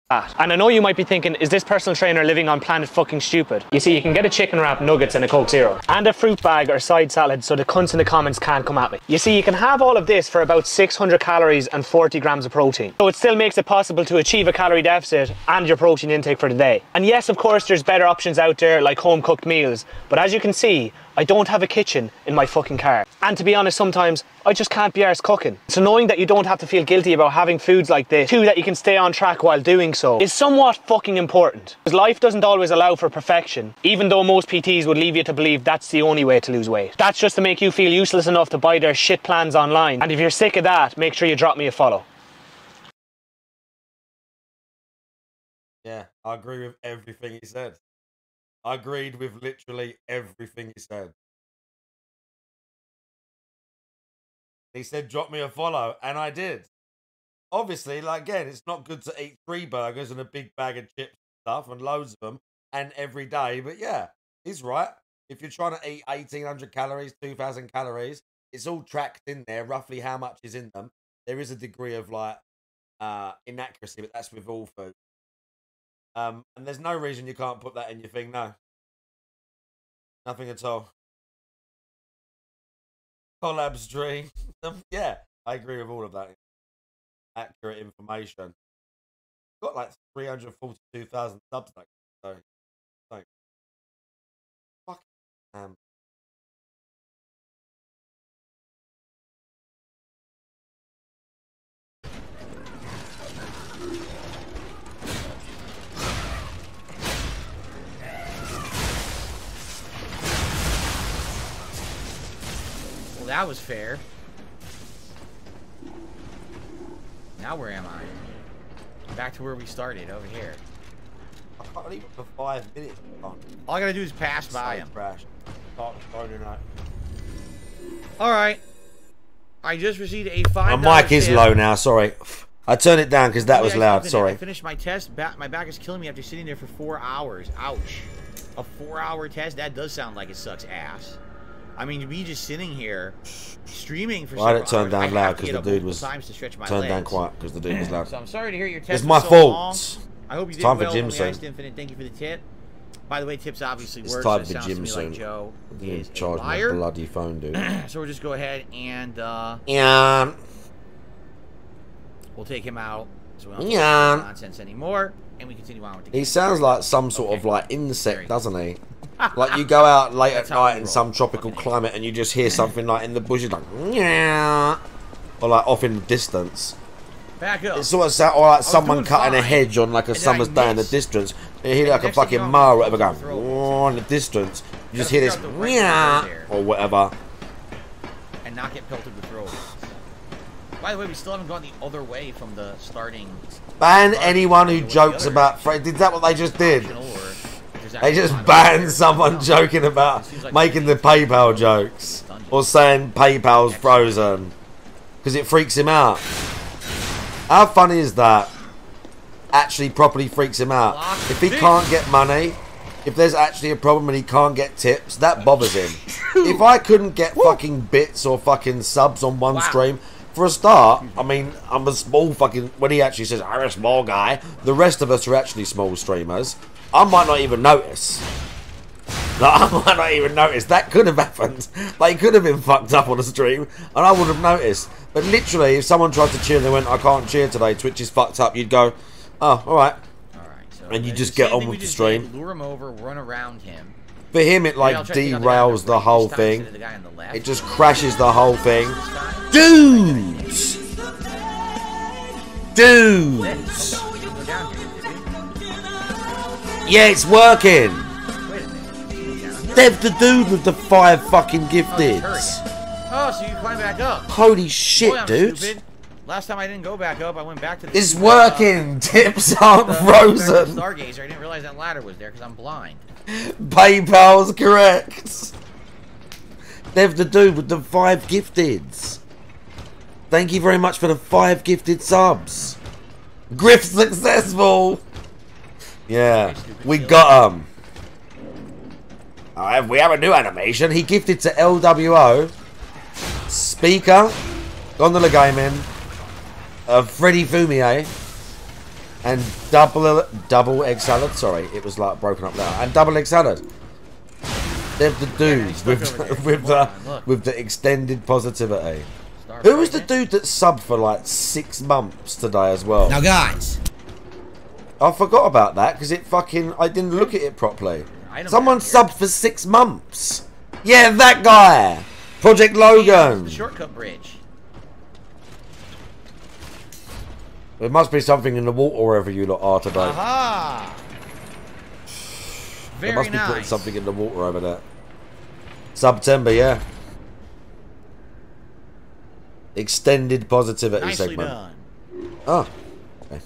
And I know you might be thinking, is this personal trainer living on planet fucking stupid? You see, you can get a chicken wrap, nuggets and a Coke Zero. And a fruit bag or side salad so the cunts in the comments can't come at me. You see, you can have all of this for about 600 calories and 40 grams of protein. So it still makes it possible to achieve a calorie deficit and your protein intake for the day. And yes, of course, there's better options out there like home cooked meals. But as you can see, I don't have a kitchen in my fucking car. And to be honest, sometimes I just can't be arsed cooking. So knowing that you don't have to feel guilty about having foods like this, too, that you can stay on track while doing so, is somewhat fucking important. Because life doesn't always allow for perfection, even though most PTs would leave you to believe that's the only way to lose weight. That's just to make you feel useless enough to buy their shit plans online. And if you're sick of that, make sure you drop me a follow. Yeah, I agree with everything he said. I agreed with literally everything he said. He said, drop me a follow, and I did. Obviously, like, again, it's not good to eat 3 burgers and a big bag of chips and stuff, and loads of them, and every day, but yeah, he's right. If you're trying to eat 1,800 calories, 2,000 calories, it's all tracked in there, roughly how much is in them. There is a degree of, like, inaccuracy, but that's with all food. And there's no reason you can't put that in your thing, no. Nothing at all. Collab stream. Yeah, I agree with all of that. Accurate information. Got like 342,000 subs, like, so fucking Well, that was fair. Now where am I? Back to where we started, over here. I can't leave it for 5 minutes. All I gotta do is pass by him. Alright. I just received a $5 my mic is tip. low now, sorry. I turned it down because that was loud, sorry. I finished my test. My back is killing me after sitting there for 4 hours. Ouch. A 4-hour test? That does sound like it sucks ass. I mean, me just sitting here streaming for. Well, I didn't turn down loud because the dude was turned down quiet because the dude was loud. So I'm sorry to hear your test. It's my so fault. Long. I hope you it's did time well. for gym soon. Infinite, thank you for the tip. By the way, tips obviously It's works. time It for sounds gym to me soon. like Joe is charge a my liar. bloody phone, dude. So we'll just go ahead and yeah, we'll take him out. So we don't yeah. nonsense anymore, and we continue on with the game. He sounds like some sort of like insect, doesn't he? Like you go out late at night in some tropical climate and you just hear something like in the bushes, like yeah, or like off in the distance. Back up. It's sort of sound, or like someone cutting a hedge on like a summer's day in the distance. You hear like a fucking mower or whatever going oh, in the distance. You just hear this yeah or whatever. And not get pelted with throws. By the way, we still haven't gone the other way from the starting. Ban anyone who jokes about. Did that what they just did? They just banned someone joking about making the PayPal jokes or saying PayPal's frozen because it freaks him out. How funny is that? Actually, properly freaks him out. If he can't get money, if there's actually a problem and he can't get tips, that bothers him. If I couldn't get fucking bits or fucking subs on one stream, for a start, I mean, I'm a small fucking. When he actually says I'm a small guy, the rest of us are actually small streamers. I might not even notice. Like, I might not even notice. That could have happened. They could have been fucked up on the stream, and I would have noticed. But literally, if someone tried to cheer and they went, I can't cheer today, Twitch is fucked up, you'd go, oh, alright. So and you just get on with the stream. Lure him over, run around him. For him, it like derails the whole thing. It just crashes the whole thing. Dudes! Dudes! Yeah, it's working! Dev the dude with the 5 fucking gifteds. Oh, so you climb back up. Holy shit, dude. Stupid. Last time I didn't go back up, I went back to the... It's working! Tips aren't frozen! Stargazer, I didn't realize that ladder was there because I'm blind. PayPal's correct. Dev the dude with the 5 gifteds. Thank you very much for the 5 gifted subs. Griff successful. Yeah, we got him. We have a new animation. He gifted to LWO, Speaker, Gondola Gaming, Freddy Fumier, and double egg salad. Sorry, it was like broken up there. And double egg salad. They're the dudes with the extended positivity. Who was the dude that subbed for like 6 months today as well? Now, guys, I forgot about that because I didn't look at it properly. Someone subbed for 6 months. Yeah, that guy. Project Logan. The shortcut bridge. There must be something in the water wherever you lot are today. Aha! They must be putting something in the water over there. September, yeah. Extended positivity Nicely segment. done. Oh. Okay.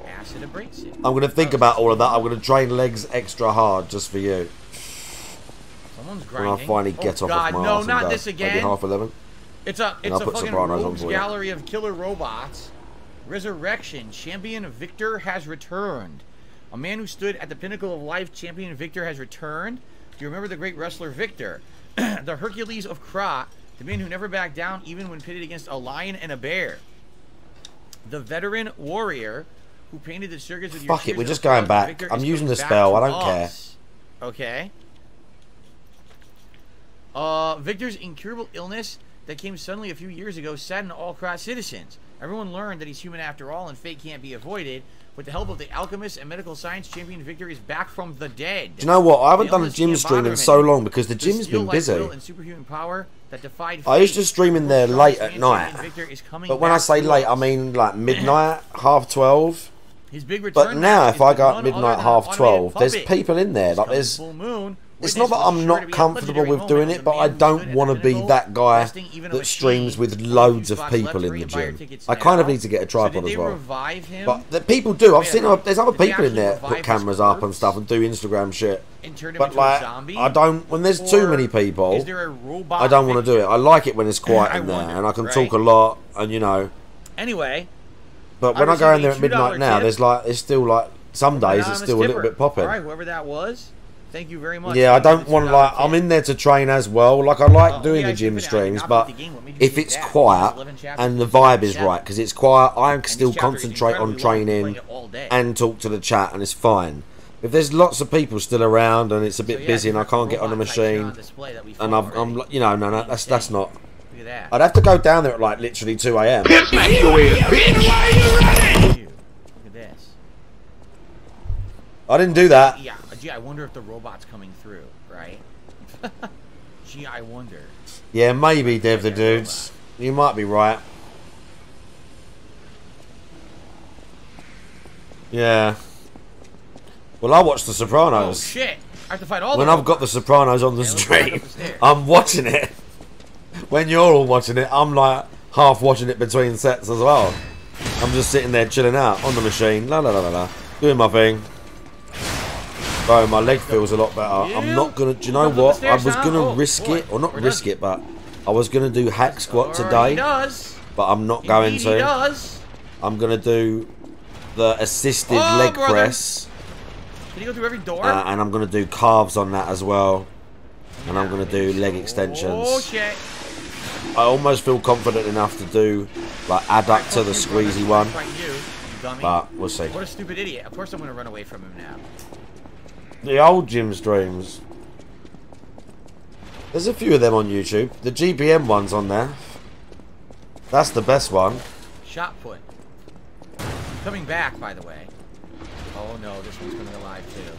Acid abrasive. I'm going to think about all of that. I'm going to train legs extra hard just for you. Someone's When I grinding. finally get off of my no, arse not and this again. maybe 11:30. It's a I'll put fucking Sopranos on rogues for you. gallery of killer robots. Resurrection. Champion Victor has returned. A man who stood at the pinnacle of life, Champion Victor has returned. Do you remember the great wrestler Victor? The Hercules of Krat, the man who never backed down even when pitted against a lion and a bear. The veteran warrior who painted the circus with your Fuck it, we're just going back. Victor I'm is using the coming back spell. I to don't care. us. Okay. Victor's incurable illness that came suddenly a few years ago saddened all Krat citizens. Everyone learned that he's human after all and fate can't be avoided. With the help of the alchemist and medical science, Champion Victor is back from the dead. Do you know what? I haven't done a gym stream in so long because the gym's been busy. I used to stream in there late at night. But when I say late, I mean like midnight, 12:30. But now, if I go at midnight, 12:30, there's people in there. Like there's. It's not that I'm not comfortable with doing it, but I don't want to be that guy that streams with loads of people in the gym. I kind of need to get a tripod as well. But the people do. I've seen there's other people in there that put cameras up and stuff and do Instagram shit. But like, I don't. When there's too many people, I don't want to do it. I like it when it's quiet in there and I can talk a lot and you know. Anyway. But when I go in there at midnight now, there's like it's still like some days it's still a little bit popping. All right, whoever that was. Thank you very much. Yeah, I don't want like I'm in there to train as well. Like I like doing the gym streams, but if it's quiet and the vibe is right, because it's quiet, I can still concentrate on training and talk to the chat, and it's fine. If there's lots of people still around and it's a bit busy and I can't get on the machine, and I'm you know, no, that's not. I'd have to go down there at like literally 2 AM. Look at this. I didn't do that. Yeah, gee, I wonder if the robot's coming through, right? Gee, I wonder. Yeah, maybe, Dev the dudes. You might be right. Yeah. Well, I watched The Sopranos. Oh, shit. I have to fight all when the I've got The Sopranos on the stream, I'm watching it. When you're all watching it, I'm like half watching it between sets as well. I'm just sitting there chilling out on the machine, la la la la la, doing my thing. Bro, my leg feels a lot better. I'm not gonna. Do you know what? I was gonna risk it, or not risk it, but I was gonna do hack squat today. But I'm not going to. I'm gonna do the assisted leg press. Can you go through every door? And I'm gonna do calves on that as well. And I'm gonna do leg extensions. Oh shit! I almost feel confident enough to do like adductor, the squeezy one. But we'll see. What a stupid idiot! Of course I'm gonna run away from him now. The old gym streams. There's a few of them on YouTube. The GPM one's on there. That's the best one. Shot put. Coming back, by the way. Oh no, this one's coming alive too.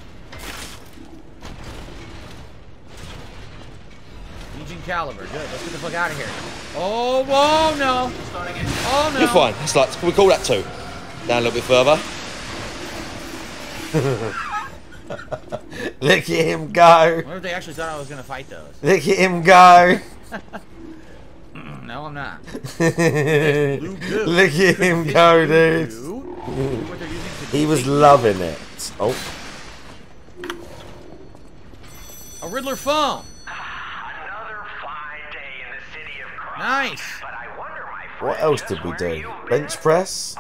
Legion Caliber, good. Let's get the fuck out of here. Oh, whoa, no. Oh no. You're fine. It's like, can we call that 2? Down a little bit further. Look at him go. I wonder if they actually thought I was gonna fight those. Look at him go. No, I'm not. Look at him go, dude. He was loving it. Oh. A Riddler foam. Nice. What else did we do? Bench press?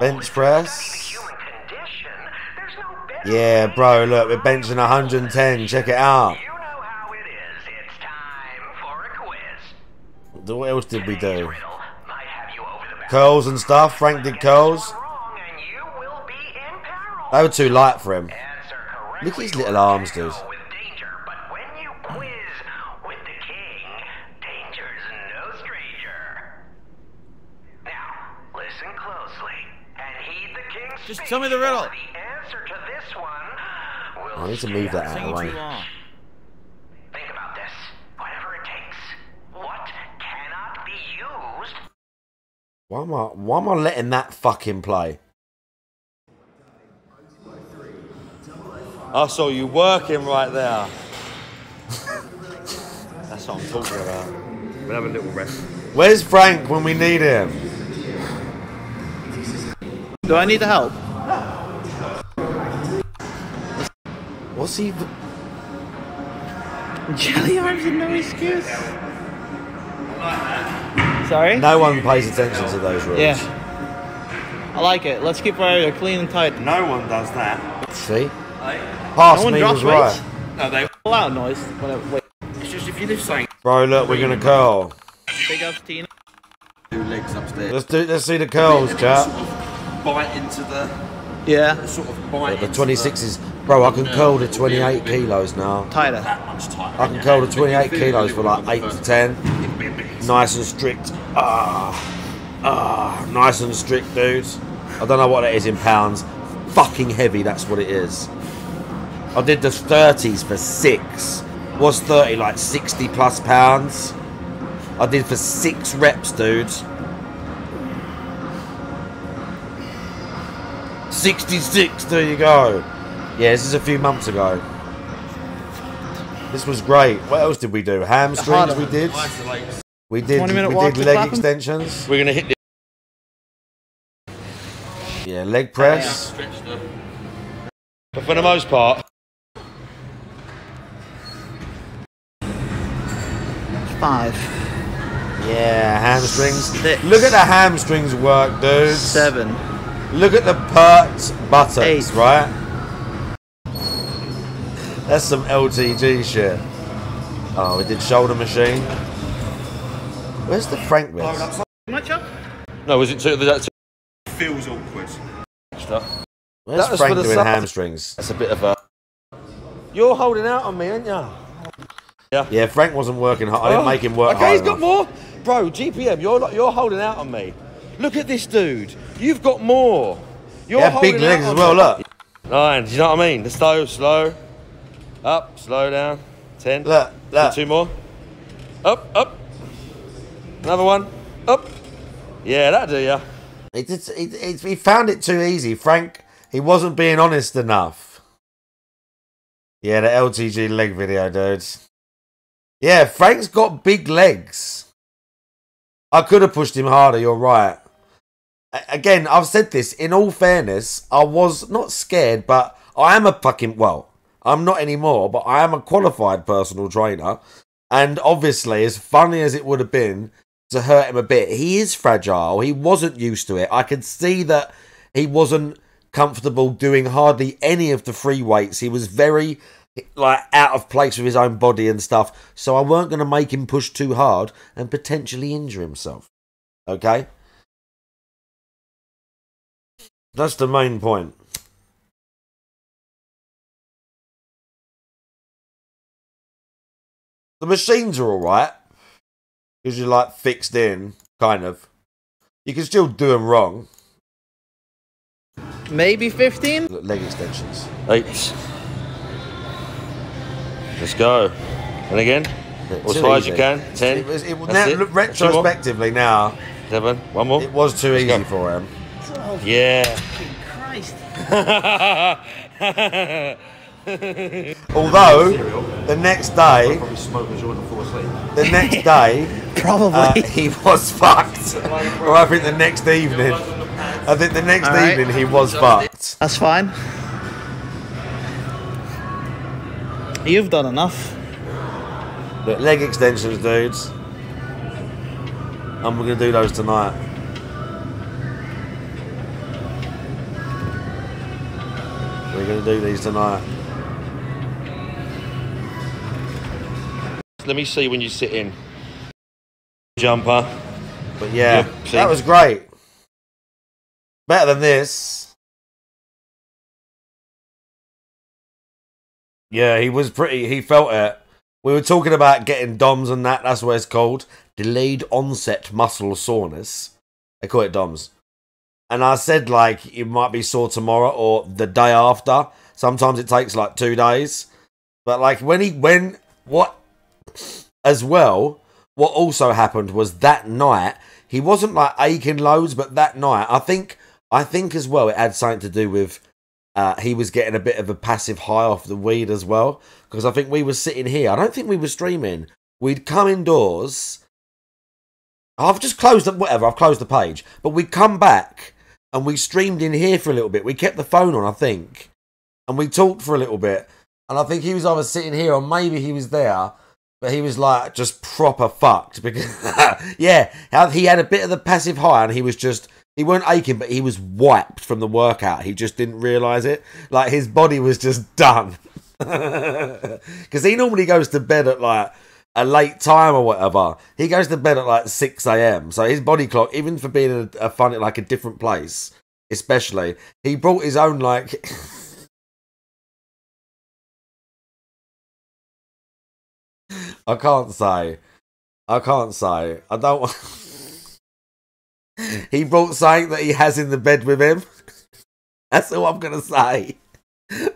Bench press? Yeah, bro, look, we're benching 110. Check it out. What else did we do? Curls and stuff. Frank did curls. They were too light for him. Look at his little arms, dude. Just tell me the riddle. I need to move that out of the way. Think about this. Whatever it takes. What cannot be used? Why am I letting that fucking play? I saw you working right there. That's what I'm talking about. We'll have a little rest. Where's Frank when we need him? Do I need the help? What's he? Jelly arms and no excuse. Sorry? No one pays attention to those rules. Yeah. I like it. Let's keep our area clean and tight. No one does that. See? Past no me one was right. No, they loud noise. Whatever. Wait. It's just if you live something. Bro, look, we're gonna curl. Big ups, Tina. 2 legs upstairs. Let's see the curls, chat. Bite into the. Yeah. Sort of bite. The 26s. Bro, I can curl to 28 kilos now. Tighter. That much tighter. I can curl to 28 kilos for like 8 to 10. Nice and strict. Nice and strict, dudes. I don't know what it is in pounds. Fucking heavy, that's what it is. I did the 30s for 6. What's 30, like 60 plus pounds? I did for 6 reps, dudes. 66, there you go. Yeah, this is a few months ago. This was great. What else did we do? Hamstrings we did. We did leg extensions. We're gonna hit the yeah, leg press. But for the most part. 5. Yeah, hamstrings. 6. Look at the hamstrings work, dude. 7. Look at the pert buttocks, 8. right? That's some LTG shit. Oh, we did shoulder machine. Where's the Frank bits? Much up? No, was it 2? That feels awkward. Stuff. Where's Frank doing hamstrings? That's a bit of a. You're holding out on me, aren't you? Yeah. Yeah, Frank wasn't working hard. I didn't make him work hard. Okay, he's got enough. more. Bro, GPM, you're holding out on me. Look at this dude. You've got more. You're yeah, big legs as well, look. 9, do you know what I mean? The slow. Up, slow down. 10. Look. 2 more. Up. Another one. Up. Yeah, that'll do ya. He found it too easy. Frank, he wasn't being honest enough. Yeah, the LTG leg video, dudes. Yeah, Frank's got big legs. I could have pushed him harder, you're right. Again, I've said this, in all fairness, I was not scared, but I am a fucking, well, I'm not anymore, but I am a qualified personal trainer. And obviously, as funny as it would have been to hurt him a bit, he is fragile. He wasn't used to it. I could see that he wasn't comfortable doing hardly any of the free weights. He was very like out of place with his own body and stuff. So I weren't going to make him push too hard and potentially injure himself. Okay? That's the main point. The machines are alright. Because you're like fixed in, kind of. You can still do them wrong. Maybe 15? Leg extensions. 8. Let's go. And again? As high as you can. 10. Look, retrospectively now. 7. One more. It was too easy for him. Oh, yeah. Christ. Although the next day, probably he was fucked. Or I think the next evening. I think the next evening he was fucked. That's fine. You've done enough. Look, leg extensions, dudes. And we're gonna do those tonight. We're gonna do these tonight. Let me see when you sit in. Jumper. But yeah, that was great. Better than this. Yeah, he was he felt it. We were talking about getting DOMS and that. That's what it's called. Delayed onset muscle soreness. They call it DOMS. And I said, like, you might be sore tomorrow or the day after. Sometimes it takes like 2 days. But like as well, what also happened was that night, he wasn't like aching loads, but that night, I think as well, it had something to do with he was getting a bit of a passive high off the weed as well. Because I think we were sitting here. I don't think we were streaming. We'd come indoors. I've just closed it, whatever, I've closed the page. But we'd come back and we streamed in here for a little bit. We kept the phone on, I think. And we talked for a little bit. And I think he was either sitting here or maybe he was there. But he was like just proper fucked. Because yeah, he had a bit of the passive high and he weren't aching, but he was wiped from the workout. He just didn't realise it. Like his body was just done. Because he normally goes to bed at like a late time or whatever. He goes to bed at like 6 a.m. So his body clock, even for being a fun at like a different place, especially, he brought his own like... I can't say. I don't... He brought something that he has in the bed with him. That's all I'm going to say.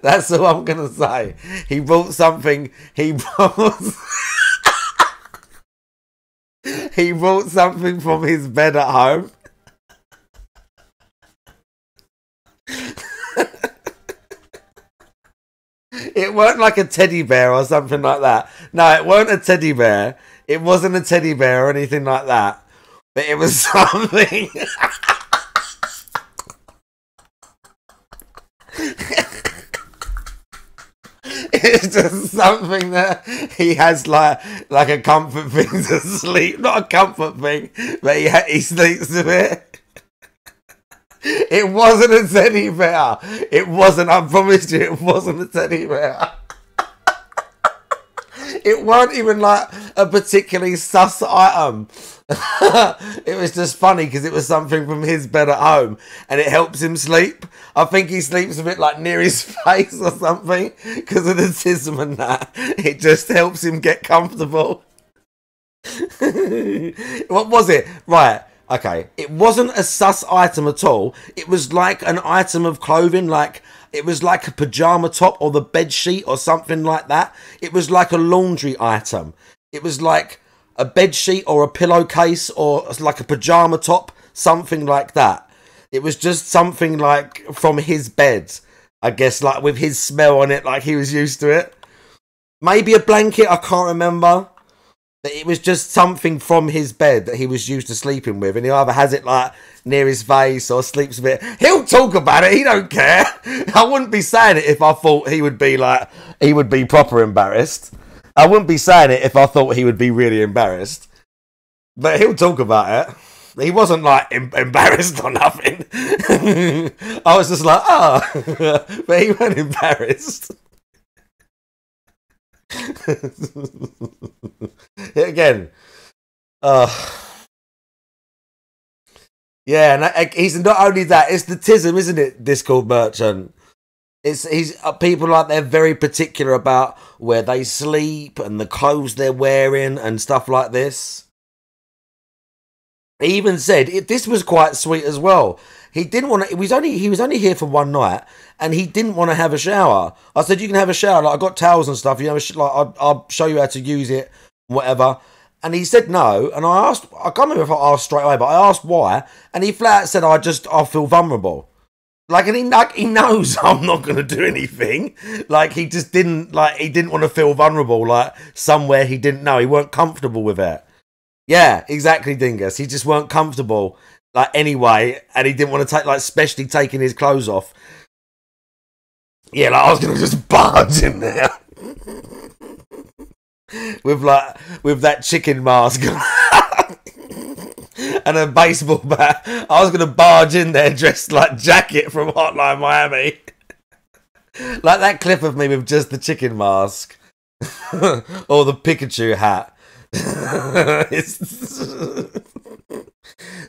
That's all I'm going to say. He brought something... He brought something from his bed at home. It weren't like a teddy bear or something like that. No, it weren't a teddy bear. It wasn't a teddy bear or anything like that. But it was something... It's just something that he has like a comfort thing to sleep. Not a comfort thing, but he sleeps with it. It wasn't a teddy bear. It wasn't, I promise you, it wasn't a teddy bear. It weren't even like a particularly sus item. It was just funny because it was something from his bed at home and it helps him sleep. I think he sleeps a bit like near his face or something because of the tism and that. It just helps him get comfortable. What was it? Right. Okay, it wasn't a sus item at all. It was like an item of clothing, like it was like a pajama top or the bed sheet or something like that. It was like a laundry item. It was like a bed sheet or a pillowcase or like a pajama top, something like that. It was just something like from his bed, I guess, like with his smell on it, like he was used to it. Maybe a blanket, I can't remember. But it was just something from his bed that he was used to sleeping with, and he either has it like near his face or sleeps with it. He'll talk about it. He don't care. I wouldn't be saying it if I thought he would be proper embarrassed. I wouldn't be saying it if I thought he would be really embarrassed. But he'll talk about it. He wasn't like embarrassed or nothing. I was just like, but he wasn't embarrassed. Again, Yeah, and he's not only that, it's the tism, isn't it, Discord Merchant? He's people like they're very particular about where they sleep and the clothes they're wearing and stuff like this. He even said this was quite sweet as well. He didn't want to. He was only here for one night, and he didn't want to have a shower. I said, "You can have a shower. Like I got towels and stuff. You know, like I'll show you how to use it, whatever." And he said no. And I asked. I can't remember if I asked straight away, but I asked why, and he flat out said, "I feel vulnerable." Like, and he knows I'm not going to do anything. Like, he just didn't, like, he didn't want to feel vulnerable, like, somewhere he didn't know. He weren't comfortable with it. Yeah, exactly, Dingus. He just weren't comfortable, like, anyway, and he didn't want to take, like, especially taking his clothes off. Yeah, like, I was going to just barge in there. with that chicken mask and a baseball bat. I was going to barge in there dressed like Jacket from Hotline Miami. Like that clip of me with just the chicken mask. Or the Pikachu hat.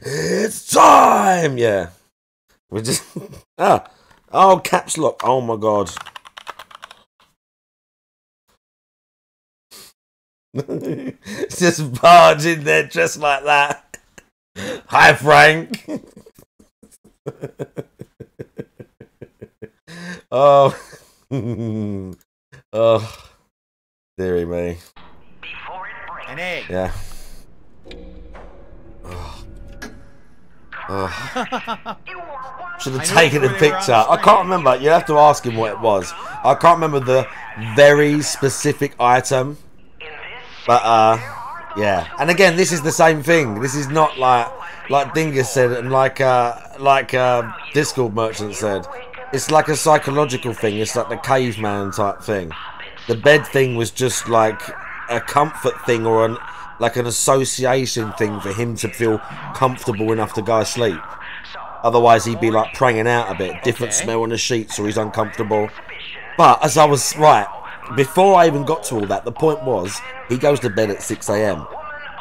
It's time! Yeah. We're just... Oh, caps lock. Oh my god. Just barge in there dressed like that. Hi, Frank. Oh. Oh. Deary me. An egg. Yeah. Oh. Oh. Should have taken a picture. I can't remember. You have to ask him what it was. I can't remember the very specific item. But, yeah. And again, this is the same thing. This is not like Dingus said and like Discord Merchant said. It's like a psychological thing. It's like the caveman type thing. The bed thing was just like a comfort thing or an association thing for him to feel comfortable enough to go to sleep. Otherwise, he'd be like pranging out a bit. Different smell on the sheets or he's uncomfortable. But as I was right, before I even got to all that, the point was he goes to bed at 6 AM.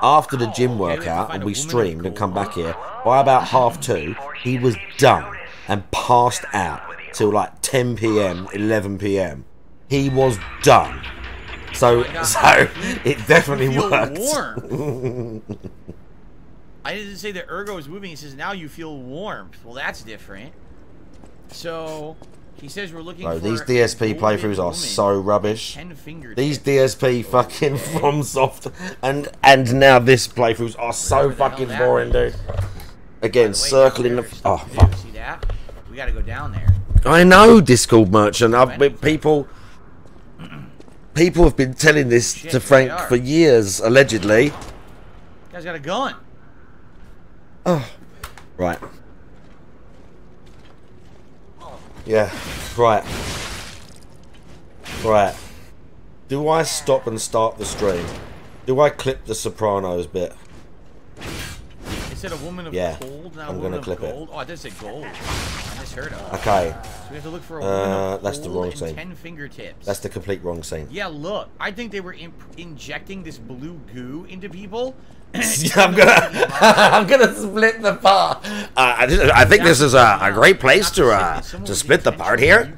After the gym workout and we streamed and come back here, by about 2:30, he was done and passed out till like 10 PM, 11 PM. He was done. So it definitely worked. Warm. I didn't say the ergo is moving. He says now you feel warmth. Well, that's different. So he says we're looking for these DSP playthroughs are so rubbish. These DSP fucking FromSoft and now this playthroughs are so fucking boring, dude. Again, circling the... Oh, fuck. See that? We gotta go down there. I know, Discord Merchant. People have been telling this to Frank for years, allegedly. You guys got a gun. Oh, right. Yeah, right. Right. Do I stop and start the stream? Do I clip the Sopranos bit? It said a woman of gold, not I'm a woman gonna clip of gold. Oh, I did say gold. I misheard of. Okay. So we have to look for a woman of that's the gold wrong and scene. 10 fingertips. That's the complete wrong scene. Yeah, look. I think they were injecting this blue goo into people. I'm gonna split the part. I think this is a great place to split the part here.